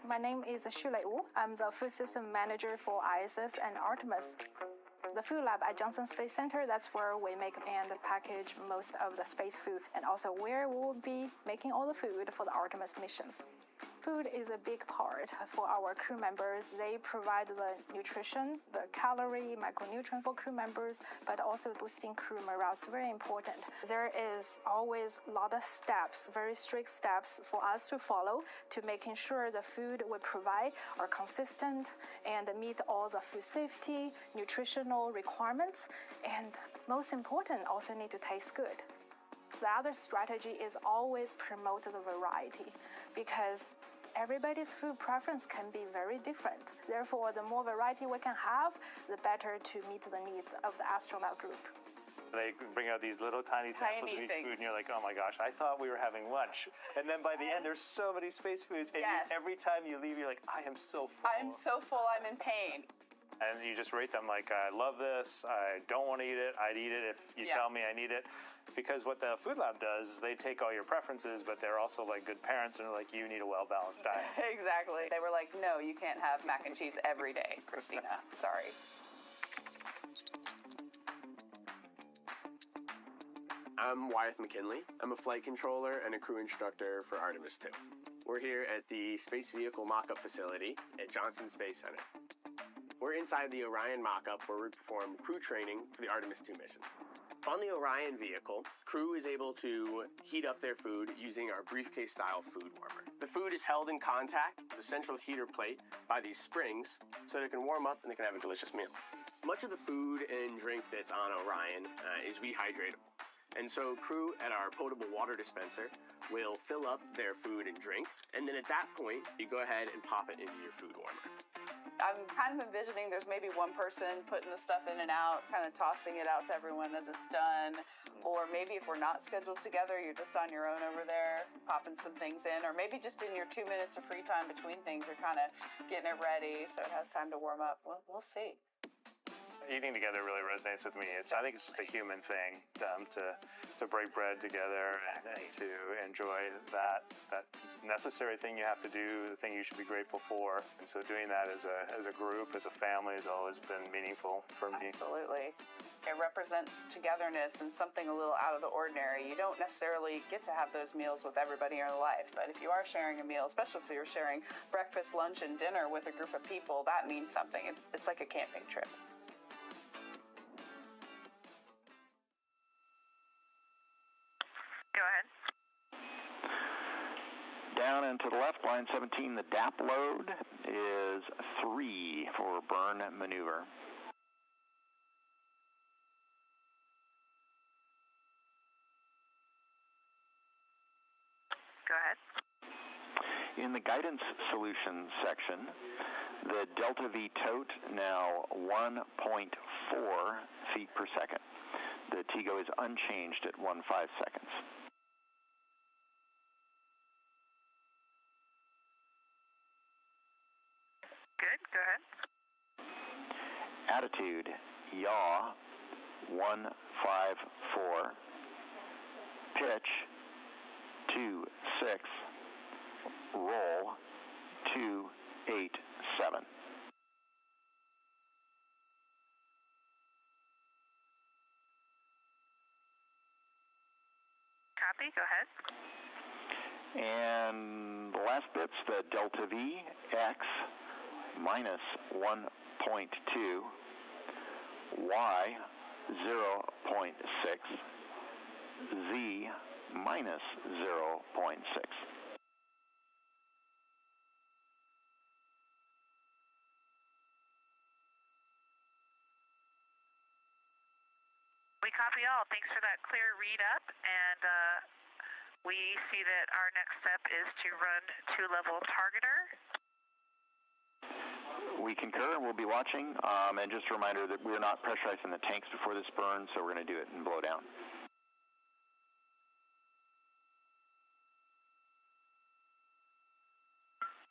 My name is Shulei Wu. I'm the food system manager for ISS and Artemis. The food lab at Johnson Space Center, that's where we make and package most of the space food, and also where we will be making all the food for the Artemis missions. Food is a big part for our crew members. They provide the nutrition, the calorie, micronutrient for crew members, but also boosting crew morale. It's very important. There is always a lot of steps, very strict steps for us to follow to making sure the food we provide are consistent and meet all the food safety, nutritional requirements, and most important, also need to taste good. The other strategy is always promote the variety, because everybody's food preference can be very different. Therefore, the more variety we can have, the better to meet the needs of the astronaut group. They bring out these little tiny samples of each food, and you're like, oh my gosh, I thought we were having lunch. And then by the end, there's so many space foods, and every time you leave, you're like, I am so full. I'm so full, I'm in pain. And you just rate them like, I love this, I don't want to eat it, I'd eat it if you tell me I need it. Because what the food lab does is they take all your preferences, but they're also like good parents and are like, you need a well-balanced diet. Exactly. They were like, no, you can't have mac and cheese every day, Christina. Sorry. I'm Wyeth McKinley. I'm a flight controller and a crew instructor for Artemis II. We're here at the Space Vehicle Mock-Up Facility at Johnson Space Center. We're inside the Orion mock-up where we perform crew training for the Artemis II mission. On the Orion vehicle, crew is able to heat up their food using our briefcase-style food warmer. The food is held in contact with the central heater plate by these springs so that it can warm up and they can have a delicious meal. Much of the food and drink that's on Orion is rehydratable. And so crew at our potable water dispenser will fill up their food and drink, and then at that point, you go ahead and pop it into your food warmer. I'm kind of envisioning there's maybe one person putting the stuff in and out, kind of tossing it out to everyone as it's done. Or maybe if we're not scheduled together, you're just on your own over there, popping some things in. Or maybe just in your 2 minutes of free time between things, you're kind of getting it ready so it has time to warm up. We'll see. Eating together really resonates with me. I think it's just a human thing to break bread together and to enjoy that necessary thing you have to do, the thing you should be grateful for. And so doing that as a group, as a family, has always been meaningful for me. Absolutely. It represents togetherness and something a little out of the ordinary. You don't necessarily get to have those meals with everybody in your life, but if you are sharing a meal, especially if you're sharing breakfast, lunch, and dinner with a group of people, that means something. It's like a camping trip. Down on, and to the left, line 17, the DAP load is 3 for burn maneuver. Go ahead. In the guidance solution section, the delta V tote now 1.4 feet per second. The TGO is unchanged at 1.5 seconds. Good, go ahead. Attitude, yaw, 154. Pitch, 2.6. Roll, 2.87. Copy, go ahead. And the last bit's the delta V, X, minus 1.2, Y, 0.6, Z, minus 0.6. We copy all. Thanks for that clear read up, and we see that our next step is to run 2-level targeter. We concur, and we'll be watching, and just a reminder that we're not pressurizing the tanks before this burn, so we're going to do it in blowdown.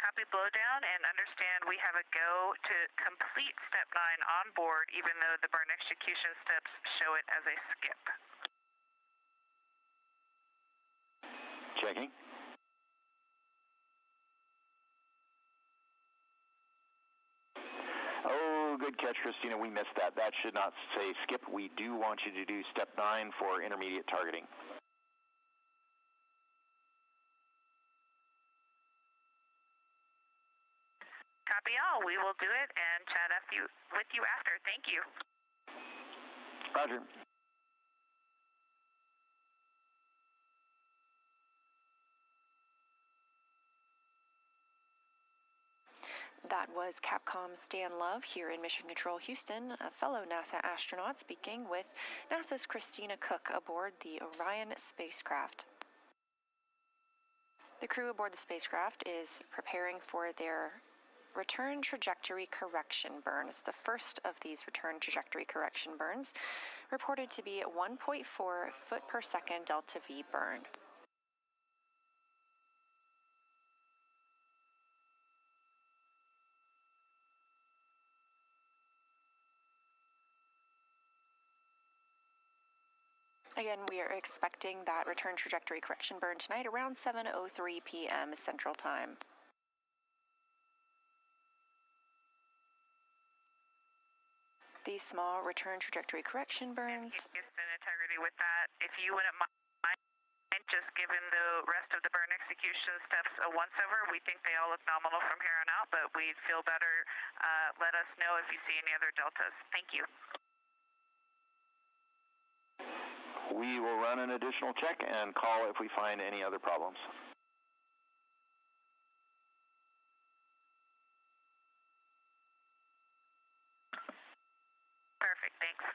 Copy blowdown, and understand we have a go to complete step 9 on board, even though the burn execution steps show it as a skip. Checking. Oh, good catch, Christina. We missed that. That should not say skip. We do want you to do step 9 for intermediate targeting. Copy all. We will do it and chat with you after. Thank you. Roger. That was Capcom Stan Love here in Mission Control Houston, a fellow NASA astronaut speaking with NASA's Christina Koch aboard the Orion spacecraft. The crew aboard the spacecraft is preparing for their return trajectory correction burn. It's the first of these return trajectory correction burns, reported to be a 1.4 foot per second delta V burn. Again, we are expecting that return trajectory correction burn tonight around 7:03 p.m. Central Time. These small return trajectory correction burns. Houston integrity with that. If you wouldn't mind, just given the rest of the burn execution steps a once-over, we think they all look nominal from here on out, but we'd feel better. Let us know if you see any other deltas. Thank you. We will run an additional check and call if we find any other problems. Perfect, thanks.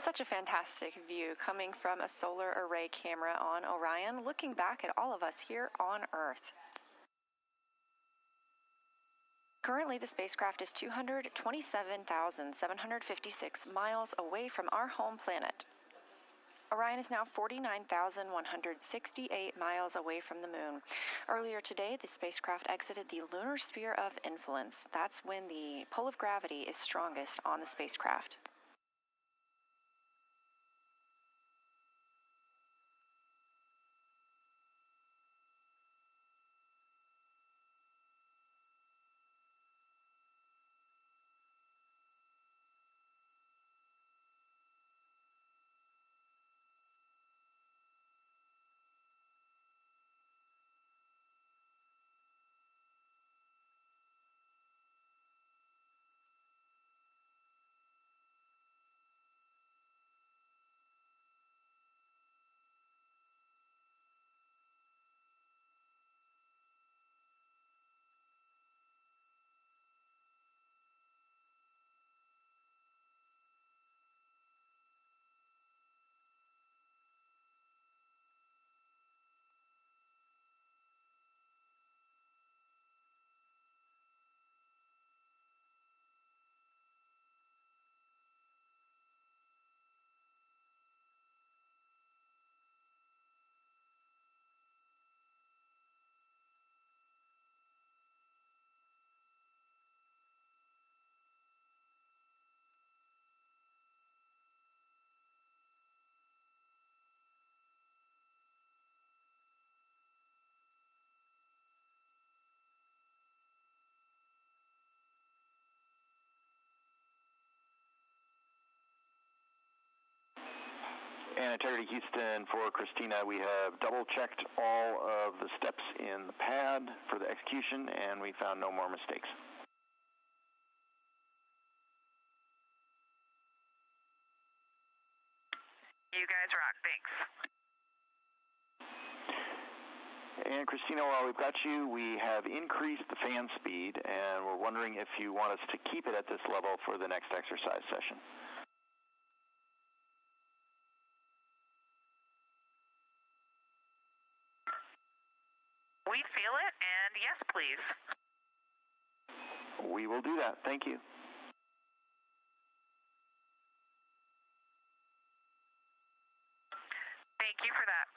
Such a fantastic view coming from a solar array camera on Orion, looking back at all of us here on Earth. Currently, the spacecraft is 227,756 miles away from our home planet. Orion is now 49,168 miles away from the moon. Earlier today, the spacecraft exited the lunar sphere of influence. That's when the pull of gravity is strongest on the spacecraft. And Integrity Houston for Christina, we have double-checked all of the steps in the pad for the execution, and we found no more mistakes. You guys rock. Thanks. And Christina, while we've got you, we have increased the fan speed, and we're wondering if you want us to keep it at this level for the next exercise session. We feel it, and yes, please. We will do that. Thank you. Thank you for that.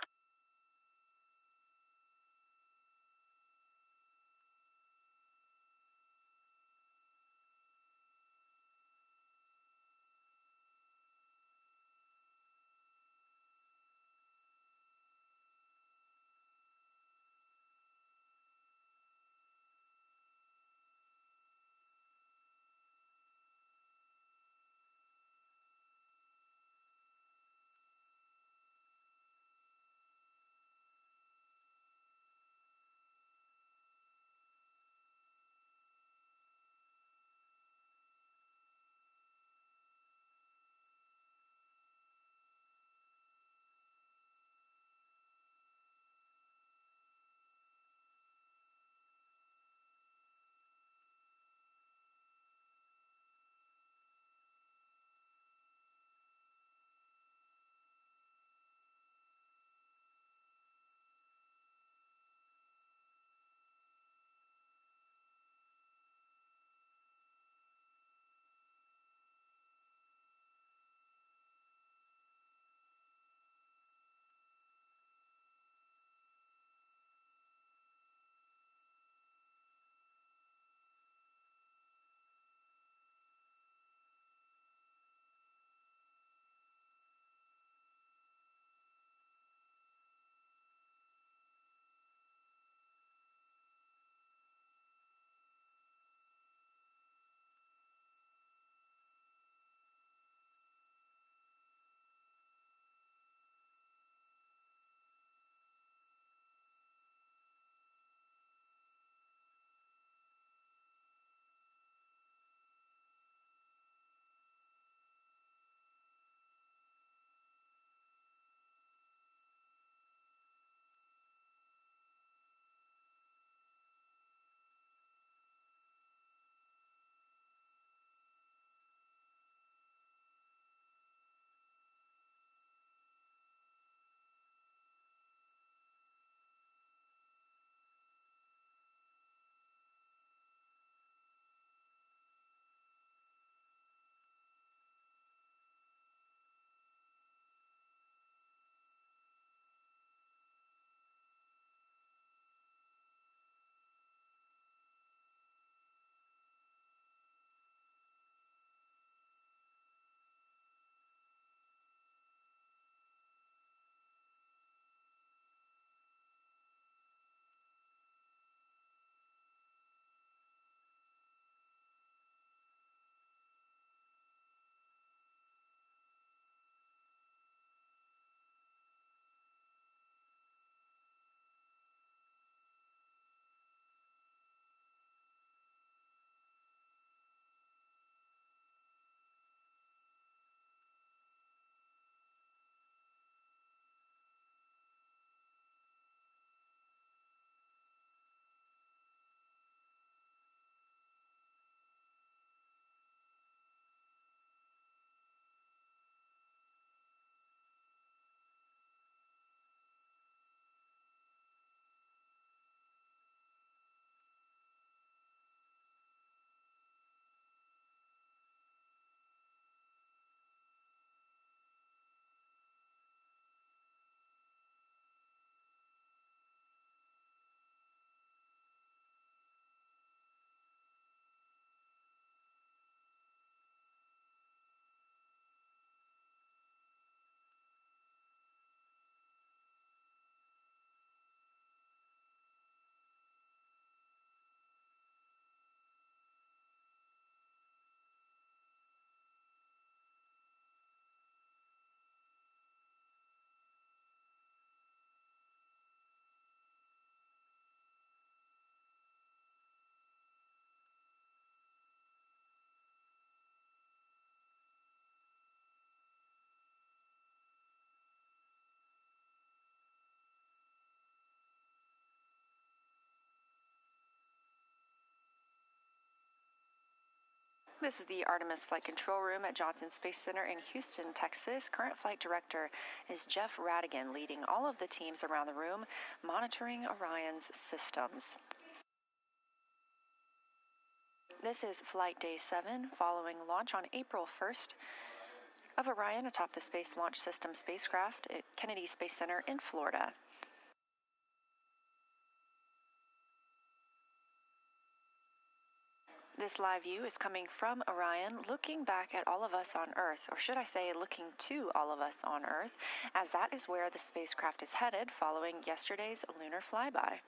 This is the Artemis Flight Control Room at Johnson Space Center in Houston, Texas. Current flight director is Jeff Radigan, leading all of the teams around the room, monitoring Orion's systems. This is Flight Day 7, following launch on April 1st of Orion atop the Space Launch System spacecraft at Kennedy Space Center in Florida. This live view is coming from Orion, looking back at all of us on Earth, or should I say looking to all of us on Earth, as that is where the spacecraft is headed following yesterday's lunar flyby.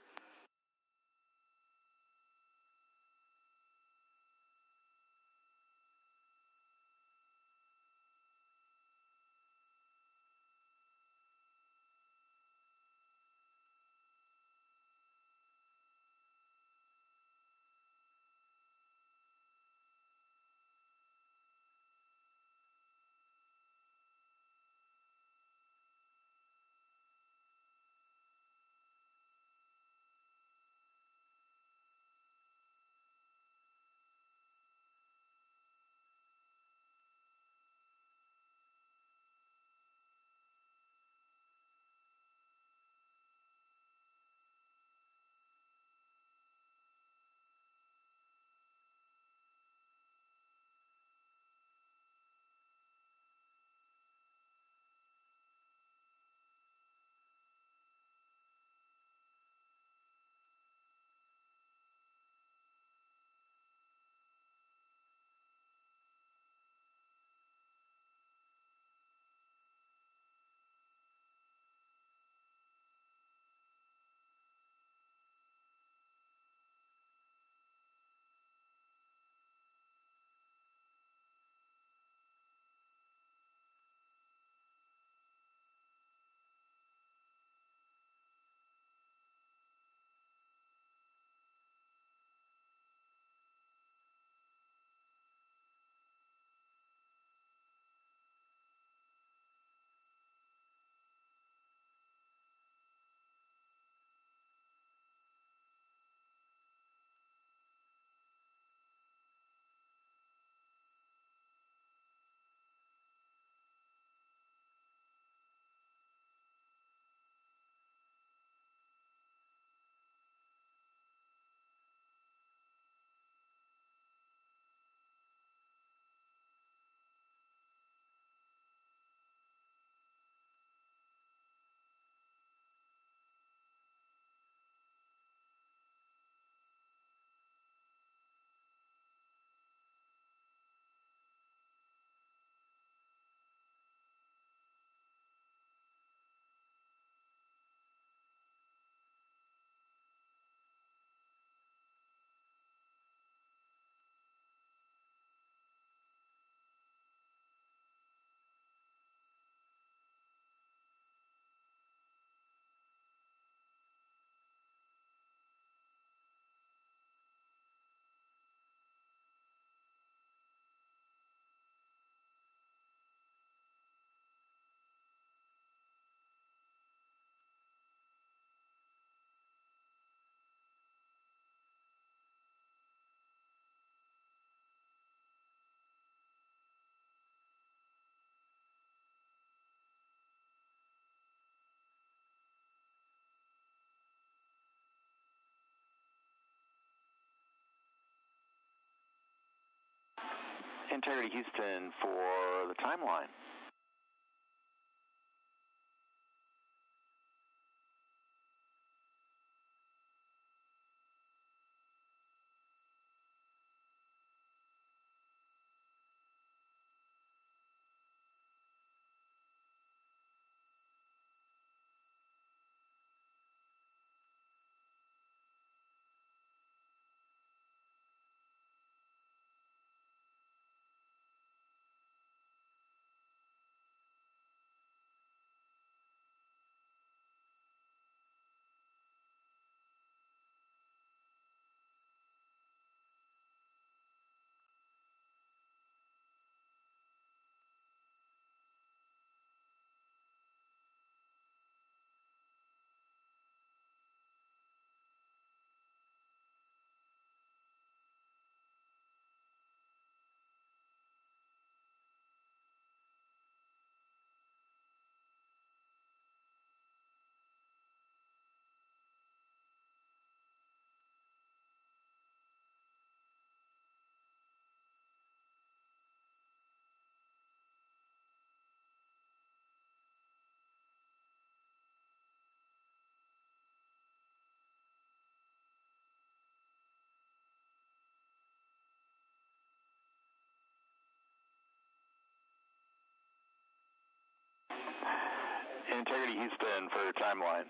Integrity Houston for the timeline. Integrity Houston for timeline.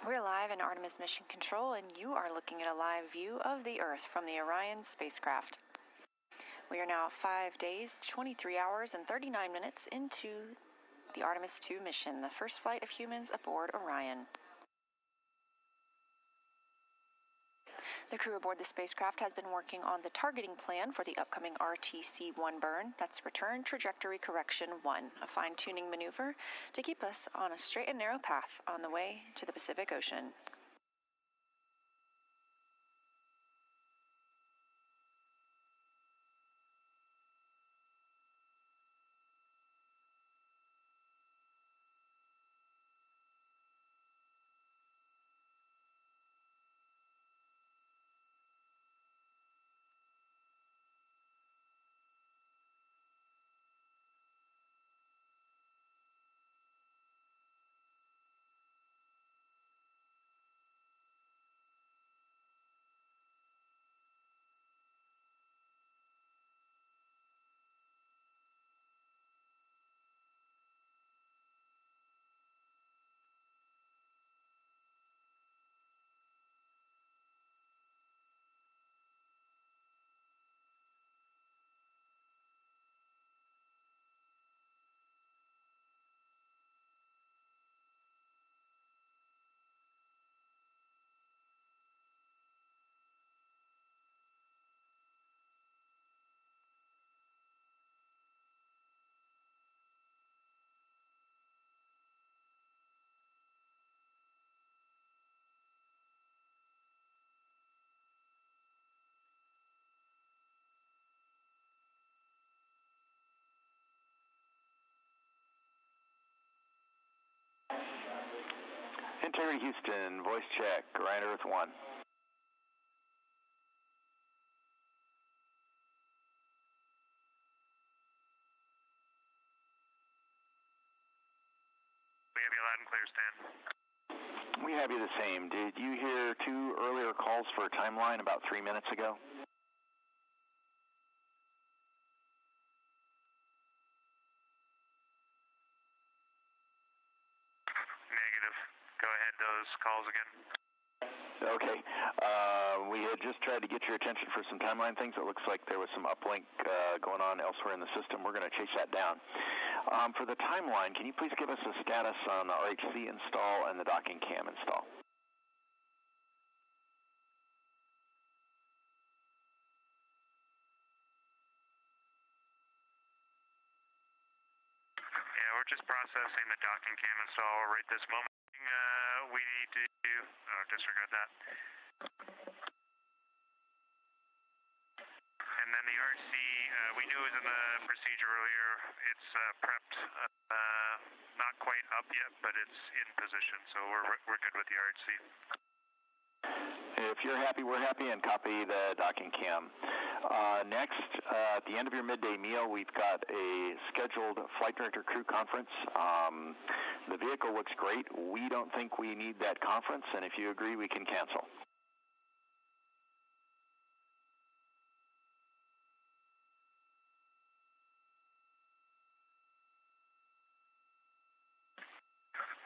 We're live in Artemis Mission Control, and you are looking at a live view of the Earth from the Orion spacecraft. We are now 5 days, 23 hours, and 39 minutes into the Artemis II mission, the first flight of humans aboard Orion. The crew aboard the spacecraft has been working on the targeting plan for the upcoming RTC-1 burn. That's Return Trajectory Correction 1, a fine-tuning maneuver to keep us on a straight and narrow path on the way to the Pacific Ocean. Integrity Houston, voice check, Orion Earth 1. We have you loud and clear, Stan. We have you the same. Did you hear 2 earlier calls for a timeline about 3 minutes ago? Negative. Go ahead, those calls again. Okay. We had just tried to get your attention for some timeline things. It looks like there was some uplink going on elsewhere in the system. We're going to chase that down. For the timeline, can you please give us a status on the RHC install and the docking cam install? Yeah, we're just processing the docking cam install right this moment. We need to disregard that. And then the RC, we knew it was in the procedure earlier. It's prepped, not quite up yet, but it's in position, so we're good with the RC. If you're happy, we're happy, and copy the docking cam. Next, at the end of your midday meal, we've got a scheduled flight director crew conference. The vehicle looks great. We don't think we need that conference, and if you agree, we can cancel.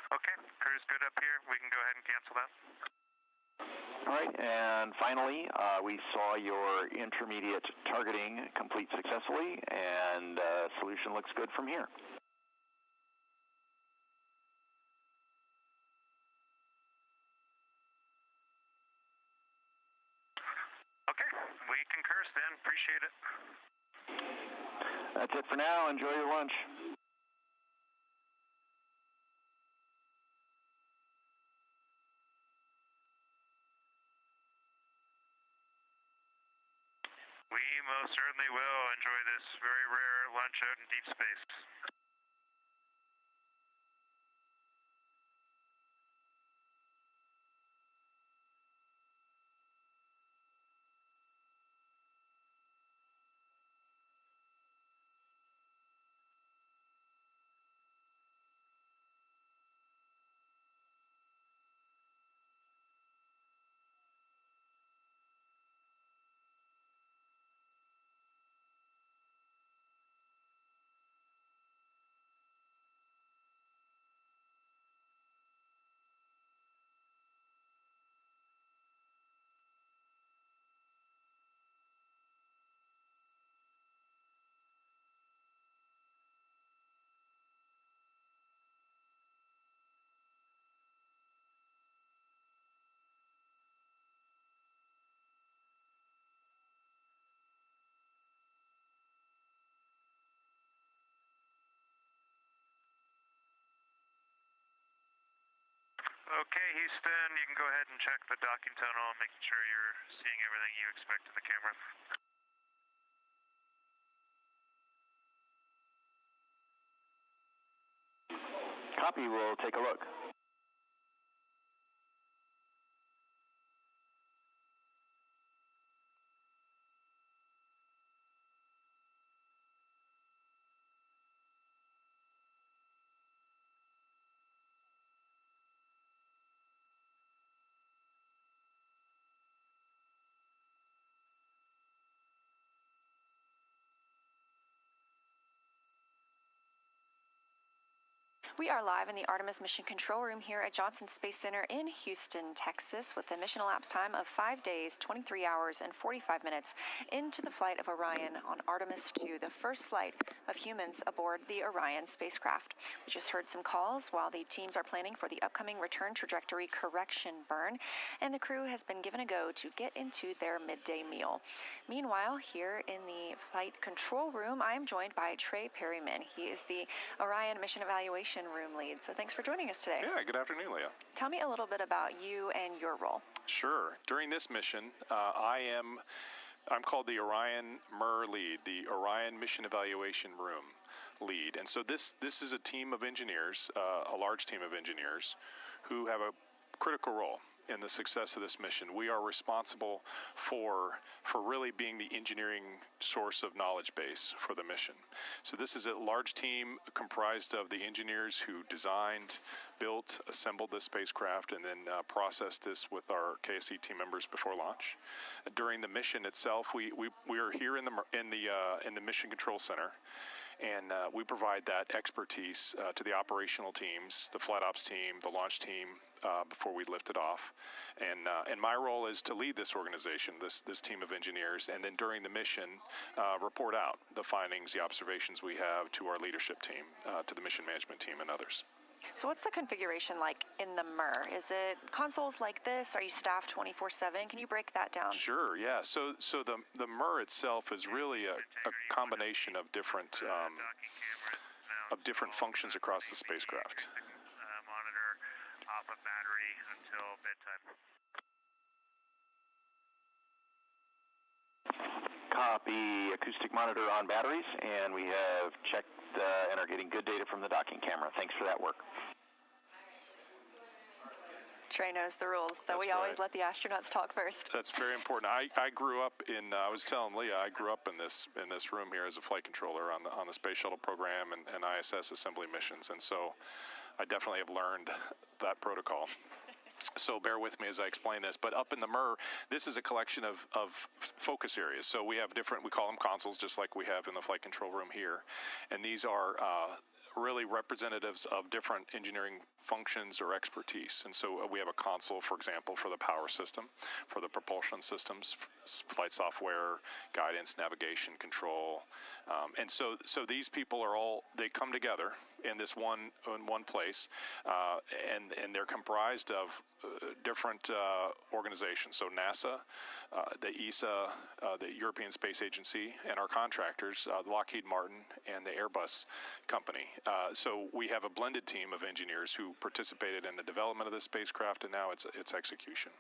Okay, crew's good up here. We can go ahead and cancel that. All right, and finally, we saw your intermediate targeting complete successfully, and solution looks good from here. Okay, we concur, Stan. Appreciate it. That's it for now. Enjoy your lunch. We most certainly will enjoy this very rare lunch out in deep space. Okay, Houston, you can go ahead and check the docking tunnel, making sure you're seeing everything you expect in the camera. Copy, we'll take a look. We are live in the Artemis Mission Control Room here at Johnson Space Center in Houston, Texas, with a mission elapsed time of 5 days, 23 hours, and 45 minutes into the flight of Orion on Artemis II, the first flight of humans aboard the Orion spacecraft. We just heard some calls while the teams are planning for the upcoming return trajectory correction burn, and the crew has been given a go to get into their midday meal. Meanwhile, here in the flight control room, I am joined by Trey Perryman. He is the Orion Mission Evaluation Room lead. So thanks for joining us today. Yeah, good afternoon, Leah. Tell me a little bit about you and your role. Sure. During this mission, I'm called the Orion MER lead, the Orion Mission Evaluation Room lead. And so this is a team of engineers, a large team of engineers, who have a critical role in the success of this mission. We are responsible for really being the engineering source of knowledge base for the mission. So this is a large team comprised of the engineers who designed, built, assembled this spacecraft, and then processed this with our KSC team members before launch. During the mission itself, we are here in the Mission Control Center. And we provide that expertise to the operational teams, the flight ops team, the launch team, before we lift it off. And my role is to lead this organization, this team of engineers, and then during the mission, report out the findings, the observations we have to our leadership team, to the mission management team and others. So what's the configuration like in the MER? Is it consoles like this? Are you staffed 24/7? Can you break that down? Sure, yeah. So the MER itself is really a combination of different functions across the spacecraft. Monitor off of battery until bedtime. pop the acoustic monitor on batteries, and we have checked and are getting good data from the docking camera. Thanks for that work. Trey knows the rules, that we always let the astronauts talk first. That's very important. I grew up in, I was telling Leah, I grew up in this room here as a flight controller on the Space Shuttle program and ISS assembly missions, and so I definitely have learned that protocol. So bear with me as I explain this. But up in the MER, this is a collection of focus areas. So we have different, we call them consoles, just like we have in the flight control room here. And these are really representatives of different engineering functions or expertise. And so we have a console, for example, for the power system, for the propulsion systems, flight software, guidance, navigation, control. And so these people are all, they come together in this one place, and they're comprised of different organizations. So NASA, the ESA, the European Space Agency, and our contractors, Lockheed Martin and the Airbus company. So we have a blended team of engineers who participated in the development of this spacecraft, and now its execution.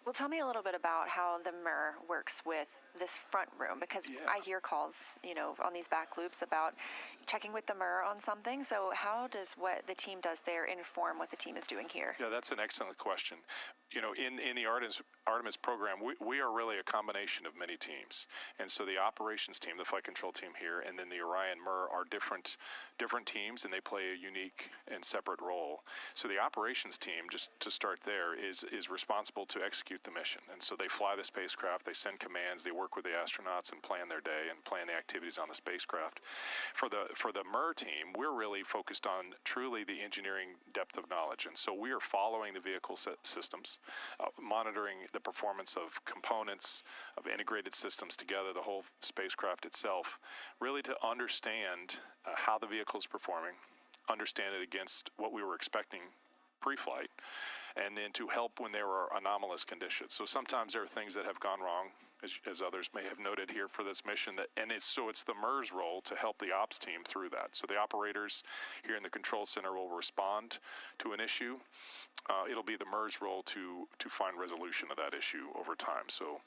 Well, tell me a little bit about how the MER works with this front room, because I hear calls, on these back loops about checking with the MER on something. So how does what the team does there inform what the team is doing here? Yeah, that's an excellent question. In the Artemis program, we are really a combination of many teams. And so the operations team, the flight control team here, and then the Orion MER are different teams, and they play a unique and separate role. So the operations team, just to start there, is responsible to execute the mission. And so they fly the spacecraft, they send commands, they work with the astronauts and plan their day and plan the activities on the spacecraft. For the MER team, we're really focused on truly the engineering depth of knowledge. And so we are following the vehicle systems, monitoring the performance of components, of integrated systems together, the whole spacecraft itself, really to understand how the vehicle is performing, understand it against what we were expecting pre-flight, and then to help when there are anomalous conditions. So sometimes there are things that have gone wrong, as others may have noted here for this mission, it's the MER's role to help the ops team through that. So the operators here in the control center will respond to an issue. It'll be the MER's role to find resolution of that issue over time. So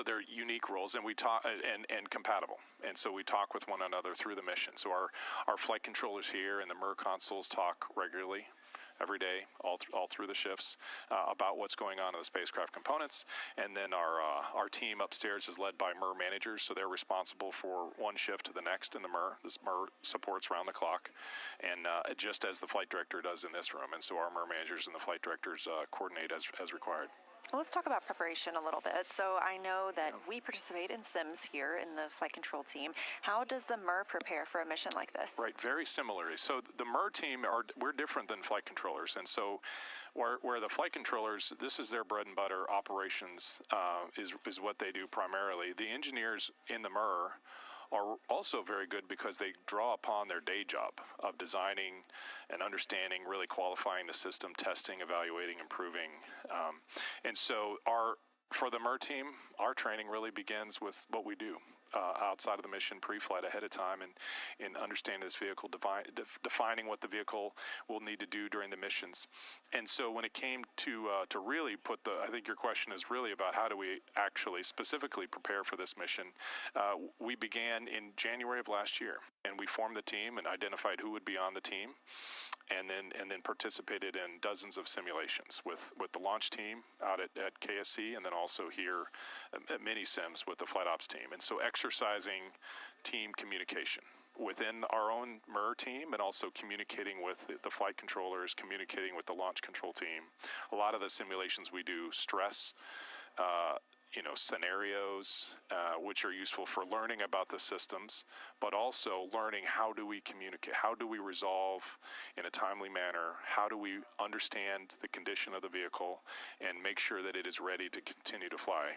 they're unique roles, and we talk and compatible, and so we talk with one another through the mission. So our flight controllers here and the MER consoles talk regularly, every day, all through the shifts, about what's going on in the spacecraft components. And then our team upstairs is led by MER managers, so they're responsible for one shift to the next in the MER. This MER supports round the clock, and just as the flight director does in this room. And so our MER managers and the flight directors coordinate as required. Well, let's talk about preparation a little bit. So I know that we participate in sims here in the flight control team. How does the MER prepare for a mission like this? Right, very similarly. So the MER team, we're different than flight controllers. And so where the flight controllers, this is their bread and butter, operations is what they do primarily. The engineers in the MER are also very good because they draw upon their day job of designing and understanding, really qualifying the system, testing, evaluating, improving. And so for the MER team, our training really begins with what we do outside of the mission, pre-flight, ahead of time, and in understanding this vehicle, defining what the vehicle will need to do during the missions. And so when it came to really I think your question is really about how do we actually specifically prepare for this mission. We began in January of last year, and we formed the team and identified who would be on the team, and then participated in dozens of simulations with the launch team out at KSC, and then also here at mini sims with the flight ops team. And so exercising team communication within our own MER team, and also communicating with the flight controllers, communicating with the launch control team. A lot of the simulations we do stress scenarios, which are useful for learning about the systems, but also learning how do we communicate, how do we resolve in a timely manner, how do we understand the condition of the vehicle and make sure that it is ready to continue to fly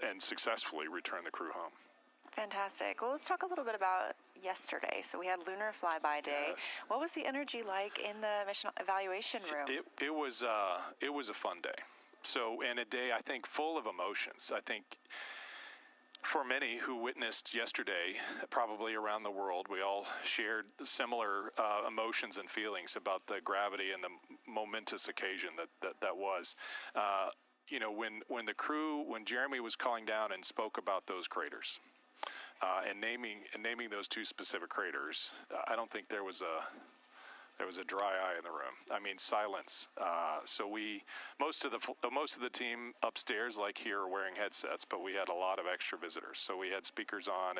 and successfully return the crew home. Fantastic. Well, let's talk a little bit about yesterday. So we had Lunar Flyby Day. Yes. What was the energy like in the mission evaluation room? It was a fun day. So, and a day, I think, full of emotions. I think for many who witnessed yesterday, probably around the world, we all shared similar emotions and feelings about the gravity and the momentous occasion that was. when Jeremy was calling down and spoke about those craters, and naming those two specific craters, I don't think there was a dry eye in the room. I mean, silence. So most of the team upstairs, like here, are wearing headsets, but we had a lot of extra visitors. So we had speakers on,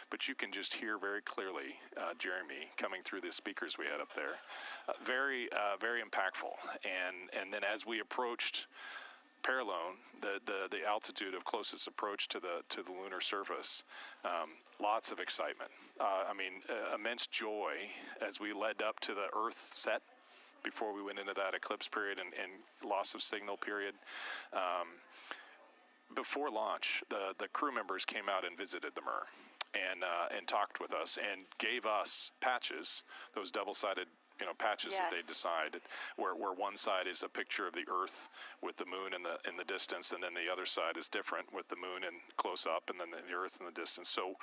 but you can just hear very clearly Jeremy coming through the speakers we had up there. Very impactful. And then as we approached Paralone, the altitude of closest approach to the lunar surface, lots of excitement. Immense joy as we led up to the Earth set before we went into that eclipse period and loss of signal period. Before launch, the crew members came out and visited the MER and talked with us and gave us patches, those double-sided patches that they decided, where one side is a picture of the Earth with the moon in the distance, and then the other side is different with the moon in close up and then the Earth in the distance. So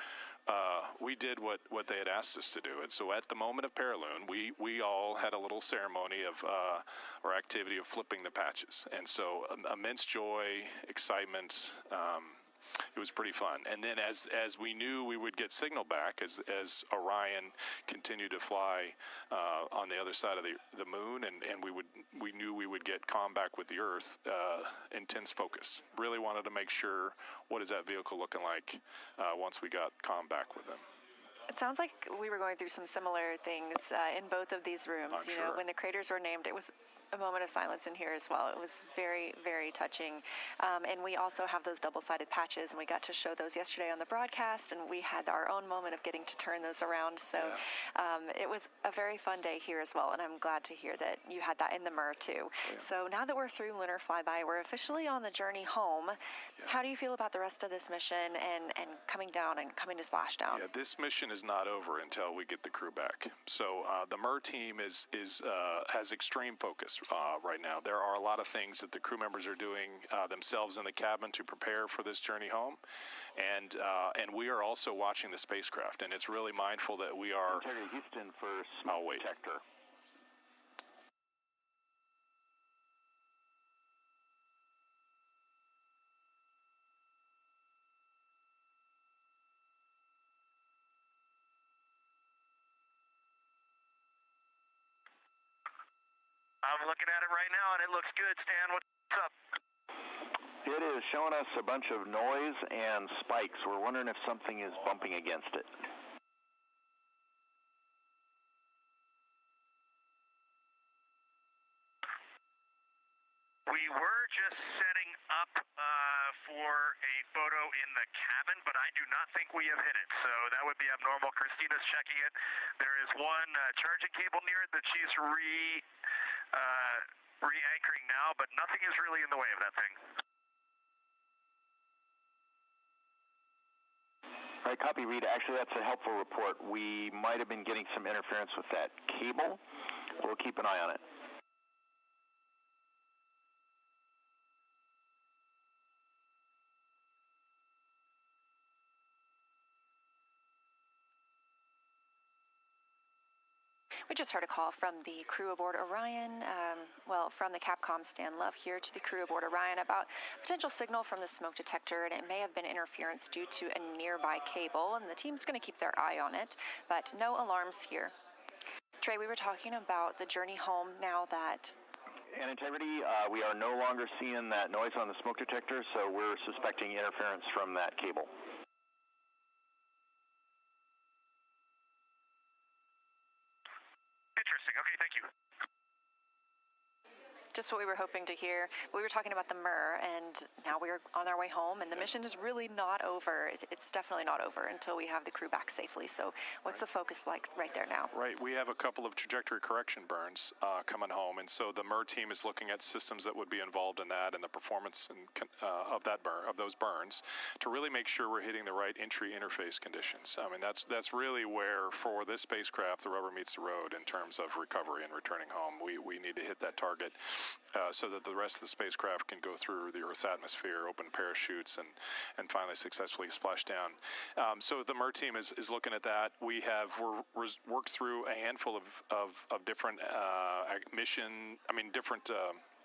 we did what they had asked us to do. And so at the moment of Paralone, we all had a little ceremony or activity of flipping the patches. And so immense joy, excitement. It was pretty fun. And then as we knew we would get signal back as Orion continued to fly on the other side of the moon, and we knew we would get comm back with the Earth, intense focus. Really wanted to make sure, what is that vehicle looking like once we got comm back with them. It sounds like we were going through some similar things in both of these rooms. I'm sure. When the craters were named, it was a moment of silence in here as well. It was very, very touching. And we also have those double-sided patches, and we got to show those yesterday on the broadcast, and we had our own moment of getting to turn those around. So it was a very fun day here as well, and I'm glad to hear that you had that in the MER too. Yeah. So now that we're through Lunar Flyby, we're officially on the journey home. Yeah. How do you feel about the rest of this mission and coming down and coming to splashdown? Yeah, this mission is not over until we get the crew back. So the MER team has extreme focus right now. There are a lot of things that the crew members are doing themselves in the cabin to prepare for this journey home, and we are also watching the spacecraft, and it's really mindful that we are. Houston for smoke detector. I'm looking at it right now, and it looks good. Stan, what's up? It is showing us a bunch of noise and spikes. We're wondering if something is bumping against it. We were just setting up for a photo in the cabin, but I do not think we have hit it, so that would be abnormal. Christina's checking it. There is one charging cable near it that she's re-anchoring now, but nothing is really in the way of that thing. All right, copy, Reed. Actually, that's a helpful report. We might have been getting some interference with that cable. We'll keep an eye on it. We just heard a call from the crew aboard Orion, from the Capcom Stan Love here to the crew aboard Orion about potential signal from the smoke detector, and it may have been interference due to a nearby cable, and the team's going to keep their eye on it, but no alarms here. Trey, we were talking about the journey home now that... And integrity, we are no longer seeing that noise on the smoke detector, so we're suspecting interference from that cable. Interesting. Okay, thank you. Just what we were hoping to hear. We were talking about the MER, and now we're on our way home, and the mission is really not over. It's definitely not over until we have the crew back safely. So what's the focus like right there now? Right. We have a couple of trajectory correction burns coming home, and so the MER team is looking at systems that would be involved in that and the performance of those burns to really make sure we're hitting the right entry interface conditions. I mean, that's really where, for this spacecraft, the rubber meets the road in terms of recovery and returning home. We need to hit that target. so that the rest of the spacecraft can go through the Earth's atmosphere, open parachutes, and finally successfully splash down. So the MER team is looking at that. We're worked through a handful of different different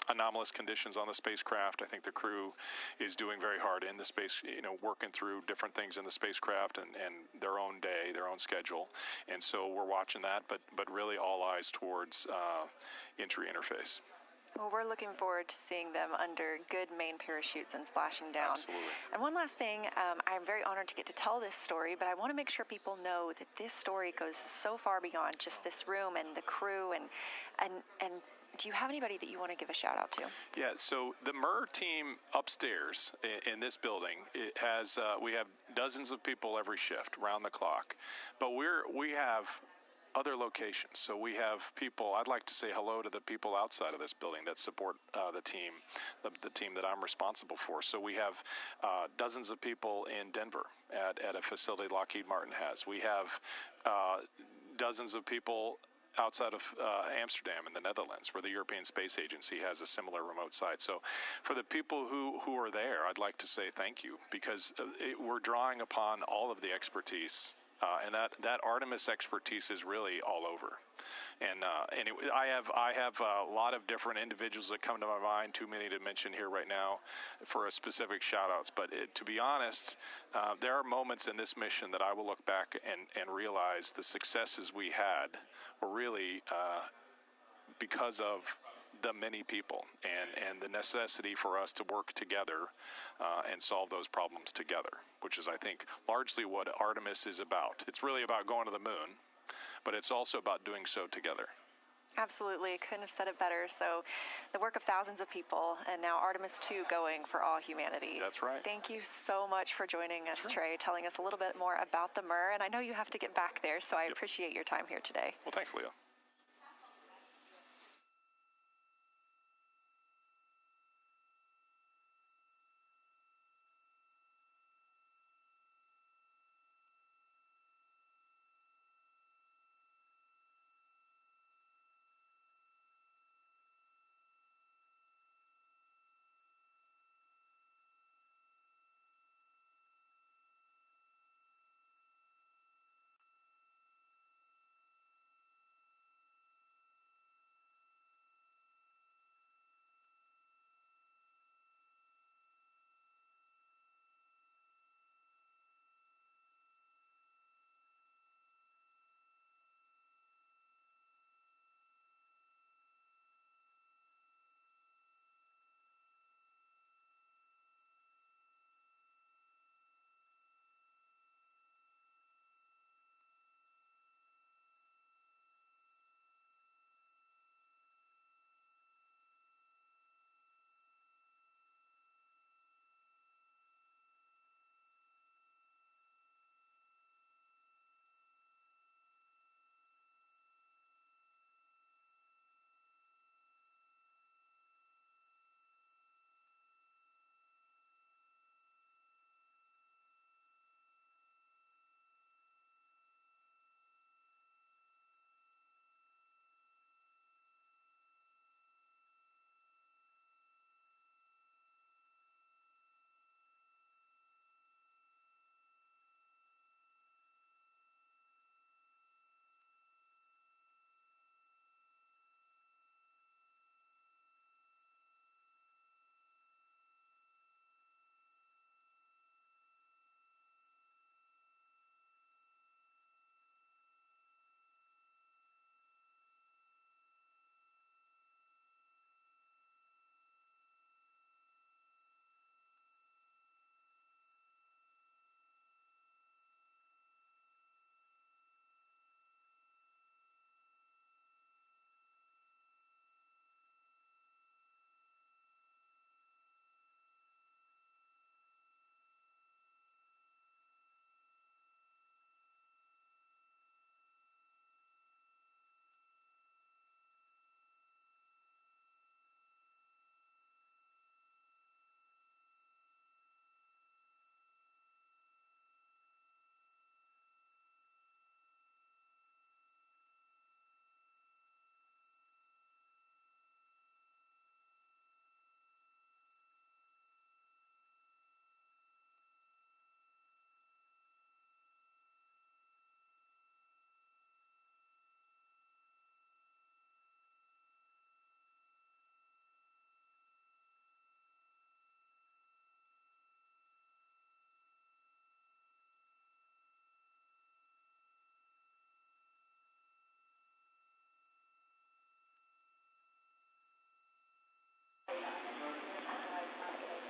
anomalous conditions on the spacecraft. I think the crew is doing very hard in the space, working through different things in the spacecraft and their own day, their own schedule. And so we're watching that, but really all eyes towards entry interface. Well, we're looking forward to seeing them under good main parachutes and splashing down. Absolutely. And one last thing, I'm very honored to get to tell this story, but I want to make sure people know that this story goes so far beyond just this room and the crew and do you have anybody that you want to give a shout out to? Yeah, so the MER team upstairs in this building, it has we have dozens of people every shift, round the clock. But we have other locations. So we have people, I'd like to say hello to the people outside of this building that support the team that I'm responsible for. So we have dozens of people in Denver at a facility Lockheed Martin has. We have dozens of people outside of Amsterdam in the Netherlands, where the European Space Agency has a similar remote site. So for the people who are there, I'd like to say thank you, because we're drawing upon all of the expertise, and that Artemis expertise is really all over. And I have a lot of different individuals that come to my mind, too many to mention here right now for a specific shout-outs. But to be honest, there are moments in this mission that I will look back and realize the successes we had were really because of the many people and the necessity for us to work together and solve those problems together, which is, I think, largely what Artemis is about. It's really about going to the moon, but it's also about doing so together. Absolutely. Couldn't have said it better. So the work of thousands of people, and now Artemis II going for all humanity. That's right. Thank you so much for joining us, Trey, telling us a little bit more about the MER. And I know you have to get back there, so I appreciate your time here today. Well, thanks, Leo.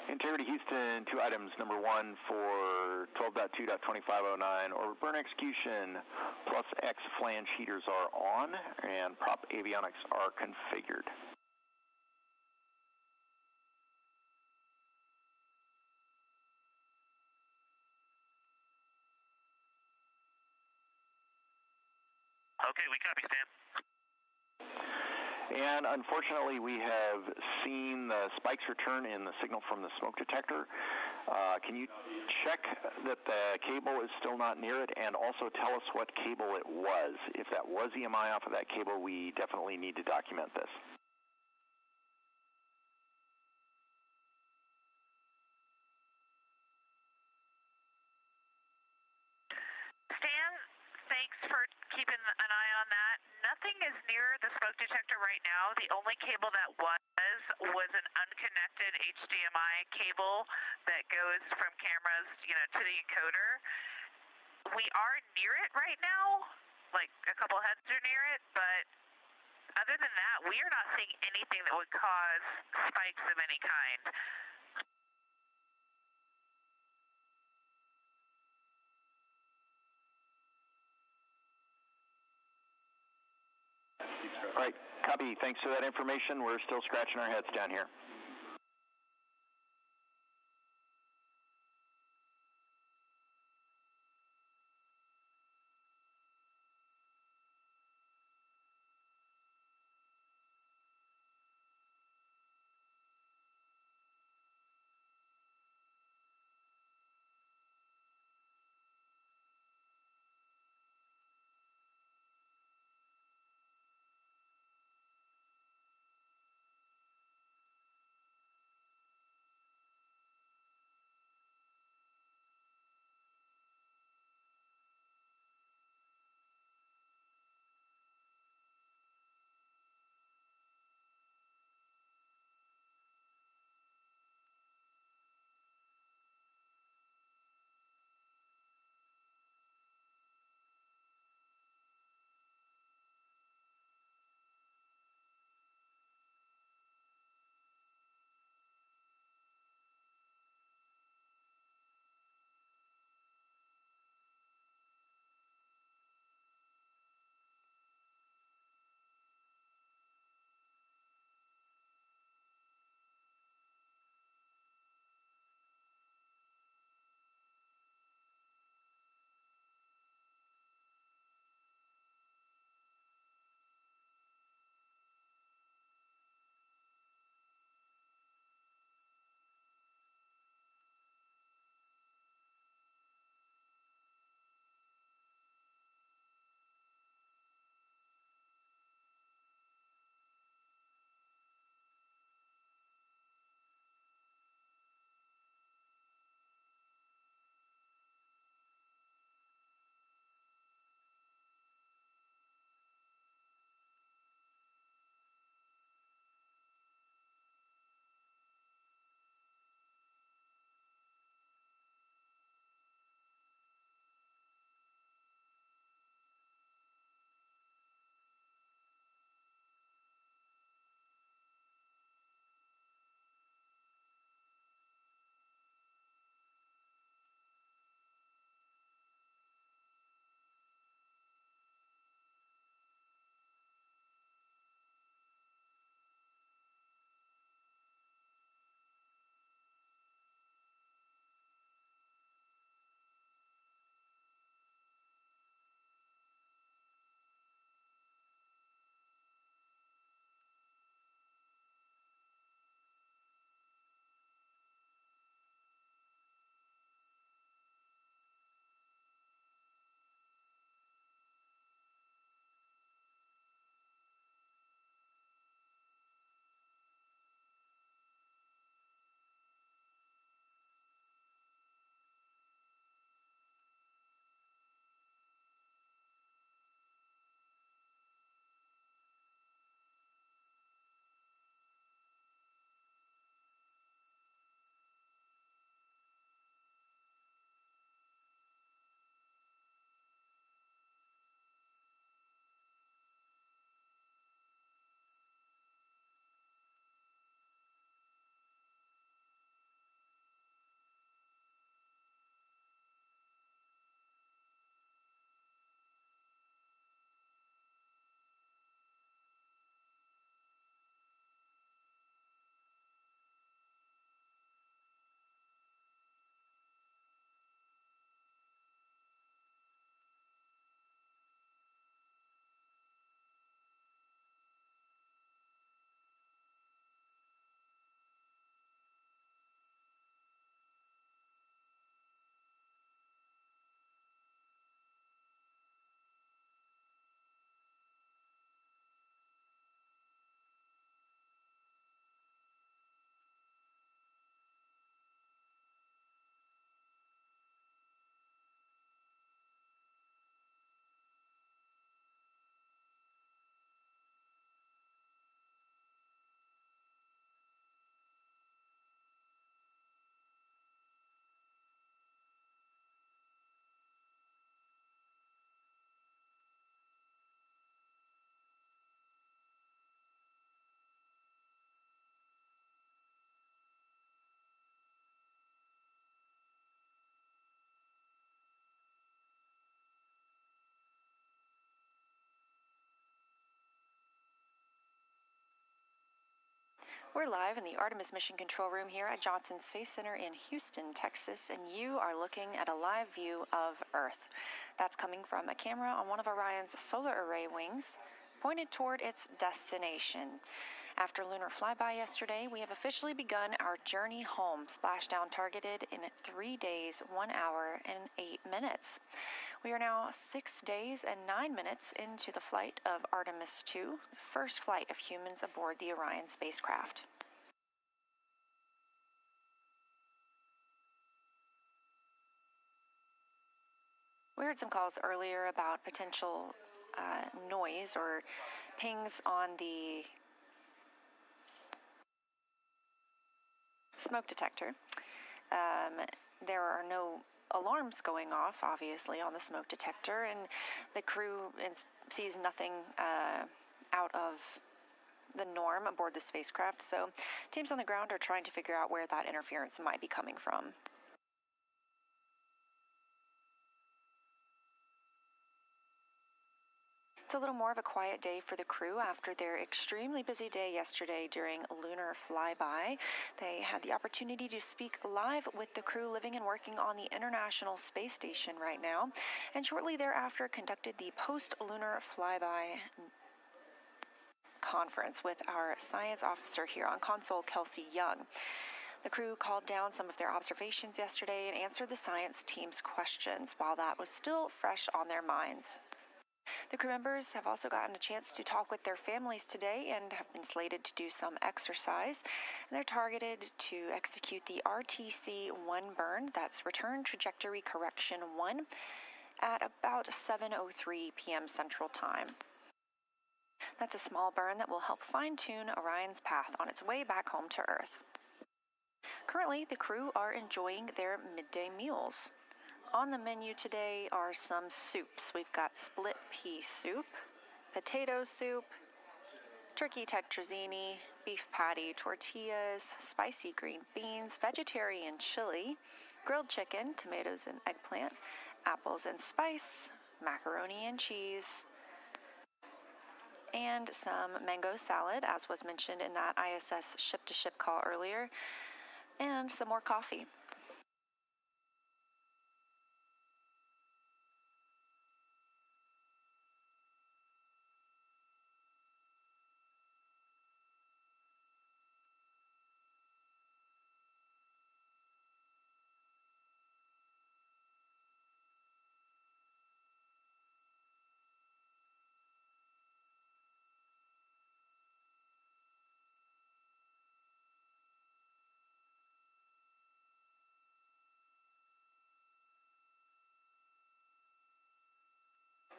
Integrity Houston, 2 items. Number 1 for 12.2.2509, orbit burn execution plus X flange heaters are on and prop avionics are configured. Okay, we copy, Stan. And unfortunately, we have seen the spikes return in the signal from the smoke detector. Can you check that the cable is still not near it, and also tell us what cable it was? If that was EMI off of that cable, we definitely need to document this. Stan, thanks for keeping an eye on that. Nothing is near the smoke detector right now. The only cable that was an unconnected HDMI cable that goes from cameras, to the encoder. We are near it right now, like a couple heads are near it, but other than that, we are not seeing anything that would cause spikes of any kind. All right, copy. Thanks for that information. We're still scratching our heads down here. We're live in the Artemis Mission Control Room here at Johnson Space Center in Houston, Texas, and you are looking at a live view of Earth. That's coming from a camera on one of Orion's solar array wings, pointed toward its destination. After lunar flyby yesterday, we have officially begun our journey home, splashdown targeted in 3 days, 1 hour, and 8 minutes. We are now 6 days and 9 minutes into the flight of Artemis II, the first flight of humans aboard the Orion spacecraft. We heard some calls earlier about potential noise or pings on the smoke detector. There are no alarms going off, obviously, on the smoke detector, and the crew sees nothing out of the norm aboard the spacecraft, so teams on the ground are trying to figure out where that interference might be coming from. It's a little more of a quiet day for the crew after their extremely busy day yesterday during a lunar flyby. They had the opportunity to speak live with the crew living and working on the International Space Station right now, and shortly thereafter conducted the post-lunar flyby conference with our science officer here on console, Kelsey Young. The crew called down some of their observations yesterday and answered the science team's questions while that was still fresh on their minds. The crew members have also gotten a chance to talk with their families today and have been slated to do some exercise. They're targeted to execute the RTC-1 burn, that's Return Trajectory Correction 1, at about 7:03 p.m. Central Time. That's a small burn that will help fine-tune Orion's path on its way back home to Earth. Currently, the crew are enjoying their midday meals. On the menu today are some soups. We've got split pea soup, potato soup, turkey tetrazzini, beef patty, tortillas, spicy green beans, vegetarian chili, grilled chicken, tomatoes and eggplant, apples and spice, macaroni and cheese, and some mango salad, as was mentioned in that ISS ship-to-ship call earlier, and some more coffee.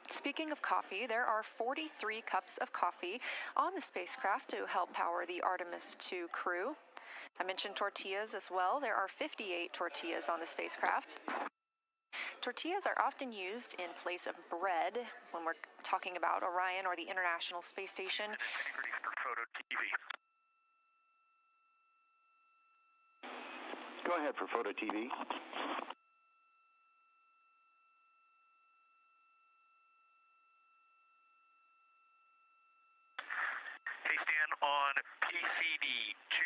Speaking of coffee, there are 43 cups of coffee on the spacecraft to help power the Artemis II crew. I mentioned tortillas as well. There are 58 tortillas on the spacecraft. Tortillas are often used in place of bread when we're talking about Orion or the International Space Station. Go ahead for Photo TV. On PCD2,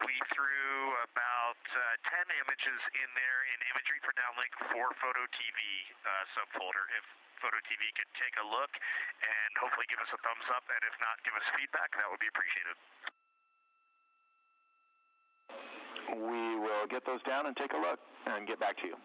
we threw about 10 images in there in imagery for downlink for Photo TV subfolder. If Photo TV could take a look and hopefully give us a thumbs up, and if not, give us feedback, that would be appreciated. We will get those down and take a look and get back to you.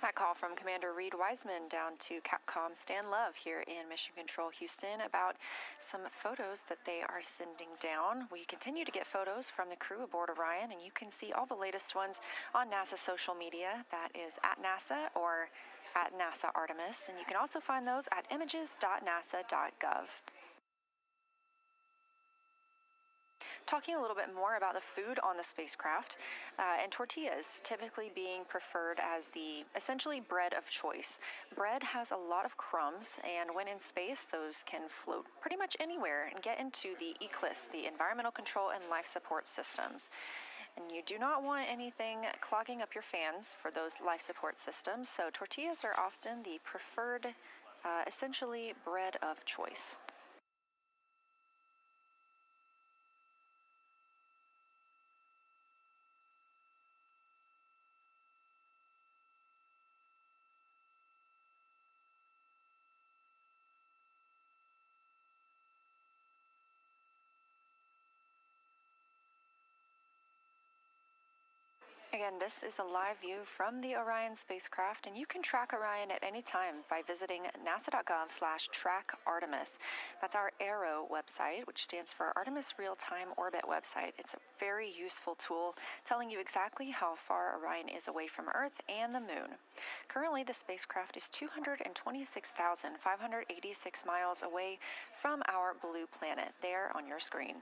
That call from Commander Reid Wiseman down to Capcom Stan Love here in Mission Control Houston about some photos that they are sending down. We continue to get photos from the crew aboard Orion, and you can see all the latest ones on NASA's social media. That is at NASA or at NASA Artemis, and you can also find those at images.nasa.gov. talking a little bit more about the food on the spacecraft, and tortillas typically being preferred as the essentially bread of choice. Bread has a lot of crumbs, and when in space, those can float pretty much anywhere and get into the ECLS, the Environmental Control and Life Support Systems. And you do not want anything clogging up your fans for those life support systems, so tortillas are often the preferred, essentially, bread of choice. Again, this is a live view from the Orion spacecraft, and you can track Orion at any time by visiting nasa.gov/track-Artemis. That's our ARROW website, which stands for Artemis Real-Time Orbit website. It's a very useful tool telling you exactly how far Orion is away from Earth and the Moon. Currently, the spacecraft is 226,586 miles away from our blue planet, there on your screen.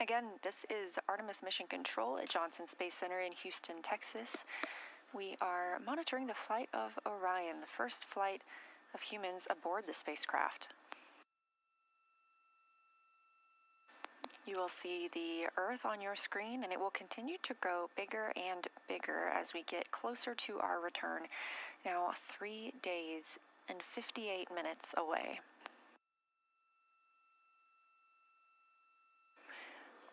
Again, this is Artemis Mission Control at Johnson Space Center in Houston, Texas. We are monitoring the flight of Orion, the first flight of humans aboard the spacecraft. You will see the Earth on your screen, and it will continue to grow bigger and bigger as we get closer to our return, now 3 days and 58 minutes away.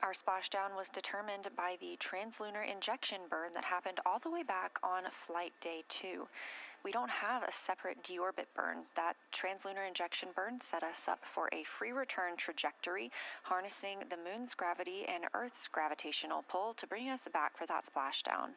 Our splashdown was determined by the translunar injection burn that happened all the way back on flight day 2. We don't have a separate deorbit burn. That translunar injection burn set us up for a free return trajectory, harnessing the moon's gravity and Earth's gravitational pull to bring us back for that splashdown.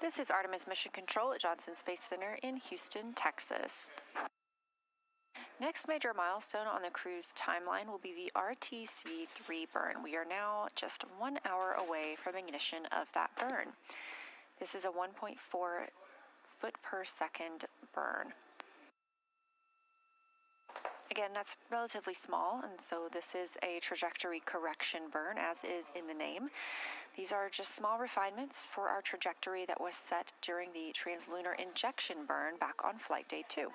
This is Artemis Mission Control at Johnson Space Center in Houston, Texas. Next major milestone on the crew's timeline will be the RTC-3 burn. We are now just 1 hour away from ignition of that burn. This is a 1.4 foot per second burn. Again, that's relatively small, and so this is a trajectory correction burn, as is in the name. These are just small refinements for our trajectory that was set during the translunar injection burn back on flight day 2.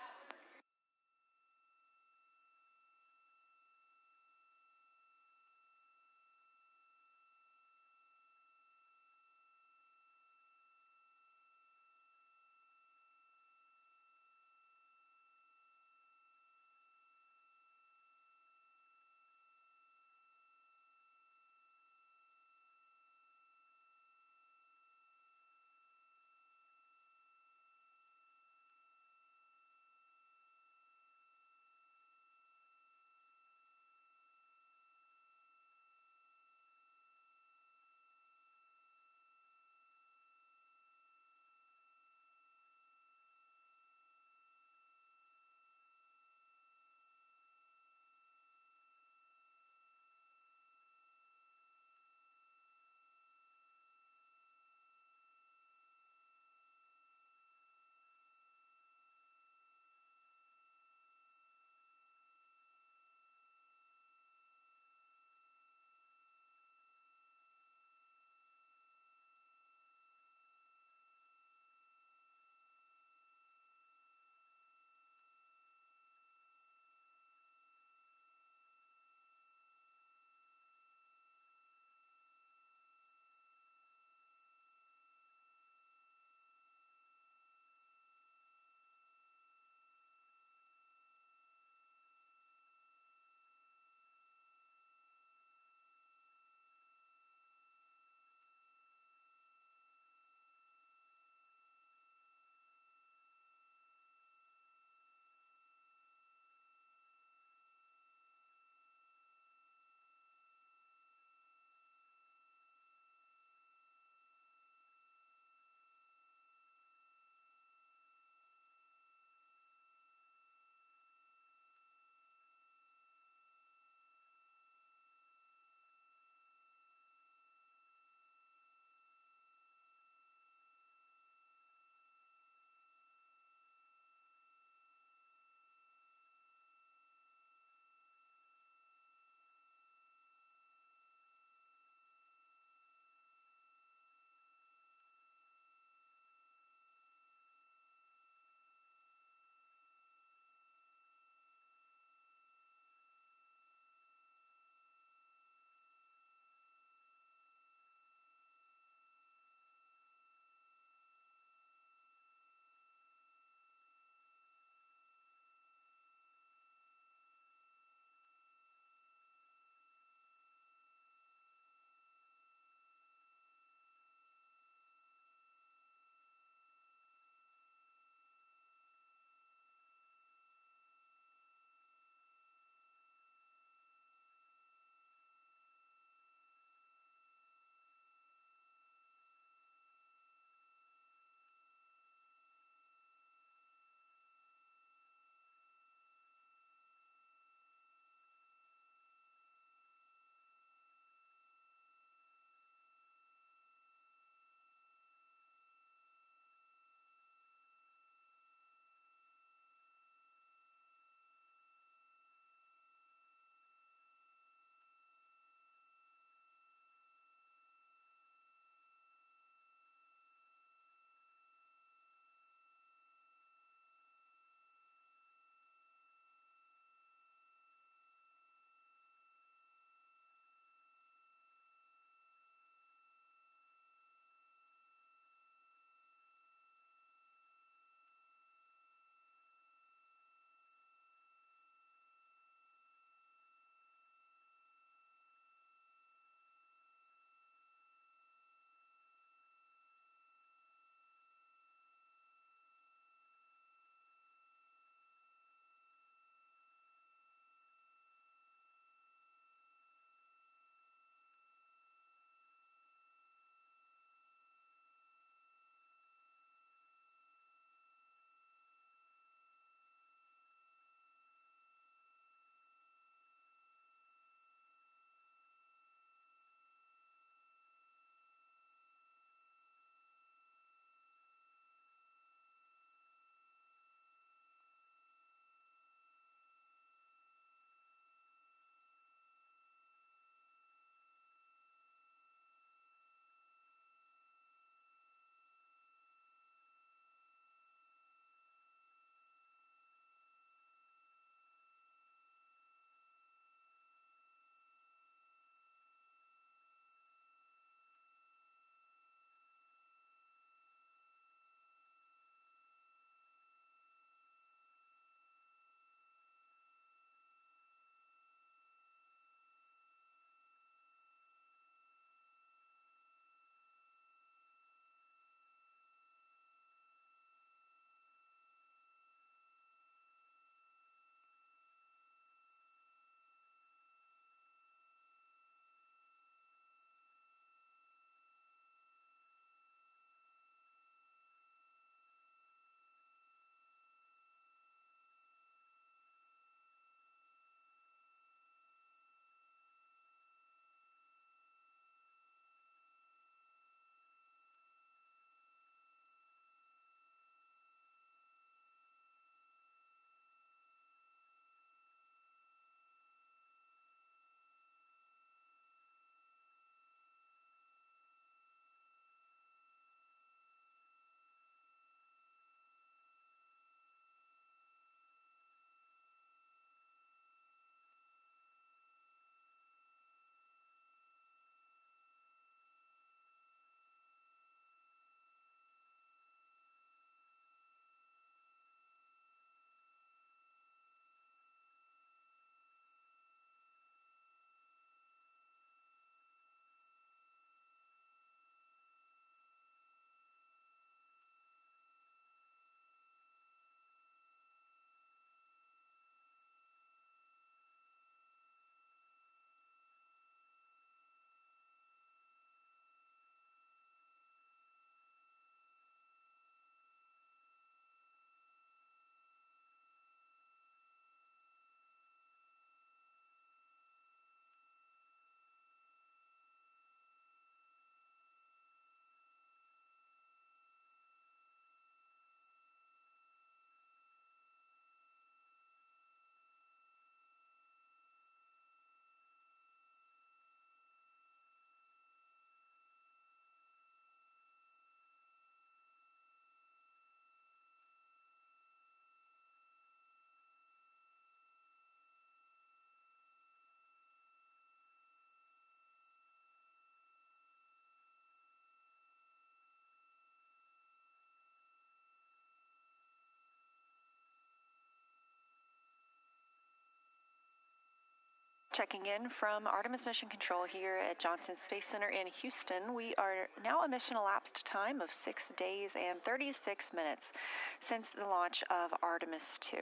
Checking in from Artemis Mission Control here at Johnson Space Center in Houston. We are now a mission elapsed time of 6 days and 36 minutes since the launch of Artemis II.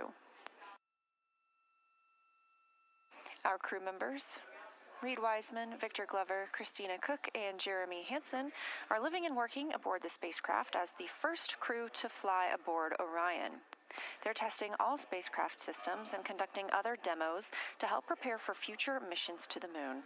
Our crew members, Reid Wiseman, Victor Glover, Christina Koch, and Jeremy Hansen, are living and working aboard the spacecraft as the first crew to fly aboard Orion. They're testing all spacecraft systems and conducting other demos to help prepare for future missions to the moon.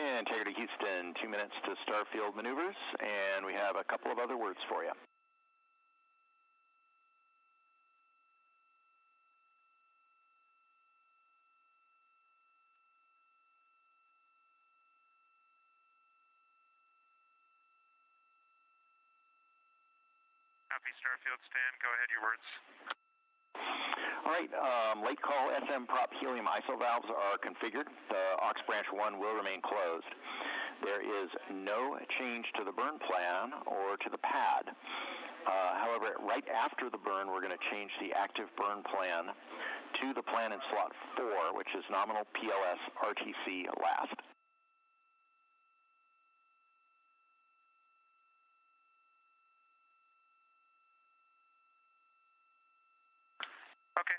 Integrity Houston, 2 minutes to starfield maneuvers, and we have a couple of other words for you. Copy, starfield stand. Go ahead, your words. All right, late call SM prop helium ISO valves are configured. The aux branch 1 will remain closed. There is no change to the burn plan or to the pad. However, right after the burn, we're going to change the active burn plan to the plan in slot 4, which is nominal PLS RTC last. Okay,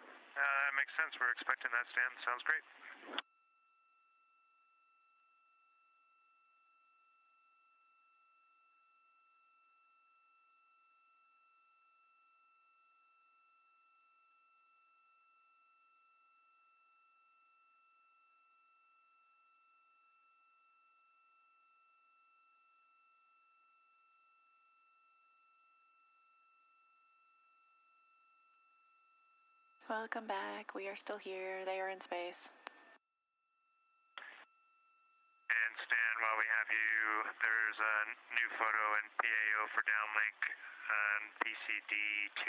makes sense. We're expecting that stand. Sounds great. Welcome back. We are still here. They are in space. And Stan, while we have you, there's a new photo in PAO for downlink on PCD2.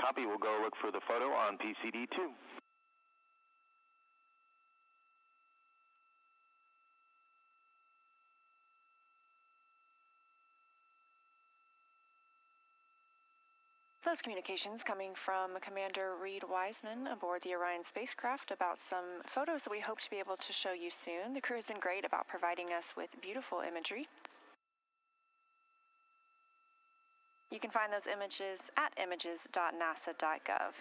Copy. We'll go look for the photo on PCD2. Those communications coming from Commander Reid Wiseman aboard the Orion spacecraft about some photos that we hope to be able to show you soon. The crew has been great about providing us with beautiful imagery. You can find those images at images.nasa.gov.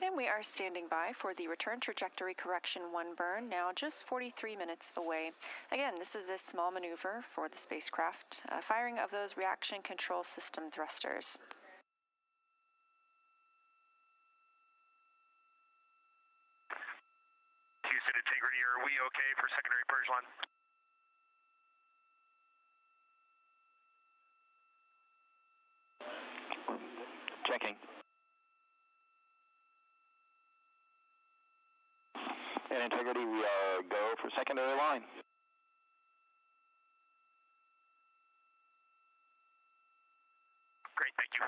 And we are standing by for the return trajectory correction 1 burn, now just 43 minutes away. Again, this is a small maneuver for the spacecraft, firing of those reaction control system thrusters. Houston Integrity, are we okay for secondary purge line? Checking. And Integrity, we are go for secondary line. Great, thank you.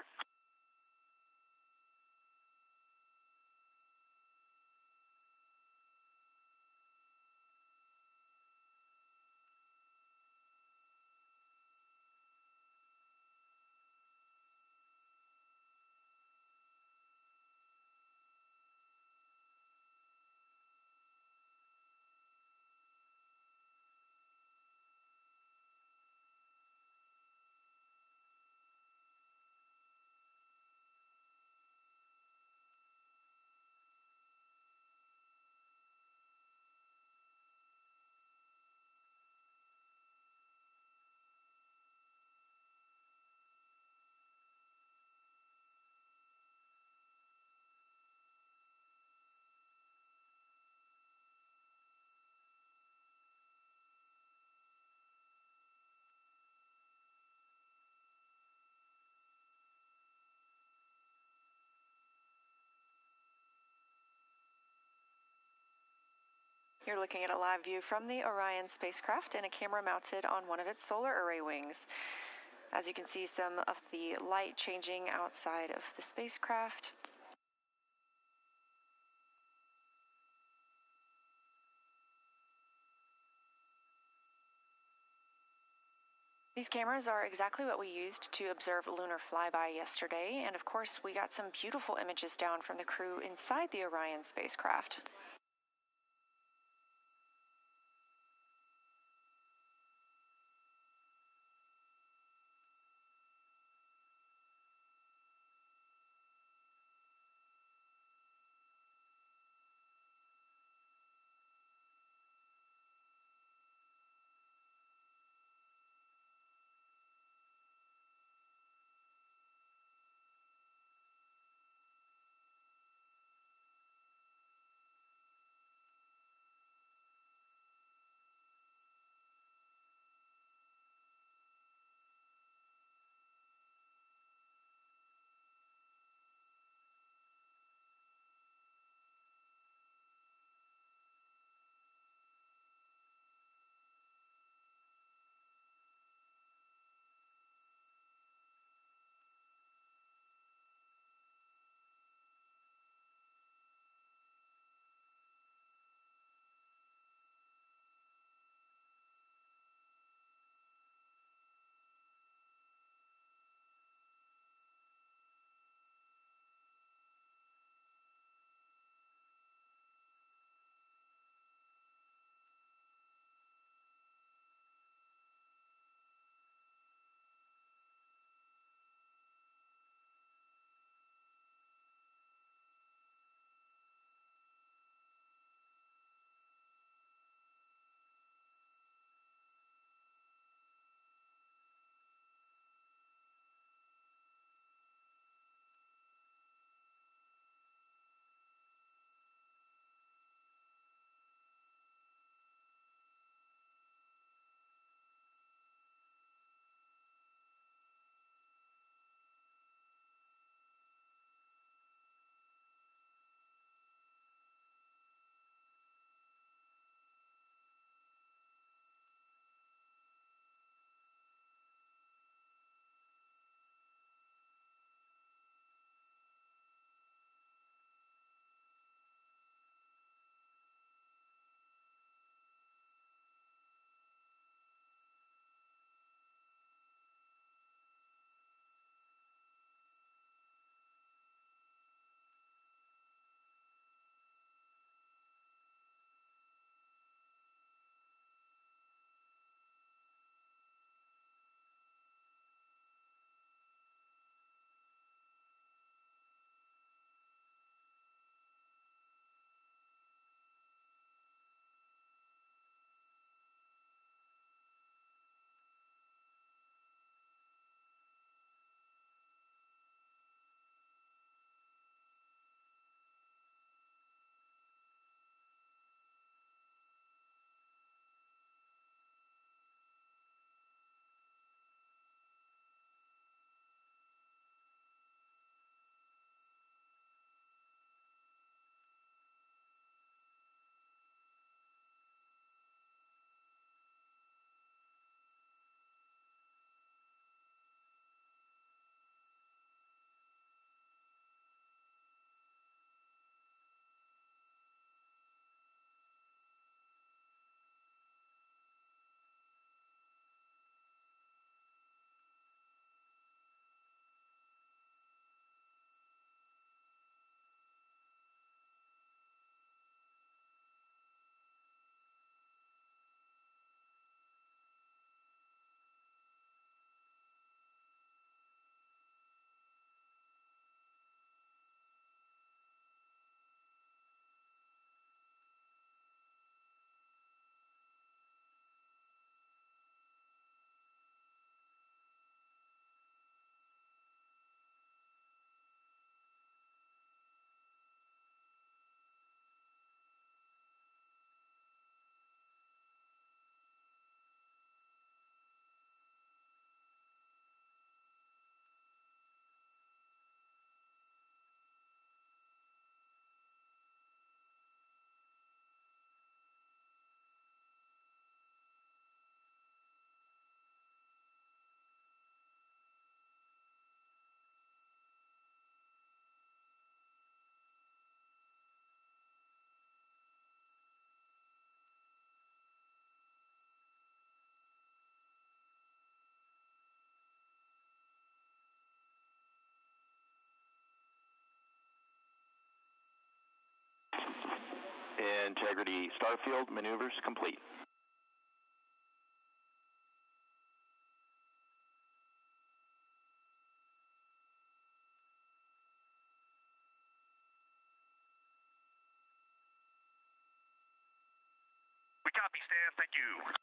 You're looking at a live view from the Orion spacecraft and a camera mounted on one of its solar array wings. As you can see, some of the light changing outside of the spacecraft. These cameras are exactly what we used to observe lunar flyby yesterday, and of course, we got some beautiful images down from the crew inside the Orion spacecraft. Integrity Starfield maneuvers complete. We copy, Stan. Thank you.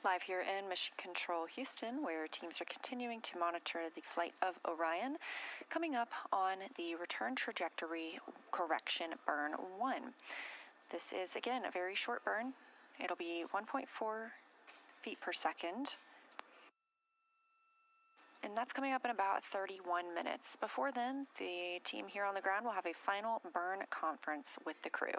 Live here in Mission Control Houston, where teams are continuing to monitor the flight of Orion, coming up on the return trajectory correction burn 1. This is, again, a very short burn. It'll be 1.4 feet per second. And that's coming up in about 31 minutes. Before then, the team here on the ground will have a final burn conference with the crew.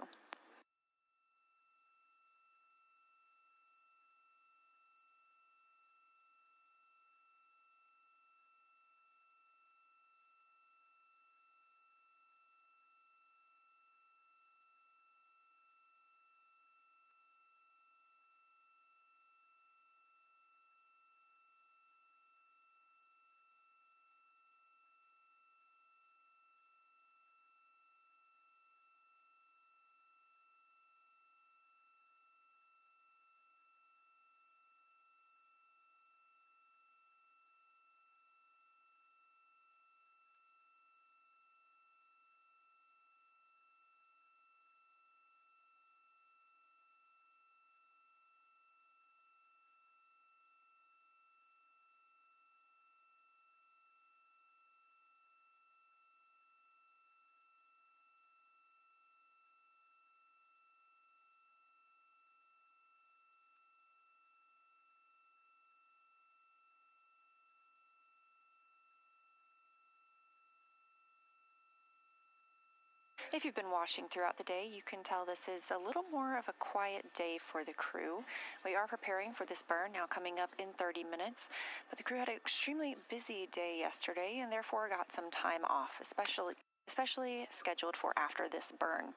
If you've been watching throughout the day, you can tell this is a little more of a quiet day for the crew. We are preparing for this burn now coming up in 30 minutes, but the crew had an extremely busy day yesterday and therefore got some time off, especially scheduled for after this burn.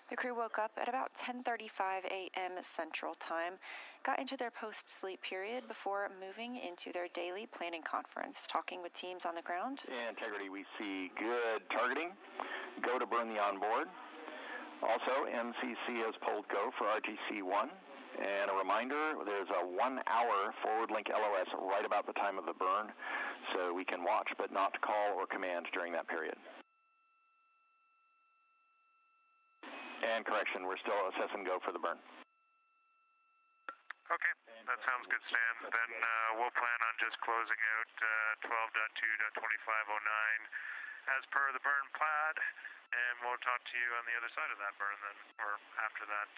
The crew woke up at about 10:35 a.m. Central Time, got into their post-sleep period before moving into their daily planning conference, talking with teams on the ground. Integrity, we see good targeting. Go to burn the onboard. Also, MCC has pulled go for RTC-1. And a reminder, there's a 1-hour forward link LOS right about the time of the burn, so we can watch but not call or command during that period. And correction, we're still assess and go for the burn. Okay, that sounds good, Stan. Then we'll plan on just closing out 12.2.2509 as per the burn plat, and we'll talk to you on the other side of that burn then, or after that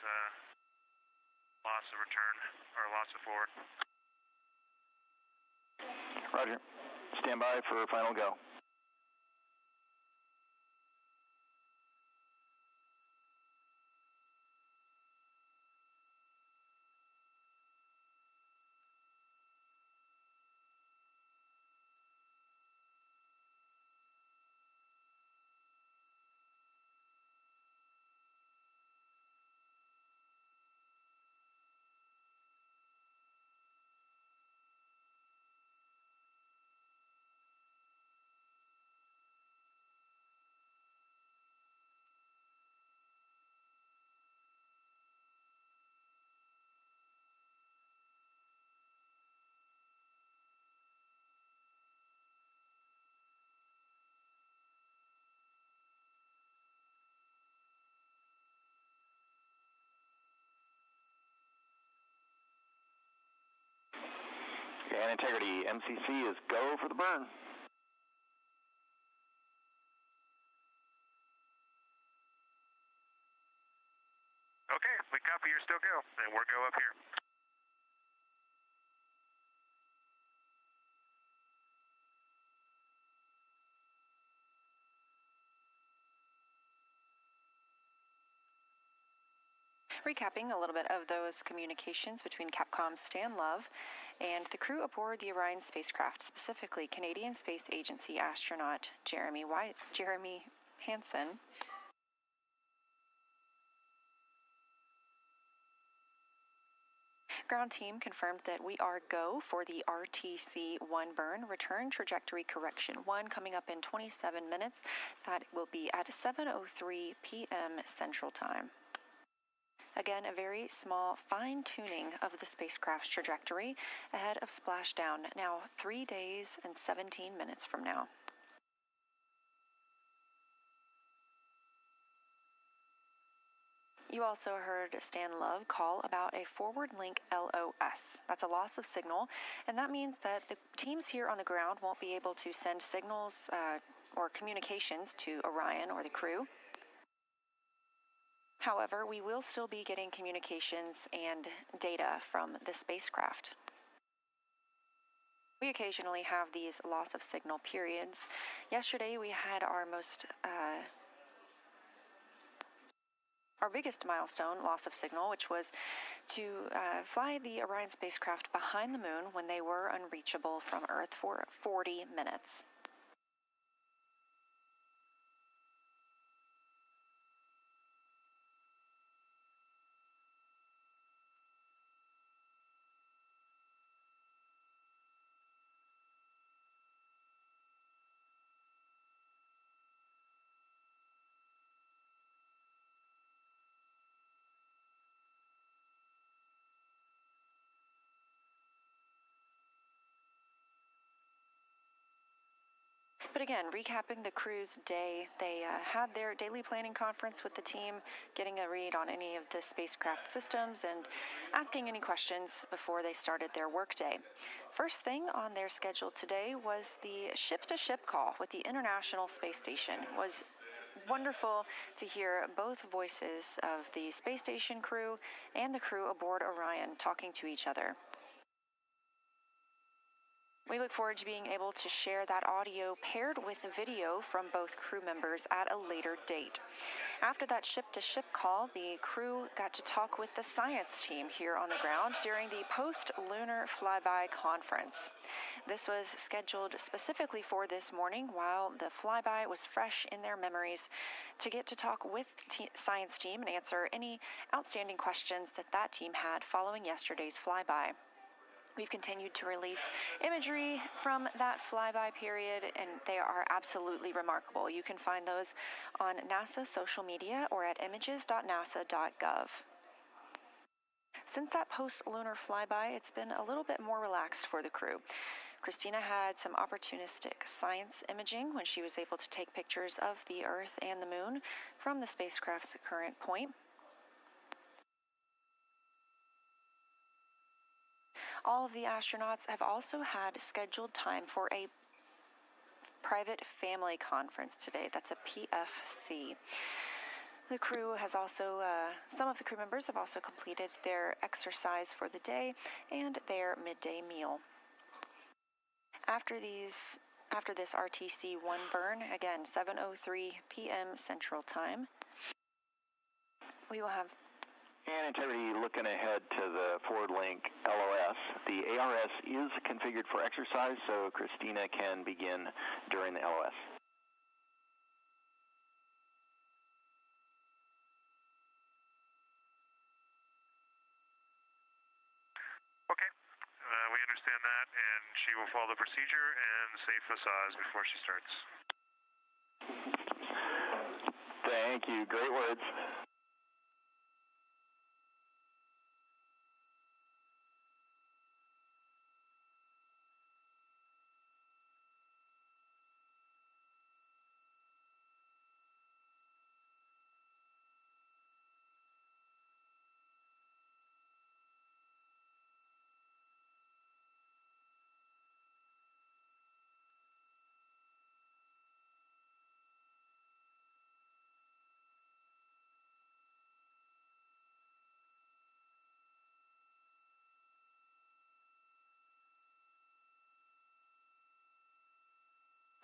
loss of return, or loss of forward. Roger. Stand by for final go. And integrity, MCC is go for the burn. Okay, we copy, you're still go, and we're go up here. Recapping a little bit of those communications between Capcom's Stan Love and the crew aboard the Orion spacecraft, specifically Canadian Space Agency astronaut Jeremy Hansen. Ground team confirmed that we are go for the RTC-1 burn, return trajectory correction 1, coming up in 27 minutes. That will be at 7:03 p.m. Central Time. Again, a very small fine-tuning of the spacecraft's trajectory ahead of splashdown, now 3 days and 17 minutes from now. You also heard Stan Love call about a forward link LOS. That's a loss of signal, and that means that the teams here on the ground won't be able to send signals or communications to Orion or the crew. However, we will still be getting communications and data from the spacecraft. We occasionally have these loss of signal periods. Yesterday we had our biggest milestone, loss of signal, which was to fly the Orion spacecraft behind the moon when they were unreachable from Earth for 40 minutes. But again, recapping the crew's day, they had their daily planning conference with the team, getting a read on any of the spacecraft systems and asking any questions before they started their workday. First thing on their schedule today was the ship-to-ship call with the International Space Station. It was wonderful to hear both voices of the space station crew and the crew aboard Orion talking to each other. We look forward to being able to share that audio paired with a video from both crew members at a later date. After that ship-to-ship call, the crew got to talk with the science team here on the ground during the post-lunar flyby conference. This was scheduled specifically for this morning while the flyby was fresh in their memories to get to talk with the science team and answer any outstanding questions that team had following yesterday's flyby. We've continued to release imagery from that flyby period, and they are absolutely remarkable. You can find those on NASA social media or at images.nasa.gov. Since that post-lunar flyby, it's been a little bit more relaxed for the crew. Christina had some opportunistic science imaging when she was able to take pictures of the Earth and the Moon from the spacecraft's current point. All of the astronauts have also had scheduled time for a private family conference today. That's a PFC. The crew has also, some of the crew members have also completed their exercise for the day and their midday meal. After this RTC-1 burn, again, 7:03 p.m. Central Time, we will have And integrity looking ahead to the forward link LOS. The ARS is configured for exercise, so Christina can begin during the LOS. Okay, we understand that, and she will follow the procedure and say massage before she starts. Thank you. Great words.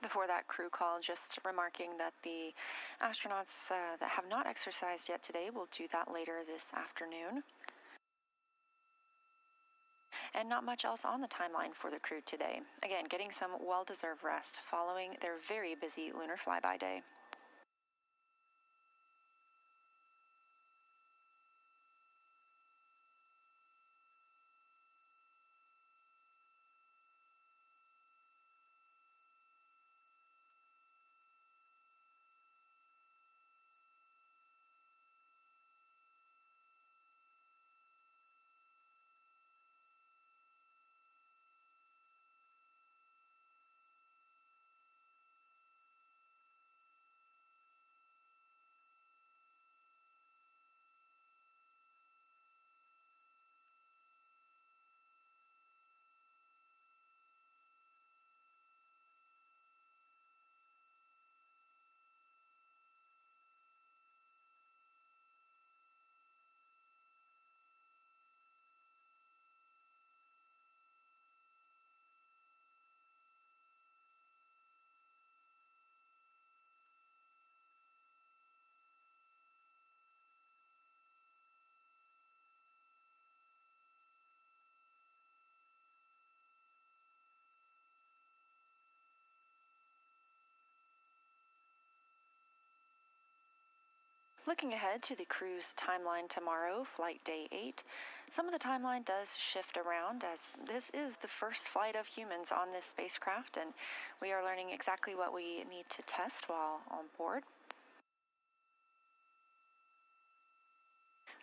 Before that crew call, just remarking that the astronauts that have not exercised yet today will do that later this afternoon. And not much else on the timeline for the crew today. Again, getting some well-deserved rest following their very busy lunar flyby day. Looking ahead to the crew's timeline tomorrow, flight day 8, some of the timeline does shift around as this is the first flight of humans on this spacecraft, and we are learning exactly what we need to test while on board.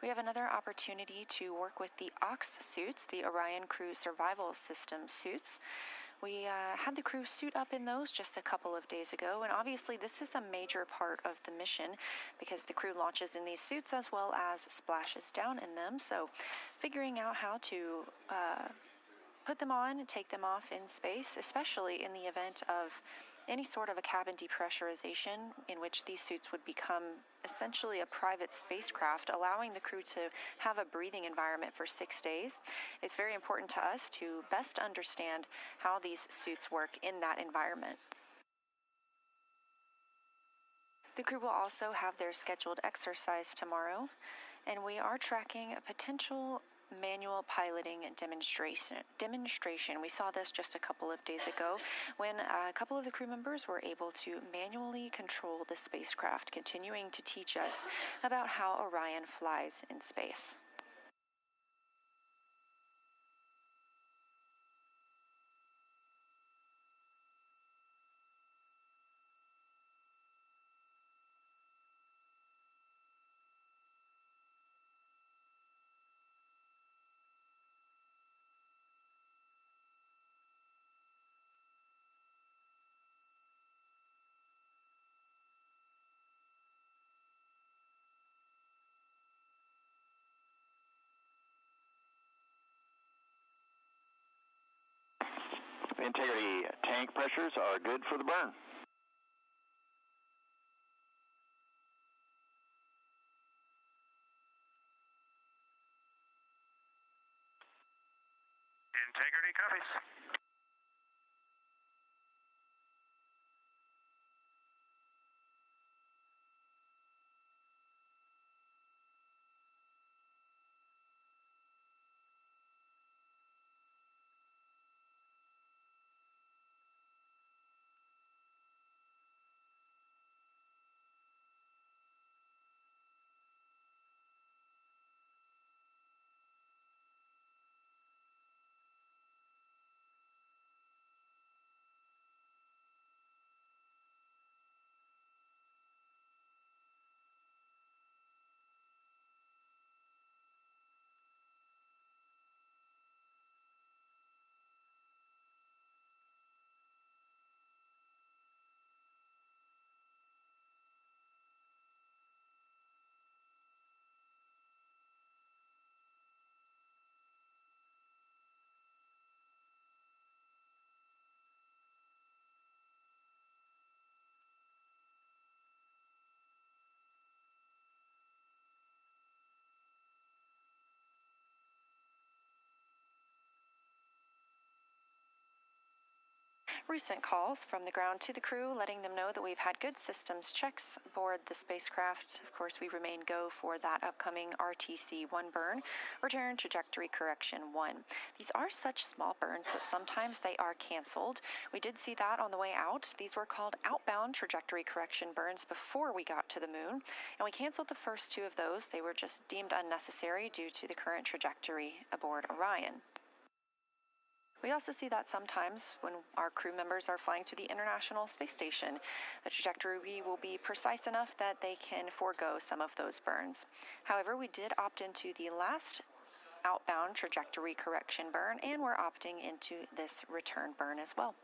We have another opportunity to work with the OX suits, the Orion Crew Survival System suits. We had the crew suit up in those just a couple of days ago, and obviously this is a major part of the mission because the crew launches in these suits as well as splashes down in them, so figuring out how to put them on and take them off in space, especially in the event of any sort of a cabin depressurization in which these suits would become essentially a private spacecraft, allowing the crew to have a breathing environment for 6 days. It's very important to us to best understand how these suits work in that environment. The crew will also have their scheduled exercise tomorrow, and we are tracking a potential manual piloting demonstration. We saw this just a couple of days ago when a couple of the crew members were able to manually control the spacecraft, continuing to teach us about how Orion flies in space. Integrity tank pressures are good for the burn. Integrity copies. Recent calls from the ground to the crew letting them know that we've had good systems checks aboard the spacecraft. Of course, we remain go for that upcoming RTC-1 burn, return trajectory correction 1. These are such small burns that sometimes they are canceled. We did see that on the way out. These were called outbound trajectory correction burns before we got to the moon, and we canceled the first 2 of those. They were just deemed unnecessary due to the current trajectory aboard Orion. We also see that sometimes when our crew members are flying to the International Space Station, the trajectory will be precise enough that they can forego some of those burns. However, we did opt into the last outbound trajectory correction burn, and we're opting into this return burn as well.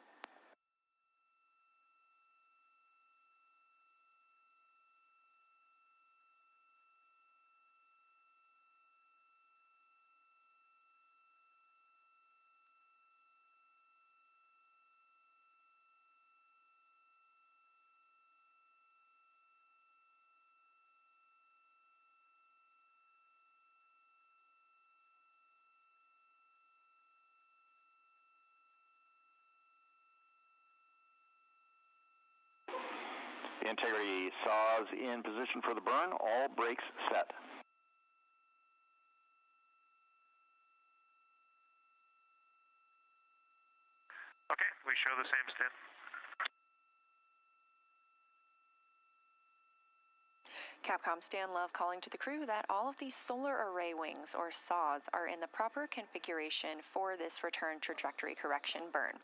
Integrity saws in position for the burn. All brakes set. Okay, we show the same step. Capcom Stan Love calling to the crew that all of these solar array wings, or saws, are in the proper configuration for this return trajectory correction burn.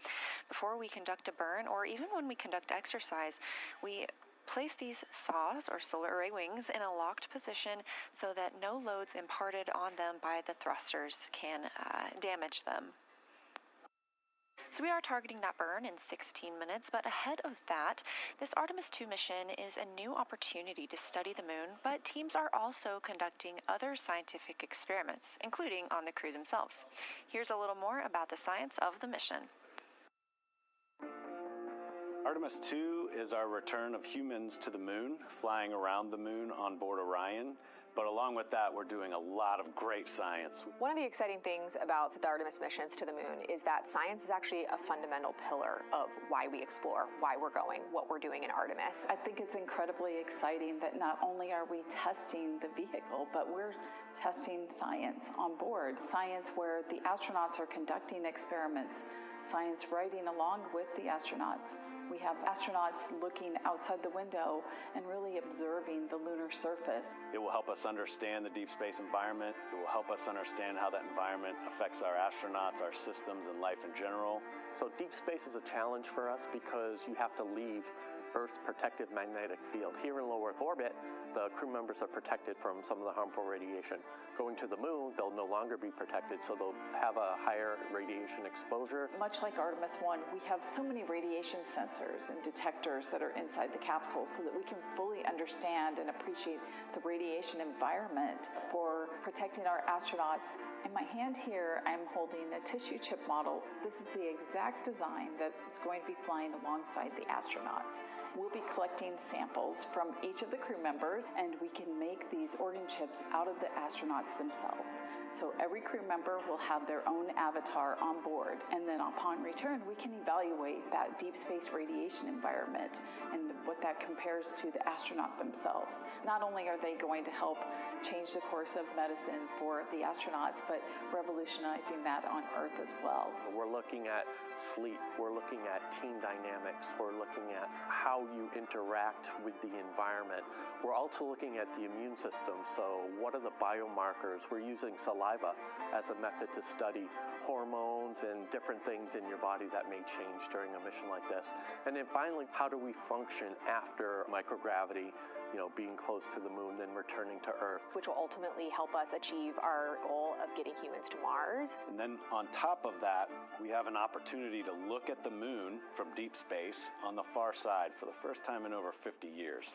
Before we conduct a burn, or even when we conduct exercise, we place these saws, or solar array wings, in a locked position so that no loads imparted on them by the thrusters can damage them. So we are targeting that burn in 16 minutes, but ahead of that, this Artemis II mission is a new opportunity to study the moon, but teams are also conducting other scientific experiments, including on the crew themselves. Here's a little more about the science of the mission. Artemis II is our return of humans to the moon, flying around the moon on board Orion. But along with that, we're doing a lot of great science. One of the exciting things about the Artemis missions to the moon is that science is actually a fundamental pillar of why we explore, why we're going, what we're doing in Artemis. I think it's incredibly exciting that not only are we testing the vehicle, but we're testing science on board. Science where the astronauts are conducting experiments, science riding along with the astronauts. We have astronauts looking outside the window and really observing the lunar surface. It will help us understand the deep space environment. It will help us understand how that environment affects our astronauts, our systems, and life in general. So deep space is a challenge for us because you have to leave Earth's protective magnetic field. Here in low Earth orbit, the crew members are protected from some of the harmful radiation. Going to the moon, they'll no longer be protected, so they'll have a higher radiation exposure. Much like Artemis I, we have so many radiation sensors and detectors that are inside the capsule so that we can fully understand and appreciate the radiation environment for protecting our astronauts. In my hand here, I'm holding a tissue chip model. This is the exact design that it's going to be flying alongside the astronauts. We'll be collecting samples from each of the crew members, and we can make these organ chips out of the astronauts themselves. So every crew member will have their own avatar on board, and then upon return, we can evaluate that deep space radiation environment and what that compares to the astronaut themselves. Not only are they going to help change the course of medicine for the astronauts, but revolutionizing that on Earth as well. We're looking at sleep, we're looking at team dynamics, we're looking at how you interact with the environment. We're also looking at the immune system, so what are the biomarkers? We're using saliva as a method to study hormones and different things in your body that may change during a mission like this. And then finally, how do we function after microgravity, being close to the moon, then returning to Earth? Which will ultimately help us achieve our goal of getting humans to Mars. And then on top of that, we have an opportunity to look at the moon from deep space on the far side for the first time in over 50 years.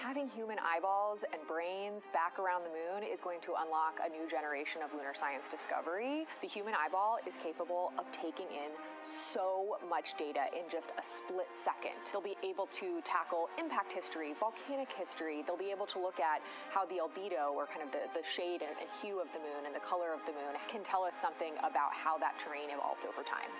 Having human eyeballs and brains back around the moon is going to unlock a new generation of lunar science discovery. The human eyeball is capable of taking in so much data in just a split second. They'll be able to tackle impact history, volcanic history. They'll be able to look at how the albedo, or kind of the shade and hue of the moon and the color of the moon, can tell us something about how that terrain evolved over time.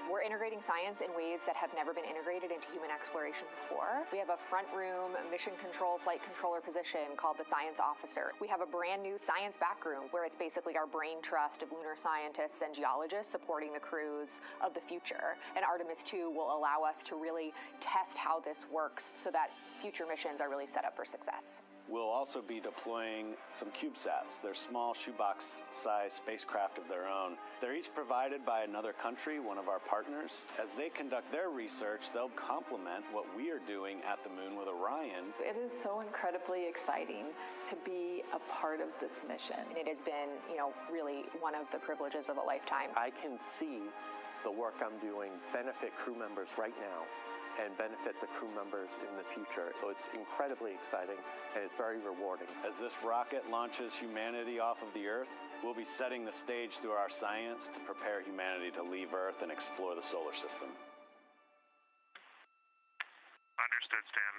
We're integrating science in ways that have never been integrated into human exploration before. We have a front room mission control flight controller position called the Science Officer. We have a brand new science back room where it's basically our brain trust of lunar scientists and geologists supporting the crews of the future. And Artemis II will allow us to really test how this works so that future missions are really set up for success. We'll also be deploying some CubeSats. They're small shoebox-sized spacecraft of their own. They're each provided by another country, one of our partners. As they conduct their research, they'll complement what we are doing at the moon with Orion. It is so incredibly exciting to be a part of this mission. It has been, really one of the privileges of a lifetime. I can see the work I'm doing benefit crew members right now and benefit the crew members in the future. So it's incredibly exciting and it's very rewarding. As this rocket launches humanity off of the Earth, we'll be setting the stage through our science to prepare humanity to leave Earth and explore the solar system. Understood, Stan.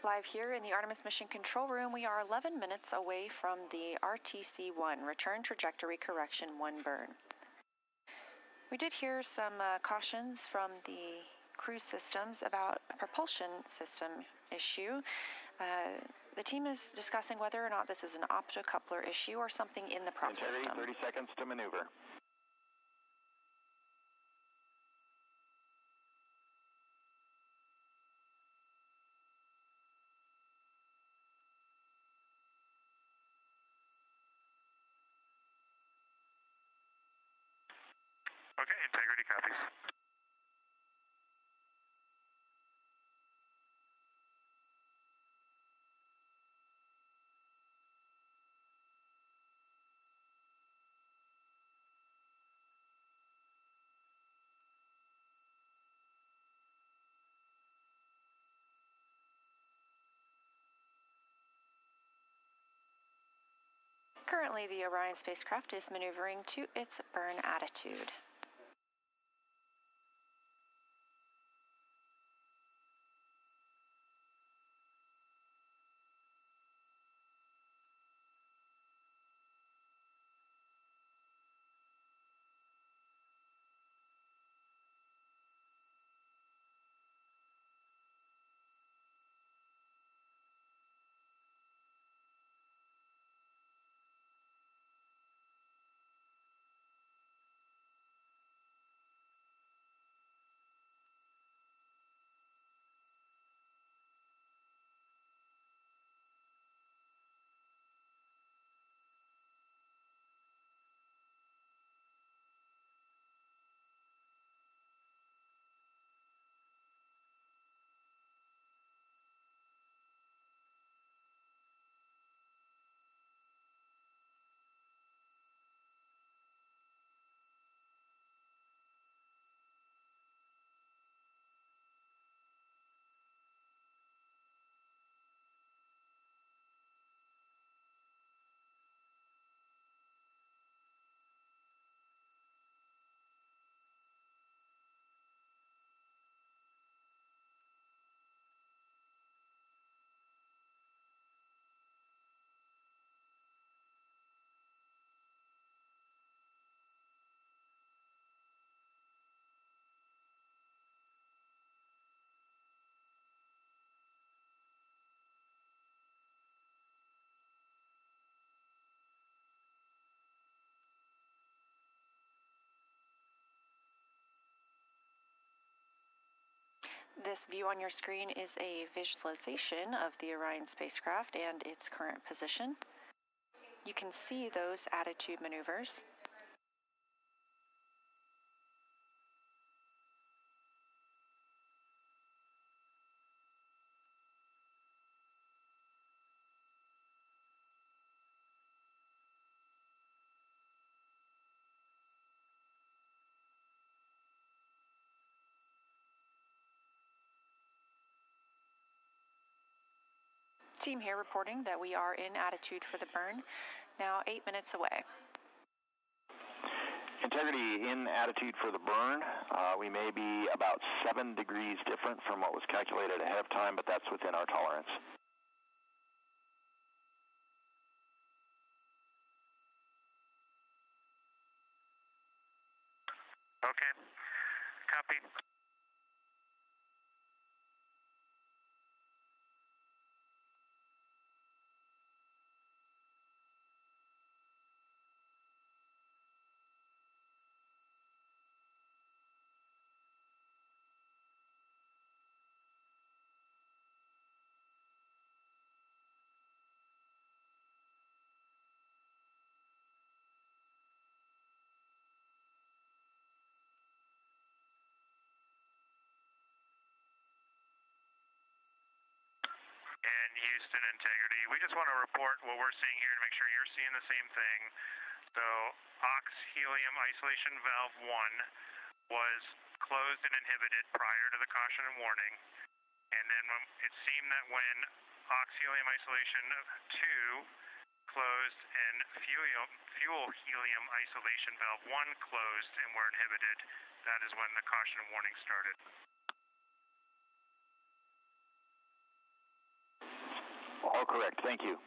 Live here in the Artemis Mission Control Room, we are 11 minutes away from the RTC-1, Return Trajectory Correction 1 burn. We did hear some cautions from the cruise systems about a propulsion system issue. The team is discussing whether or not this is an optocoupler issue or something in the prop system. 30 seconds to maneuver. Okay, integrity copies. Currently, the Orion spacecraft is maneuvering to its burn attitude. This view on your screen is a visualization of the Orion spacecraft and its current position. You can see those attitude maneuvers. Team here reporting that we are in attitude for the burn, now 8 minutes away. Integrity in attitude for the burn. We may be about 7 degrees different from what was calculated ahead of time, but that's within our tolerance. Okay, copy. And Houston, integrity. We just want to report what we're seeing here to make sure you're seeing the same thing. So, ox-helium isolation valve 1 was closed and inhibited prior to the caution and warning. And then it seemed that when ox-helium isolation 2 closed and fuel helium isolation valve 1 closed and were inhibited, that is when the caution and warning started. All correct. Thank you.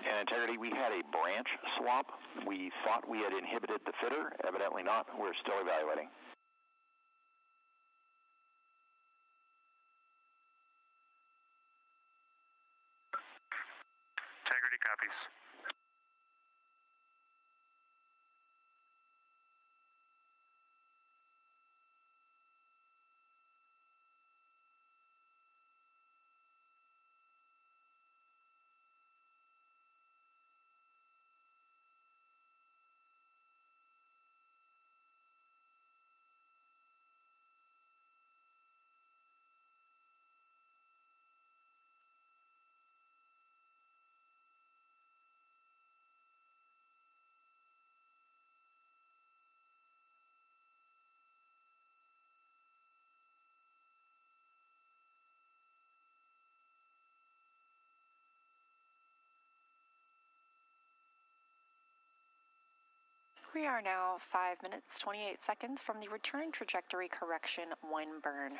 And integrity, we had a branch swap. We thought we had inhibited the fitter. Evidently not. We're still evaluating. Integrity copies. We are now 5 minutes, 28 seconds from the return trajectory correction 1 burn.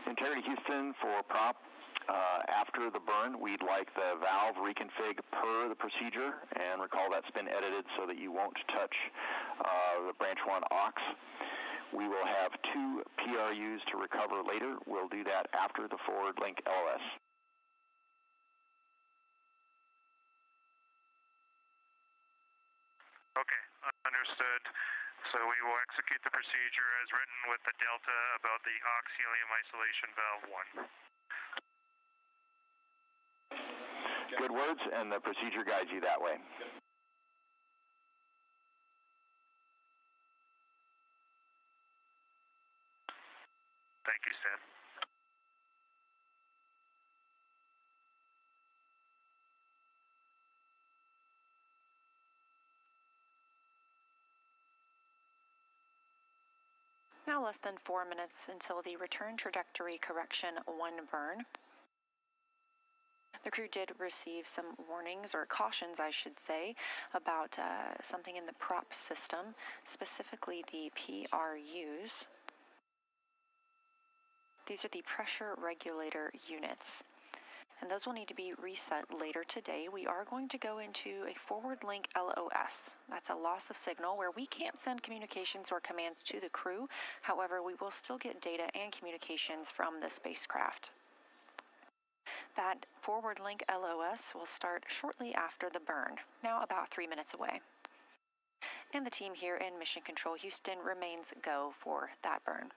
Integrity Houston for prop. After the burn, we'd like the valve reconfig per the procedure, and recall that's been edited so that you won't touch the branch 1 aux. We will have 2 PRUs to recover later. We'll do that after the forward link LOS. Okay, understood. So we will execute the procedure as written with the delta about the aux helium isolation valve 1. Good words, and the procedure guides you that way. Thank you, Stan. Now less than 4 minutes until the return trajectory correction 1 burn. The crew did receive some warnings, or cautions I should say, about something in the prop system, specifically the PRUs. These are the pressure regulator units, and those will need to be reset later today. We are going to go into a forward link LOS. That's a loss of signal where we can't send communications or commands to the crew. However, we will still get data and communications from the spacecraft. That forward link LOS will start shortly after the burn, now about 3 minutes away. And the team here in Mission Control Houston remains go for that burn.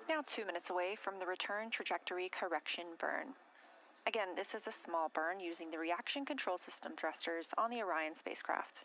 Now 2 minutes away from the return trajectory correction burn. Again, this is a small burn using the reaction control system thrusters on the Orion spacecraft.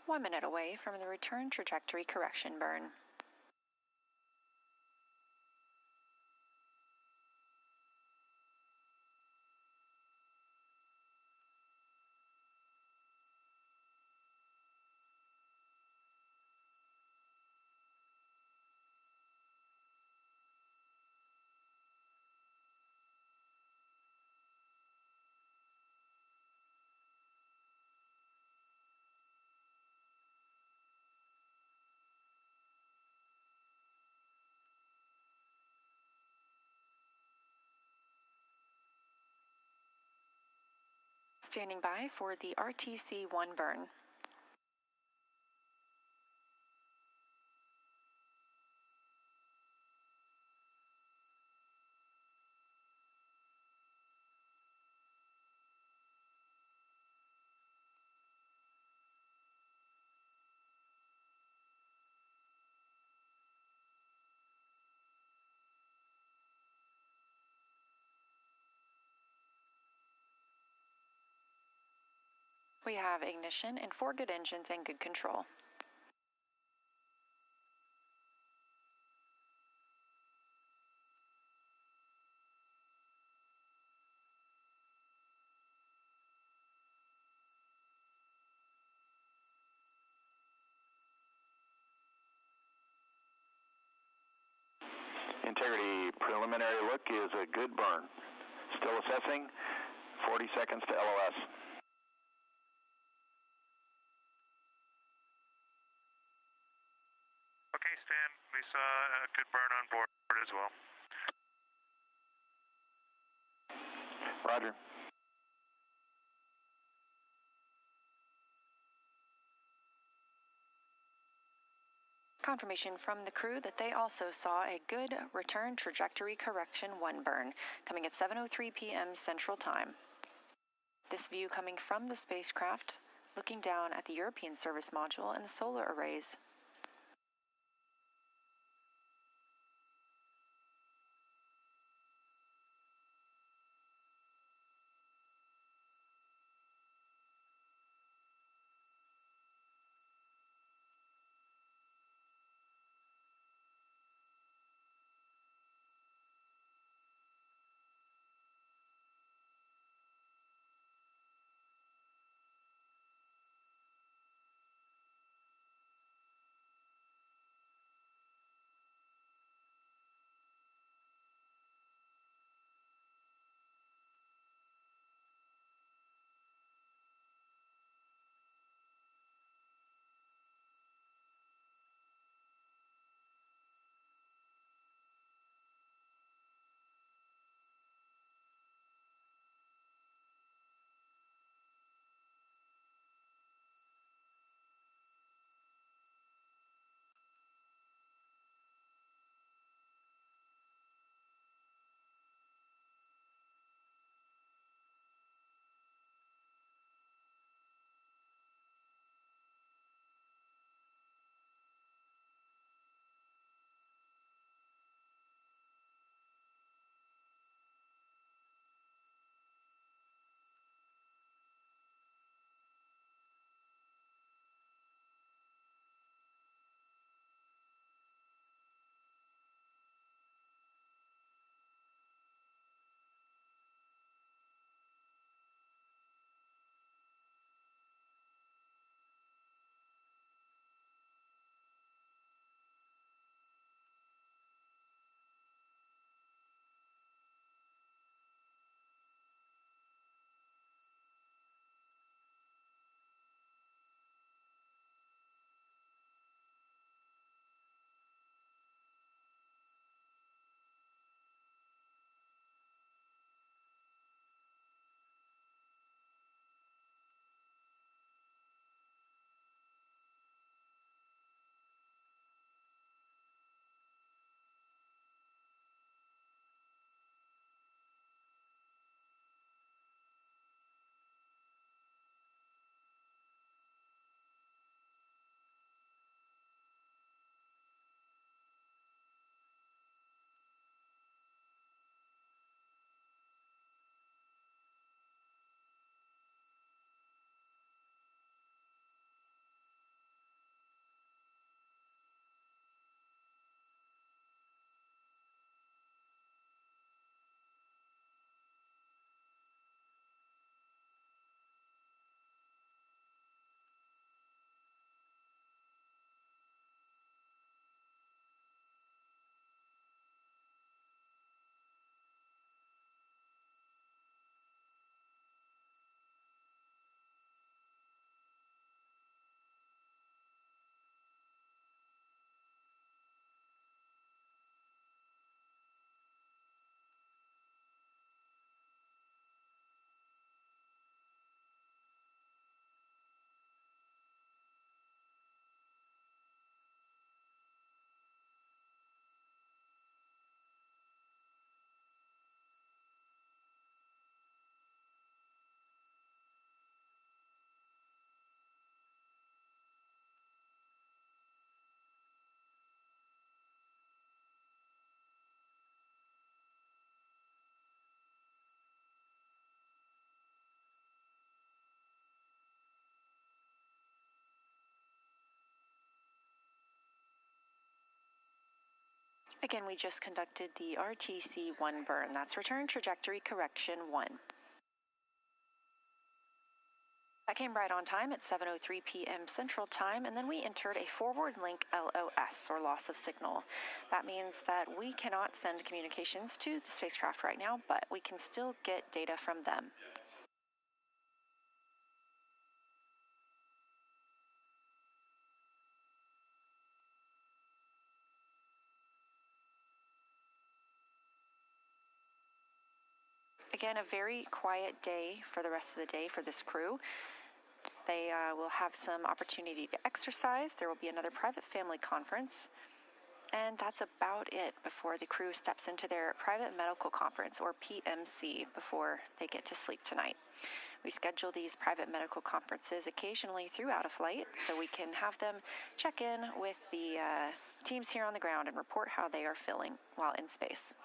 One minute away from the return trajectory correction burn. Standing by for the RTC-1 burn. We have ignition and 4 good engines and good control. Integrity preliminary look is a good burn. Still assessing. 40 seconds to LOS. Okay, Stan, we saw a good burn on board as well. Roger. Confirmation from the crew that they also saw a good return trajectory correction 1 burn, coming at 7:03 p.m. Central Time. This view coming from the spacecraft, looking down at the European service module and the solar arrays. Again, we just conducted the RTC-1 burn. That's return trajectory correction 1. That came right on time at 7:03 p.m. Central Time, and then we entered a forward link LOS, or loss of signal. That means that we cannot send communications to the spacecraft right now, but we can still get data from them. Again, a very quiet day for the rest of the day for this crew. They will have some opportunity to exercise. There will be another private family conference. And that's about it before the crew steps into their private medical conference, or PMC, before they get to sleep tonight. We schedule these private medical conferences occasionally throughout a flight, so we can have them check in with the teams here on the ground and report how they are feeling while in space.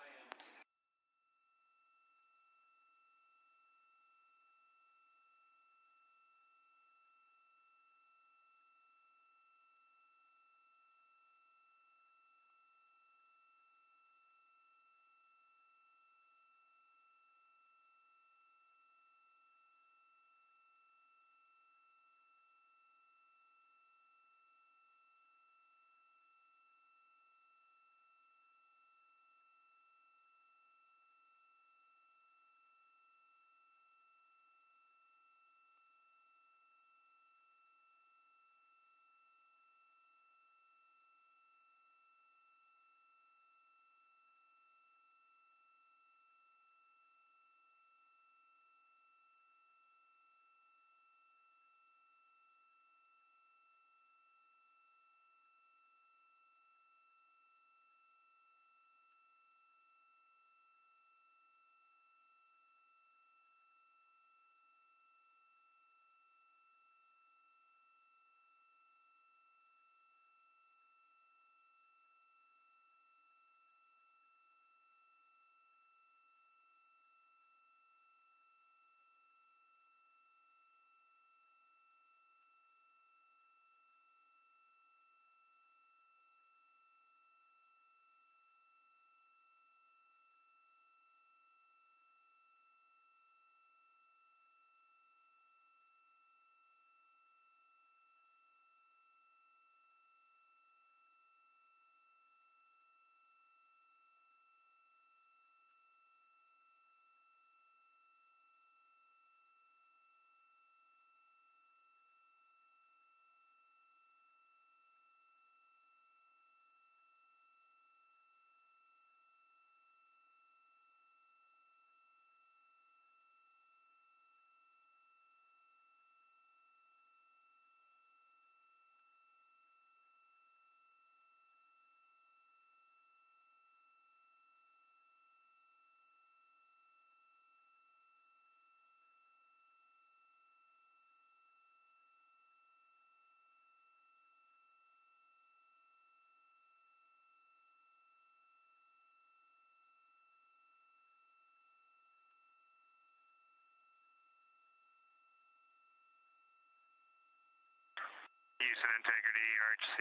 Use and integrity RHC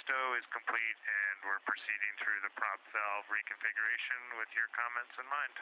stow is complete, and we're proceeding through the prop valve reconfiguration with your comments in mind.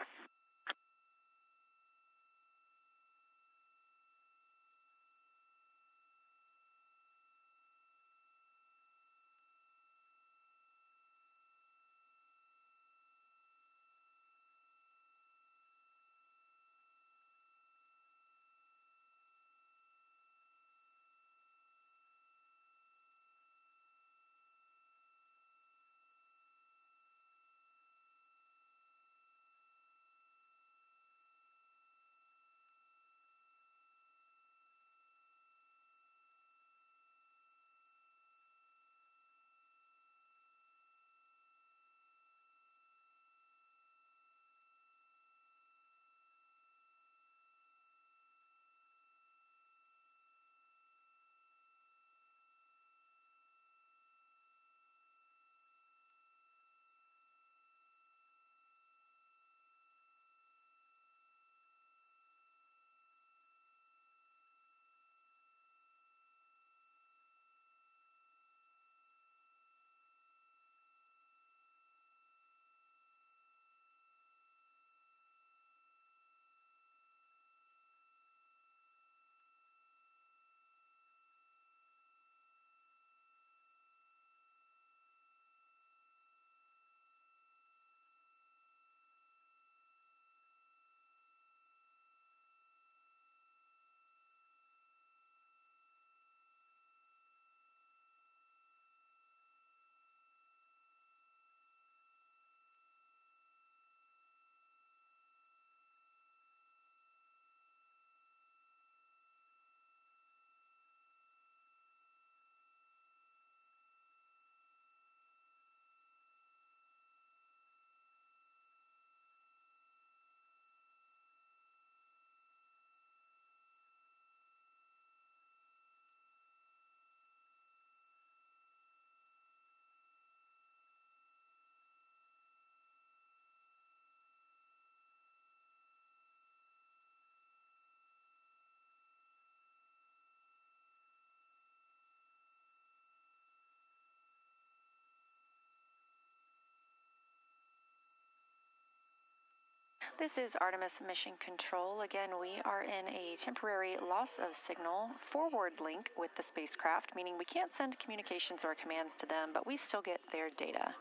This is Artemis Mission Control. Again, we are in a temporary loss of signal forward link with the spacecraft, meaning we can't send communications or commands to them, but we still get their data.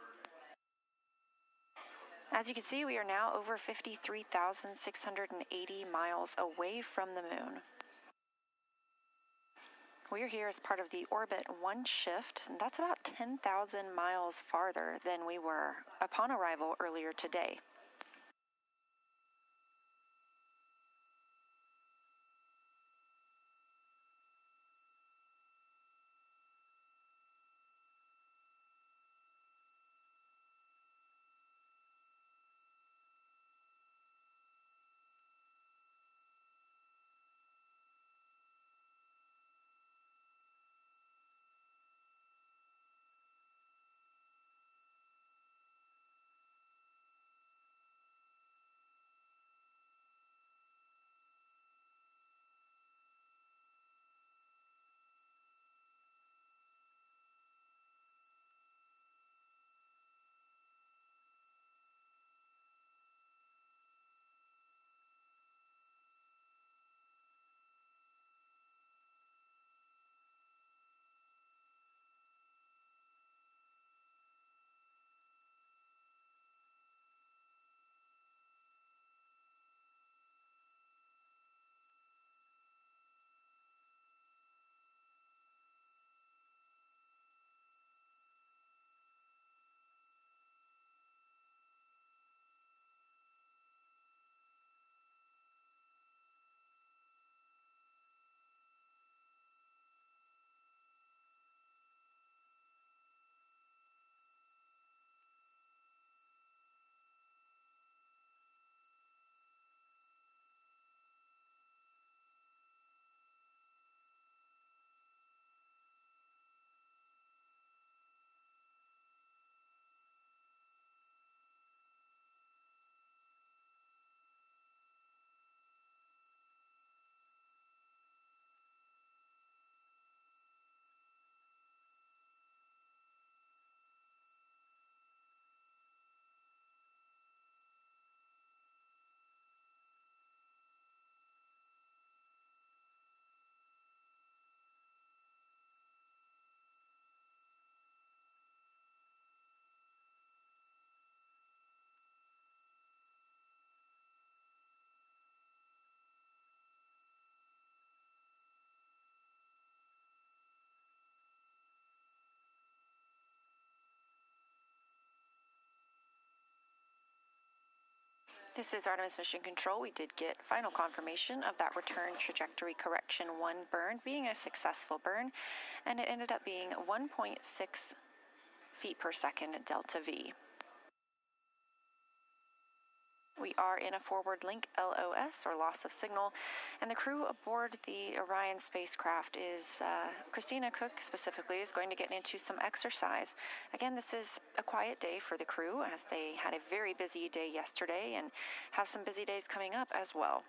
As you can see, we are now over 53,680 miles away from the moon. We are here as part of the Orbit 1 shift, and that's about 10,000 miles farther than we were upon arrival earlier today. This is Artemis Mission Control. We did get final confirmation of that return trajectory correction 1 burn being a successful burn, and it ended up being 1.6 feet per second delta V. We are in a forward link LOS, or loss of signal, and the crew aboard the Orion spacecraft is, Christina Koch specifically, is going to get into some exercise. Again, this is a quiet day for the crew as they had a very busy day yesterday and have some busy days coming up as well.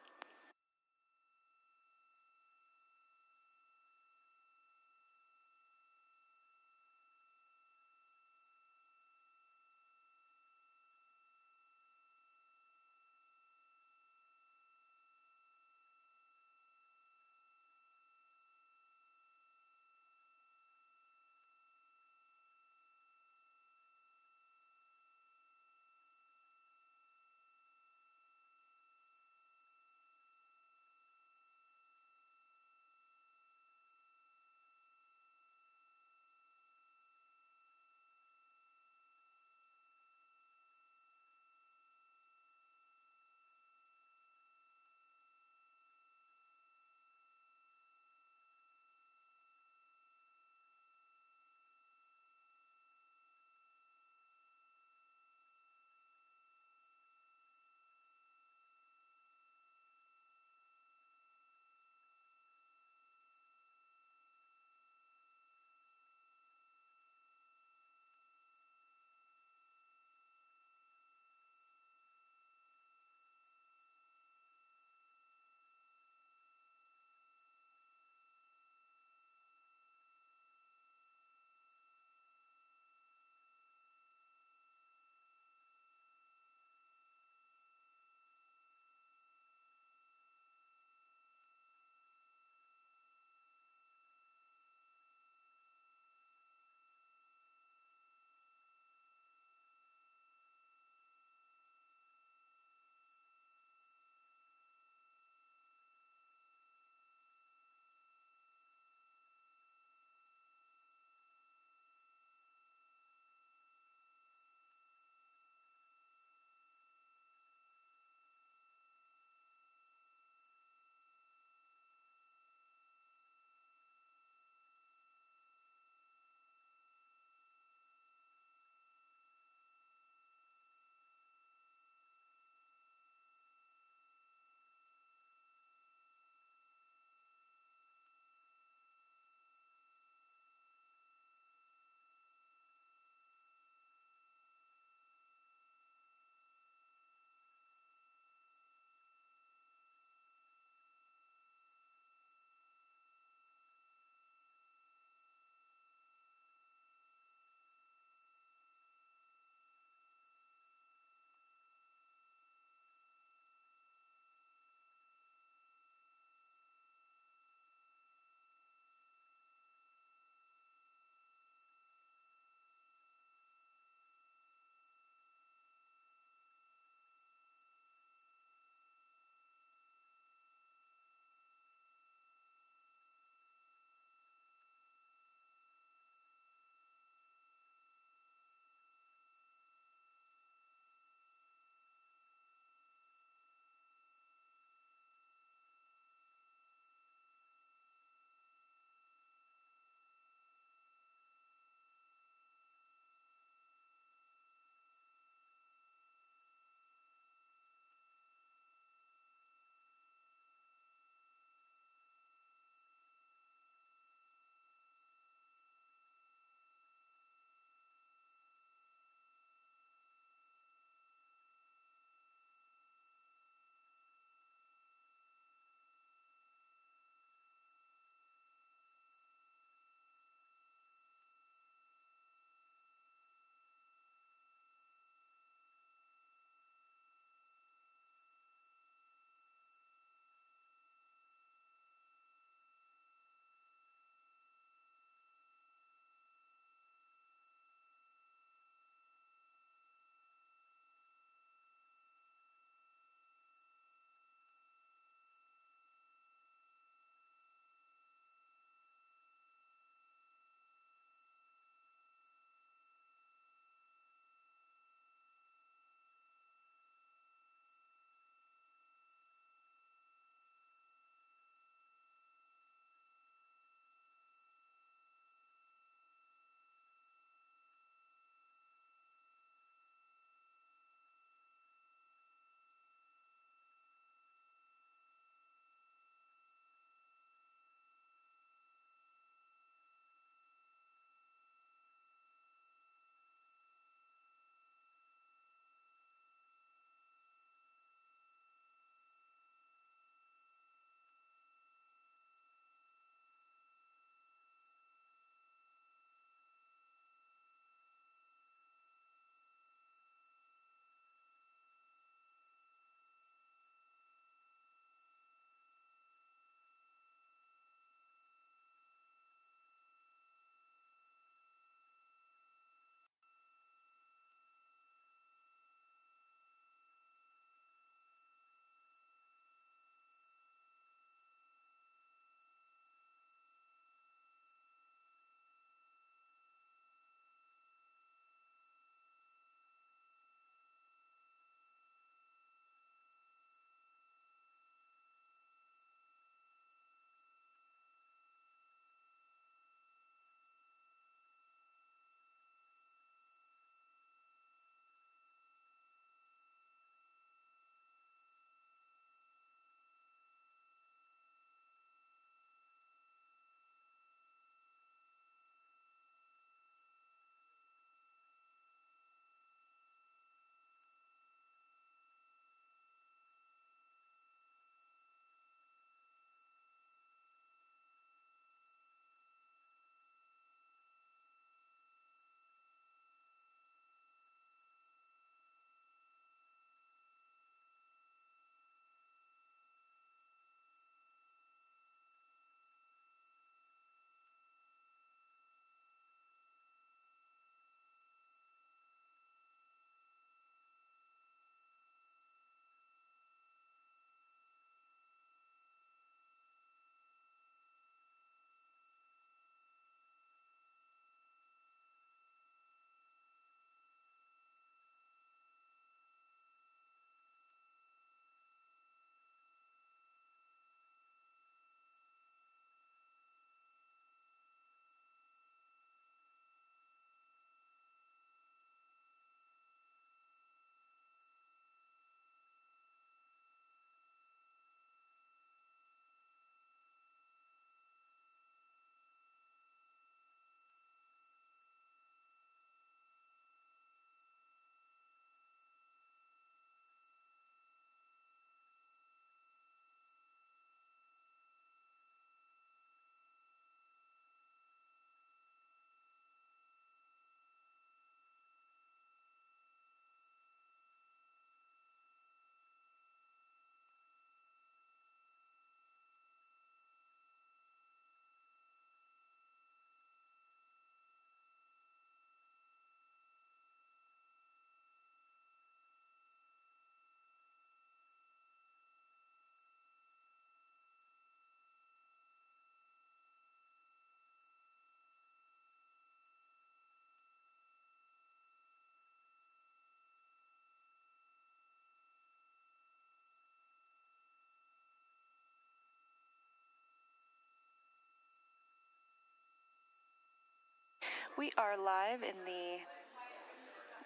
We are live in the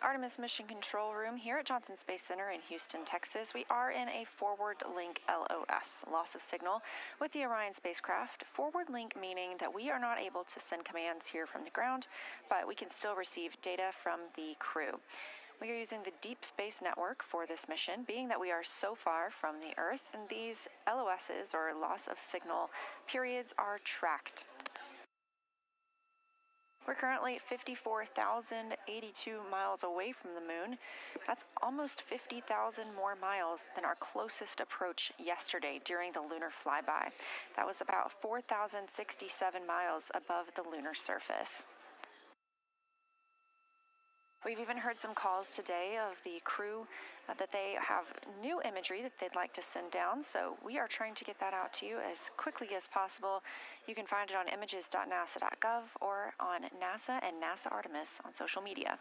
Artemis Mission Control Room here at Johnson Space Center in Houston, Texas. We are in a forward link LOS, loss of signal, with the Orion spacecraft. Forward link meaning that we are not able to send commands here from the ground, but we can still receive data from the crew. We are using the Deep Space Network for this mission, being that we are so far from the Earth, and these LOSs, or loss of signal periods, are tracked. We're currently 54,082 miles away from the moon. That's almost 50,000 more miles than our closest approach yesterday during the lunar flyby. That was about 4,067 miles above the lunar surface. We've even heard some calls today of the crew that they have new imagery that they'd like to send down, so we are trying to get that out to you as quickly as possible. You can find it on images.nasa.gov or on NASA and NASA Artemis on social media.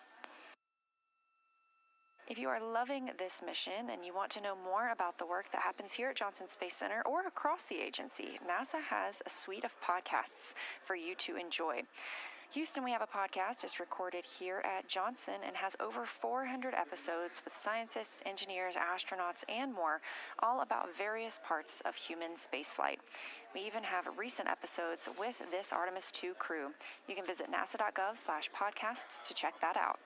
If you are loving this mission and you want to know more about the work that happens here at Johnson Space Center or across the agency, NASA has a suite of podcasts for you to enjoy. Houston, we have a podcast. It's recorded here at Johnson and has over 400 episodes with scientists, engineers, astronauts, and more, all about various parts of human spaceflight. We even have recent episodes with this Artemis II crew. You can visit nasa.gov/podcasts to check that out.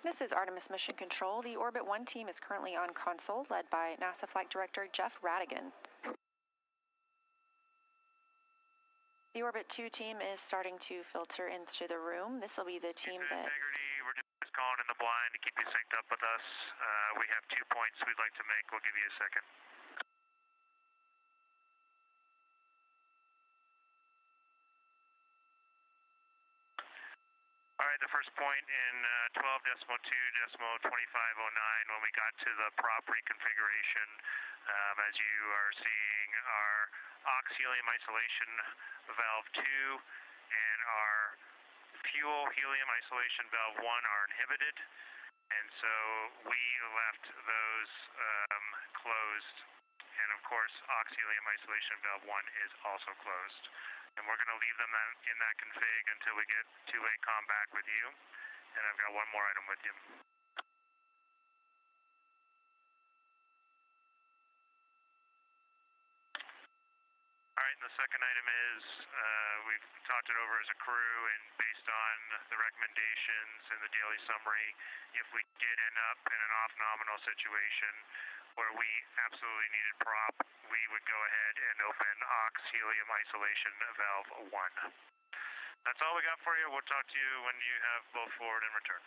This is Artemis Mission Control. The Orbit 1 team is currently on console, led by NASA Flight Director Jeff Radigan. The Orbit 2 team is starting to filter into the room. This will be the team that... Integrity, we're just calling in the blind to keep you synced up with us. We have 2 points we'd like to make. We'll give you a second. All right, the first point in 12.2.2509, when we got to the prop reconfiguration, as you are seeing, our aux helium isolation valve 2 and our fuel helium isolation valve 1 are inhibited, and so we left those closed, and of course aux helium isolation valve 1 is also closed. And we're going to leave them in that config until we get 2-way comm back with you. And I've got one more item with you. All right, and the second item is we've talked it over as a crew, and based on the recommendations in the daily summary, if we did end up in an off-nominal situation where we absolutely needed prop, we would go ahead and open aux helium isolation valve 1. That's all we got for you. We'll talk to you when you have both forward and return.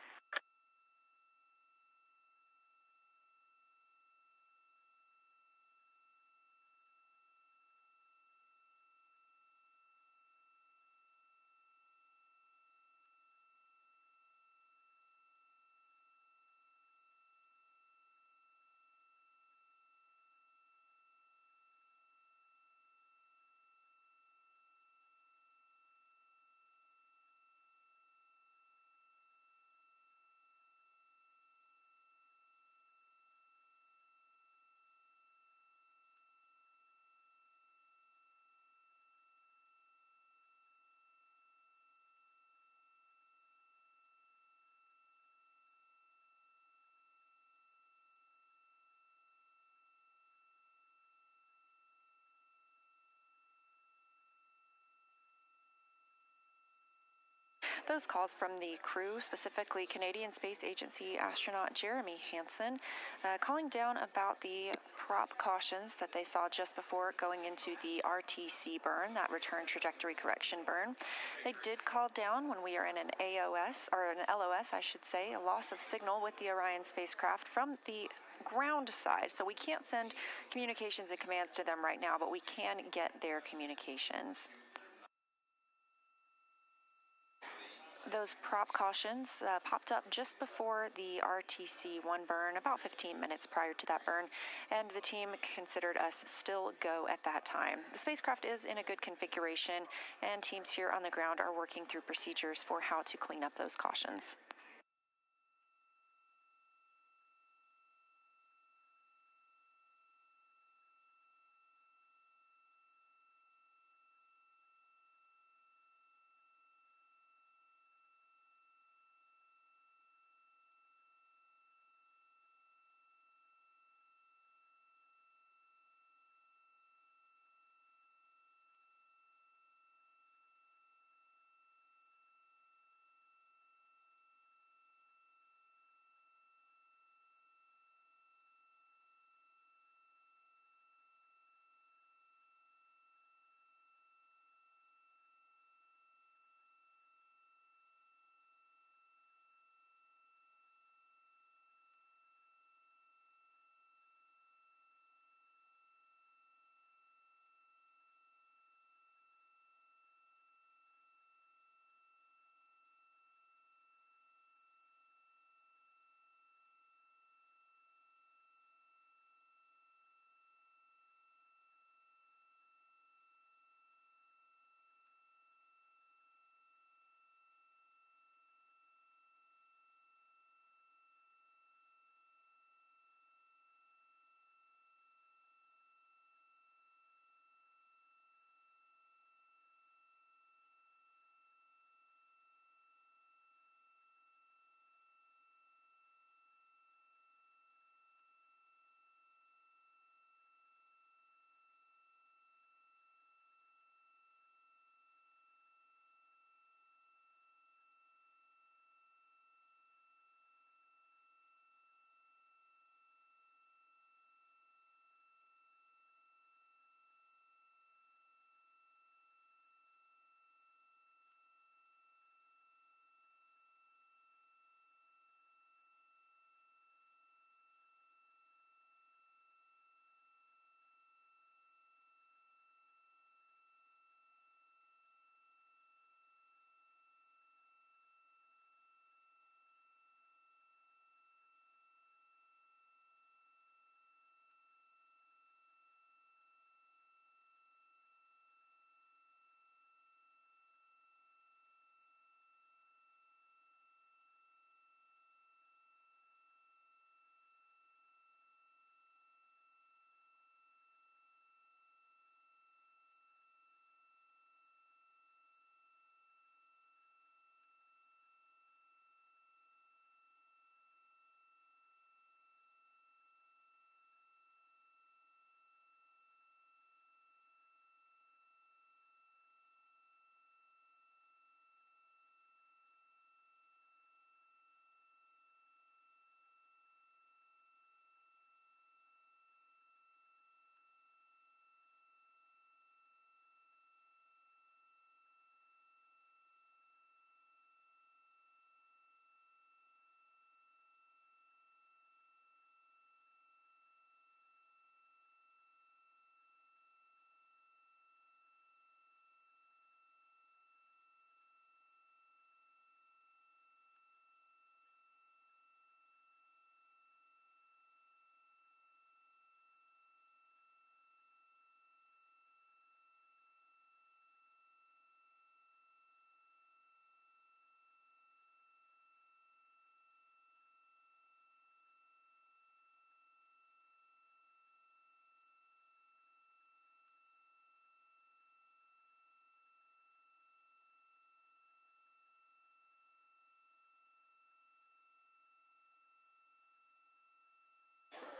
Those calls from the crew, specifically Canadian Space Agency astronaut Jeremy Hansen, calling down about the prop cautions that they saw just before going into the RTC burn, that return trajectory correction burn. They did call down when we are in an AOS, or an LOS, I should say, a loss of signal with the Orion spacecraft from the ground side. So we can't send communications and commands to them right now, but we can get their communications. Those prop cautions popped up just before the RTC-1 burn, about 15 minutes prior to that burn, and the team considered us still go at that time. The spacecraft is in a good configuration, and teams here on the ground are working through procedures for how to clean up those cautions.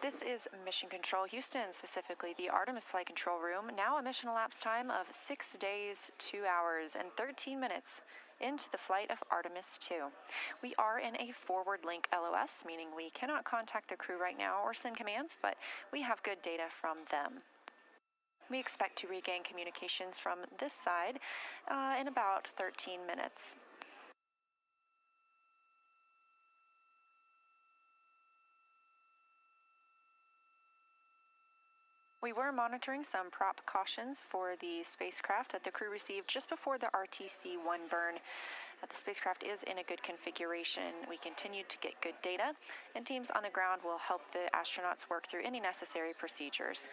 This is Mission Control Houston, specifically the Artemis Flight Control Room. Now a mission elapsed time of 6 days, 2 hours, and 13 minutes into the flight of Artemis II. We are in a forward link LOS, meaning we cannot contact the crew right now or send commands, but we have good data from them. We expect to regain communications from this side in about 13 minutes. We were monitoring some prop cautions for the spacecraft that the crew received just before the RTC-1 burn. The spacecraft is in a good configuration. We continue to get good data, and teams on the ground will help the astronauts work through any necessary procedures.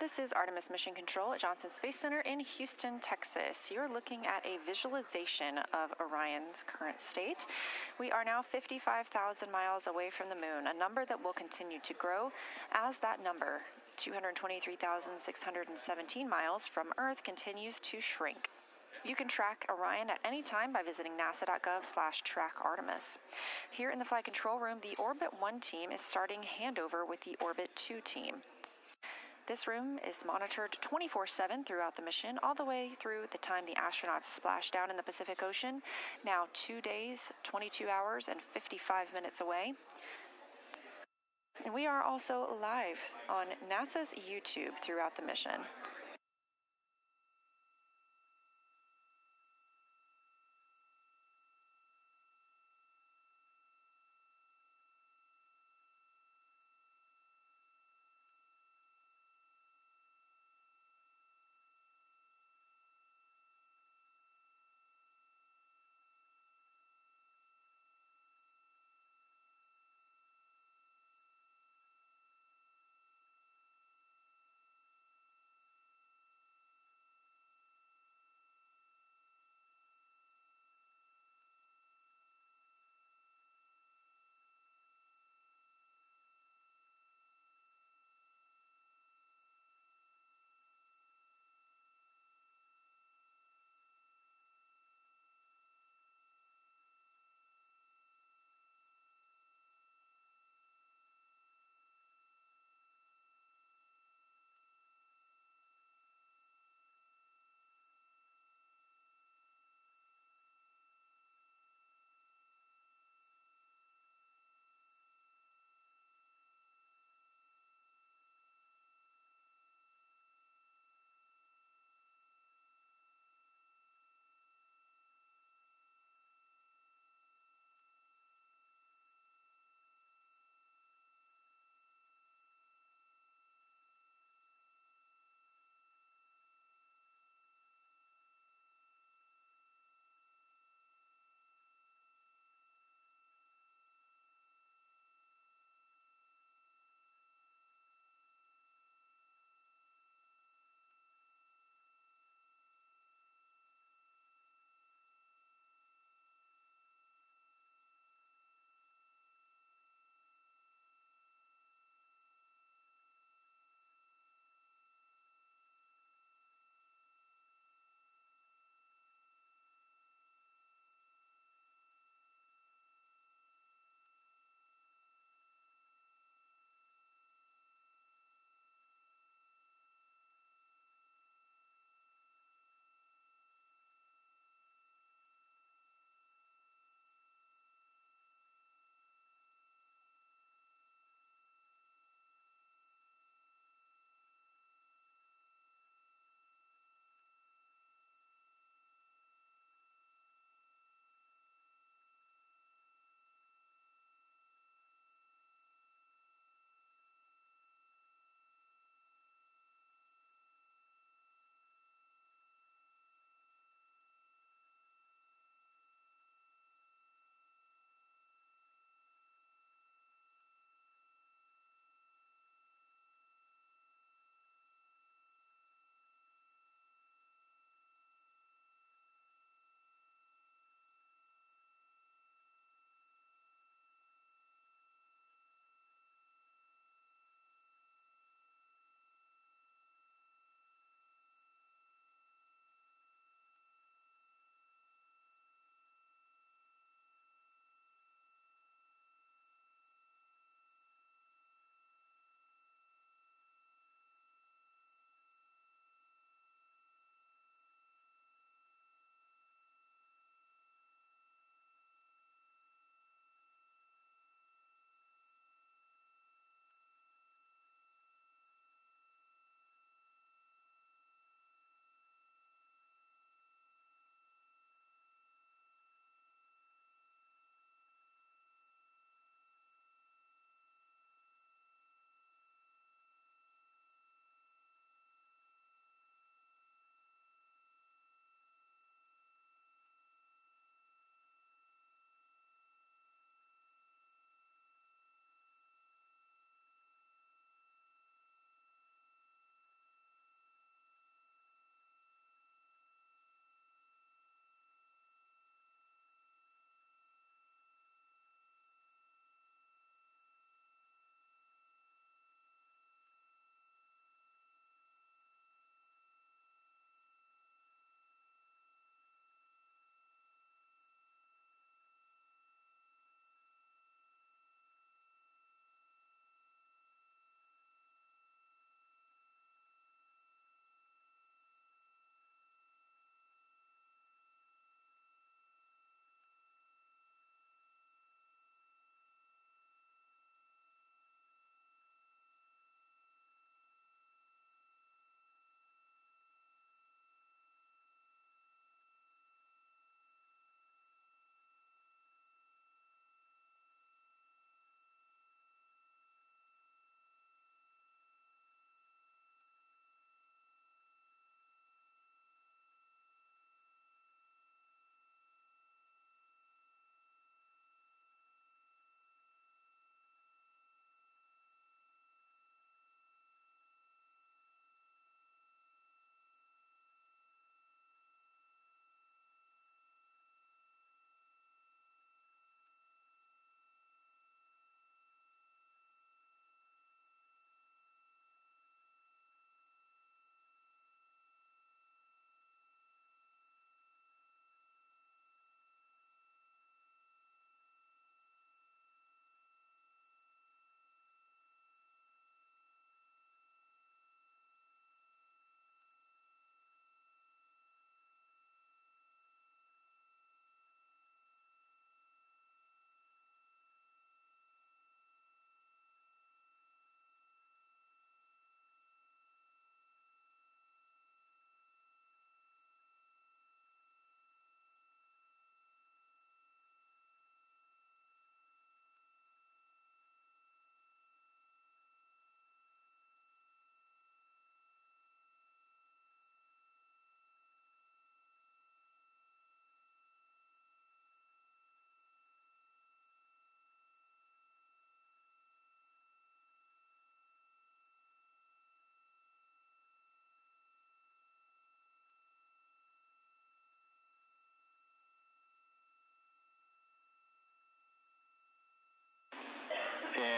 This is Artemis Mission Control at Johnson Space Center in Houston, Texas. You're looking at a visualization of Orion's current state. We are now 55,000 miles away from the moon, a number that will continue to grow as that number, 223,617 miles from Earth, continues to shrink. You can track Orion at any time by visiting nasa.gov/trackartemis. Here in the Flight Control Room, the Orbit 1 team is starting handover with the Orbit 2 team. This room is monitored 24/7 throughout the mission, all the way through the time the astronauts splash down in the Pacific Ocean, now 2 days, 22 hours, and 55 minutes away. And we are also live on NASA's YouTube throughout the mission.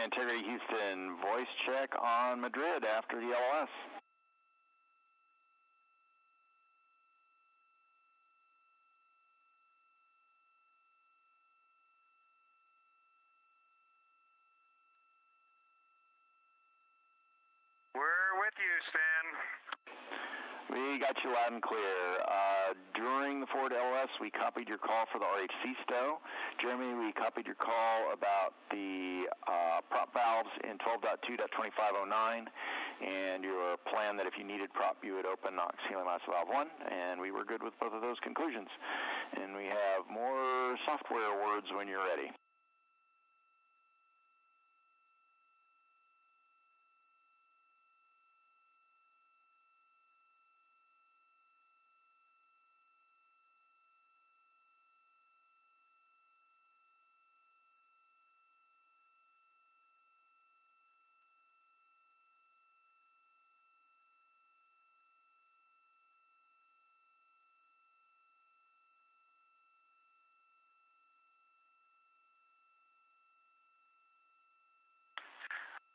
Integrity Houston, voice check on Madrid after the LOS. We're with you, Stan. We got you loud and clear. During the forward LOS, we copied your call for the RHC stow. Jeremy, we copied your call about the prop valves in 12.2.2509 and your plan that if you needed prop, you would open NOx helium mass valve 1, and we were good with both of those conclusions. And we have more software words when you're ready.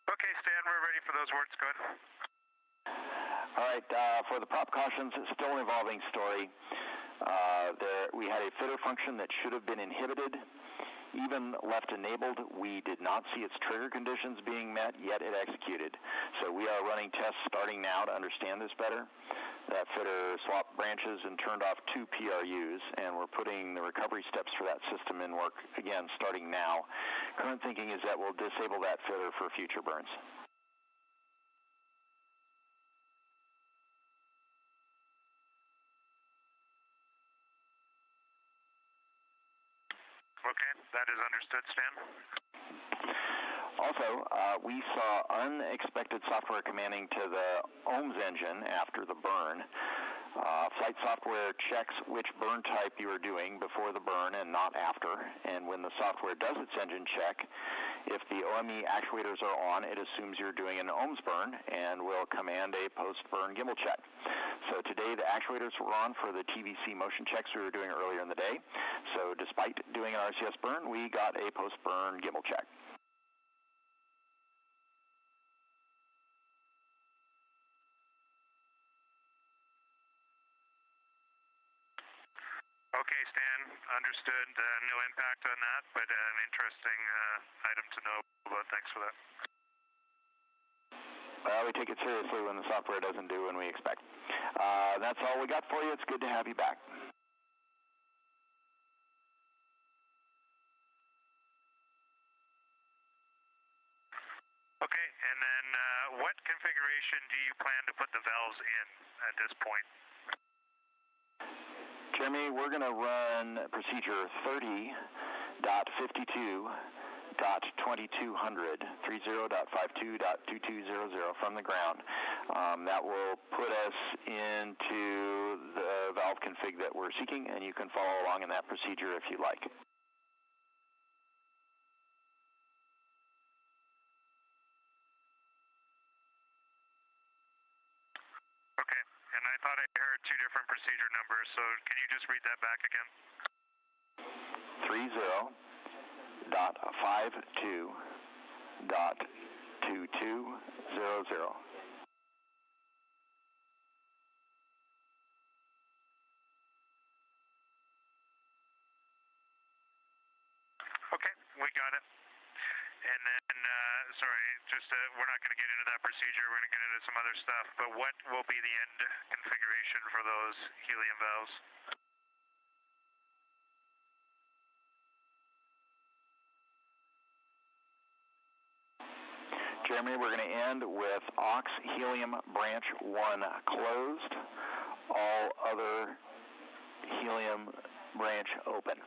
Okay, Stan, we're ready for those words. Go ahead. All right, for the prop cautions, it's still an evolving story. We had a fitter function that should have been inhibited. Even left enabled, we did not see its trigger conditions being met, yet it executed. So we are running tests starting now to understand this better. That fitter swapped branches and turned off 2 PRUs, and we're putting the recovery steps for that system in work, again, starting now. Current thinking is that we'll disable that fitter for future burns. Okay, that is understood, Stan. Also, we saw unexpected software commanding to the OHMS engine after the burn. Flight software checks which burn type you are doing before the burn and not after. And when the software does its engine check, if the OME actuators are on, it assumes you're doing an OHMS burn and will command a post-burn gimbal check. So today the actuators were on for the TVC motion checks we were doing earlier in the day. So despite doing an RCS burn, we got a post-burn gimbal check. Okay, Stan, understood. No impact on that, but an interesting item to know about. Thanks for that. Well, we take it seriously when the software doesn't do what we expect. That's all we got for you. It's good to have you back. Okay, and then what configuration do you plan to put the valves in at this point? Jeremy, we're going to run procedure 30.52.2200, 30.52.2200 from the ground. That will put us into the valve config that we're seeking, and you can follow along in that procedure if you like. Okay, and I thought I heard 2 different procedure numbers, so can you just read that back again? 30.52.2200. Okay, we got it. And then, sorry, just we're not going to get into that procedure. We're going to get into some other stuff. But what will be the end configuration for those helium valves? Jeremy, we're going to end with aux helium branch 1 closed, all other helium branch open.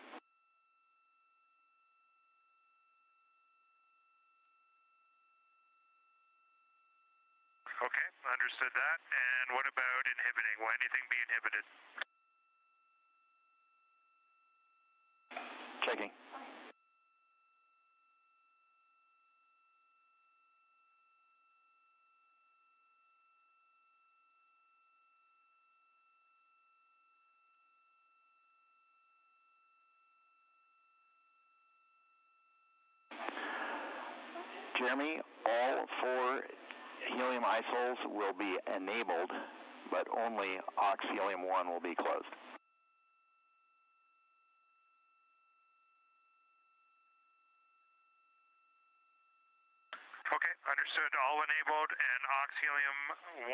Okay, understood that. And what about inhibiting? Will anything be inhibited? Checking. Jeremy, all 4 helium isols will be enabled, but only helium 1 will be closed. Okay, understood. All enabled and helium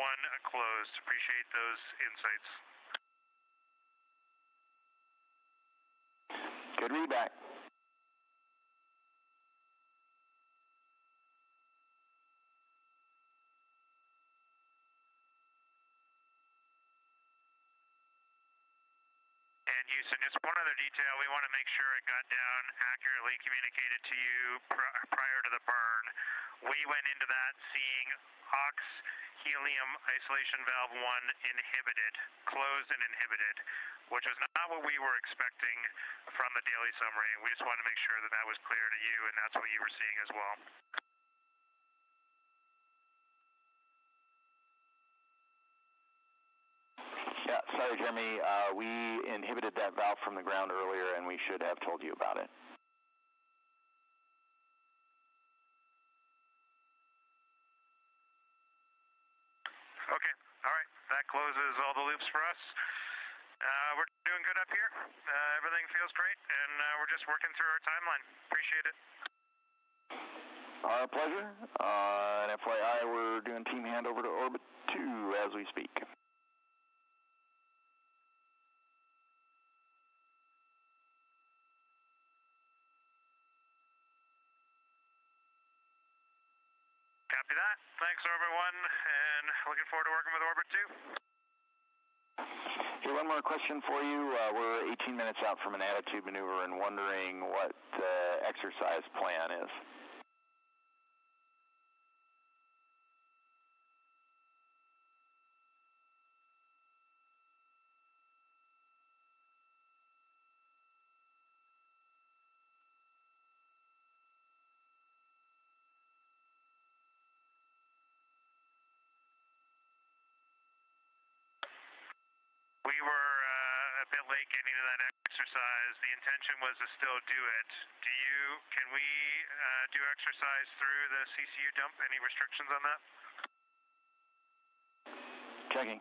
1 closed. Appreciate those insights. Good readback. And Houston, just one other detail. We want to make sure it got down accurately communicated to you prior to the burn. We went into that seeing helium isolation valve 1 inhibited, closed and inhibited, which was not what we were expecting from the daily summary. We just wanted to make sure that that was clear to you, and that's what you were seeing as well. Yeah, sorry, Jeremy. We inhibited that valve from the ground earlier, and we should have told you about it. Okay, all right. That closes all the loops for us. We're doing good up here. Everything feels great, and we're just working through our timeline. Appreciate it. Our pleasure. And FYI, we're doing team handover to Orbit 2 as we speak. Copy that. Thanks, Orbit 1, and looking forward to working with Orbit 2. Hey, one more question for you. We're 18 minutes out from an attitude maneuver and wondering what the exercise plan is. We were a bit late getting to that exercise. The intention was to still do it. Can we do exercise through the CCU dump? Any restrictions on that? Checking.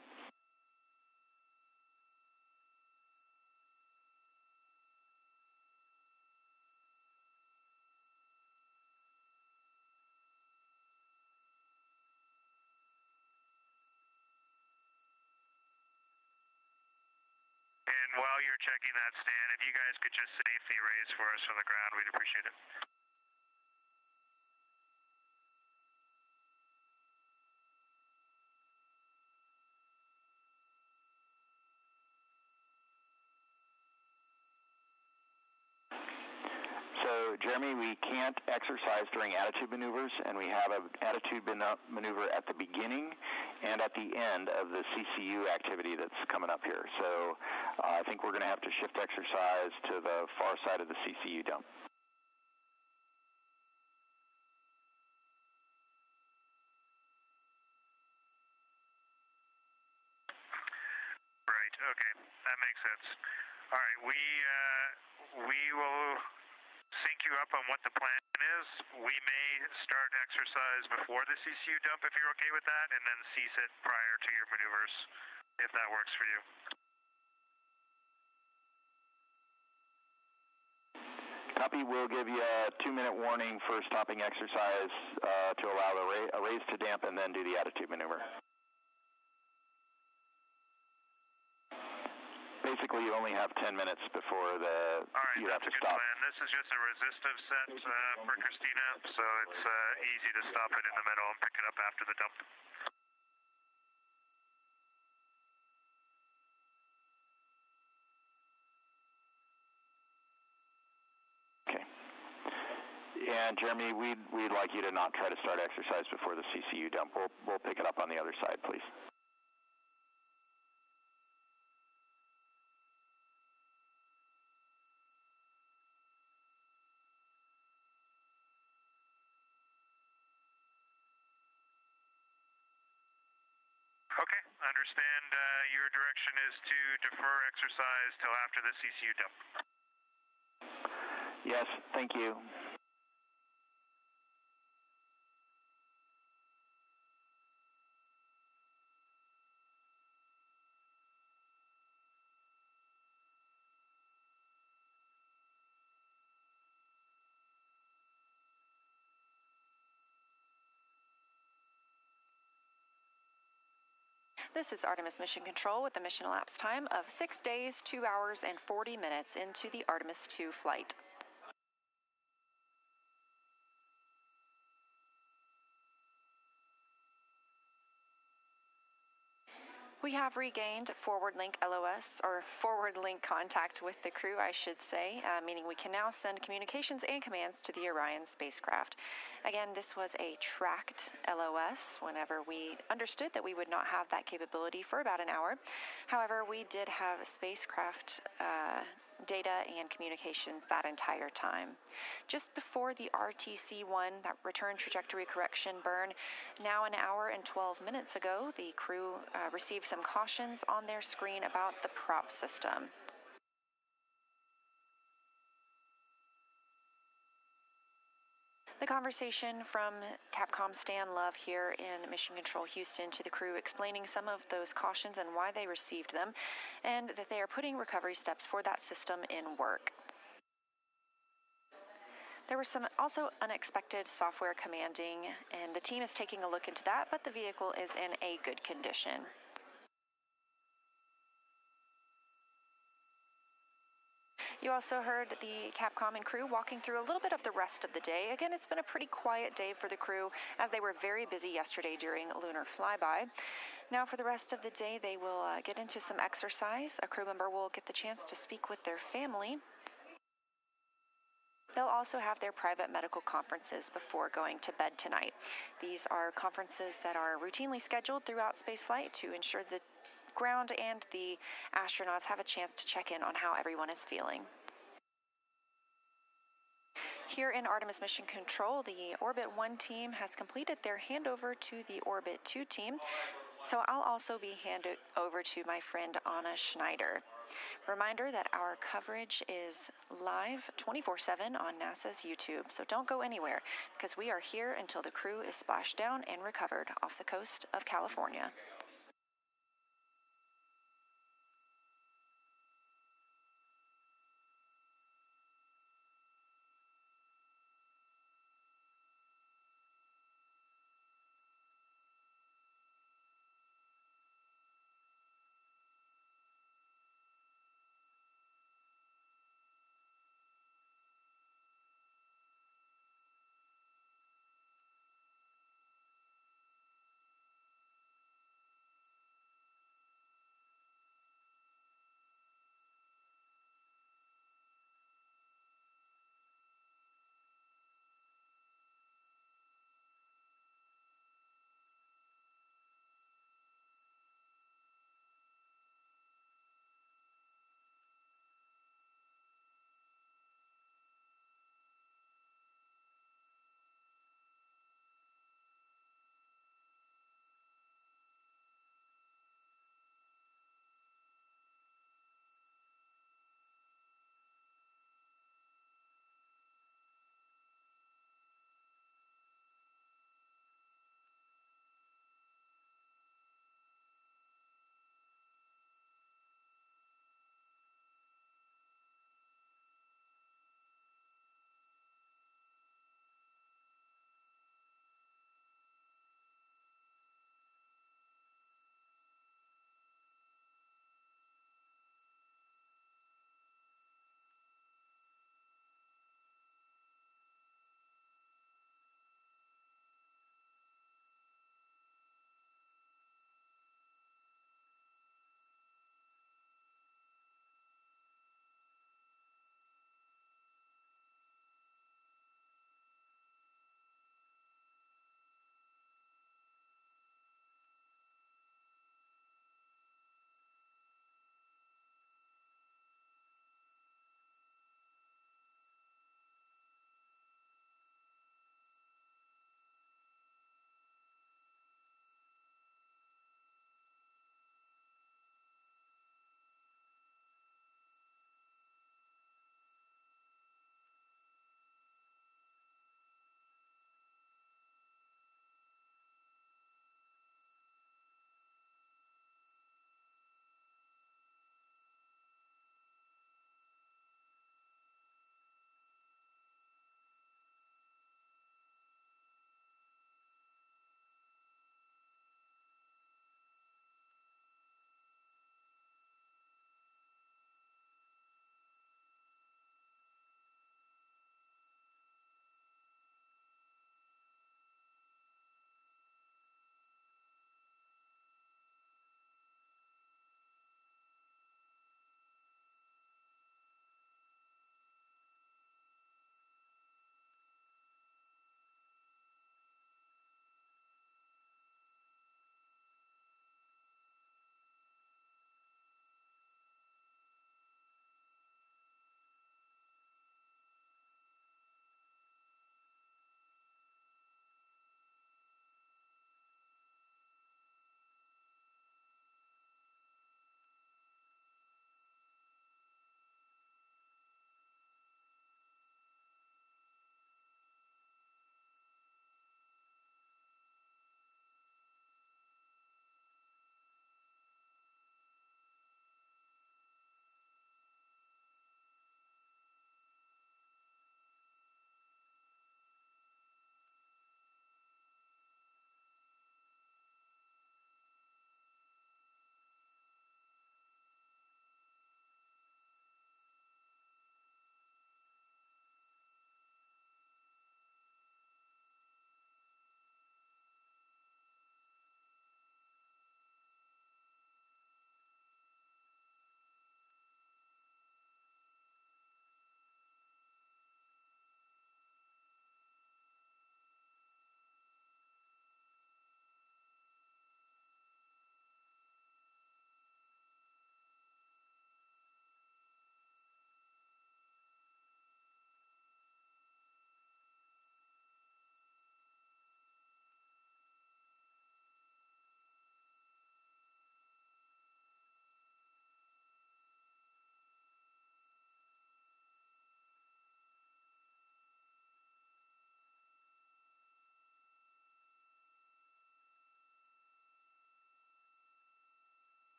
And while you're checking that, Stan, if you guys could just safely raise for us from the ground, we'd appreciate it. So, Jeremy, we can't exercise during attitude maneuvers, and we have an attitude maneuver at the beginning and at the end of the CCU activity that's coming up here. So I think we're going to have to shift exercise to the far side of the CCU dump. Right, okay, that makes sense. All right, we will sync you up on what the plan is. We may start exercise before the CCU dump if you're okay with that, and then cease it prior to your maneuvers, if that works for you. Copy. We'll give you a 2-minute warning for stopping exercise to allow the raise to damp and then do the attitude maneuver. Basically, you only have 10 minutes before you have to stop. Plan. This is just a resistive set for Christina, so it's easy to stop it in the middle and pick it up after the dump. Okay. And Jeremy, we'd like you to not try to start exercise before the CCU dump. We'll pick it up on the other side, please. Okay, understand your direction is to defer exercise till after the CCU dump. Yes, thank you. This is Artemis Mission Control with a mission elapsed time of 6 days, 2 hours, and 40 minutes into the Artemis II flight. We have regained forward link LOS, or forward link contact with the crew, I should say, meaning we can now send communications and commands to the Orion spacecraft. Again, this was a tracked LOS whenever we understood that we would not have that capability for about an hour. However, we did have spacecraft data and communications that entire time. Just before the RTC-1, that return trajectory correction burn, now an hour and 12 minutes ago, the crew received some cautions on their screen about the prop system. The conversation from Capcom Stan Love here in Mission Control Houston to the crew, explaining some of those cautions and why they received them, and that they are putting recovery steps for that system in work. There was some also unexpected software commanding, and the team is taking a look into that, but the vehicle is in a good condition. You also heard the Capcom and crew walking through a little bit of the rest of the day. Again, it's been a pretty quiet day for the crew as they were very busy yesterday during lunar flyby. Now for the rest of the day, they will get into some exercise. A crew member will get the chance to speak with their family. They'll also have their private medical conferences before going to bed tonight. These are conferences that are routinely scheduled throughout spaceflight to ensure that ground and the astronauts have a chance to check in on how everyone is feeling. Here in Artemis Mission Control, the Orbit 1 team has completed their handover to the Orbit 2 team, so I'll also be handed over to my friend Anna Schneider. Reminder that our coverage is live 24/7 on NASA's YouTube, so don't go anywhere because we are here until the crew is splashed down and recovered off the coast of California.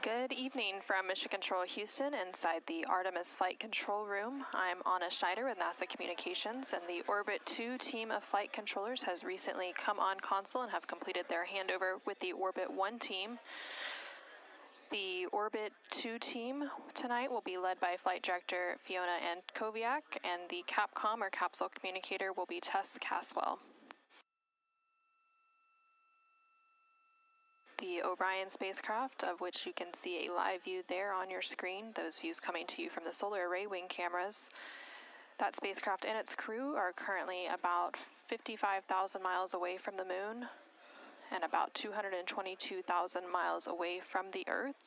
Good evening from Mission Control Houston inside the Artemis Flight Control Room. I'm Anna Schneider with NASA Communications, and the Orbit 2 team of flight controllers has recently come on console and have completed their handover with the Orbit 1 team. The Orbit 2 team tonight will be led by Flight Director Fiona Ankoviak, and the Capcom or capsule communicator will be Tess Caswell. The Orion spacecraft, of which you can see a live view there on your screen, those views coming to you from the solar array wing cameras. That spacecraft and its crew are currently about 55,000 miles away from the moon and about 222,000 miles away from the Earth.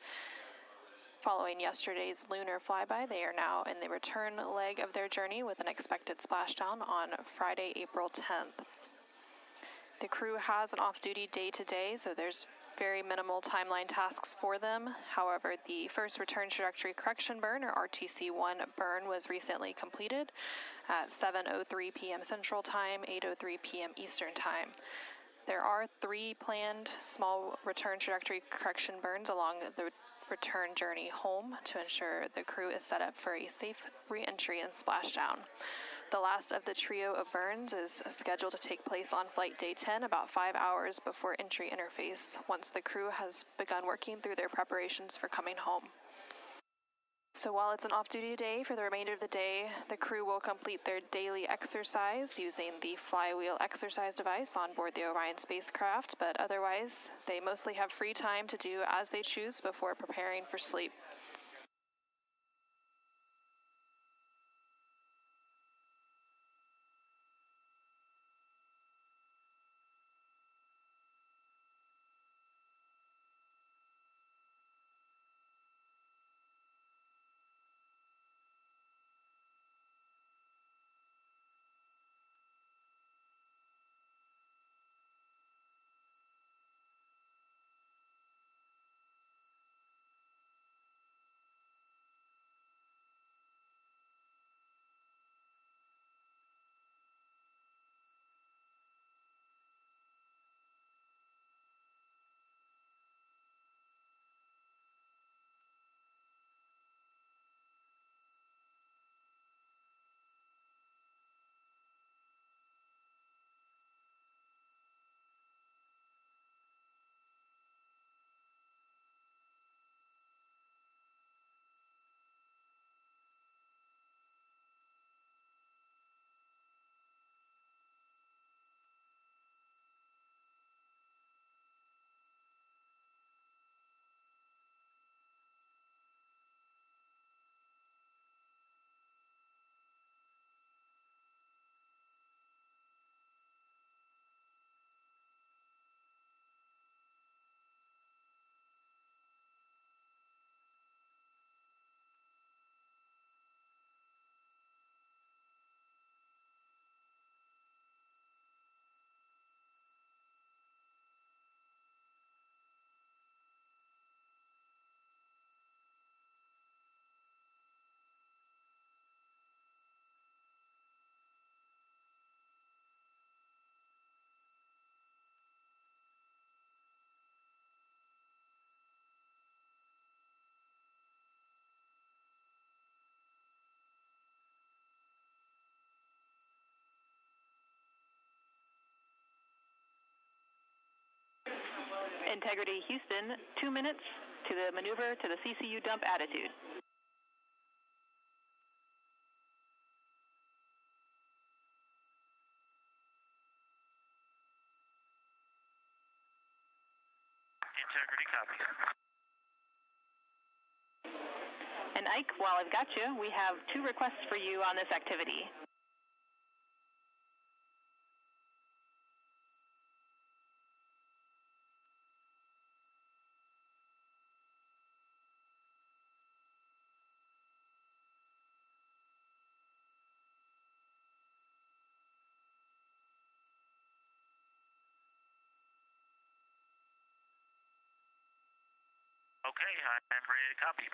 Following yesterday's lunar flyby, they are now in the return leg of their journey with an expected splashdown on Friday, April 10th. The crew has an off-duty day today, so there's very minimal timeline tasks for them. However, the first return trajectory correction burn, or RTC-1 burn, was recently completed at 7:03 p.m. Central Time, 8:03 p.m. Eastern Time. There are 3 planned small return trajectory correction burns along the return journey home to ensure the crew is set up for a safe re-entry and splashdown. The last of the trio of burns is scheduled to take place on flight day 10, about 5 hours before entry interface, once the crew has begun working through their preparations for coming home. So while it's an off-duty day, for the remainder of the day, the crew will complete their daily exercise using the flywheel exercise device on board the Orion spacecraft, but otherwise, they mostly have free time to do as they choose before preparing for sleep. Integrity Houston, 2 minutes to the maneuver to the CCU dump attitude. Integrity copies. And Ike, while I've got you, we have 2 requests for you on this activity. Okay, I'm ready to copy.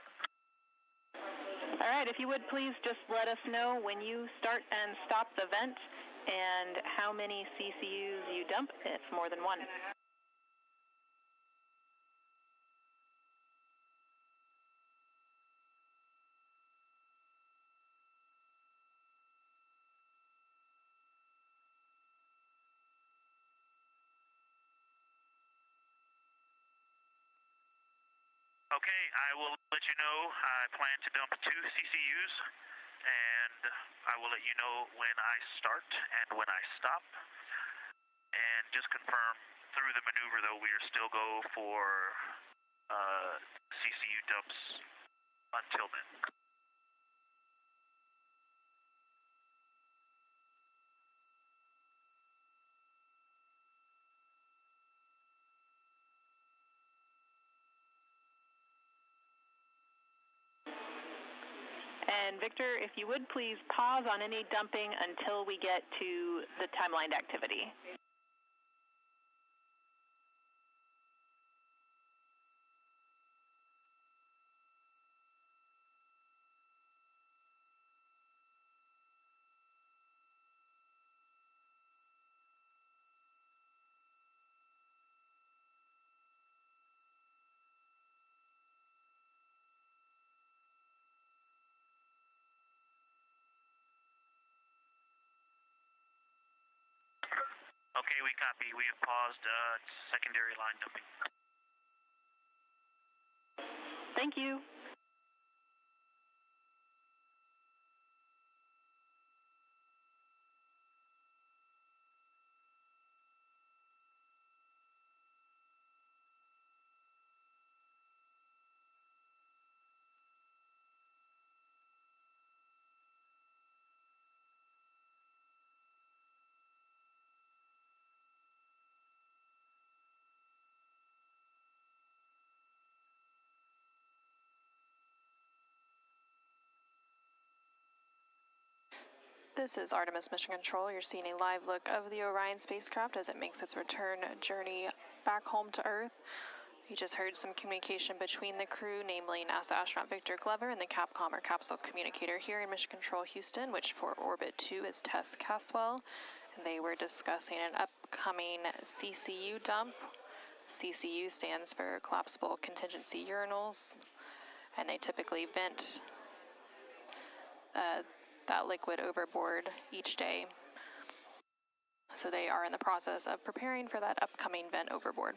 All right, if you would please just let us know when you start and stop the vent and how many CCUs you dump, if more than one. Okay, I will let you know. I plan to dump 2 CCUs, and I will let you know when I start and when I stop. And just confirm through the maneuver, though, we are still go for CCU dumps until then. And Victor, if you would please pause on any dumping until we get to the timelined activity. Okay, we copy. We have paused secondary line dumping. Thank you. This is Artemis Mission Control. You're seeing a live look of the Orion spacecraft as it makes its return journey back home to Earth. You just heard some communication between the crew, namely NASA astronaut Victor Glover and the Capcom or capsule communicator here in Mission Control Houston, which for Orbit 2 is Tess Caswell. And they were discussing an upcoming CCU dump. CCU stands for collapsible contingency urinals, and they typically vent that liquid overboard each day. So they are in the process of preparing for that upcoming vent overboard.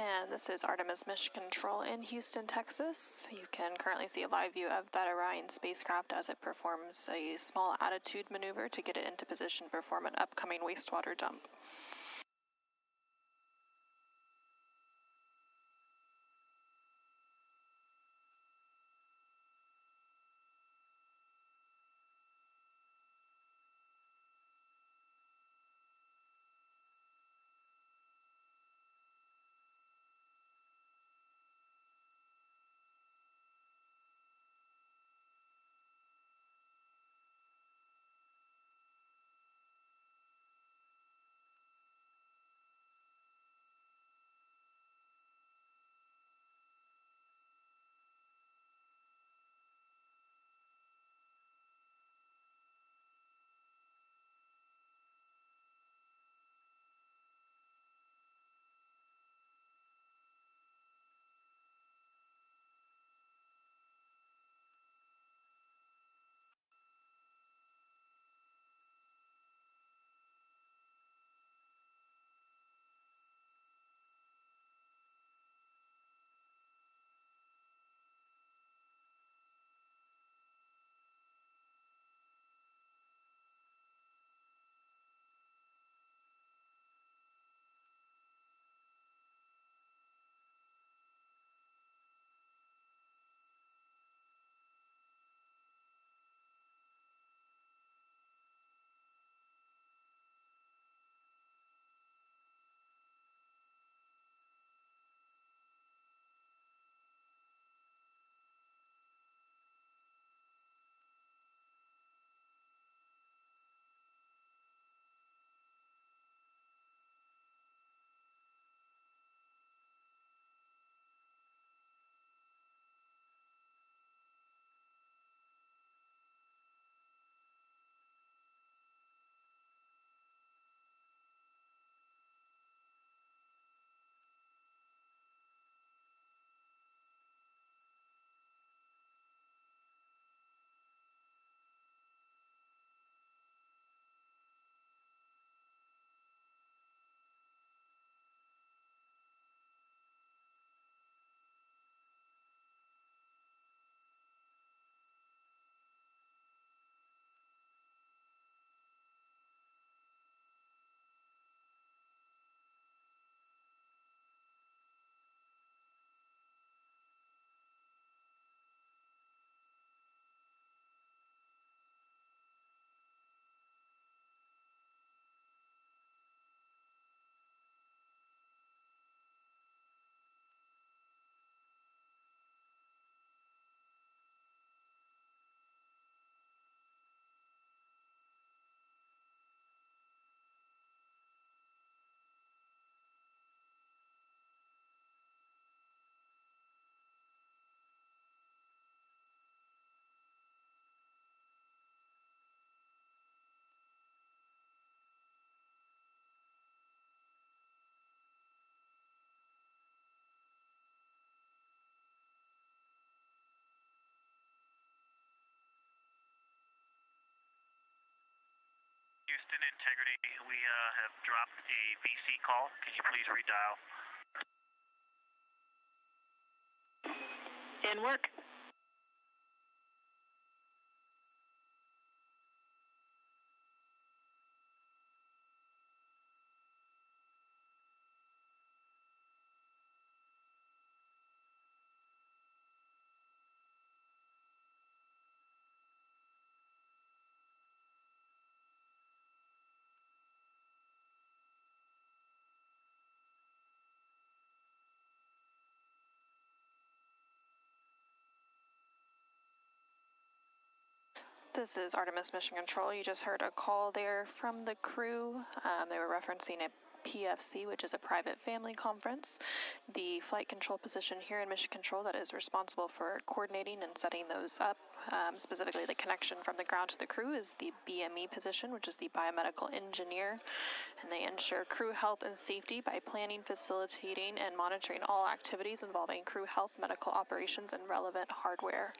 And this is Artemis Mission Control in Houston, Texas. You can currently see a live view of that Orion spacecraft as it performs a small attitude maneuver to get it into position to perform an upcoming wastewater dump. Houston Integrity, we have dropped a VC call. Can you please redial? In work. This is Artemis Mission Control. You just heard a call there from the crew. They were referencing a PFC, which is a private family conference. The flight control position here in Mission Control that is responsible for coordinating and setting those up, specifically the connection from the ground to the crew, is the BME position, which is the biomedical engineer. And they ensure crew health and safety by planning, facilitating, and monitoring all activities involving crew health, medical operations, and relevant hardware.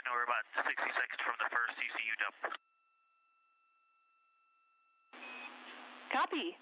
and we're about 60 seconds from the first CCU dump. Copy.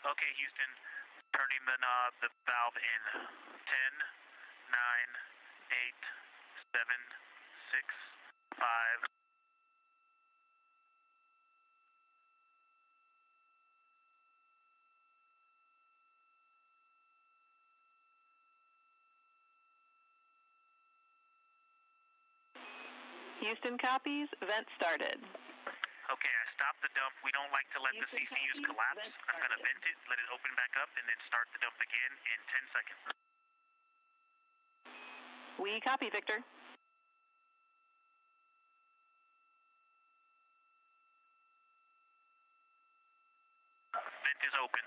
Okay, Houston, turning the knob, the valve in 10, 9, 8, 7, 6, 5. Houston copies. Vent started. Okay, I stopped the dump. We don't like to let the CCUs collapse. I'm going to vent it, let it open back up, and then start the dump again in 10 seconds. We copy, Victor. Vent is open.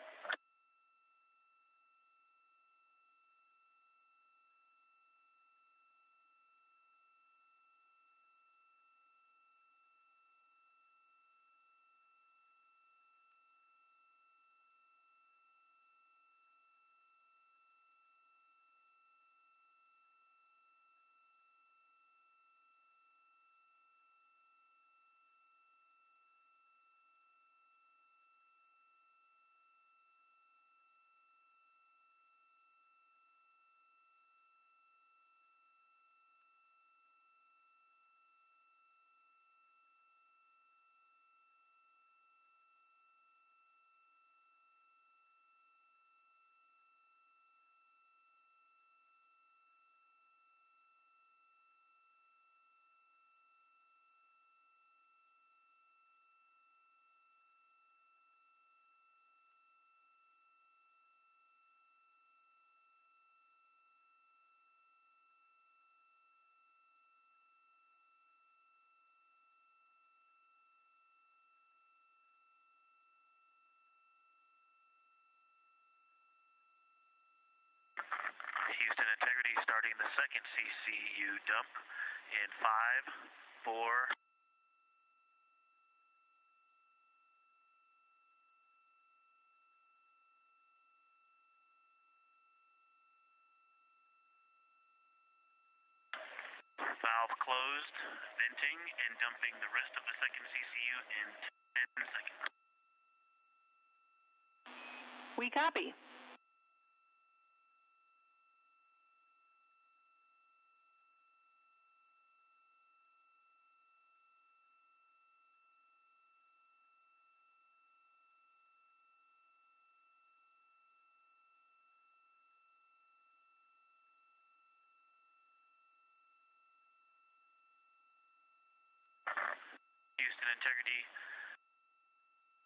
Houston Integrity starting the second CCU dump in 5, 4. Valve closed, venting and dumping the rest of the second CCU in 10 seconds. We copy. Houston Integrity.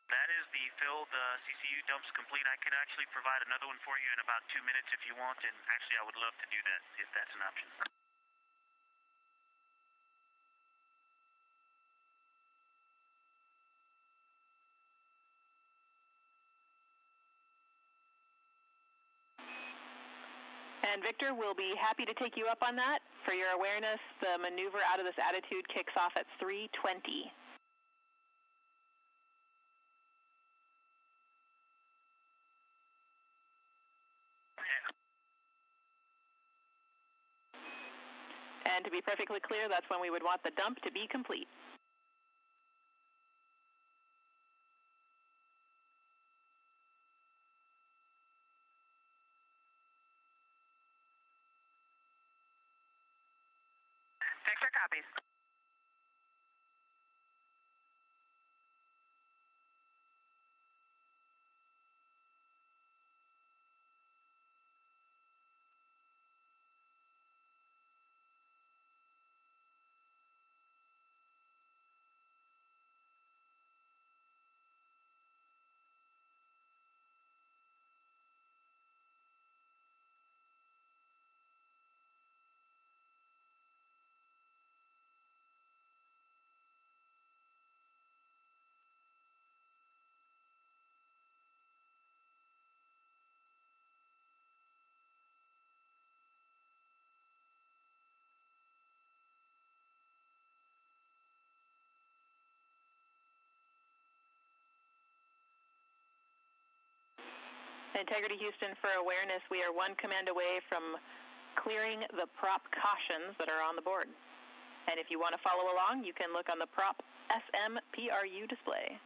That is the filled CCU dumps complete. I could actually provide another one for you in about 2 minutes if you want, and actually I would love to do that if that's an option. And Victor, we'll be happy to take you up on that. For your awareness, the maneuver out of this attitude kicks off at 3:20. And to be perfectly clear, that's when we would want the dump to be complete. Victor copies. Integrity Houston, for awareness, we are one command away from clearing the prop cautions that are on the board. And if you want to follow along, you can look on the prop SMPRU display.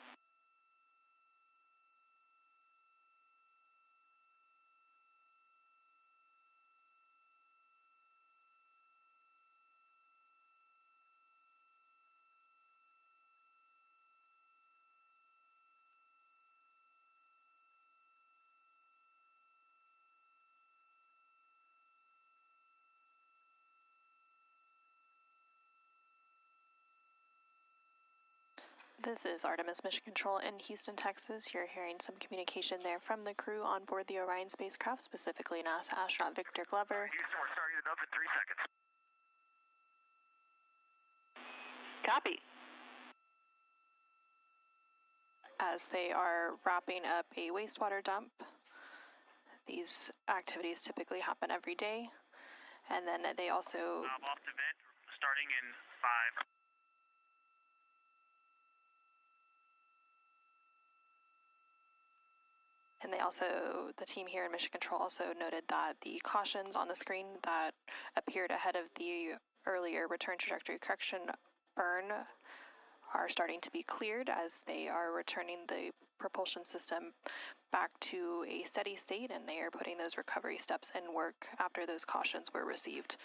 This is Artemis Mission Control in Houston, Texas. You're hearing some communication there from the crew on board the Orion spacecraft, specifically NASA astronaut Victor Glover. Houston, we're starting the dump in 3 seconds. Copy. As they are wrapping up a wastewater dump, these activities typically happen every day. And then they also... Off the vent, starting in 5. And they also, the team here in Mission Control also noted that the cautions on the screen that appeared ahead of the earlier return trajectory correction burn are starting to be cleared as they are returning the propulsion system back to a steady state, and they are putting those recovery steps in work after those cautions were received.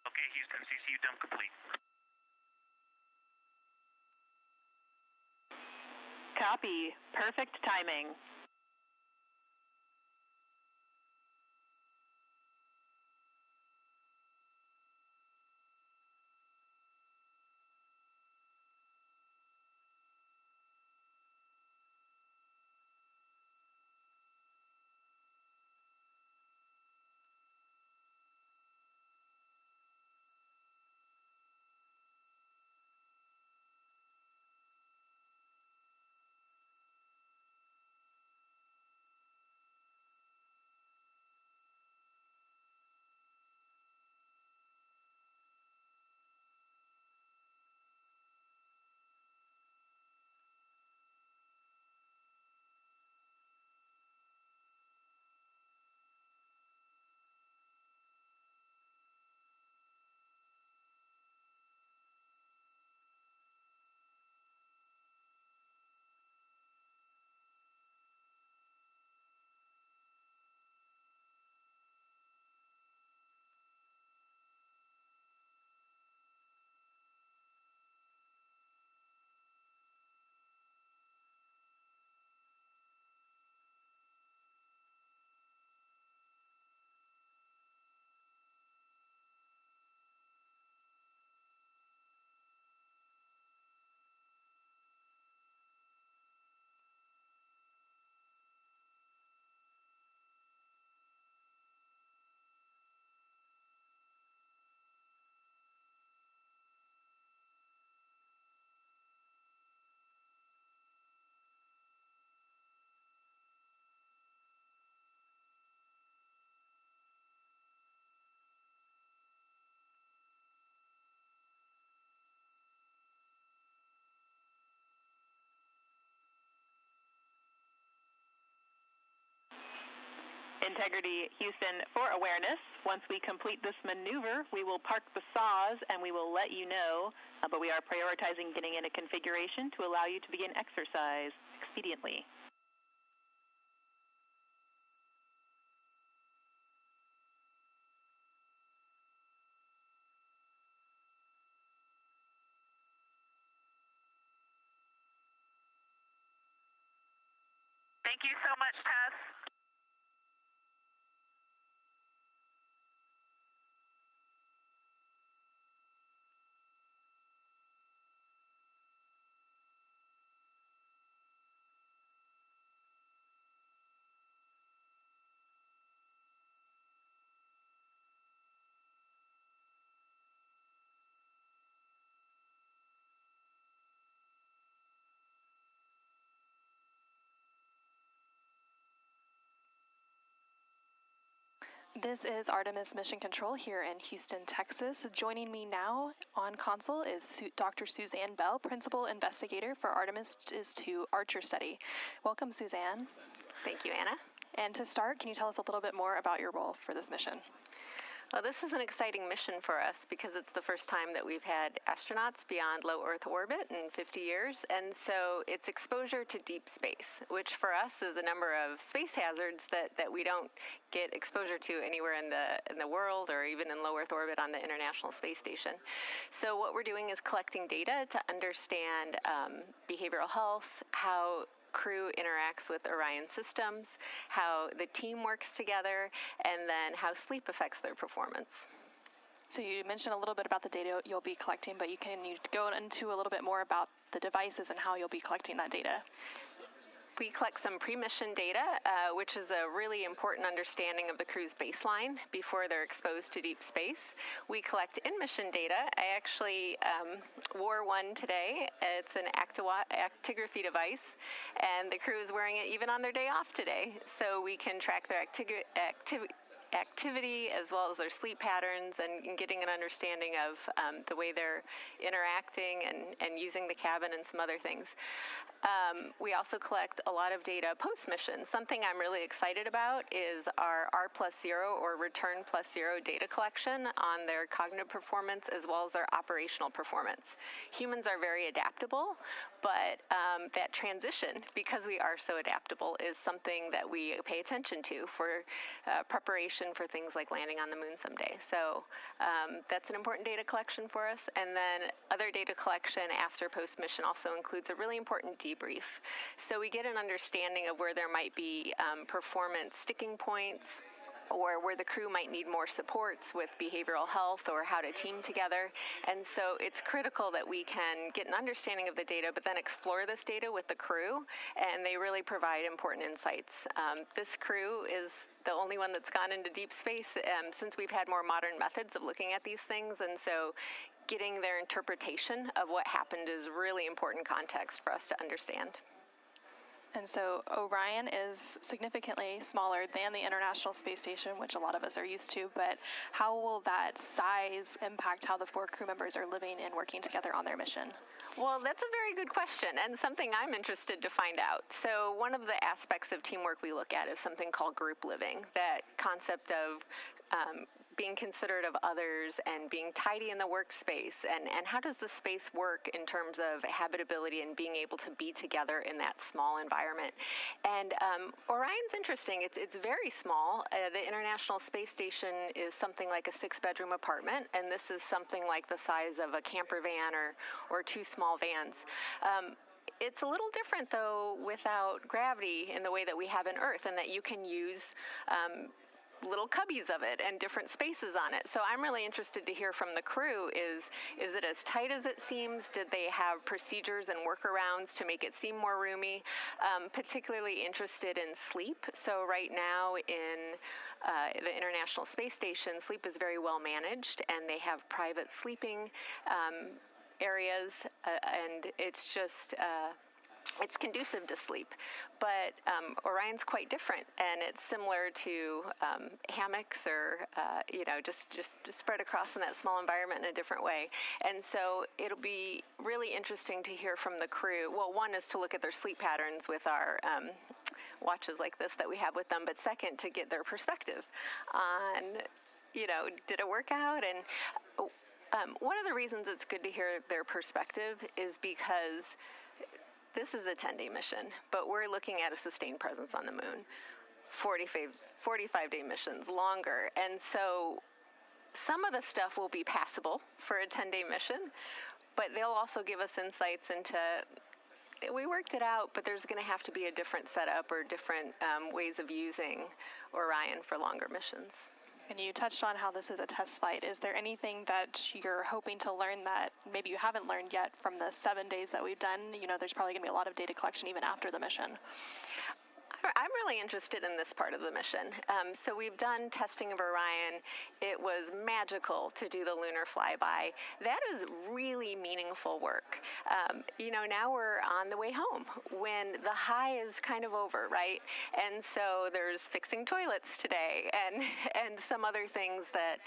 Okay, Houston, CCU dump complete. Copy. Perfect timing. Integrity Houston for awareness. Once we complete this maneuver, we will park the saws and we will let you know, but we are prioritizing getting into configuration to allow you to begin exercise expediently. Thank you so much, Tess. This is Artemis Mission Control here in Houston, Texas. Joining me now on console is Dr. Suzanne Bell, Principal Investigator for Artemis II Archer Study. Welcome, Suzanne. Thank you, Anna. And to start, can you tell us a little bit more about your role for this mission? Well, this is an exciting mission for us because it's the first time that we've had astronauts beyond low Earth orbit in 50 years, and so it's exposure to deep space, which for us is a number of space hazards that we don't get exposure to anywhere in the world or even in low Earth orbit on the International Space Station. So what we're doing is collecting data to understand behavioral health, how crew interacts with Orion systems, how the team works together, and then how sleep affects their performance. So you mentioned a little bit about the data you'll be collecting, but you go into a little bit more about the devices and how you'll be collecting that data. We collect some pre-mission data, which is a really important understanding of the crew's baseline before they're exposed to deep space. We collect in-mission data. I actually wore one today. It's an actigraphy device, and the crew is wearing it even on their day off today. So we can track their activity as well as their sleep patterns and getting an understanding of the way they're interacting and using the cabin and some other things. We also collect a lot of data post-mission. Something I'm really excited about is our R+0 or return +0 data collection on their cognitive performance as well as their operational performance. Humans are very adaptable, but that transition, because we are so adaptable, is something that we pay attention to for preparation for things like landing on the moon someday. So that's an important data collection for us. And then other data collection after post-mission also includes a really important debrief. So we get an understanding of where there might be performance sticking points, or where the crew might need more supports with behavioral health or how to team together. And so it's critical that we can get an understanding of the data, but then explore this data with the crew, and they really provide important insights. This crew is the only one that's gone into deep space since we've had more modern methods of looking at these things, and so getting their interpretation of what happened is really important context for us to understand. And so Orion is significantly smaller than the International Space Station, which a lot of us are used to, but how will that size impact how the 4 crew members are living and working together on their mission? Well, that's a very good question and something I'm interested to find out. So one of the aspects of teamwork we look at is something called group living, that concept of being considerate of others and being tidy in the workspace, and how does the space work in terms of habitability and being able to be together in that small environment. And Orion's interesting. It's very small. The International Space Station is something like a 6-bedroom apartment, and this is something like the size of a camper van or 2 small vans. It's a little different, though, without gravity in the way that we have in Earth, and that you can use little cubbies of it and different spaces on it. So I'm really interested to hear from the crew, is it as tight as it seems? Did they have procedures and workarounds to make it seem more roomy? Particularly interested in sleep. So right now in the International Space Station, sleep is very well managed, and they have private sleeping areas, and it's just it's conducive to sleep. But Orion's quite different, and it's similar to hammocks or just spread across in that small environment in a different way. And so it'll be really interesting to hear from the crew. Well, one is to look at their sleep patterns with our watches like this that we have with them, but second, to get their perspective on, did it work out? And one of the reasons it's good to hear their perspective is because this is a 10-day mission, but we're looking at a sustained presence on the moon, 45-day missions, longer. And so some of the stuff will be passable for a 10-day mission, but they'll also give us insights into, we worked it out, but there's going to have to be a different setup or different ways of using Orion for longer missions. And you touched on how this is a test flight. Is there anything that you're hoping to learn that maybe you haven't learned yet from the 7 days that we've done? There's probably going to be a lot of data collection even after the mission. I'm really interested in this part of the mission. So we've done testing of Orion. It was magical to do the lunar flyby. That is really meaningful work. Now we're on the way home when the high is kind of over, right? And so there's fixing toilets today and some other things that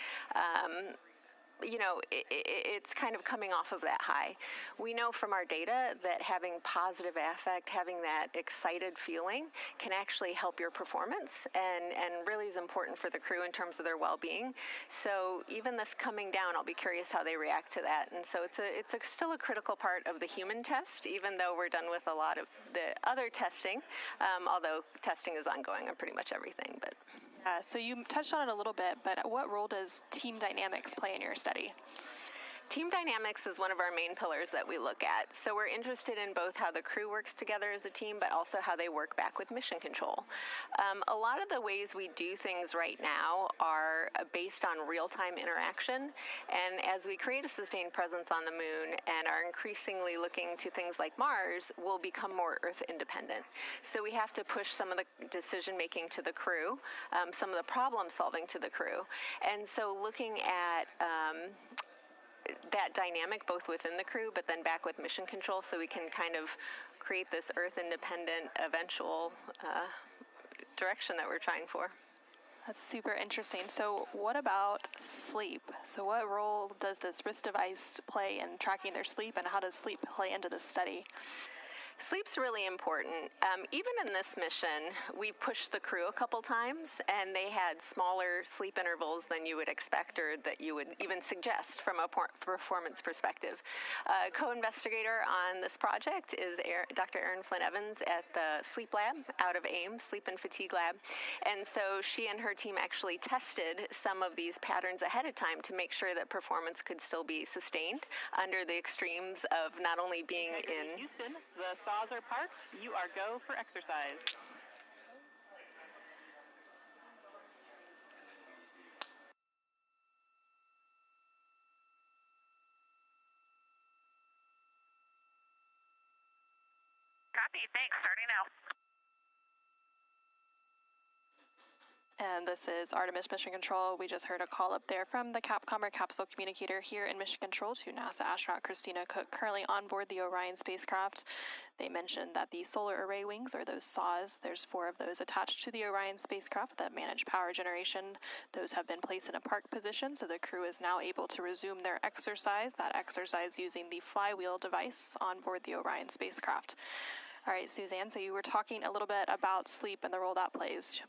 it's kind of coming off of that high. We know from our data that having positive affect, having that excited feeling can actually help your performance and really is important for the crew in terms of their well-being. So even this coming down, I'll be curious how they react to that. And so it's still a critical part of the human test, even though we're done with a lot of the other testing, although testing is ongoing on pretty much everything. But so you touched on it a little bit, but what role does team dynamics play in your study? Team dynamics is one of our main pillars that we look at. So we're interested in both how the crew works together as a team, but also how they work back with mission control. A lot of the ways we do things right now are based on real-time interaction. And as we create a sustained presence on the moon and are increasingly looking to things like Mars, we'll become more Earth independent. So we have to push some of the decision-making to the crew, some of the problem-solving to the crew. And so looking at that dynamic both within the crew but then back with mission control so we can kind of create this Earth independent eventual direction that we're trying for. That's super interesting. So what about sleep? So what role does this wrist device play in tracking their sleep, and how does sleep play into this study? Sleep's really important. Even in this mission, we pushed the crew a couple times, and they had smaller sleep intervals than you would expect or that you would even suggest from a performance perspective. Co-investigator on this project is Dr. Erin Flynn Evans at the Sleep Lab out of Ames, Sleep and Fatigue Lab. And so she and her team actually tested some of these patterns ahead of time to make sure that performance could still be sustained under the extremes of not only being in Houston, the saws are parked. You are go for exercise. Copy. Thanks. Starting now. And this is Artemis Mission Control. We just heard a call up there from the Capcomer capsule communicator here in Mission Control to NASA astronaut Christina Koch, currently on board the Orion spacecraft. They mentioned that the solar array wings, or those saws, there's 4 of those attached to the Orion spacecraft that manage power generation. Those have been placed in a park position, so the crew is now able to resume their exercise, that exercise using the flywheel device on board the Orion spacecraft. All right, Suzanne, so you were talking a little bit about sleep and the role that plays.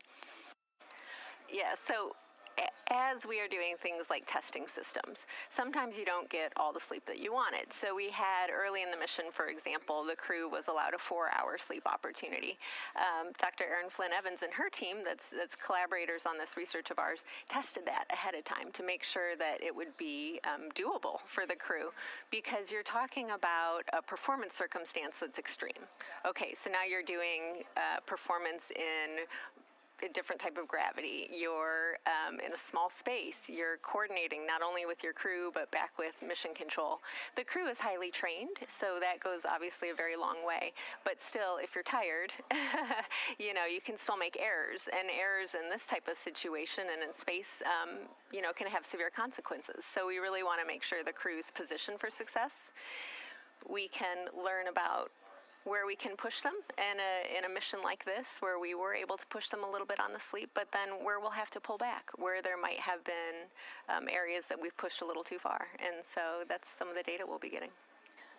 Yeah, so as we are doing things like testing systems, sometimes you don't get all the sleep that you wanted. So we had early in the mission, for example, the crew was allowed a 4-hour sleep opportunity. Dr. Erin Flynn Evans and her team, that's collaborators on this research of ours, tested that ahead of time to make sure that it would be doable for the crew, because you're talking about a performance circumstance that's extreme. Okay, so now you're doing performance in a different type of gravity. You're in a small space. You're coordinating not only with your crew, but back with mission control. The crew is highly trained, so that goes obviously a very long way. But still, if you're tired, you can still make errors. And errors in this type of situation and in space, can have severe consequences. So we really want to make sure the crew's positioned for success. We can learn about where we can push them in a mission like this, where we were able to push them a little bit on the sleep, but then where we'll have to pull back, where there might have been areas that we've pushed a little too far. And so that's some of the data we'll be getting.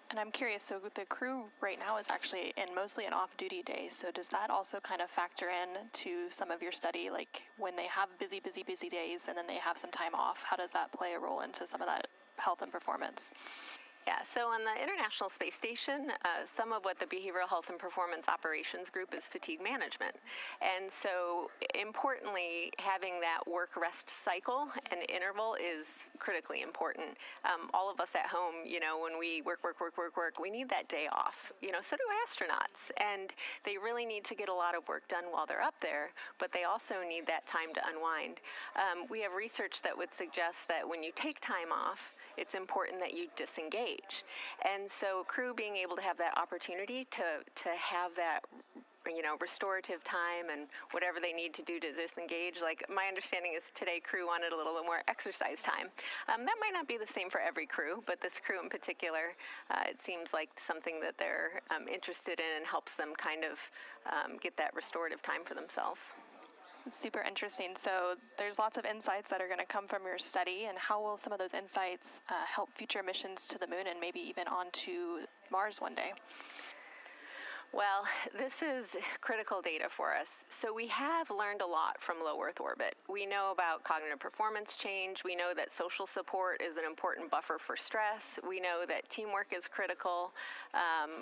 And I'm curious, so the crew right now is actually mostly an off-duty day, so does that also kind of factor in to some of your study, like when they have busy days and then they have some time off, how does that play a role into some of that health and performance? Yeah, so on the International Space Station, some of what the Behavioral Health and Performance Operations Group is fatigue management. And so importantly, having that work-rest cycle and interval is critically important. All of us at home, when we work, we need that day off. So do astronauts. And they really need to get a lot of work done while they're up there, but they also need that time to unwind. We have research that would suggest that when you take time off, it's important that you disengage. And so crew being able to have that opportunity to have that restorative time and whatever they need to do to disengage. Like my understanding is today crew wanted a little bit more exercise time. That might not be the same for every crew, but this crew in particular, it seems like something that they're interested in and helps them kind of get that restorative time for themselves. Super interesting. So there's lots of insights that are going to come from your study, and how will some of those insights help future missions to the moon and maybe even onto Mars one day? Well, this is critical data for us. So we have learned a lot from low Earth orbit. We know about cognitive performance change. We know that social support is an important buffer for stress. We know that teamwork is critical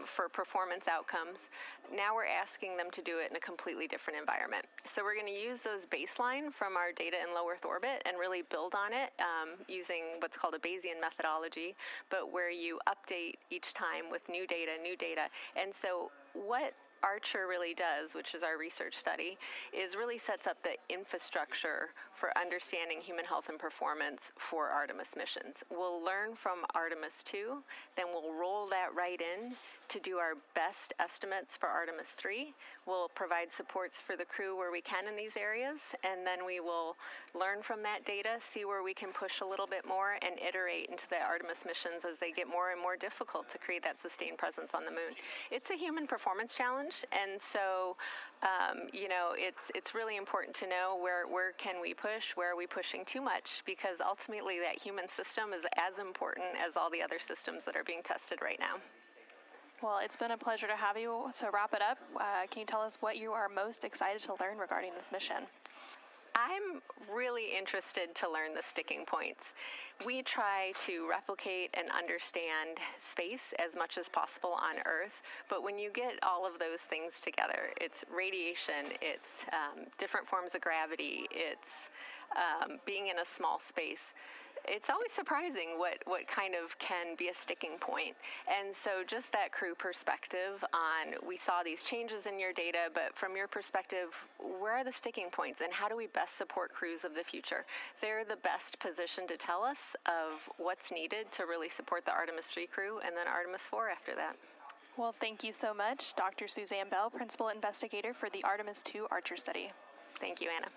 for performance outcomes. Now we're asking them to do it in a completely different environment. So we're going to use those baseline from our data in low Earth orbit and really build on it using what's called a Bayesian methodology, but where you update each time with new data. And so what Archer really does, which is our research study, is really sets up the infrastructure for understanding human health and performance for Artemis missions. We'll learn from Artemis II, then we'll roll that right in to do our best estimates for Artemis III. We'll provide supports for the crew where we can in these areas, and then we will learn from that data, see where we can push a little bit more, and iterate into the Artemis missions as they get more and more difficult to create that sustained presence on the moon. It's a human performance challenge, and so it's really important to know where can we push, where are we pushing too much, because ultimately that human system is as important as all the other systems that are being tested right now. Well, it's been a pleasure to have you. To wrap it up, can you tell us what you are most excited to learn regarding this mission? I'm really interested to learn the sticking points. We try to replicate and understand space as much as possible on Earth, but when you get all of those things together, it's radiation, it's different forms of gravity, it's being in a small space. It's always surprising what kind of can be a sticking point. And so just that crew perspective on, we saw these changes in your data, but from your perspective, where are the sticking points and how do we best support crews of the future? They're the best position to tell us of what's needed to really support the Artemis III crew and then Artemis IV after that. Well, thank you so much, Dr. Suzanne Bell, Principal Investigator for the Artemis II Archer Study. Thank you, Anna.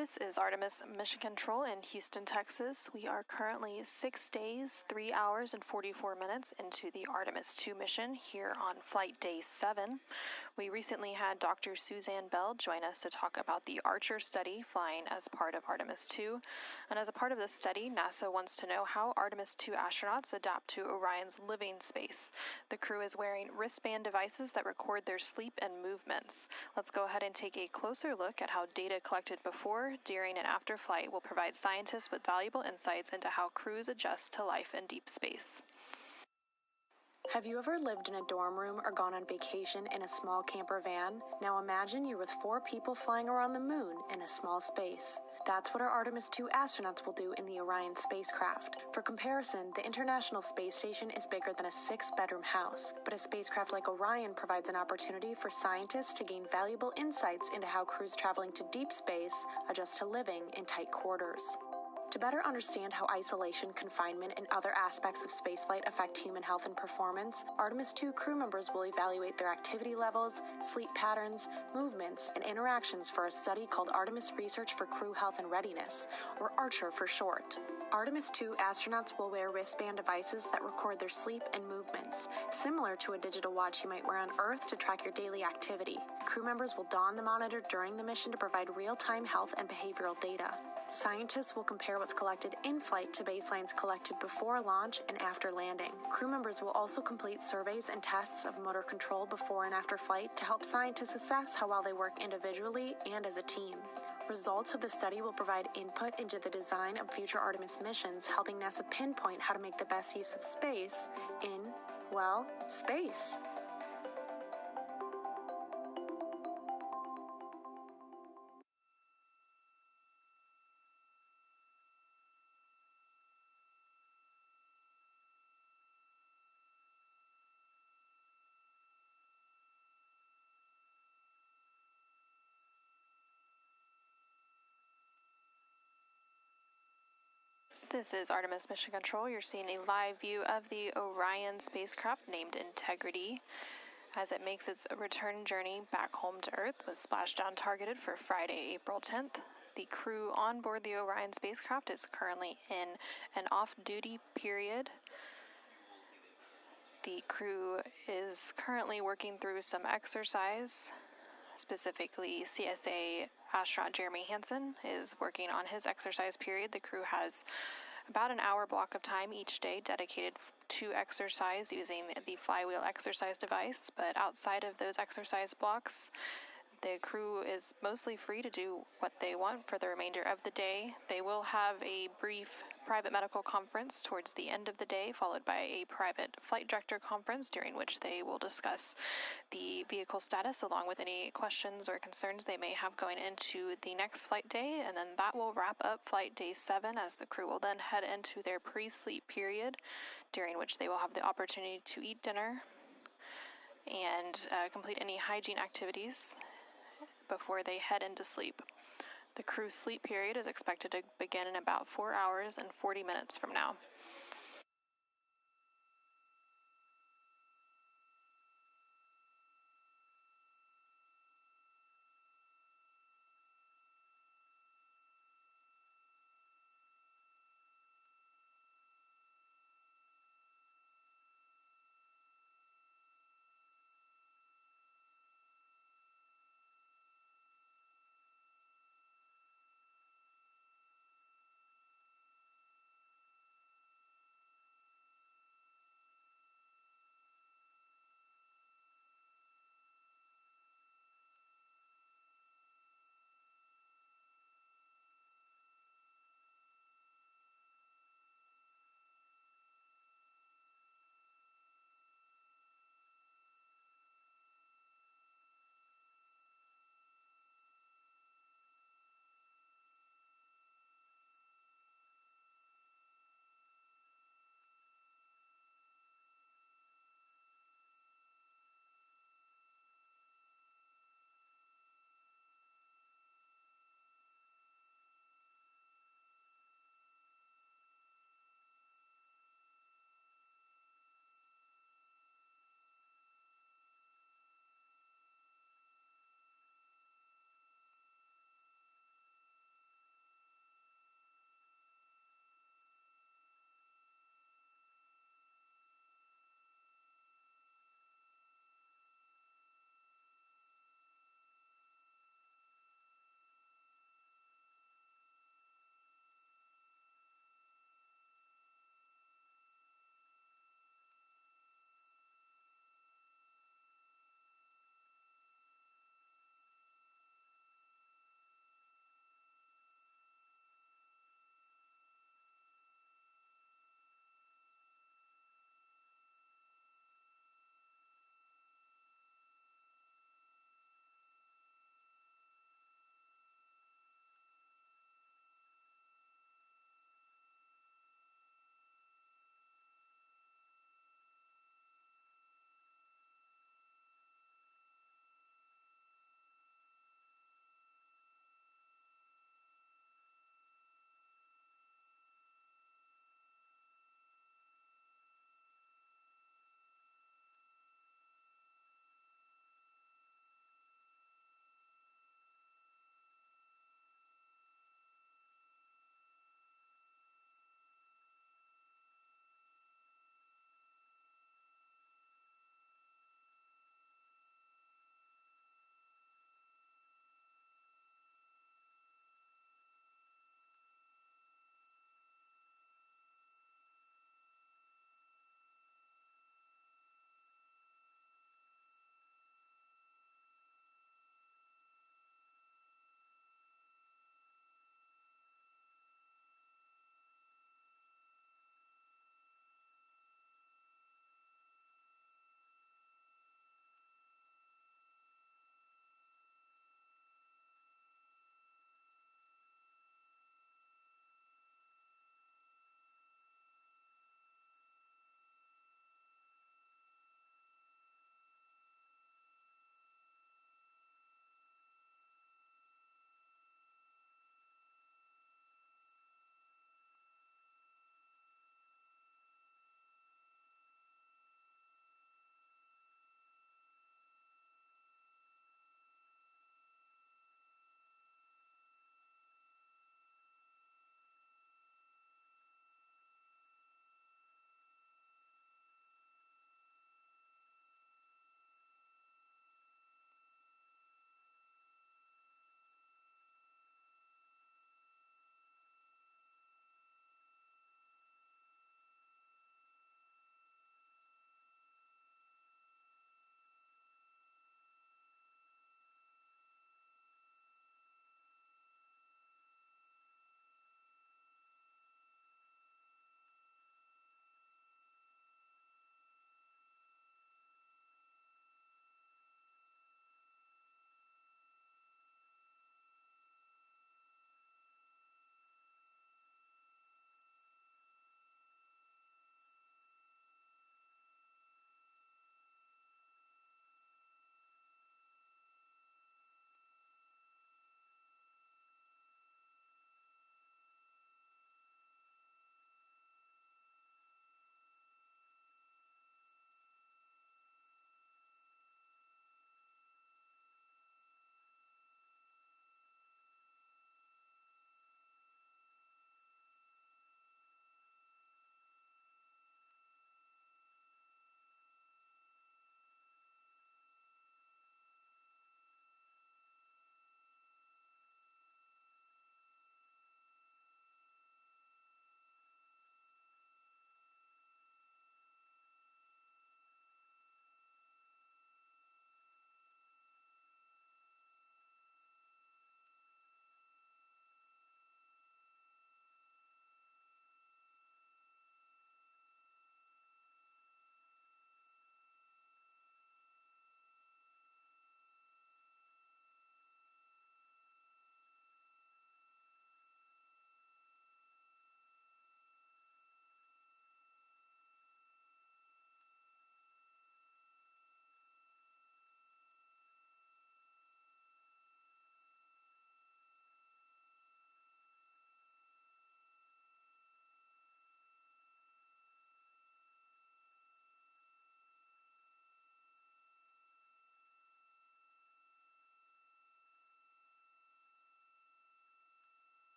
This is Artemis Mission Control in Houston, Texas. We are currently 6 days, 3 hours, and 44 minutes into the Artemis II mission here on flight day 7. We recently had Dr. Suzanne Bell join us to talk about the Archer study flying as part of Artemis II. And as a part of this study, NASA wants to know how Artemis II astronauts adapt to Orion's living space. The crew is wearing wristband devices that record their sleep and movements. Let's go ahead and take a closer look at how data collected before, during, and after flight will provide scientists with valuable insights into how crews adjust to life in deep space. Have you ever lived in a dorm room or gone on vacation in a small camper van? Now imagine you're with 4 people flying around the moon in a small space. That's what our Artemis II astronauts will do in the Orion spacecraft. For comparison, the International Space Station is bigger than a 6-bedroom house, but a spacecraft like Orion provides an opportunity for scientists to gain valuable insights into how crews traveling to deep space adjust to living in tight quarters. To better understand how isolation, confinement, and other aspects of spaceflight affect human health and performance, Artemis II crew members will evaluate their activity levels, sleep patterns, movements, and interactions for a study called Artemis Research for Crew Health and Readiness, or ARCHER for short. Artemis II astronauts will wear wristband devices that record their sleep and movements, similar to a digital watch you might wear on Earth to track your daily activity. Crew members will don the monitor during the mission to provide real-time health and behavioral data. Scientists will compare what's collected in flight to baselines collected before launch and after landing. Crew members will also complete surveys and tests of motor control before and after flight to help scientists assess how well they work individually and as a team. Results of the study will provide input into the design of future Artemis missions, helping NASA pinpoint how to make the best use of space in, well, space. This is Artemis Mission Control. You're seeing a live view of the Orion spacecraft named Integrity as it makes its return journey back home to Earth with splashdown targeted for Friday, April 10th. The crew on board the Orion spacecraft is currently in an off-duty period. The crew is currently working through some exercise. Specifically, CSA astronaut Jeremy Hansen is working on his exercise period. The crew has about an hour block of time each day dedicated to exercise using the flywheel exercise device, but outside of those exercise blocks, the crew is mostly free to do what they want for the remainder of the day. They will have a brief private medical conference towards the end of the day, followed by a private flight director conference during which they will discuss the vehicle status along with any questions or concerns they may have going into the next flight day, and then that will wrap up flight day 7 as the crew will then head into their pre-sleep period, during which they will have the opportunity to eat dinner and complete any hygiene activities before they head into sleep. The crew's sleep period is expected to begin in about 4 hours and 40 minutes from now.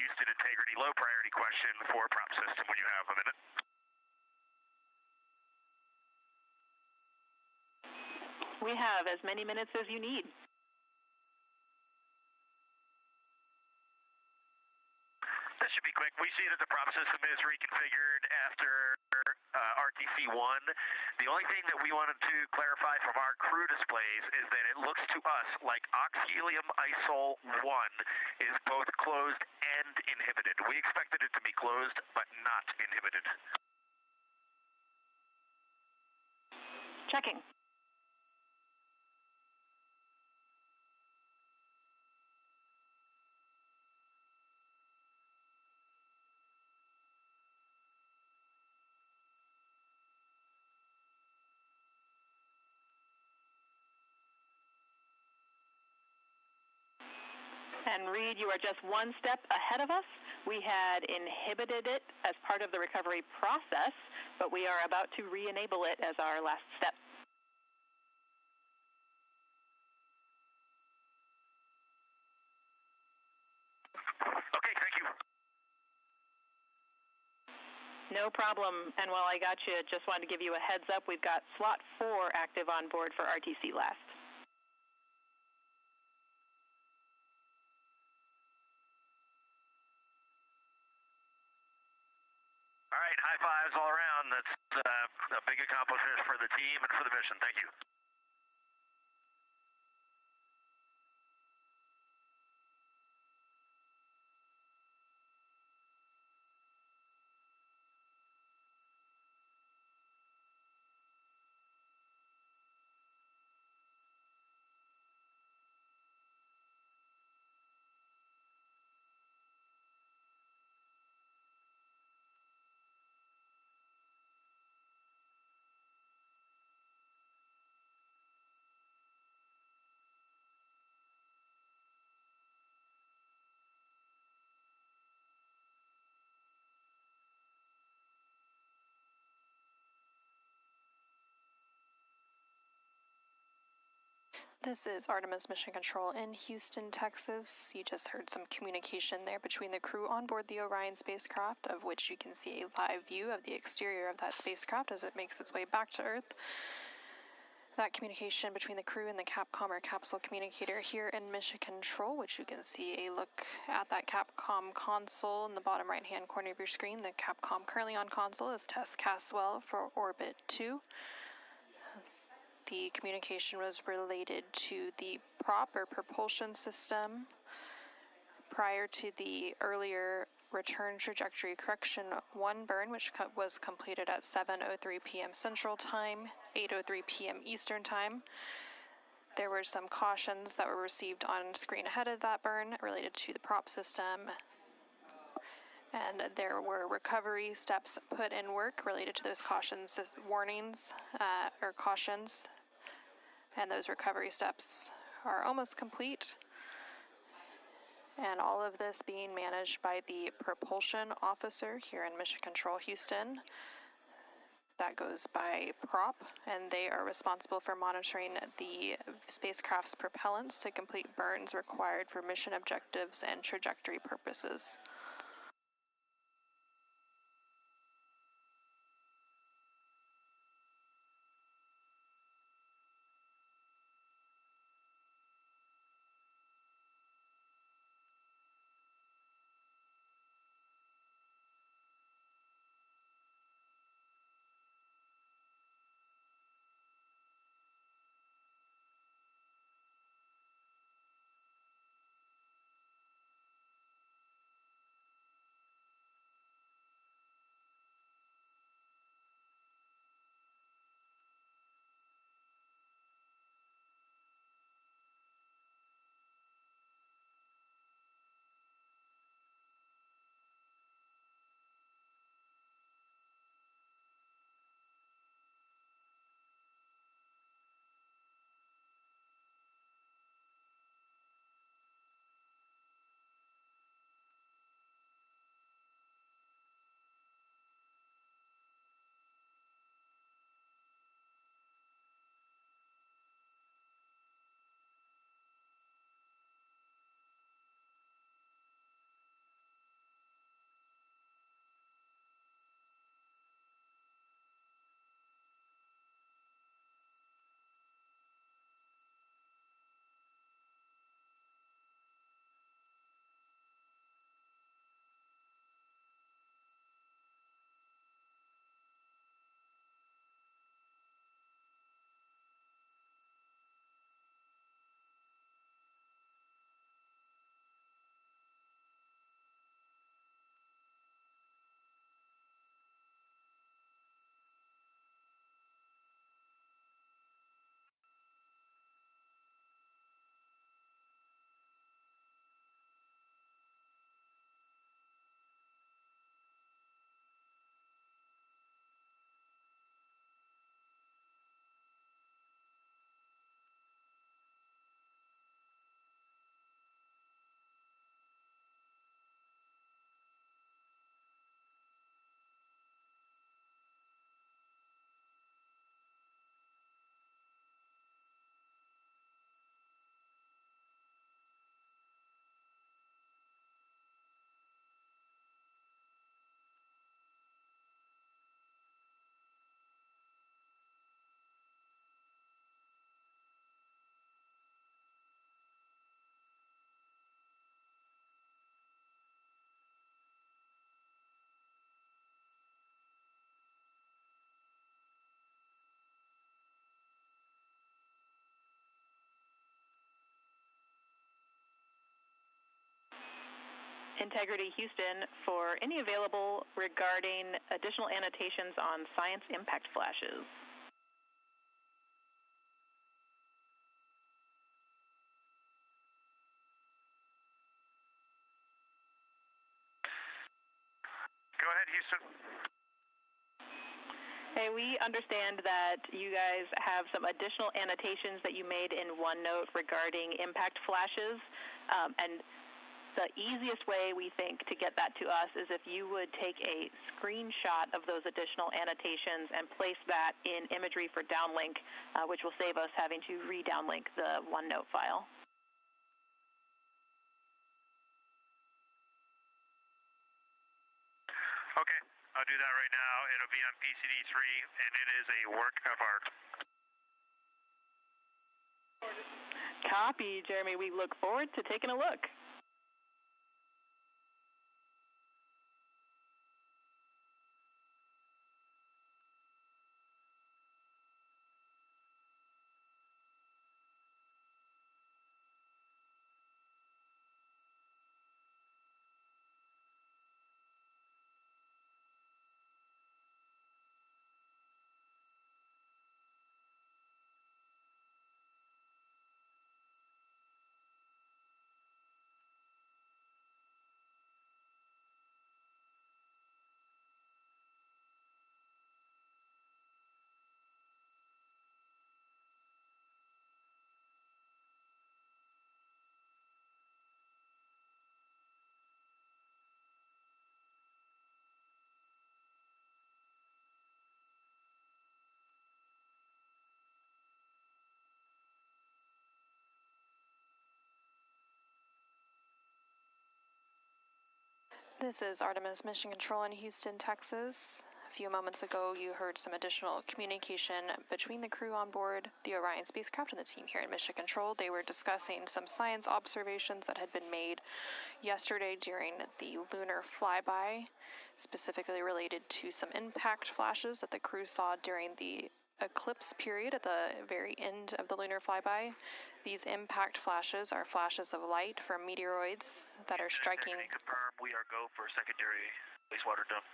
Houston integrity low priority question for prop system when you have a minute. We have as many minutes as you need. This should be quick. We see that the prop system is reconfigured after RTC 1. The only thing that we wanted to clarify from our crew displays is that it looks to us like oxhelium isol 1 is both closed and inhibited. We expected it to be closed, but not inhibited. Checking. And Reid, you are just one step ahead of us. We had inhibited it as part of the recovery process, but we are about to re-enable it as our last step. Okay, thank you. No problem. And while I got you, just wanted to give you a heads up. We've got slot 4 active on board for RTC last. All right, high fives all around. That's a big accomplishment for the team and for the mission. Thank you. This is Artemis Mission Control in Houston, Texas. You just heard some communication there between the crew on board the Orion spacecraft, of which you can see a live view of the exterior of that spacecraft as it makes its way back to Earth. That communication between the crew and the Capcom or capsule communicator here in Mission Control, which you can see a look at that Capcom console in the bottom right-hand corner of your screen. The Capcom currently on console is Tess Caswell for Orbit 2. The communication was related to the proper propulsion system prior to the earlier return trajectory correction 1 burn, which was completed at 7:03 p.m. Central Time, 8:03 p.m. Eastern Time. There were some cautions that were received on screen ahead of that burn related to the prop system, and there were recovery steps put in work related to those cautions, warnings, or cautions. And those recovery steps are almost complete. And all of this being managed by the propulsion officer here in Mission Control Houston. That goes by prop, and they are responsible for monitoring the spacecraft's propellants to complete burns required for mission objectives and trajectory purposes. Integrity Houston for any available regarding additional annotations on science impact flashes. Go ahead, Houston. Hey, we understand that you guys have some additional annotations that you made in OneNote regarding impact flashes, and the easiest way we think to get that to us is if you would take a screenshot of those additional annotations and place that in imagery for downlink, which will save us having to re-downlink the OneNote file. Okay, I'll do that right now. It'll be on PCD3, and it is a work of art. Copy, Jeremy. We look forward to taking a look. This is Artemis Mission Control in Houston, Texas. A few moments ago, you heard some additional communication between the crew on board the Orion spacecraft and the team here in Mission Control. They were discussing some science observations that had been made yesterday during the lunar flyby, specifically related to some impact flashes that the crew saw during the eclipse period at the very end of the lunar flyby. These impact flashes are flashes of light from meteoroids that are striking. Confirm we are go for secondary wastewater dump.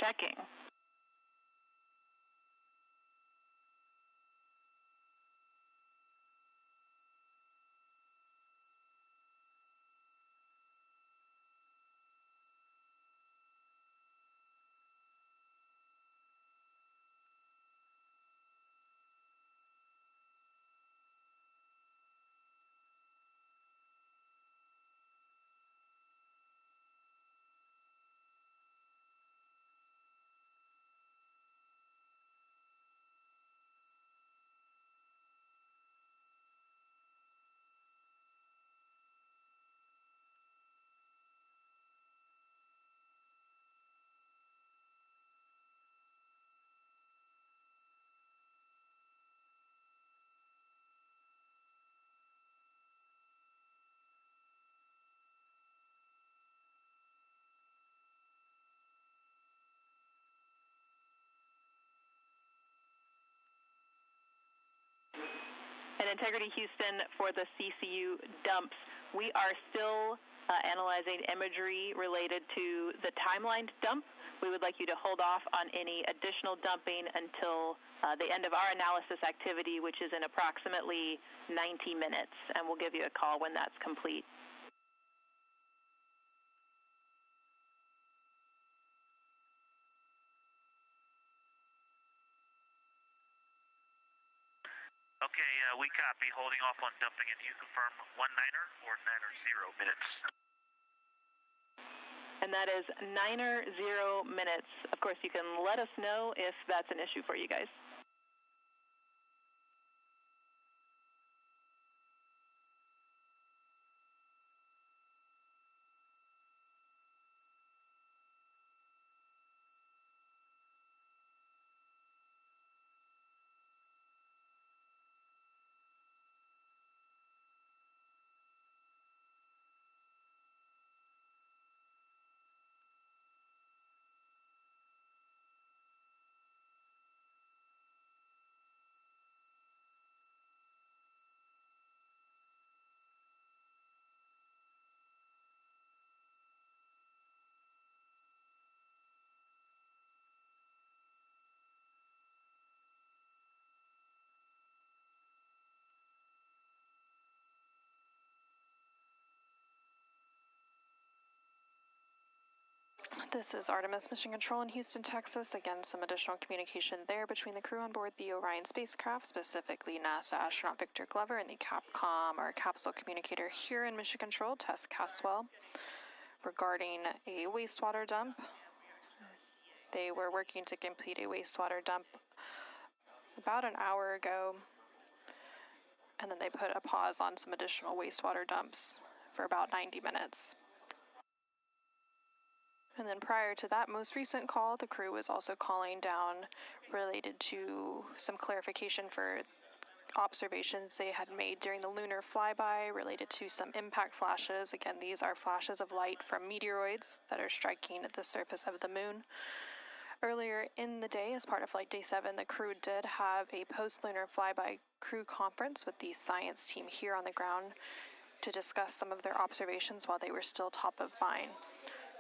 Checking. And Integrity Houston for the CCU dumps. We are still analyzing imagery related to the timelined dump. We would like you to hold off on any additional dumping until the end of our analysis activity, which is in approximately 90 minutes, and we'll give you a call when that's complete. Okay, we copy. Holding off on dumping, and you confirm 19er or 9er 0 minutes? And that is 9er 0 minutes. Of course, you can let us know if that's an issue for you guys. This is Artemis Mission Control in Houston, Texas. Again, some additional communication there between the crew on board the Orion spacecraft, specifically NASA astronaut Victor Glover and the Capcom, or capsule communicator here in Mission Control, Tess Caswell, regarding a wastewater dump. They were working to complete a wastewater dump about an hour ago, and then they put a pause on some additional wastewater dumps for about 90 minutes. And then prior to that most recent call, the crew was also calling down related to some clarification for observations they had made during the lunar flyby related to some impact flashes. Again, these are flashes of light from meteoroids that are striking at the surface of the moon. Earlier in the day, as part of Flight Day 7, the crew did have a post-lunar flyby crew conference with the science team here on the ground to discuss some of their observations while they were still top of mind.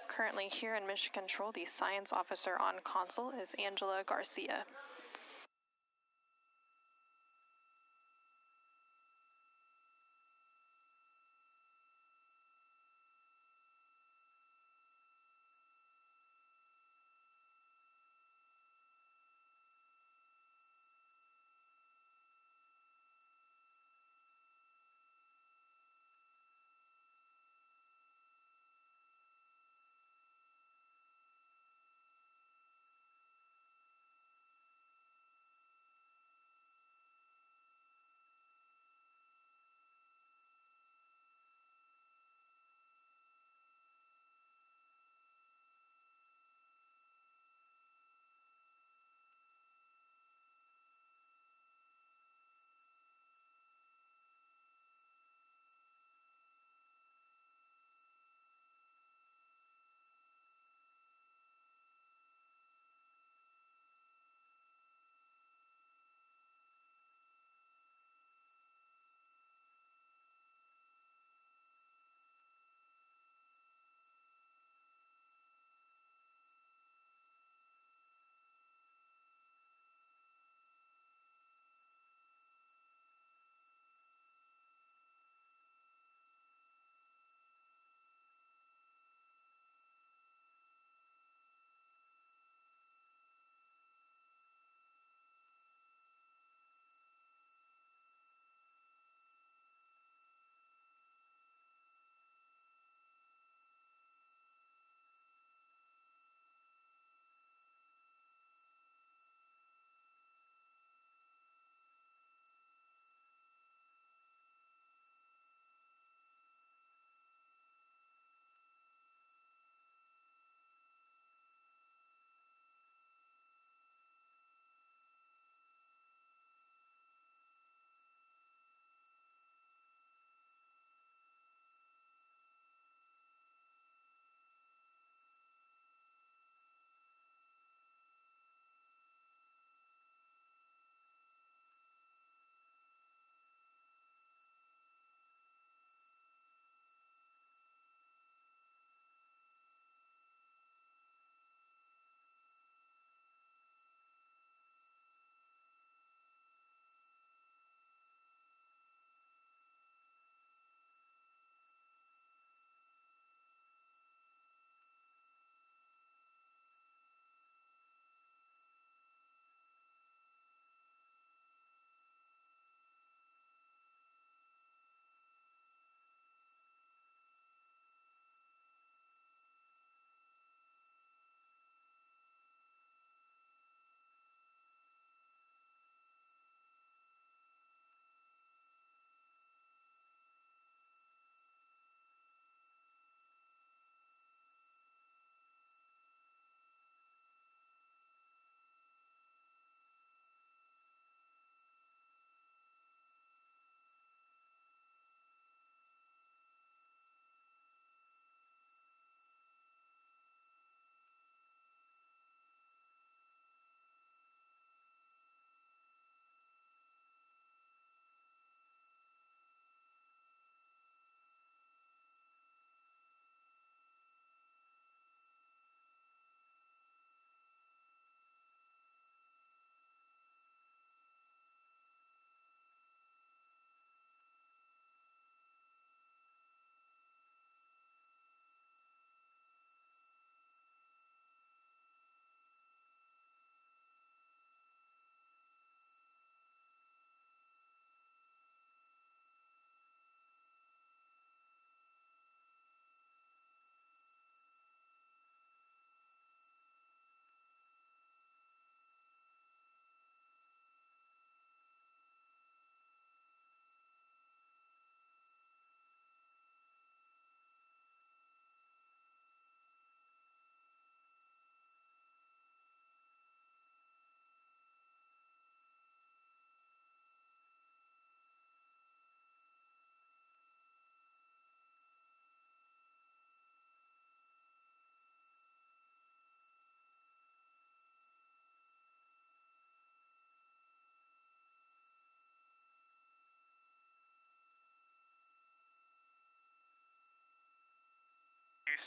Currently here in Mission Control, the science officer on console is Angela Garcia.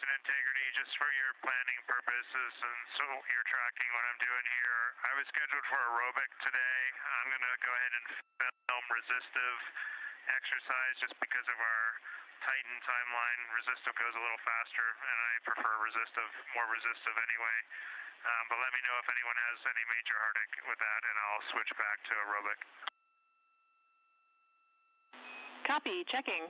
and integrity, just for your planning purposes, and so you're tracking what I'm doing here. I was scheduled for aerobic today. I'm going to go ahead and film resistive exercise just because of our tightened timeline. Resistive goes a little faster, and I prefer more resistive anyway. But let me know if anyone has any major heartache with that, and I'll switch back to aerobic. Copy. Checking.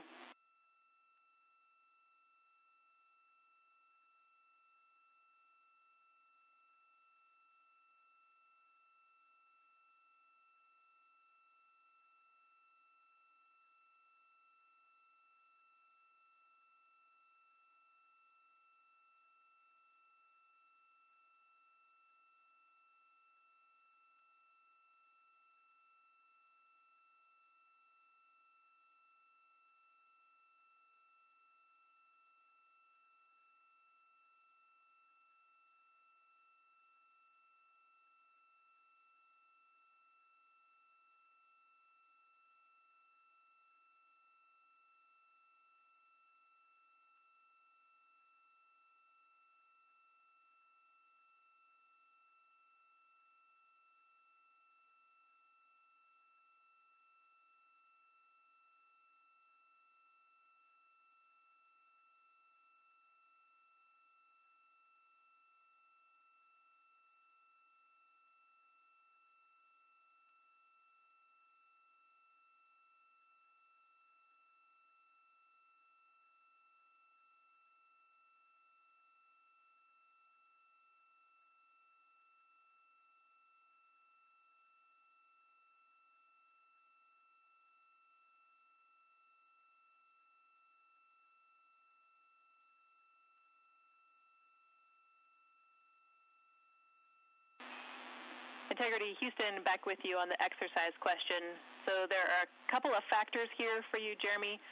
Integrity Houston, back with you on the exercise question. So there are a couple of factors here for you, Jeremy.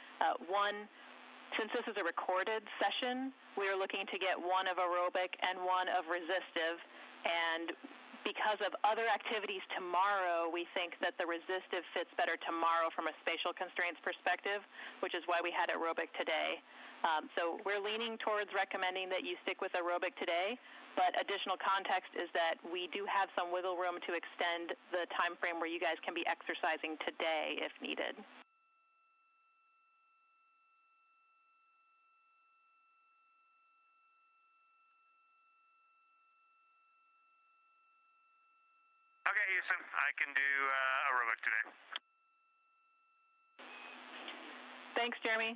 One, since this is a recorded session, we are looking to get one of aerobic and one of resistive. And because of other activities tomorrow, we think that the resistive fits better tomorrow from a spatial constraints perspective, which is why we had aerobic today. So we're leaning towards recommending that you stick with aerobic today, but additional context is that we do have some wiggle room to extend the time frame where you guys can be exercising today if needed. Okay, Houston, I can do aerobic today. Thanks, Jeremy.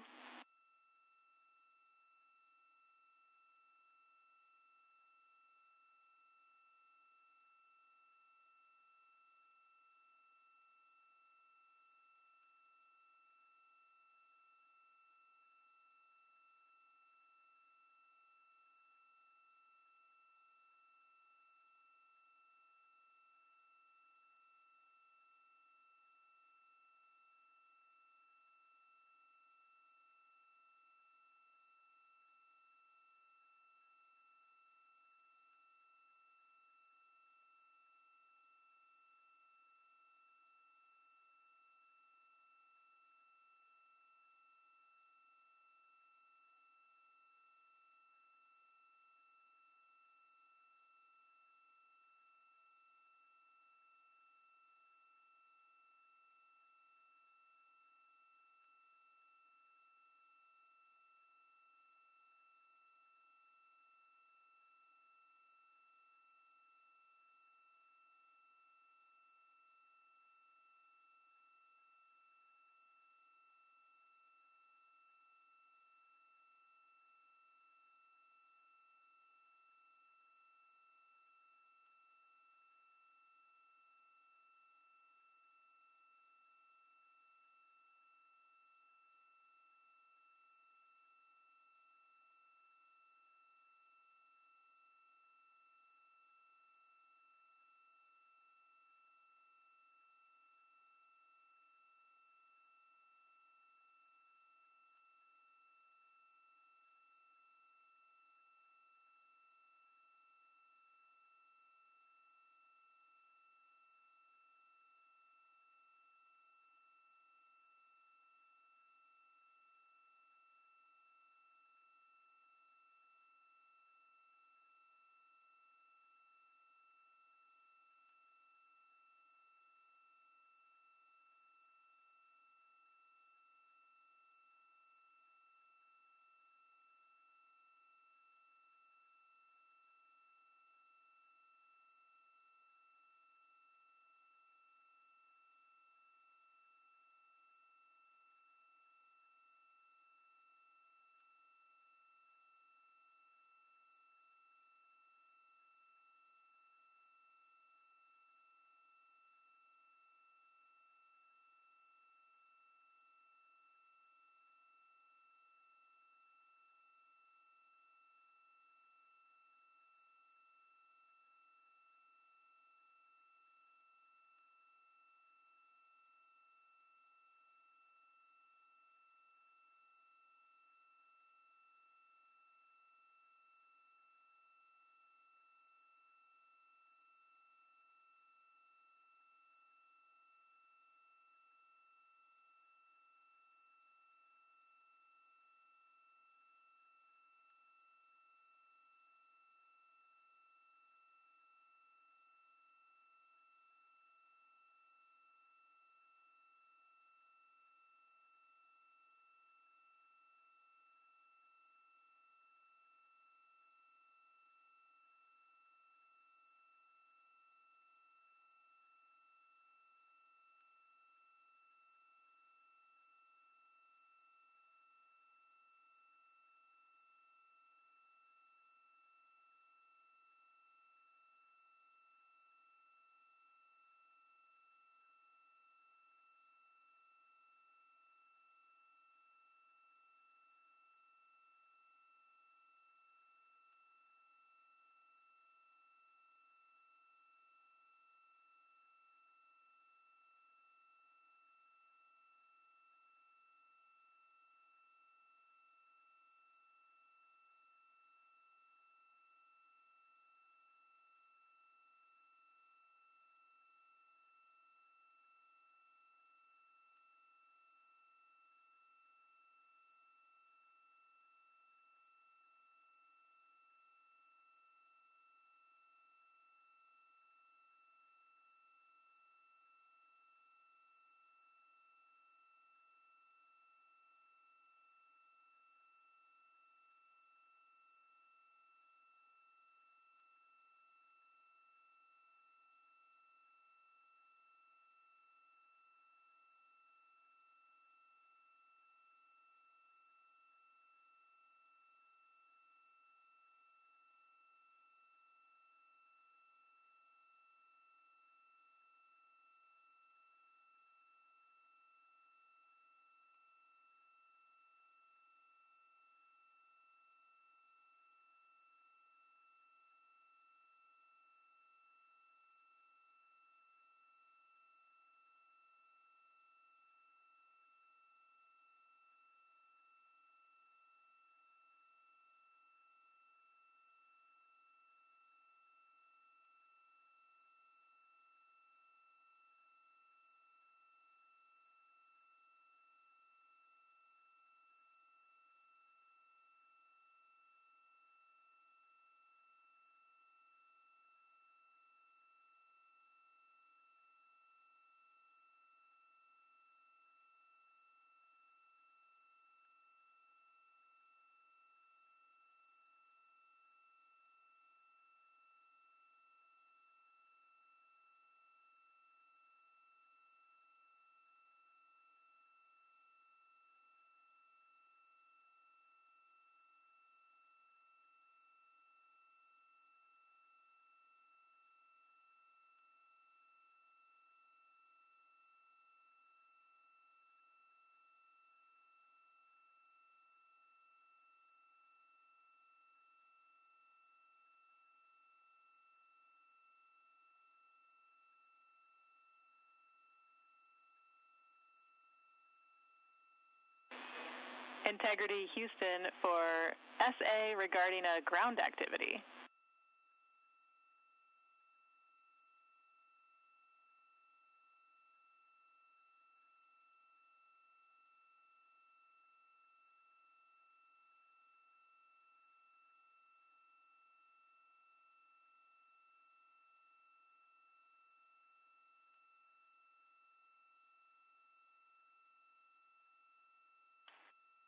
Integrity Houston for SA regarding a ground activity.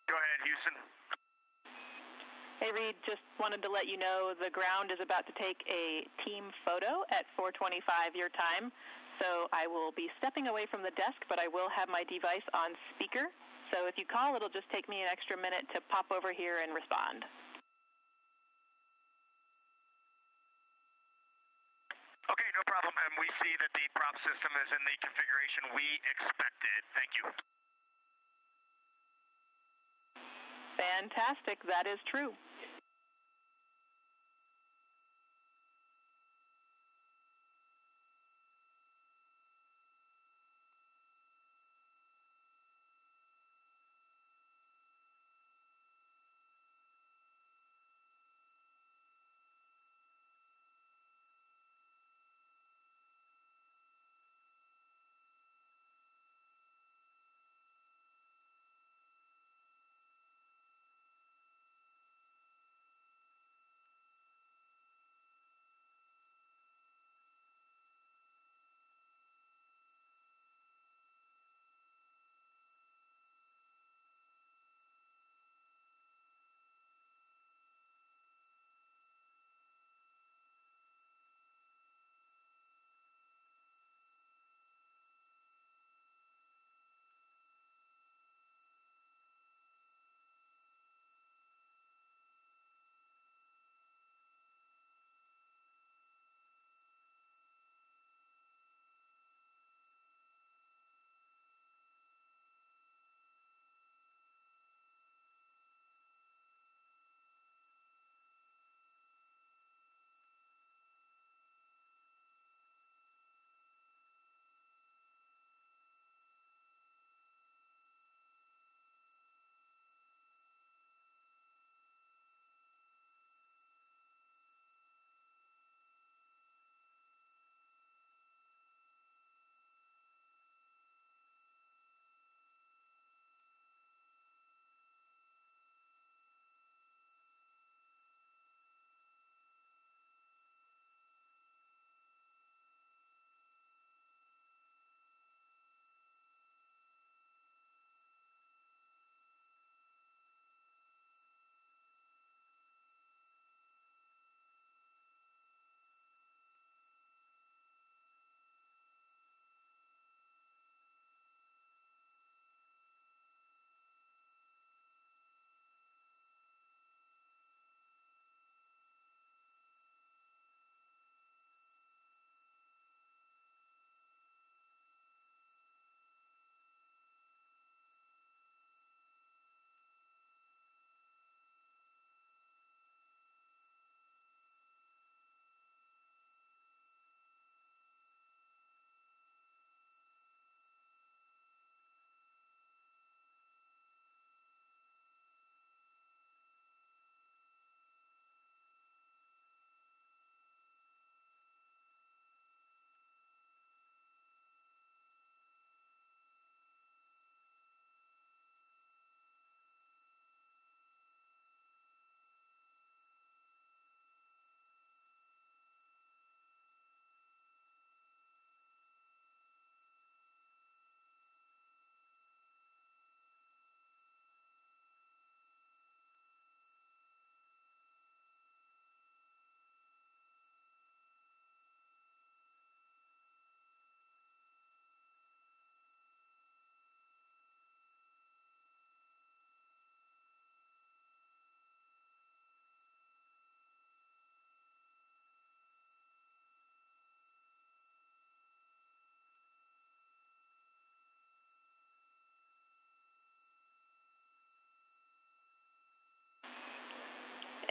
Go ahead, Houston. Hey, Reid, just wanted to let you know the ground is about to take a team photo at 4:25 your time. So I will be stepping away from the desk, but I will have my device on speaker. So if you call, it'll just take me an extra minute to pop over here and respond. Okay, no problem. And we see that the prop system is in the configuration we expected. Thank you. Fantastic. That is true.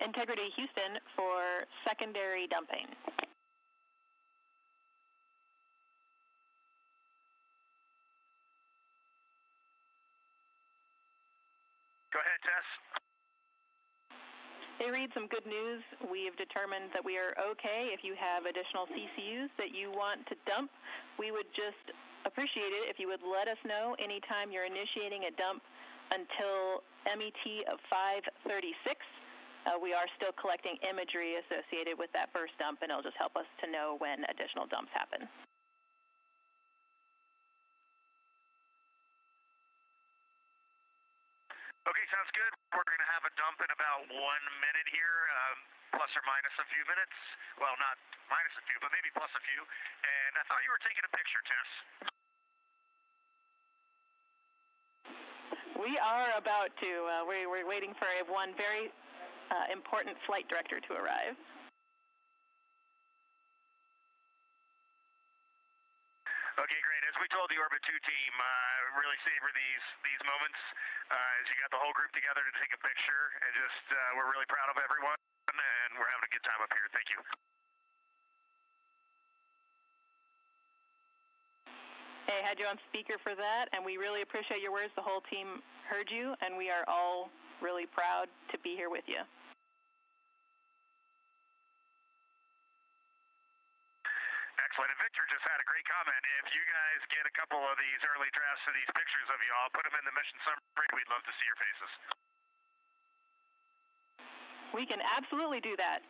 Integrity Houston for secondary dumping. Go ahead, Tess? Hey, Reid, some good news. We have determined that we are okay if you have additional CCUs that you want to dump. We would just appreciate it if you would let us know anytime you're initiating a dump until MET of 5:36. We are still collecting imagery associated with that first dump, and it'll just help us to know when additional dumps happen. Okay, sounds good. We're going to have a dump in about 1 minute here, plus or minus a few minutes. Well, not minus a few, but maybe plus a few. And I thought you were taking a picture, Tess. We are about to. We're waiting for one very important flight director to arrive. Okay, great. As we told the Orbit 2 team, really savor these moments as you got the whole group together to take a picture, and just we're really proud of everyone, and we're having a good time up here. Thank you. Hey, I had you on speaker for that, and we really appreciate your words. The whole team heard you, and we are all really proud to be here with you. Excellent. And Victor just had a great comment. If you guys get a couple of these early drafts of these pictures of you all, put them in the mission summary. We'd love to see your faces. We can absolutely do that.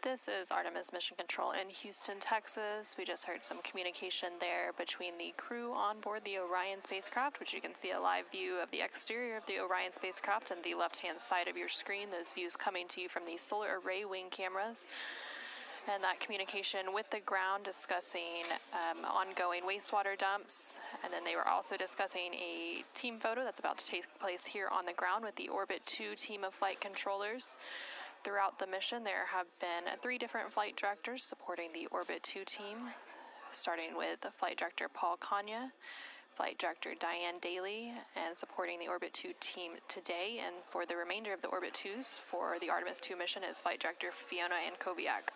This is Artemis Mission Control in Houston, Texas. We just heard some communication there between the crew on board the Orion spacecraft, which you can see a live view of the exterior of the Orion spacecraft on the left-hand side of your screen. Those views coming to you from the solar array wing cameras. And that communication with the ground discussing ongoing wastewater dumps. And then they were also discussing a team photo that's about to take place here on the ground with the Orbit 2 team of flight controllers. Throughout the mission, there have been 3 different flight directors supporting the Orbit 2 team, starting with Flight Director Paul Kanya, Flight Director Diane Daly, and supporting the Orbit 2 team today. And for the remainder of the Orbit 2s for the Artemis II mission is Flight Director Fiona Ankoviak.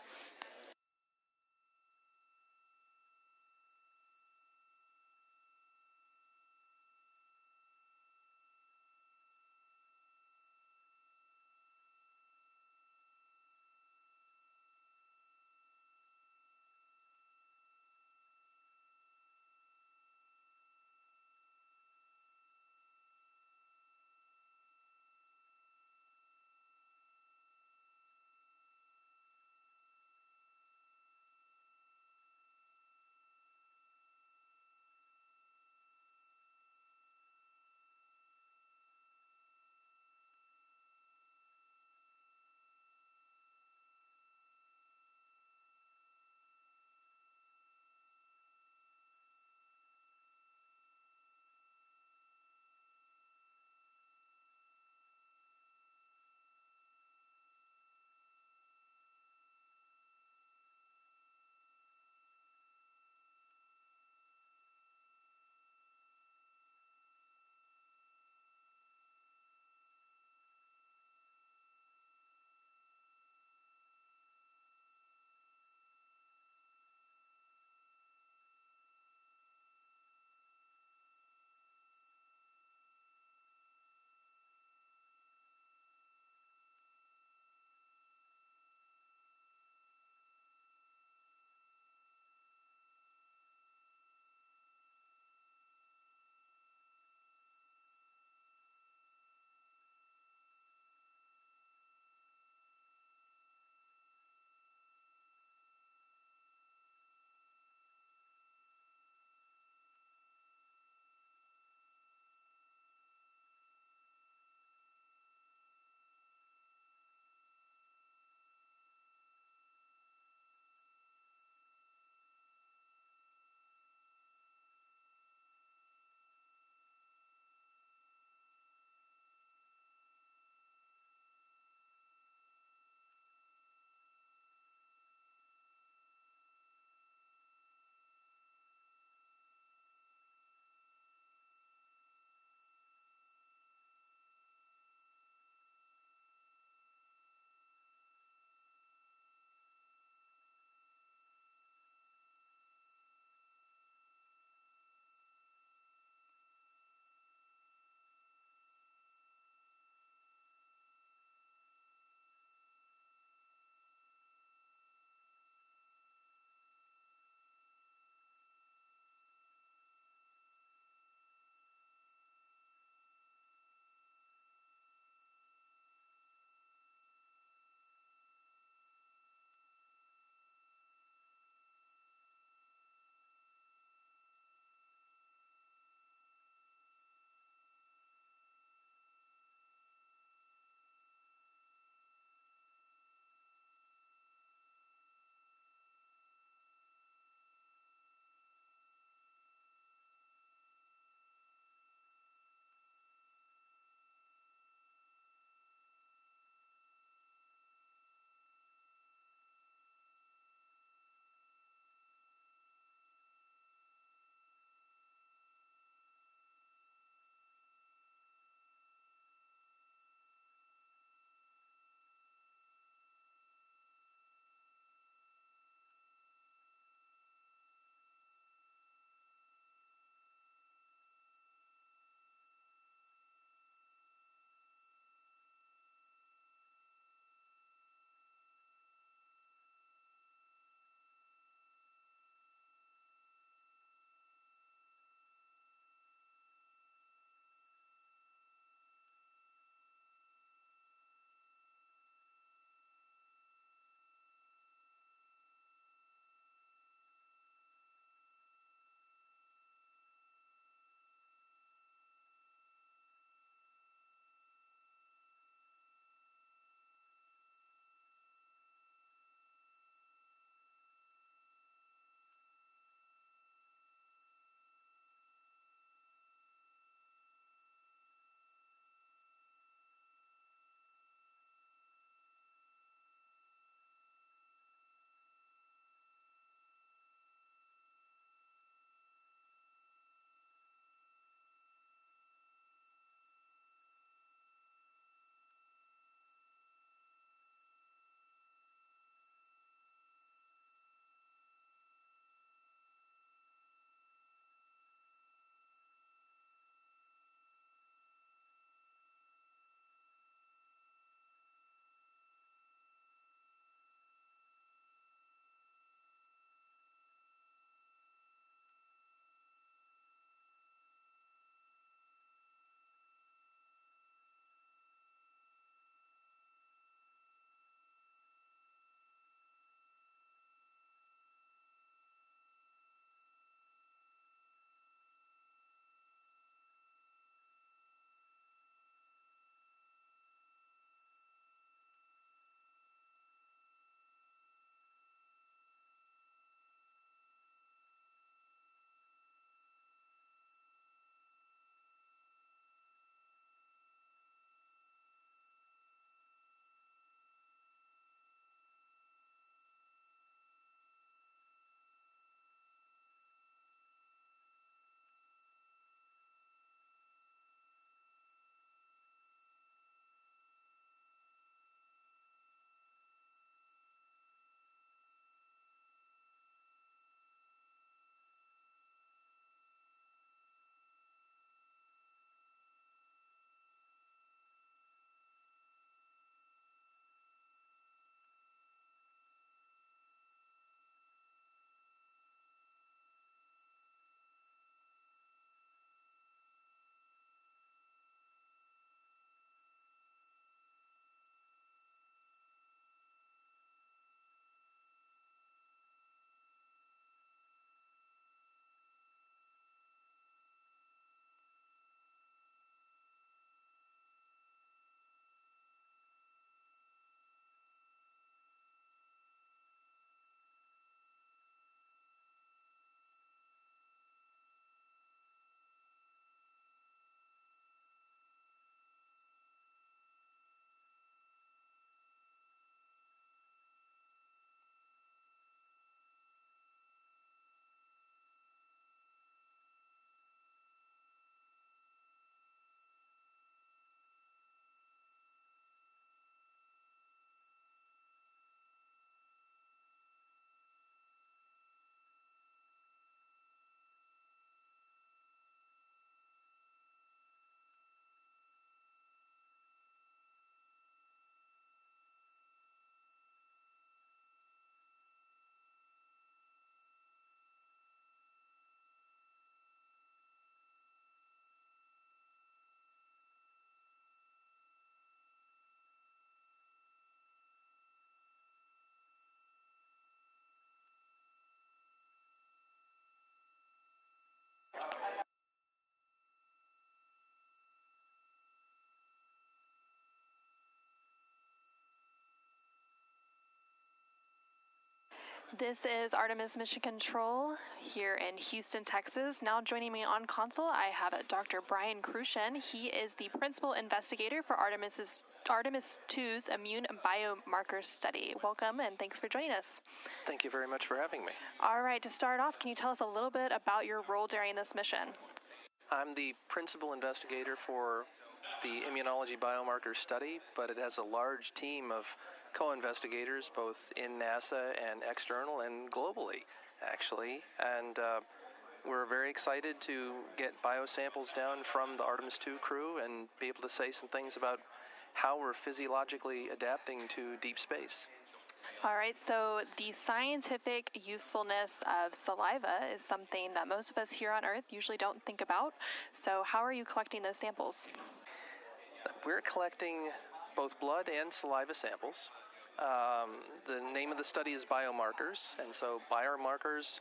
This is Artemis Mission Control here in Houston, Texas. Now joining me on console, I have Dr. Brian Crucian. He is the principal investigator for Artemis II's immune biomarker study. Welcome and thanks for joining us. Thank you very much for having me. All right, to start off, can you tell us a little bit about your role during this mission? I'm the principal investigator for the immunology biomarker study, but it has a large team of co-investigators both in NASA and external and globally, actually. And we're very excited to get biosamples down from the Artemis II crew and be able to say some things about how we're physiologically adapting to deep space. All right, so the scientific usefulness of saliva is something that most of us here on Earth usually don't think about. So how are you collecting those samples? We're collecting both blood and saliva samples. The name of the study is biomarkers, and so biomarkers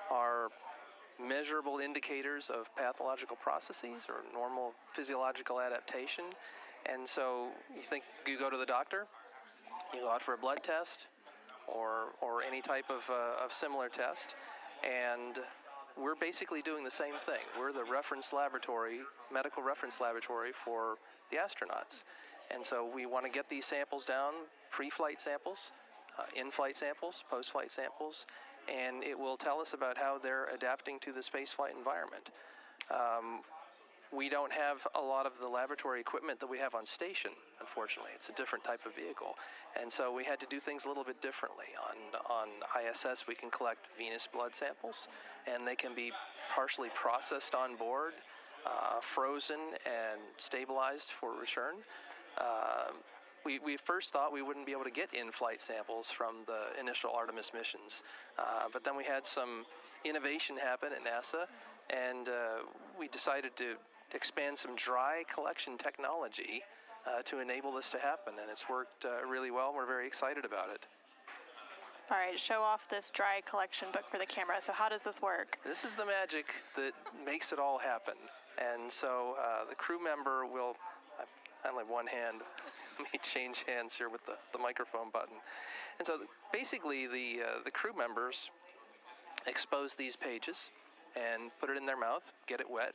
are measurable indicators of pathological processes or normal physiological adaptation. And so you go to the doctor, you go out for a blood test or any type of similar test, and we're basically doing the same thing. We're the reference laboratory, medical reference laboratory for the astronauts. And so we want to get these samples down, pre-flight samples, in-flight samples, post-flight samples, and it will tell us about how they're adapting to the spaceflight environment. We don't have a lot of the laboratory equipment that we have on station, unfortunately. It's a different type of vehicle. And so we had to do things a little bit differently. On ISS, we can collect venous blood samples, and they can be partially processed on board, frozen and stabilized for return. We first thought we wouldn't be able to get in-flight samples from the initial Artemis missions, but then we had some innovation happen at NASA, and we decided to expand some dry collection technology to enable this to happen, and it's worked really well. We're very excited about it. All right, show off this dry collection book for the camera. So how does this work? This is the magic that makes it all happen. And so the crew member will, I only have one hand, let me change hands here with the microphone button. And so basically the crew members expose these pages and put it in their mouth, get it wet,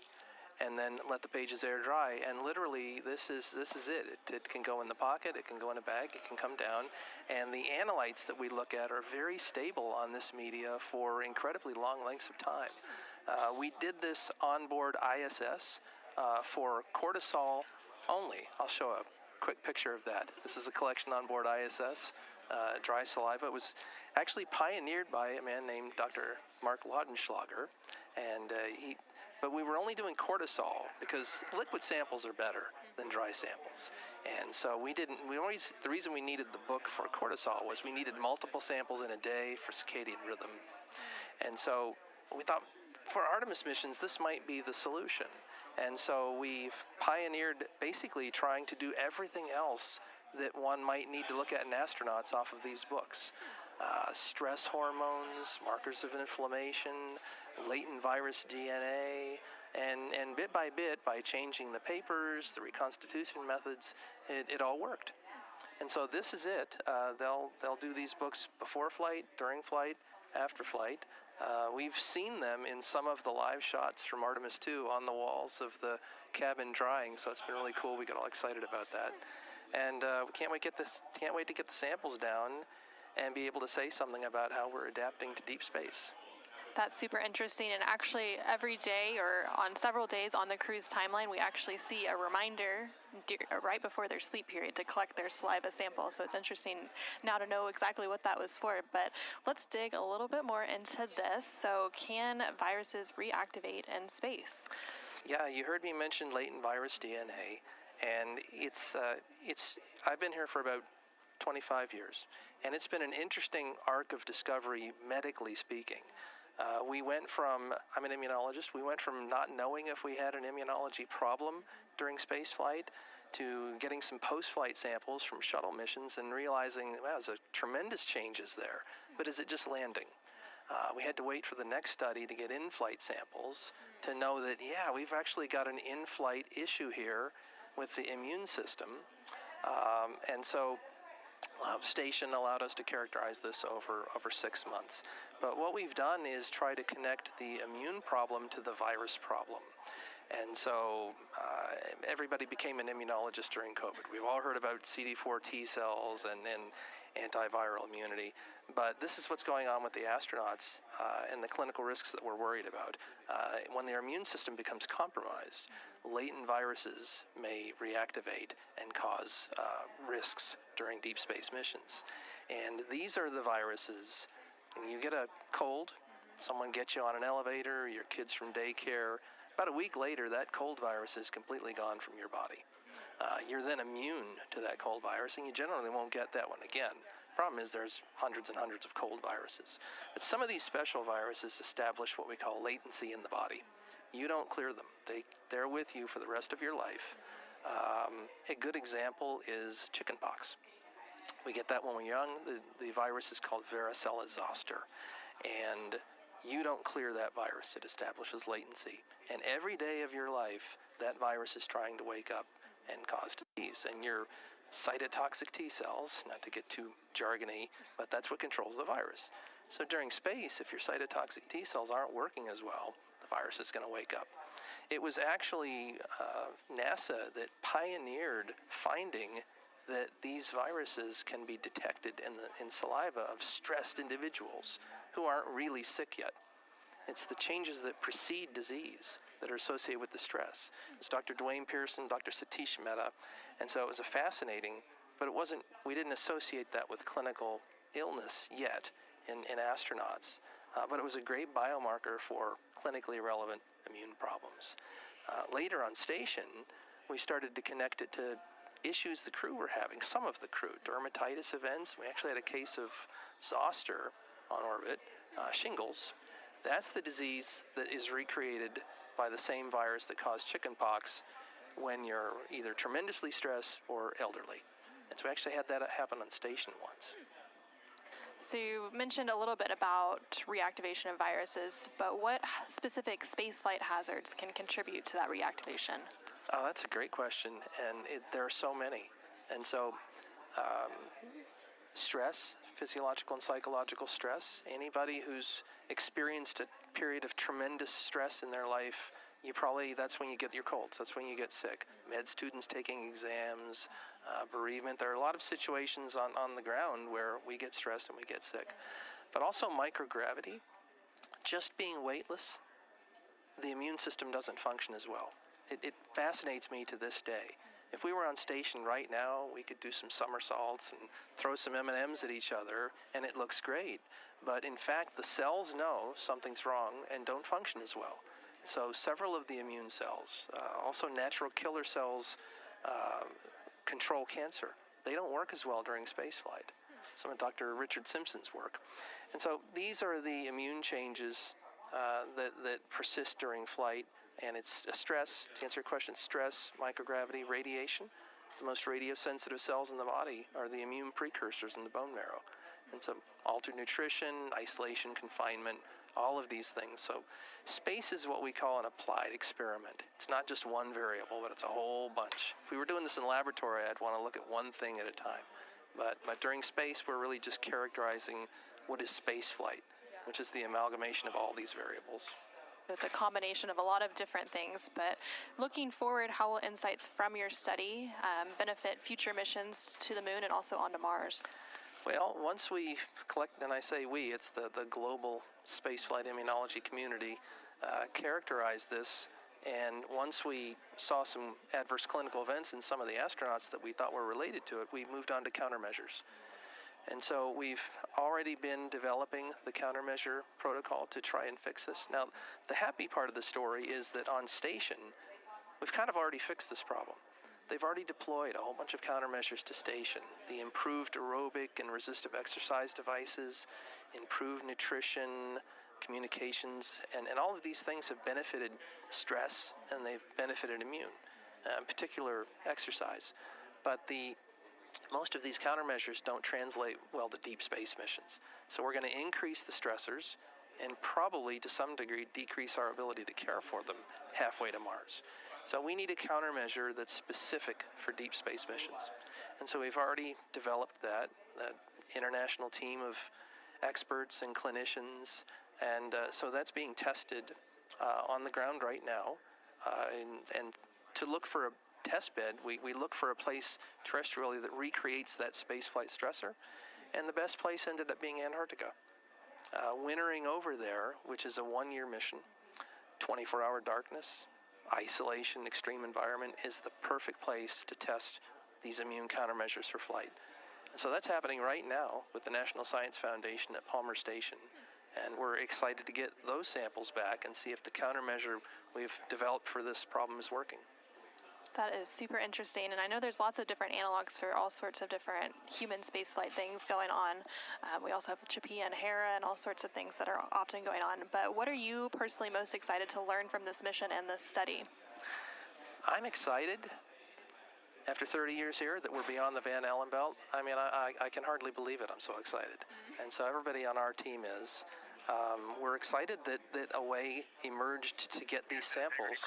and then let the pages air dry. And literally, this is it. It can go in the pocket, it can go in a bag, it can come down. And the analytes that we look at are very stable on this media for incredibly long lengths of time. We did this on board ISS for cortisol only. I'll show a quick picture of that. This is a collection on board ISS, dry saliva. It was actually pioneered by a man named Dr. Mark Laudenschlager, and but we were only doing cortisol because liquid samples are better than dry samples. And so the reason we needed the book for cortisol was we needed multiple samples in a day for circadian rhythm. And so we thought for Artemis missions, this might be the solution. And so we've pioneered basically trying to do everything else that one might need to look at in astronauts off of these books. Stress hormones, markers of inflammation, latent virus DNA, and bit by bit, by changing the papers, the reconstitution methods, it all worked. And so this is it. They'll do these books before flight, during flight, after flight. We've seen them in some of the live shots from Artemis II on the walls of the cabin drying, so it's been really cool. We got all excited about that. And we can't wait to get the samples down and be able to say something about how we're adapting to deep space. That's super interesting, and actually every day or on several days on the crew's timeline, we actually see a reminder right before their sleep period to collect their saliva sample. So it's interesting now to know exactly what that was for. But let's dig a little bit more into this. So can viruses reactivate in space? Yeah, you heard me mention latent virus DNA, and I've been here for about 25 years, and it's been an interesting arc of discovery, medically speaking. I'm an immunologist, we went from not knowing if we had an immunology problem during spaceflight to getting some post-flight samples from shuttle missions and realizing, wow, there's tremendous changes there, but is it just landing? We had to wait for the next study to get in-flight samples to know that, yeah, we've actually got an in-flight issue here with the immune system. And so Station allowed us to characterize this over 6 months. But what we've done is try to connect the immune problem to the virus problem. And so everybody became an immunologist during COVID. We've all heard about CD4 T cells and antiviral immunity, but this is what's going on with the astronauts and the clinical risks that we're worried about. When their immune system becomes compromised, latent viruses may reactivate and cause risks during deep space missions. And these are the viruses. When you get a cold, someone gets you on an elevator, your kids from daycare, about a week later, that cold virus is completely gone from your body. You're then immune to that cold virus, and you generally won't get that one again. Problem is there's hundreds and hundreds of cold viruses. But some of these special viruses establish what we call latency in the body. You don't clear them. They're with you for the rest of your life. A good example is chickenpox. We get that when we're young. The virus is called varicella zoster. And you don't clear that virus. It establishes latency. And every day of your life, that virus is trying to wake up and cause disease. And your cytotoxic T cells, not to get too jargony, but that's what controls the virus. So during space, if your cytotoxic T cells aren't working as well, the virus is going to wake up. It was actually NASA that pioneered finding that these viruses can be detected in saliva of stressed individuals who aren't really sick yet. It's the changes that precede disease that are associated with the stress. It's Dr. Dwayne Pearson, Dr. Satish Mehta, and so it was fascinating, but we didn't associate that with clinical illness yet in astronauts. But it was a great biomarker for clinically relevant immune problems. Later on station, we started to connect it to issues the crew were having, some of the crew, dermatitis events. We actually had a case of zoster on orbit, shingles. That's the disease that is recreated by the same virus that caused chickenpox when you're either tremendously stressed or elderly. And so we actually had that happen on station once. So you mentioned a little bit about reactivation of viruses, but what specific spaceflight hazards can contribute to that reactivation? Oh, that's a great question, and there are so many. And so stress, physiological and psychological stress, anybody who's experienced a period of tremendous stress in their life, that's when you get your colds, that's when you get sick. Med students taking exams, bereavement. There are a lot of situations on the ground where we get stressed and we get sick. But also microgravity, just being weightless, the immune system doesn't function as well. It fascinates me to this day. If we were on station right now, we could do some somersaults and throw some M&Ms at each other, and it looks great. But in fact, the cells know something's wrong and don't function as well. So several of the immune cells, also natural killer cells, control cancer. They don't work as well during spaceflight. Some of Dr. Richard Simpson's work. And so these are the immune changes that persist during flight. And it's stress, to answer your question, stress, microgravity, radiation. The most radiosensitive cells in the body are the immune precursors in the bone marrow. And so altered nutrition, isolation, confinement, all of these things. So space is what we call an applied experiment. It's not just one variable, but it's a whole bunch. If we were doing this in laboratory, I'd want to look at one thing at a time. But during space, we're really just characterizing what is space flight, which is the amalgamation of all these variables. So it's a combination of a lot of different things, but looking forward, how will insights from your study benefit future missions to the moon and also onto Mars? Well, once we collect, and I say we, it's the global spaceflight immunology community, characterized this, and once we saw some adverse clinical events in some of the astronauts that we thought were related to it, we moved on to countermeasures. And so we've already been developing the countermeasure protocol to try and fix this. Now, the happy part of the story is that on station, we've kind of already fixed this problem. They've already deployed a whole bunch of countermeasures to station. The improved aerobic and resistive exercise devices, improved nutrition, communications, and all of these things have benefited stress and they've benefited immune, in particular exercise. But most of these countermeasures don't translate well to deep space missions. So we're going to increase the stressors and probably to some degree decrease our ability to care for them halfway to Mars. So we need a countermeasure that's specific for deep space missions. And so we've already developed that international team of experts and clinicians, and so that's being tested on the ground right now. And to look for a test bed, we look for a place terrestrially that recreates that spaceflight stressor, and the best place ended up being Antarctica. Wintering over there, which is a one-year mission, 24-hour darkness, isolation, extreme environment, is the perfect place to test these immune countermeasures for flight. And so that's happening right now with the National Science Foundation at Palmer Station. And we're excited to get those samples back and see if the countermeasure we've developed for this problem is working. That is super interesting, and I know there's lots of different analogs for all sorts of different human spaceflight things going on. We also have Chapea and Hera and all sorts of things that are often going on. But what are you personally most excited to learn from this mission and this study? I'm excited, after 30 years here, that we're beyond the Van Allen belt. I mean, I can hardly believe it. I'm so excited. And so everybody on our team is. We're excited that a way emerged to get these samples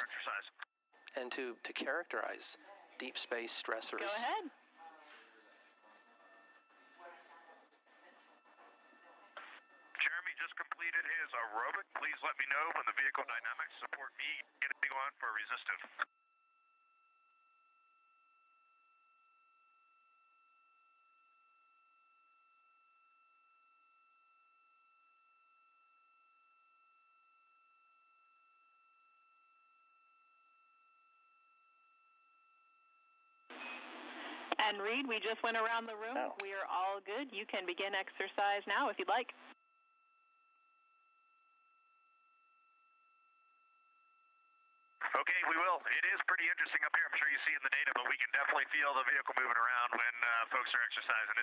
and to characterize deep space stressors. Go ahead. Jeremy just completed his aerobic. Please let me know when the vehicle dynamics support me getting on for resistive. And Reid, we just went around the room. Oh. We are all good. You can begin exercise now if you'd like. Okay, we will. It is pretty interesting up here. I'm sure you see in the data, but we can definitely feel the vehicle moving around when folks are exercising.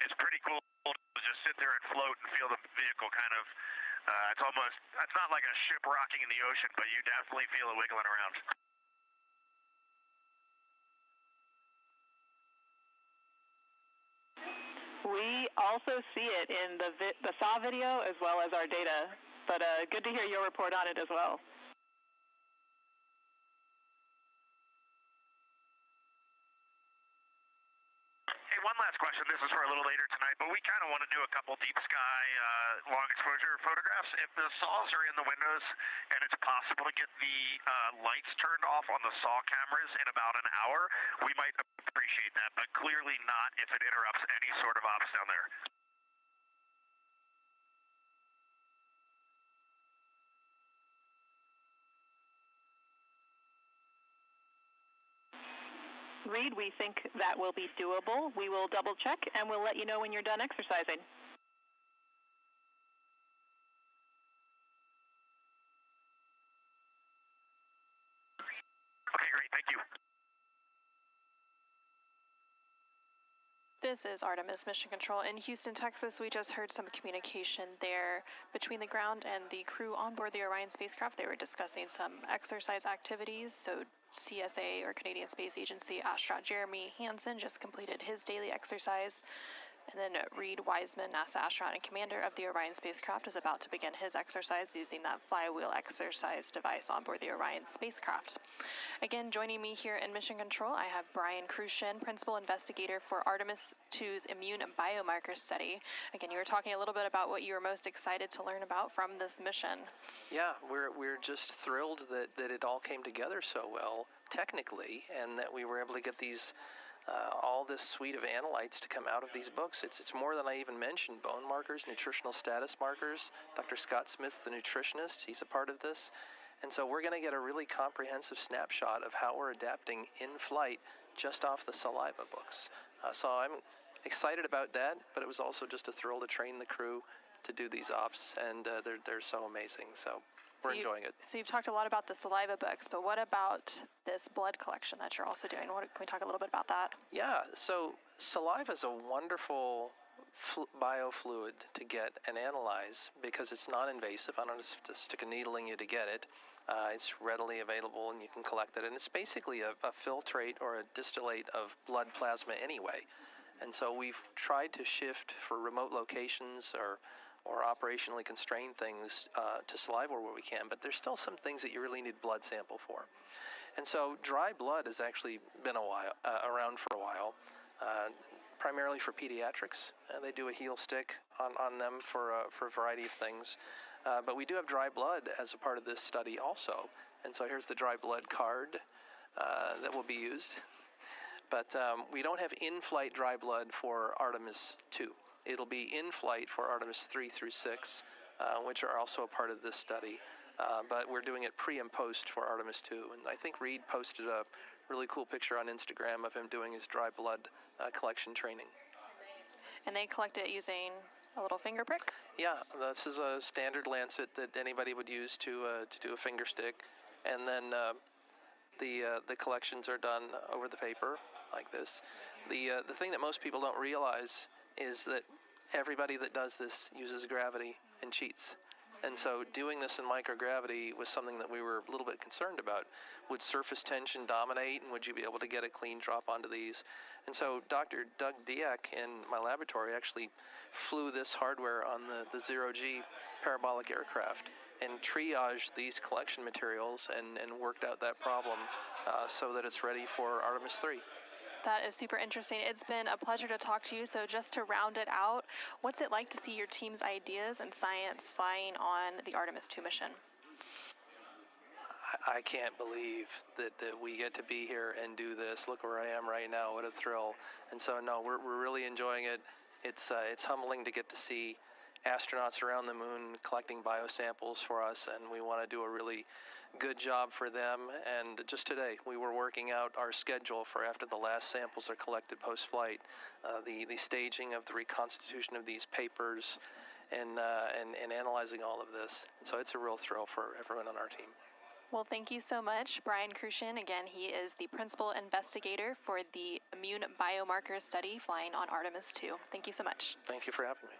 It's pretty cool to just sit there and float and feel the vehicle kind of. It's not like a ship rocking in the ocean, but you definitely feel it wiggling around. We also see it in the SAW video as well as our data, but good to hear your report on it as well. Hey, one last question. This is for a little later tonight, but we kind of want to do a couple deep sky long exposure photographs. If the SAWs are in the windows and it's possible to get the lights turned off on the SAW cameras in about an hour, we might appreciate that, but clearly not if it interrupts any sort of ops down there. Reid, we think that will be doable. We will double check and we'll let you know when you're done exercising. Okay, great. Thank you. This is Artemis Mission Control in Houston, Texas. We just heard some communication there between the ground and the crew on board the Orion spacecraft. They were discussing some exercise activities. So CSA, or Canadian Space Agency, astronaut Jeremy Hansen just completed his daily exercise. And then Reid Wiseman, NASA astronaut and commander of the Orion spacecraft, is about to begin his exercise using that flywheel exercise device on board the Orion spacecraft. Again, joining me here in Mission Control, I have Brian Crucian, principal investigator for Artemis II's immune biomarker study. Again, you were talking a little bit about what you were most excited to learn about from this mission. Yeah, we're just thrilled that it all came together so well technically, and that we were able to get these all this suite of analytes to come out of these books. It's more than I even mentioned. Bone markers, nutritional status markers. Dr. Scott Smith, the nutritionist, he's a part of this. And so we're going to get a really comprehensive snapshot of how we're adapting in flight just off the saliva books. So I'm excited about that, but it was also just a thrill to train the crew to do these ops, and they're so amazing. So we're enjoying it. So you've talked a lot about the saliva books, but what about this blood collection that you're also doing? Can we talk a little bit about that? Yeah, so saliva is a wonderful biofluid to get and analyze because it's non-invasive. I don't have to stick a needle in you to get it. It's readily available and you can collect it. And it's basically a filtrate or a distillate of blood plasma anyway. And so we've tried to shift for remote locations or operationally constrained things to saliva where we can, but there's still some things that you really need blood sample for. And so dry blood has actually been around for a while, primarily for pediatrics. They do a heel stick on them for a variety of things. But we do have dry blood as a part of this study also. And so here's the dry blood card that will be used. But we don't have in-flight dry blood for Artemis II. It'll be in-flight for Artemis 3 through 6, which are also a part of this study. But we're doing it pre and post for Artemis II. And I think Reid posted a really cool picture on Instagram of him doing his dry blood collection training. And they collect it using a little finger prick? Yeah, this is a standard lancet that anybody would use to do a finger stick. And then the collections are done over the paper like this. The thing that most people don't realize is that everybody that does this uses gravity and cheats. And so doing this in microgravity was something that we were a little bit concerned about. Would surface tension dominate, and would you be able to get a clean drop onto these? And so Dr. Doug Diak in my laboratory actually flew this hardware on the 0G parabolic aircraft and triaged these collection materials and worked out that problem so that it's ready for Artemis 3. That is super interesting. It's been a pleasure to talk to you. So just to round it out, what's it like to see your team's ideas and science flying on the Artemis II mission? I can't believe that we get to be here and do this. Look where I am right now. What a thrill. And so, no, we're really enjoying it. It's humbling to get to see astronauts around the moon collecting biosamples for us, and we want to do a really good job for them. And just today, we were working out our schedule for after the last samples are collected post-flight, the staging of the reconstitution of these papers, and analyzing all of this. And so it's a real thrill for everyone on our team. Well, thank you so much, Brian Crucian. Again, he is the principal investigator for the immune biomarker study flying on Artemis II. Thank you so much. Thank you for having me.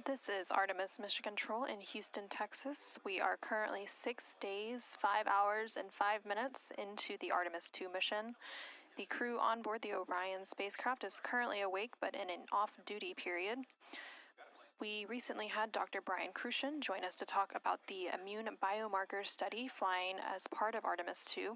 This is Artemis Mission Control in Houston, Texas. We are currently 6 days, 5 hours, and 5 minutes into the Artemis II mission. The crew on board the Orion spacecraft is currently awake but in an off-duty period. We recently had Dr. Brian Crucian join us to talk about the immune biomarker study flying as part of Artemis II.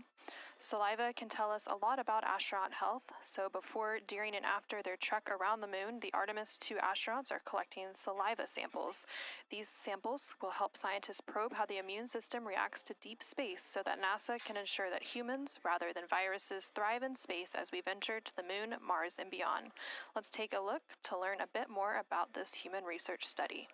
Saliva can tell us a lot about astronaut health, so before, during, and after their trek around the moon, the Artemis II astronauts are collecting saliva samples. These samples will help scientists probe how the immune system reacts to deep space so that NASA can ensure that humans, rather than viruses, thrive in space as we venture to the moon, Mars, and beyond. Let's take a look to learn a bit more about this human research study.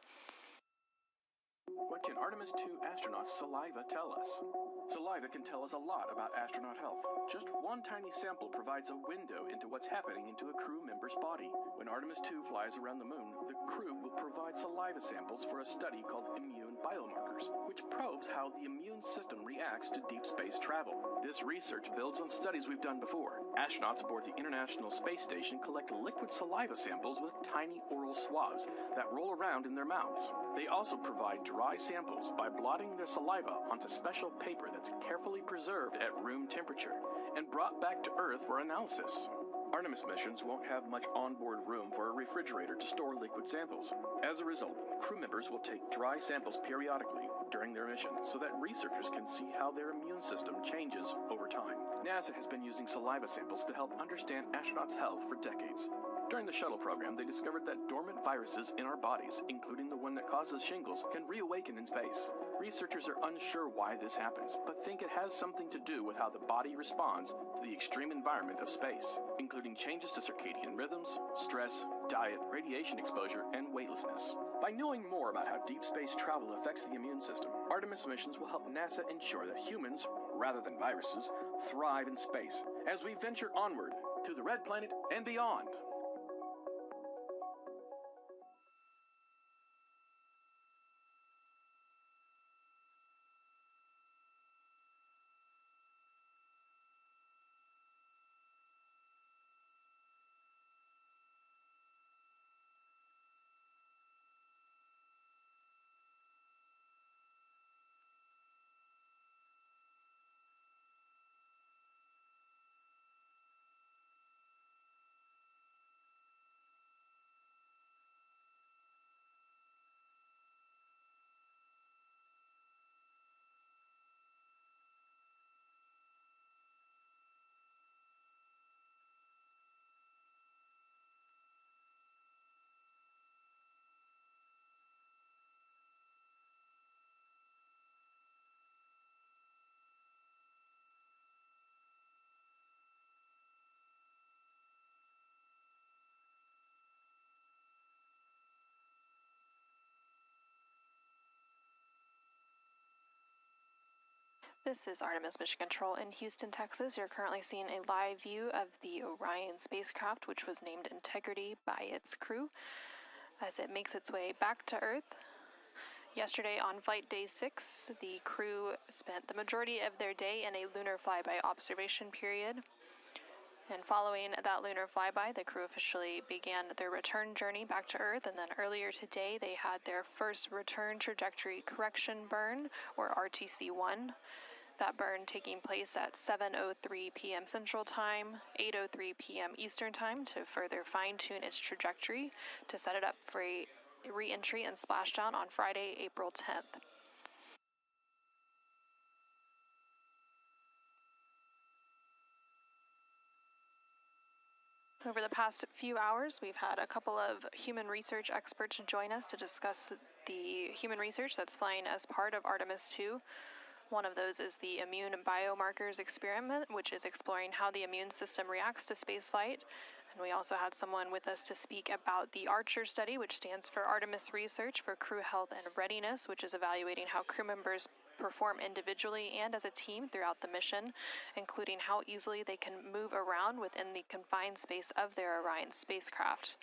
What can Artemis II astronauts' saliva tell us? Saliva can tell us a lot about astronaut health. Just one tiny sample provides a window into what's happening into a crew member's body. When Artemis II flies around the moon, the crew will provide saliva samples for a study called immune biomarkers, which probes how the immune system reacts to deep space travel. This research builds on studies we've done before. Astronauts aboard the International Space Station collect liquid saliva samples with tiny oral swabs that roll around in their mouths. They also provide dry samples by blotting their saliva onto special paper that's carefully preserved at room temperature and brought back to Earth for analysis. Artemis missions won't have much onboard room for a refrigerator to store liquid samples. As a result, crew members will take dry samples periodically during their mission so that researchers can see how their immune system changes over time. NASA has been using saliva samples to help understand astronauts' health for decades. During the shuttle program, they discovered that dormant viruses in our bodies, including the one that causes shingles, can reawaken in space. Researchers are unsure why this happens, but think it has something to do with how the body responds to the extreme environment of space, including changes to circadian rhythms, stress, diet, radiation exposure, and weightlessness. By knowing more about how deep space travel affects the immune system, Artemis missions will help NASA ensure that humans, rather than viruses, thrive in space as we venture onward to the Red Planet and beyond. This is Artemis Mission Control in Houston, Texas. You're currently seeing a live view of the Orion spacecraft, which was named Integrity by its crew, as it makes its way back to Earth. Yesterday, on flight day 6, the crew spent the majority of their day in a lunar flyby observation period. And following that lunar flyby, the crew officially began their return journey back to Earth. And then earlier today, they had their first return trajectory correction burn, or RTC-1. That burn taking place at 7:03 p.m. Central Time, 8:03 p.m. Eastern Time to further fine-tune its trajectory to set it up for a re-entry and splashdown on Friday, April 10th. Over the past few hours, we've had a couple of human research experts join us to discuss the human research that's flying as part of Artemis II. One of those is the immune biomarkers experiment, which is exploring how the immune system reacts to spaceflight. And we also had someone with us to speak about the Archer study, which stands for Artemis Research for Crew Health and Readiness, which is evaluating how crew members perform individually and as a team throughout the mission, including how easily they can move around within the confined space of their Orion spacecraft.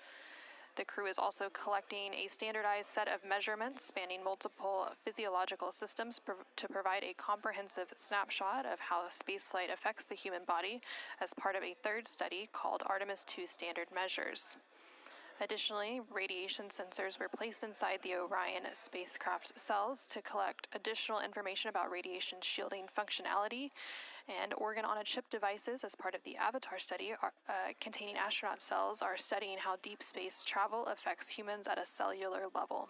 The crew is also collecting a standardized set of measurements spanning multiple physiological systems to provide a comprehensive snapshot of how spaceflight affects the human body as part of a third study called Artemis II Standard Measures. Additionally, radiation sensors were placed inside the Orion spacecraft cells to collect additional information about radiation shielding functionality, and organ-on-a-chip devices as part of the AVATAR study containing astronaut cells are studying how deep space travel affects humans at a cellular level.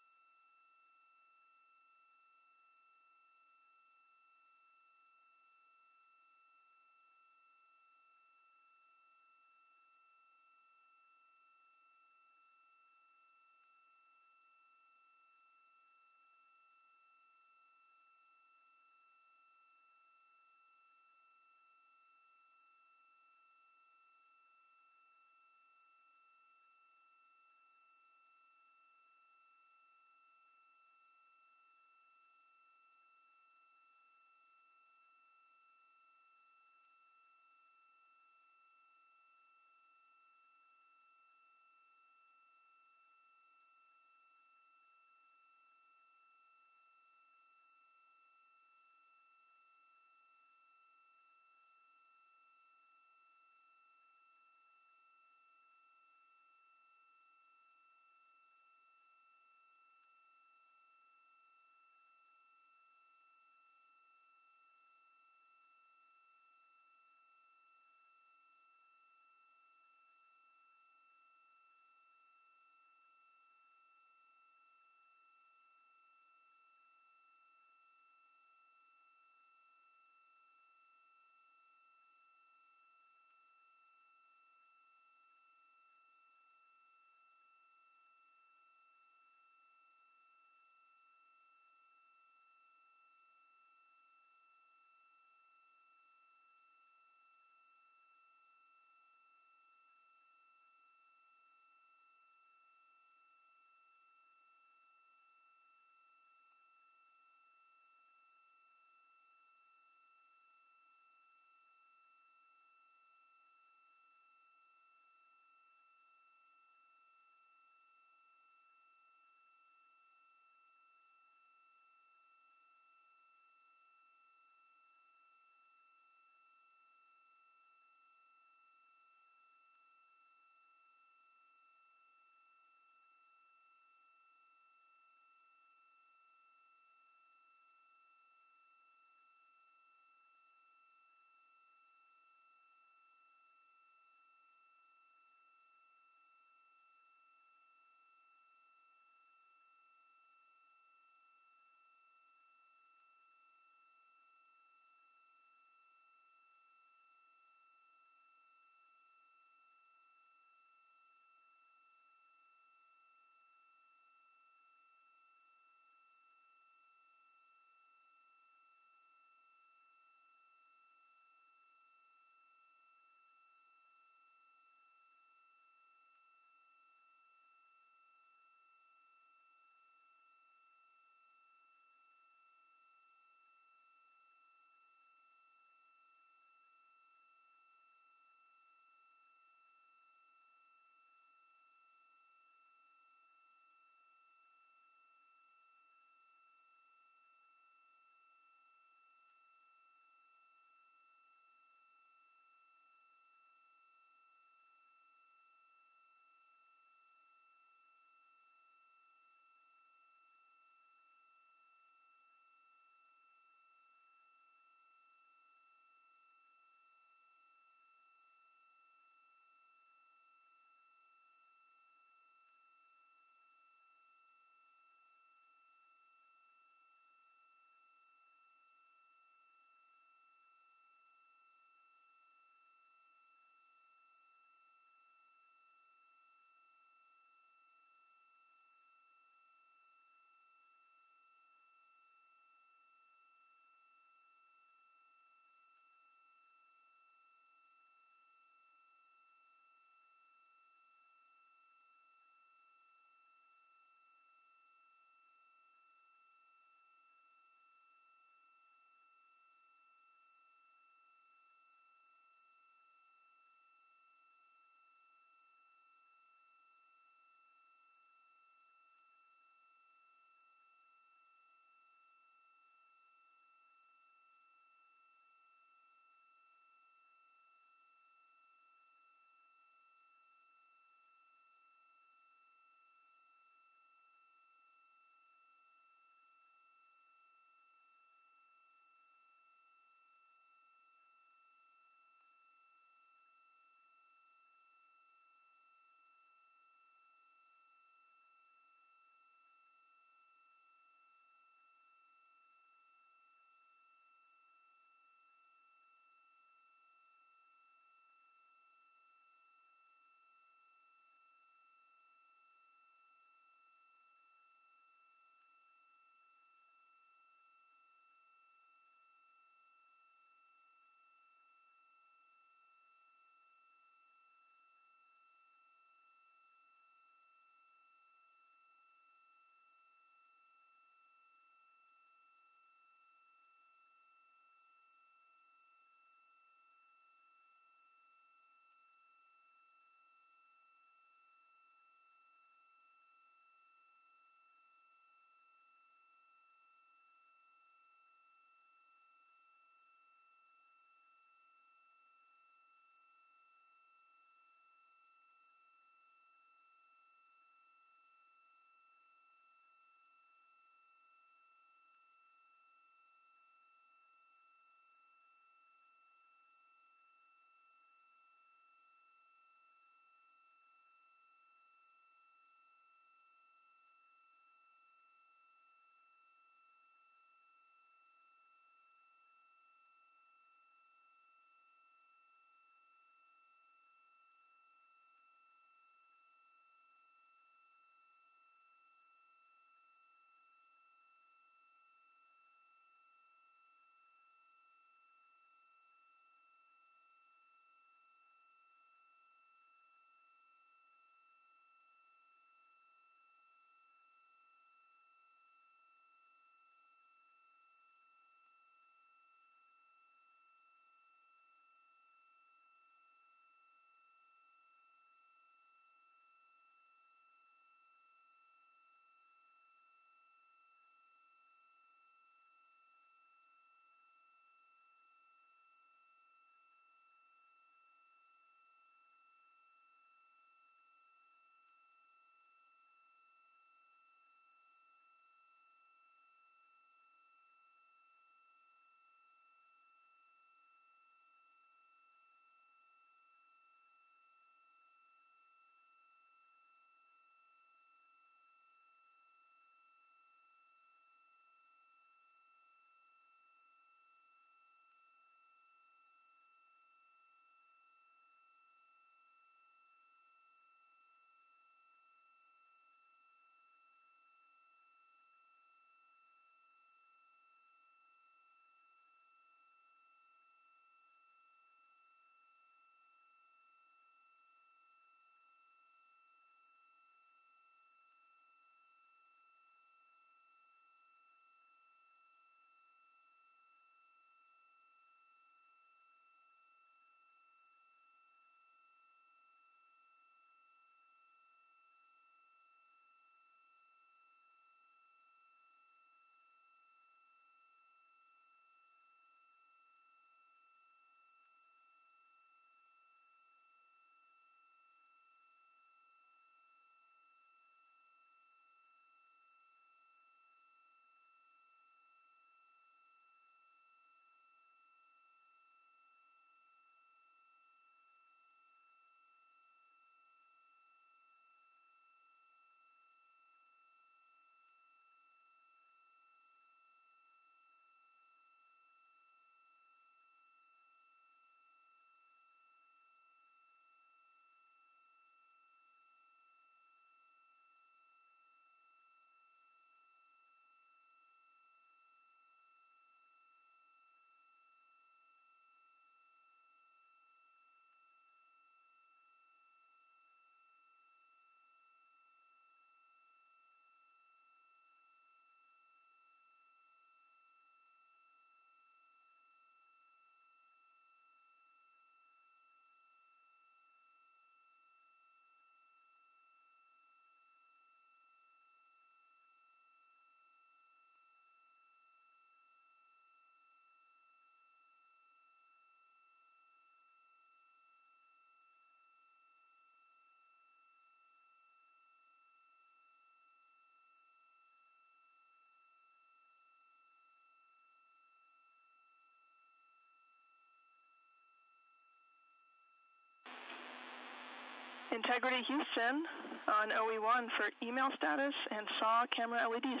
Integrity Houston on OE1 for email status and SAW camera LEDs.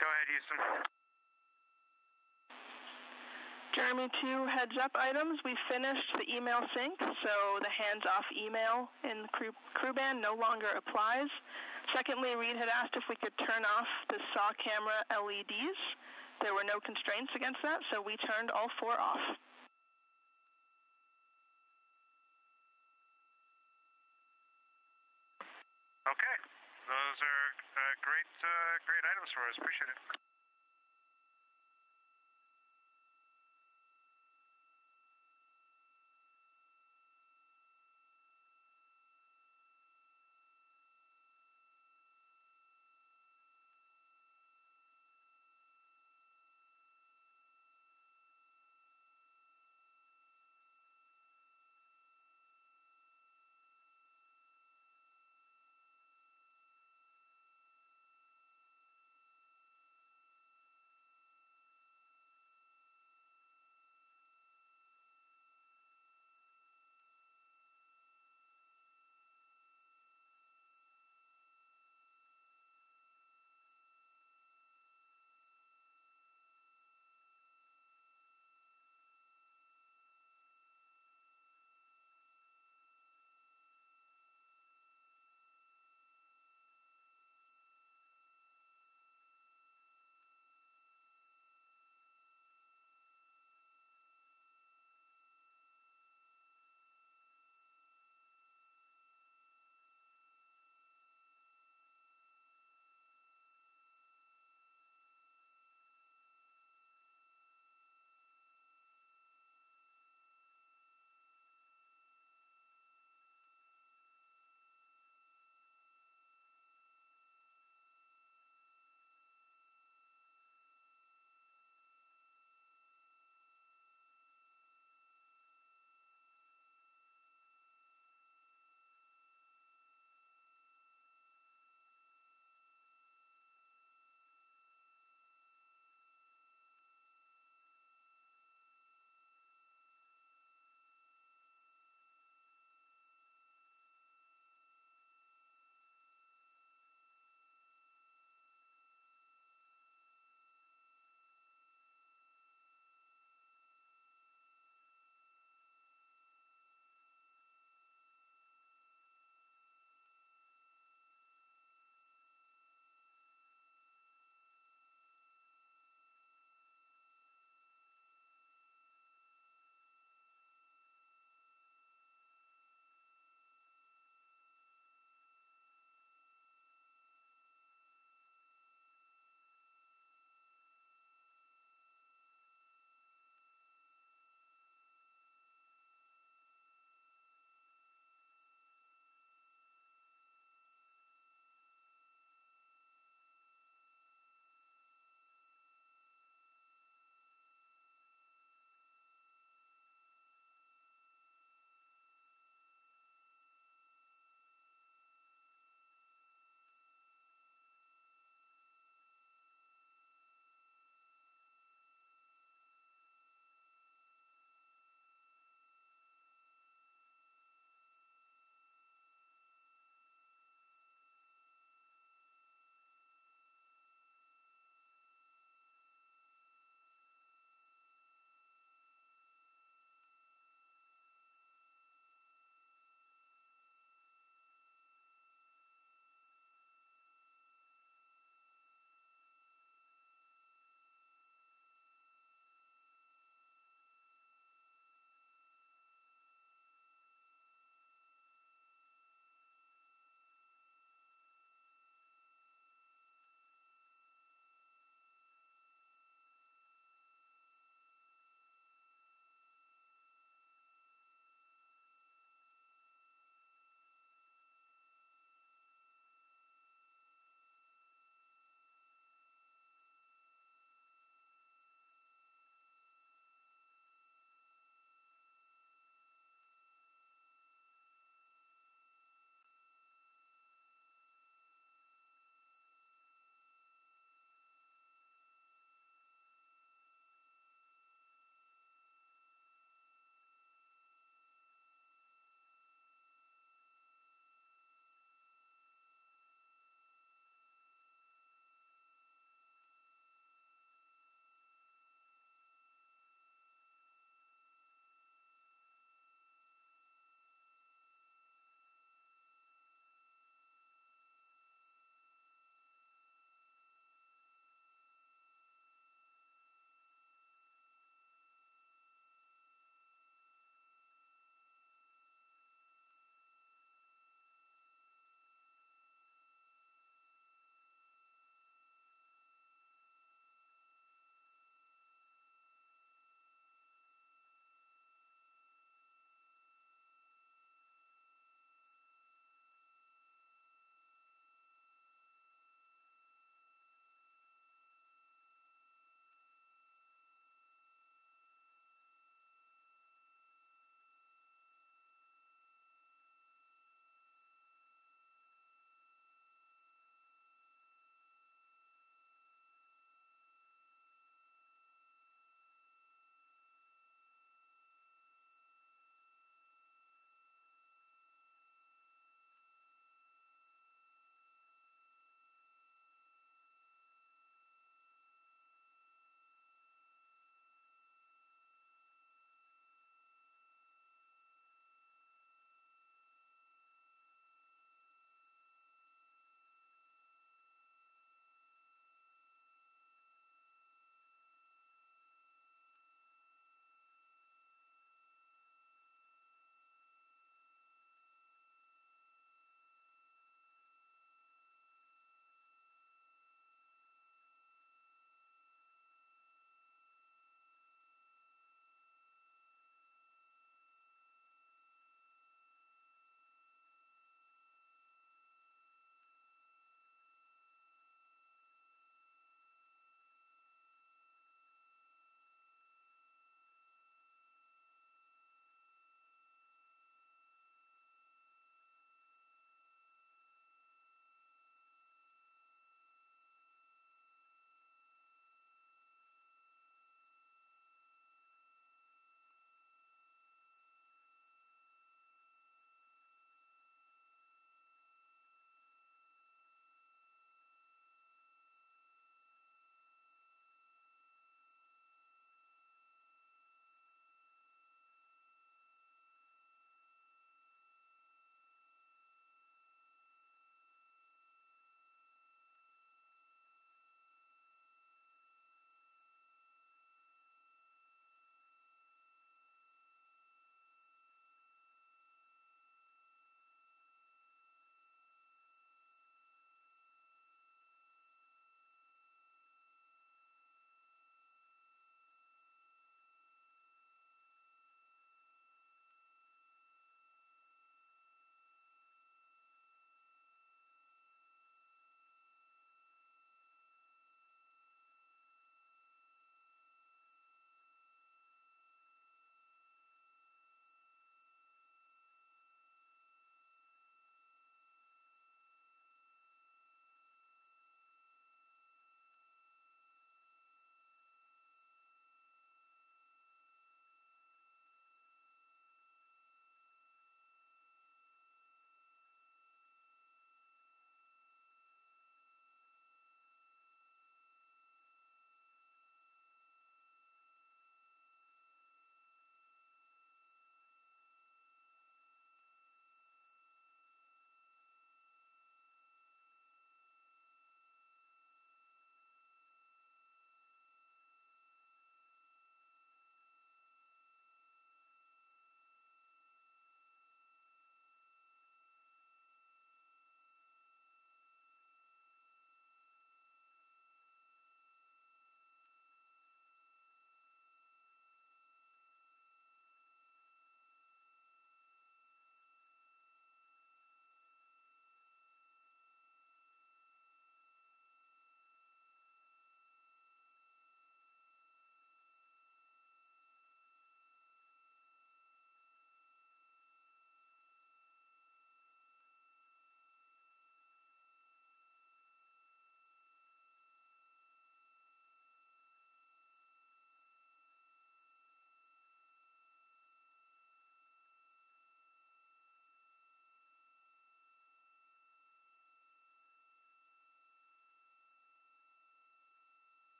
Go ahead, Houston. Jeremy, 2 heads-up items. We finished the email sync, so the hands-off email in the crew band no longer applies. Secondly, Reid had asked if we could turn off the SAW camera LEDs. There were no constraints against that, so we turned all 4 off. Okay. Those are great items for us. Appreciate it.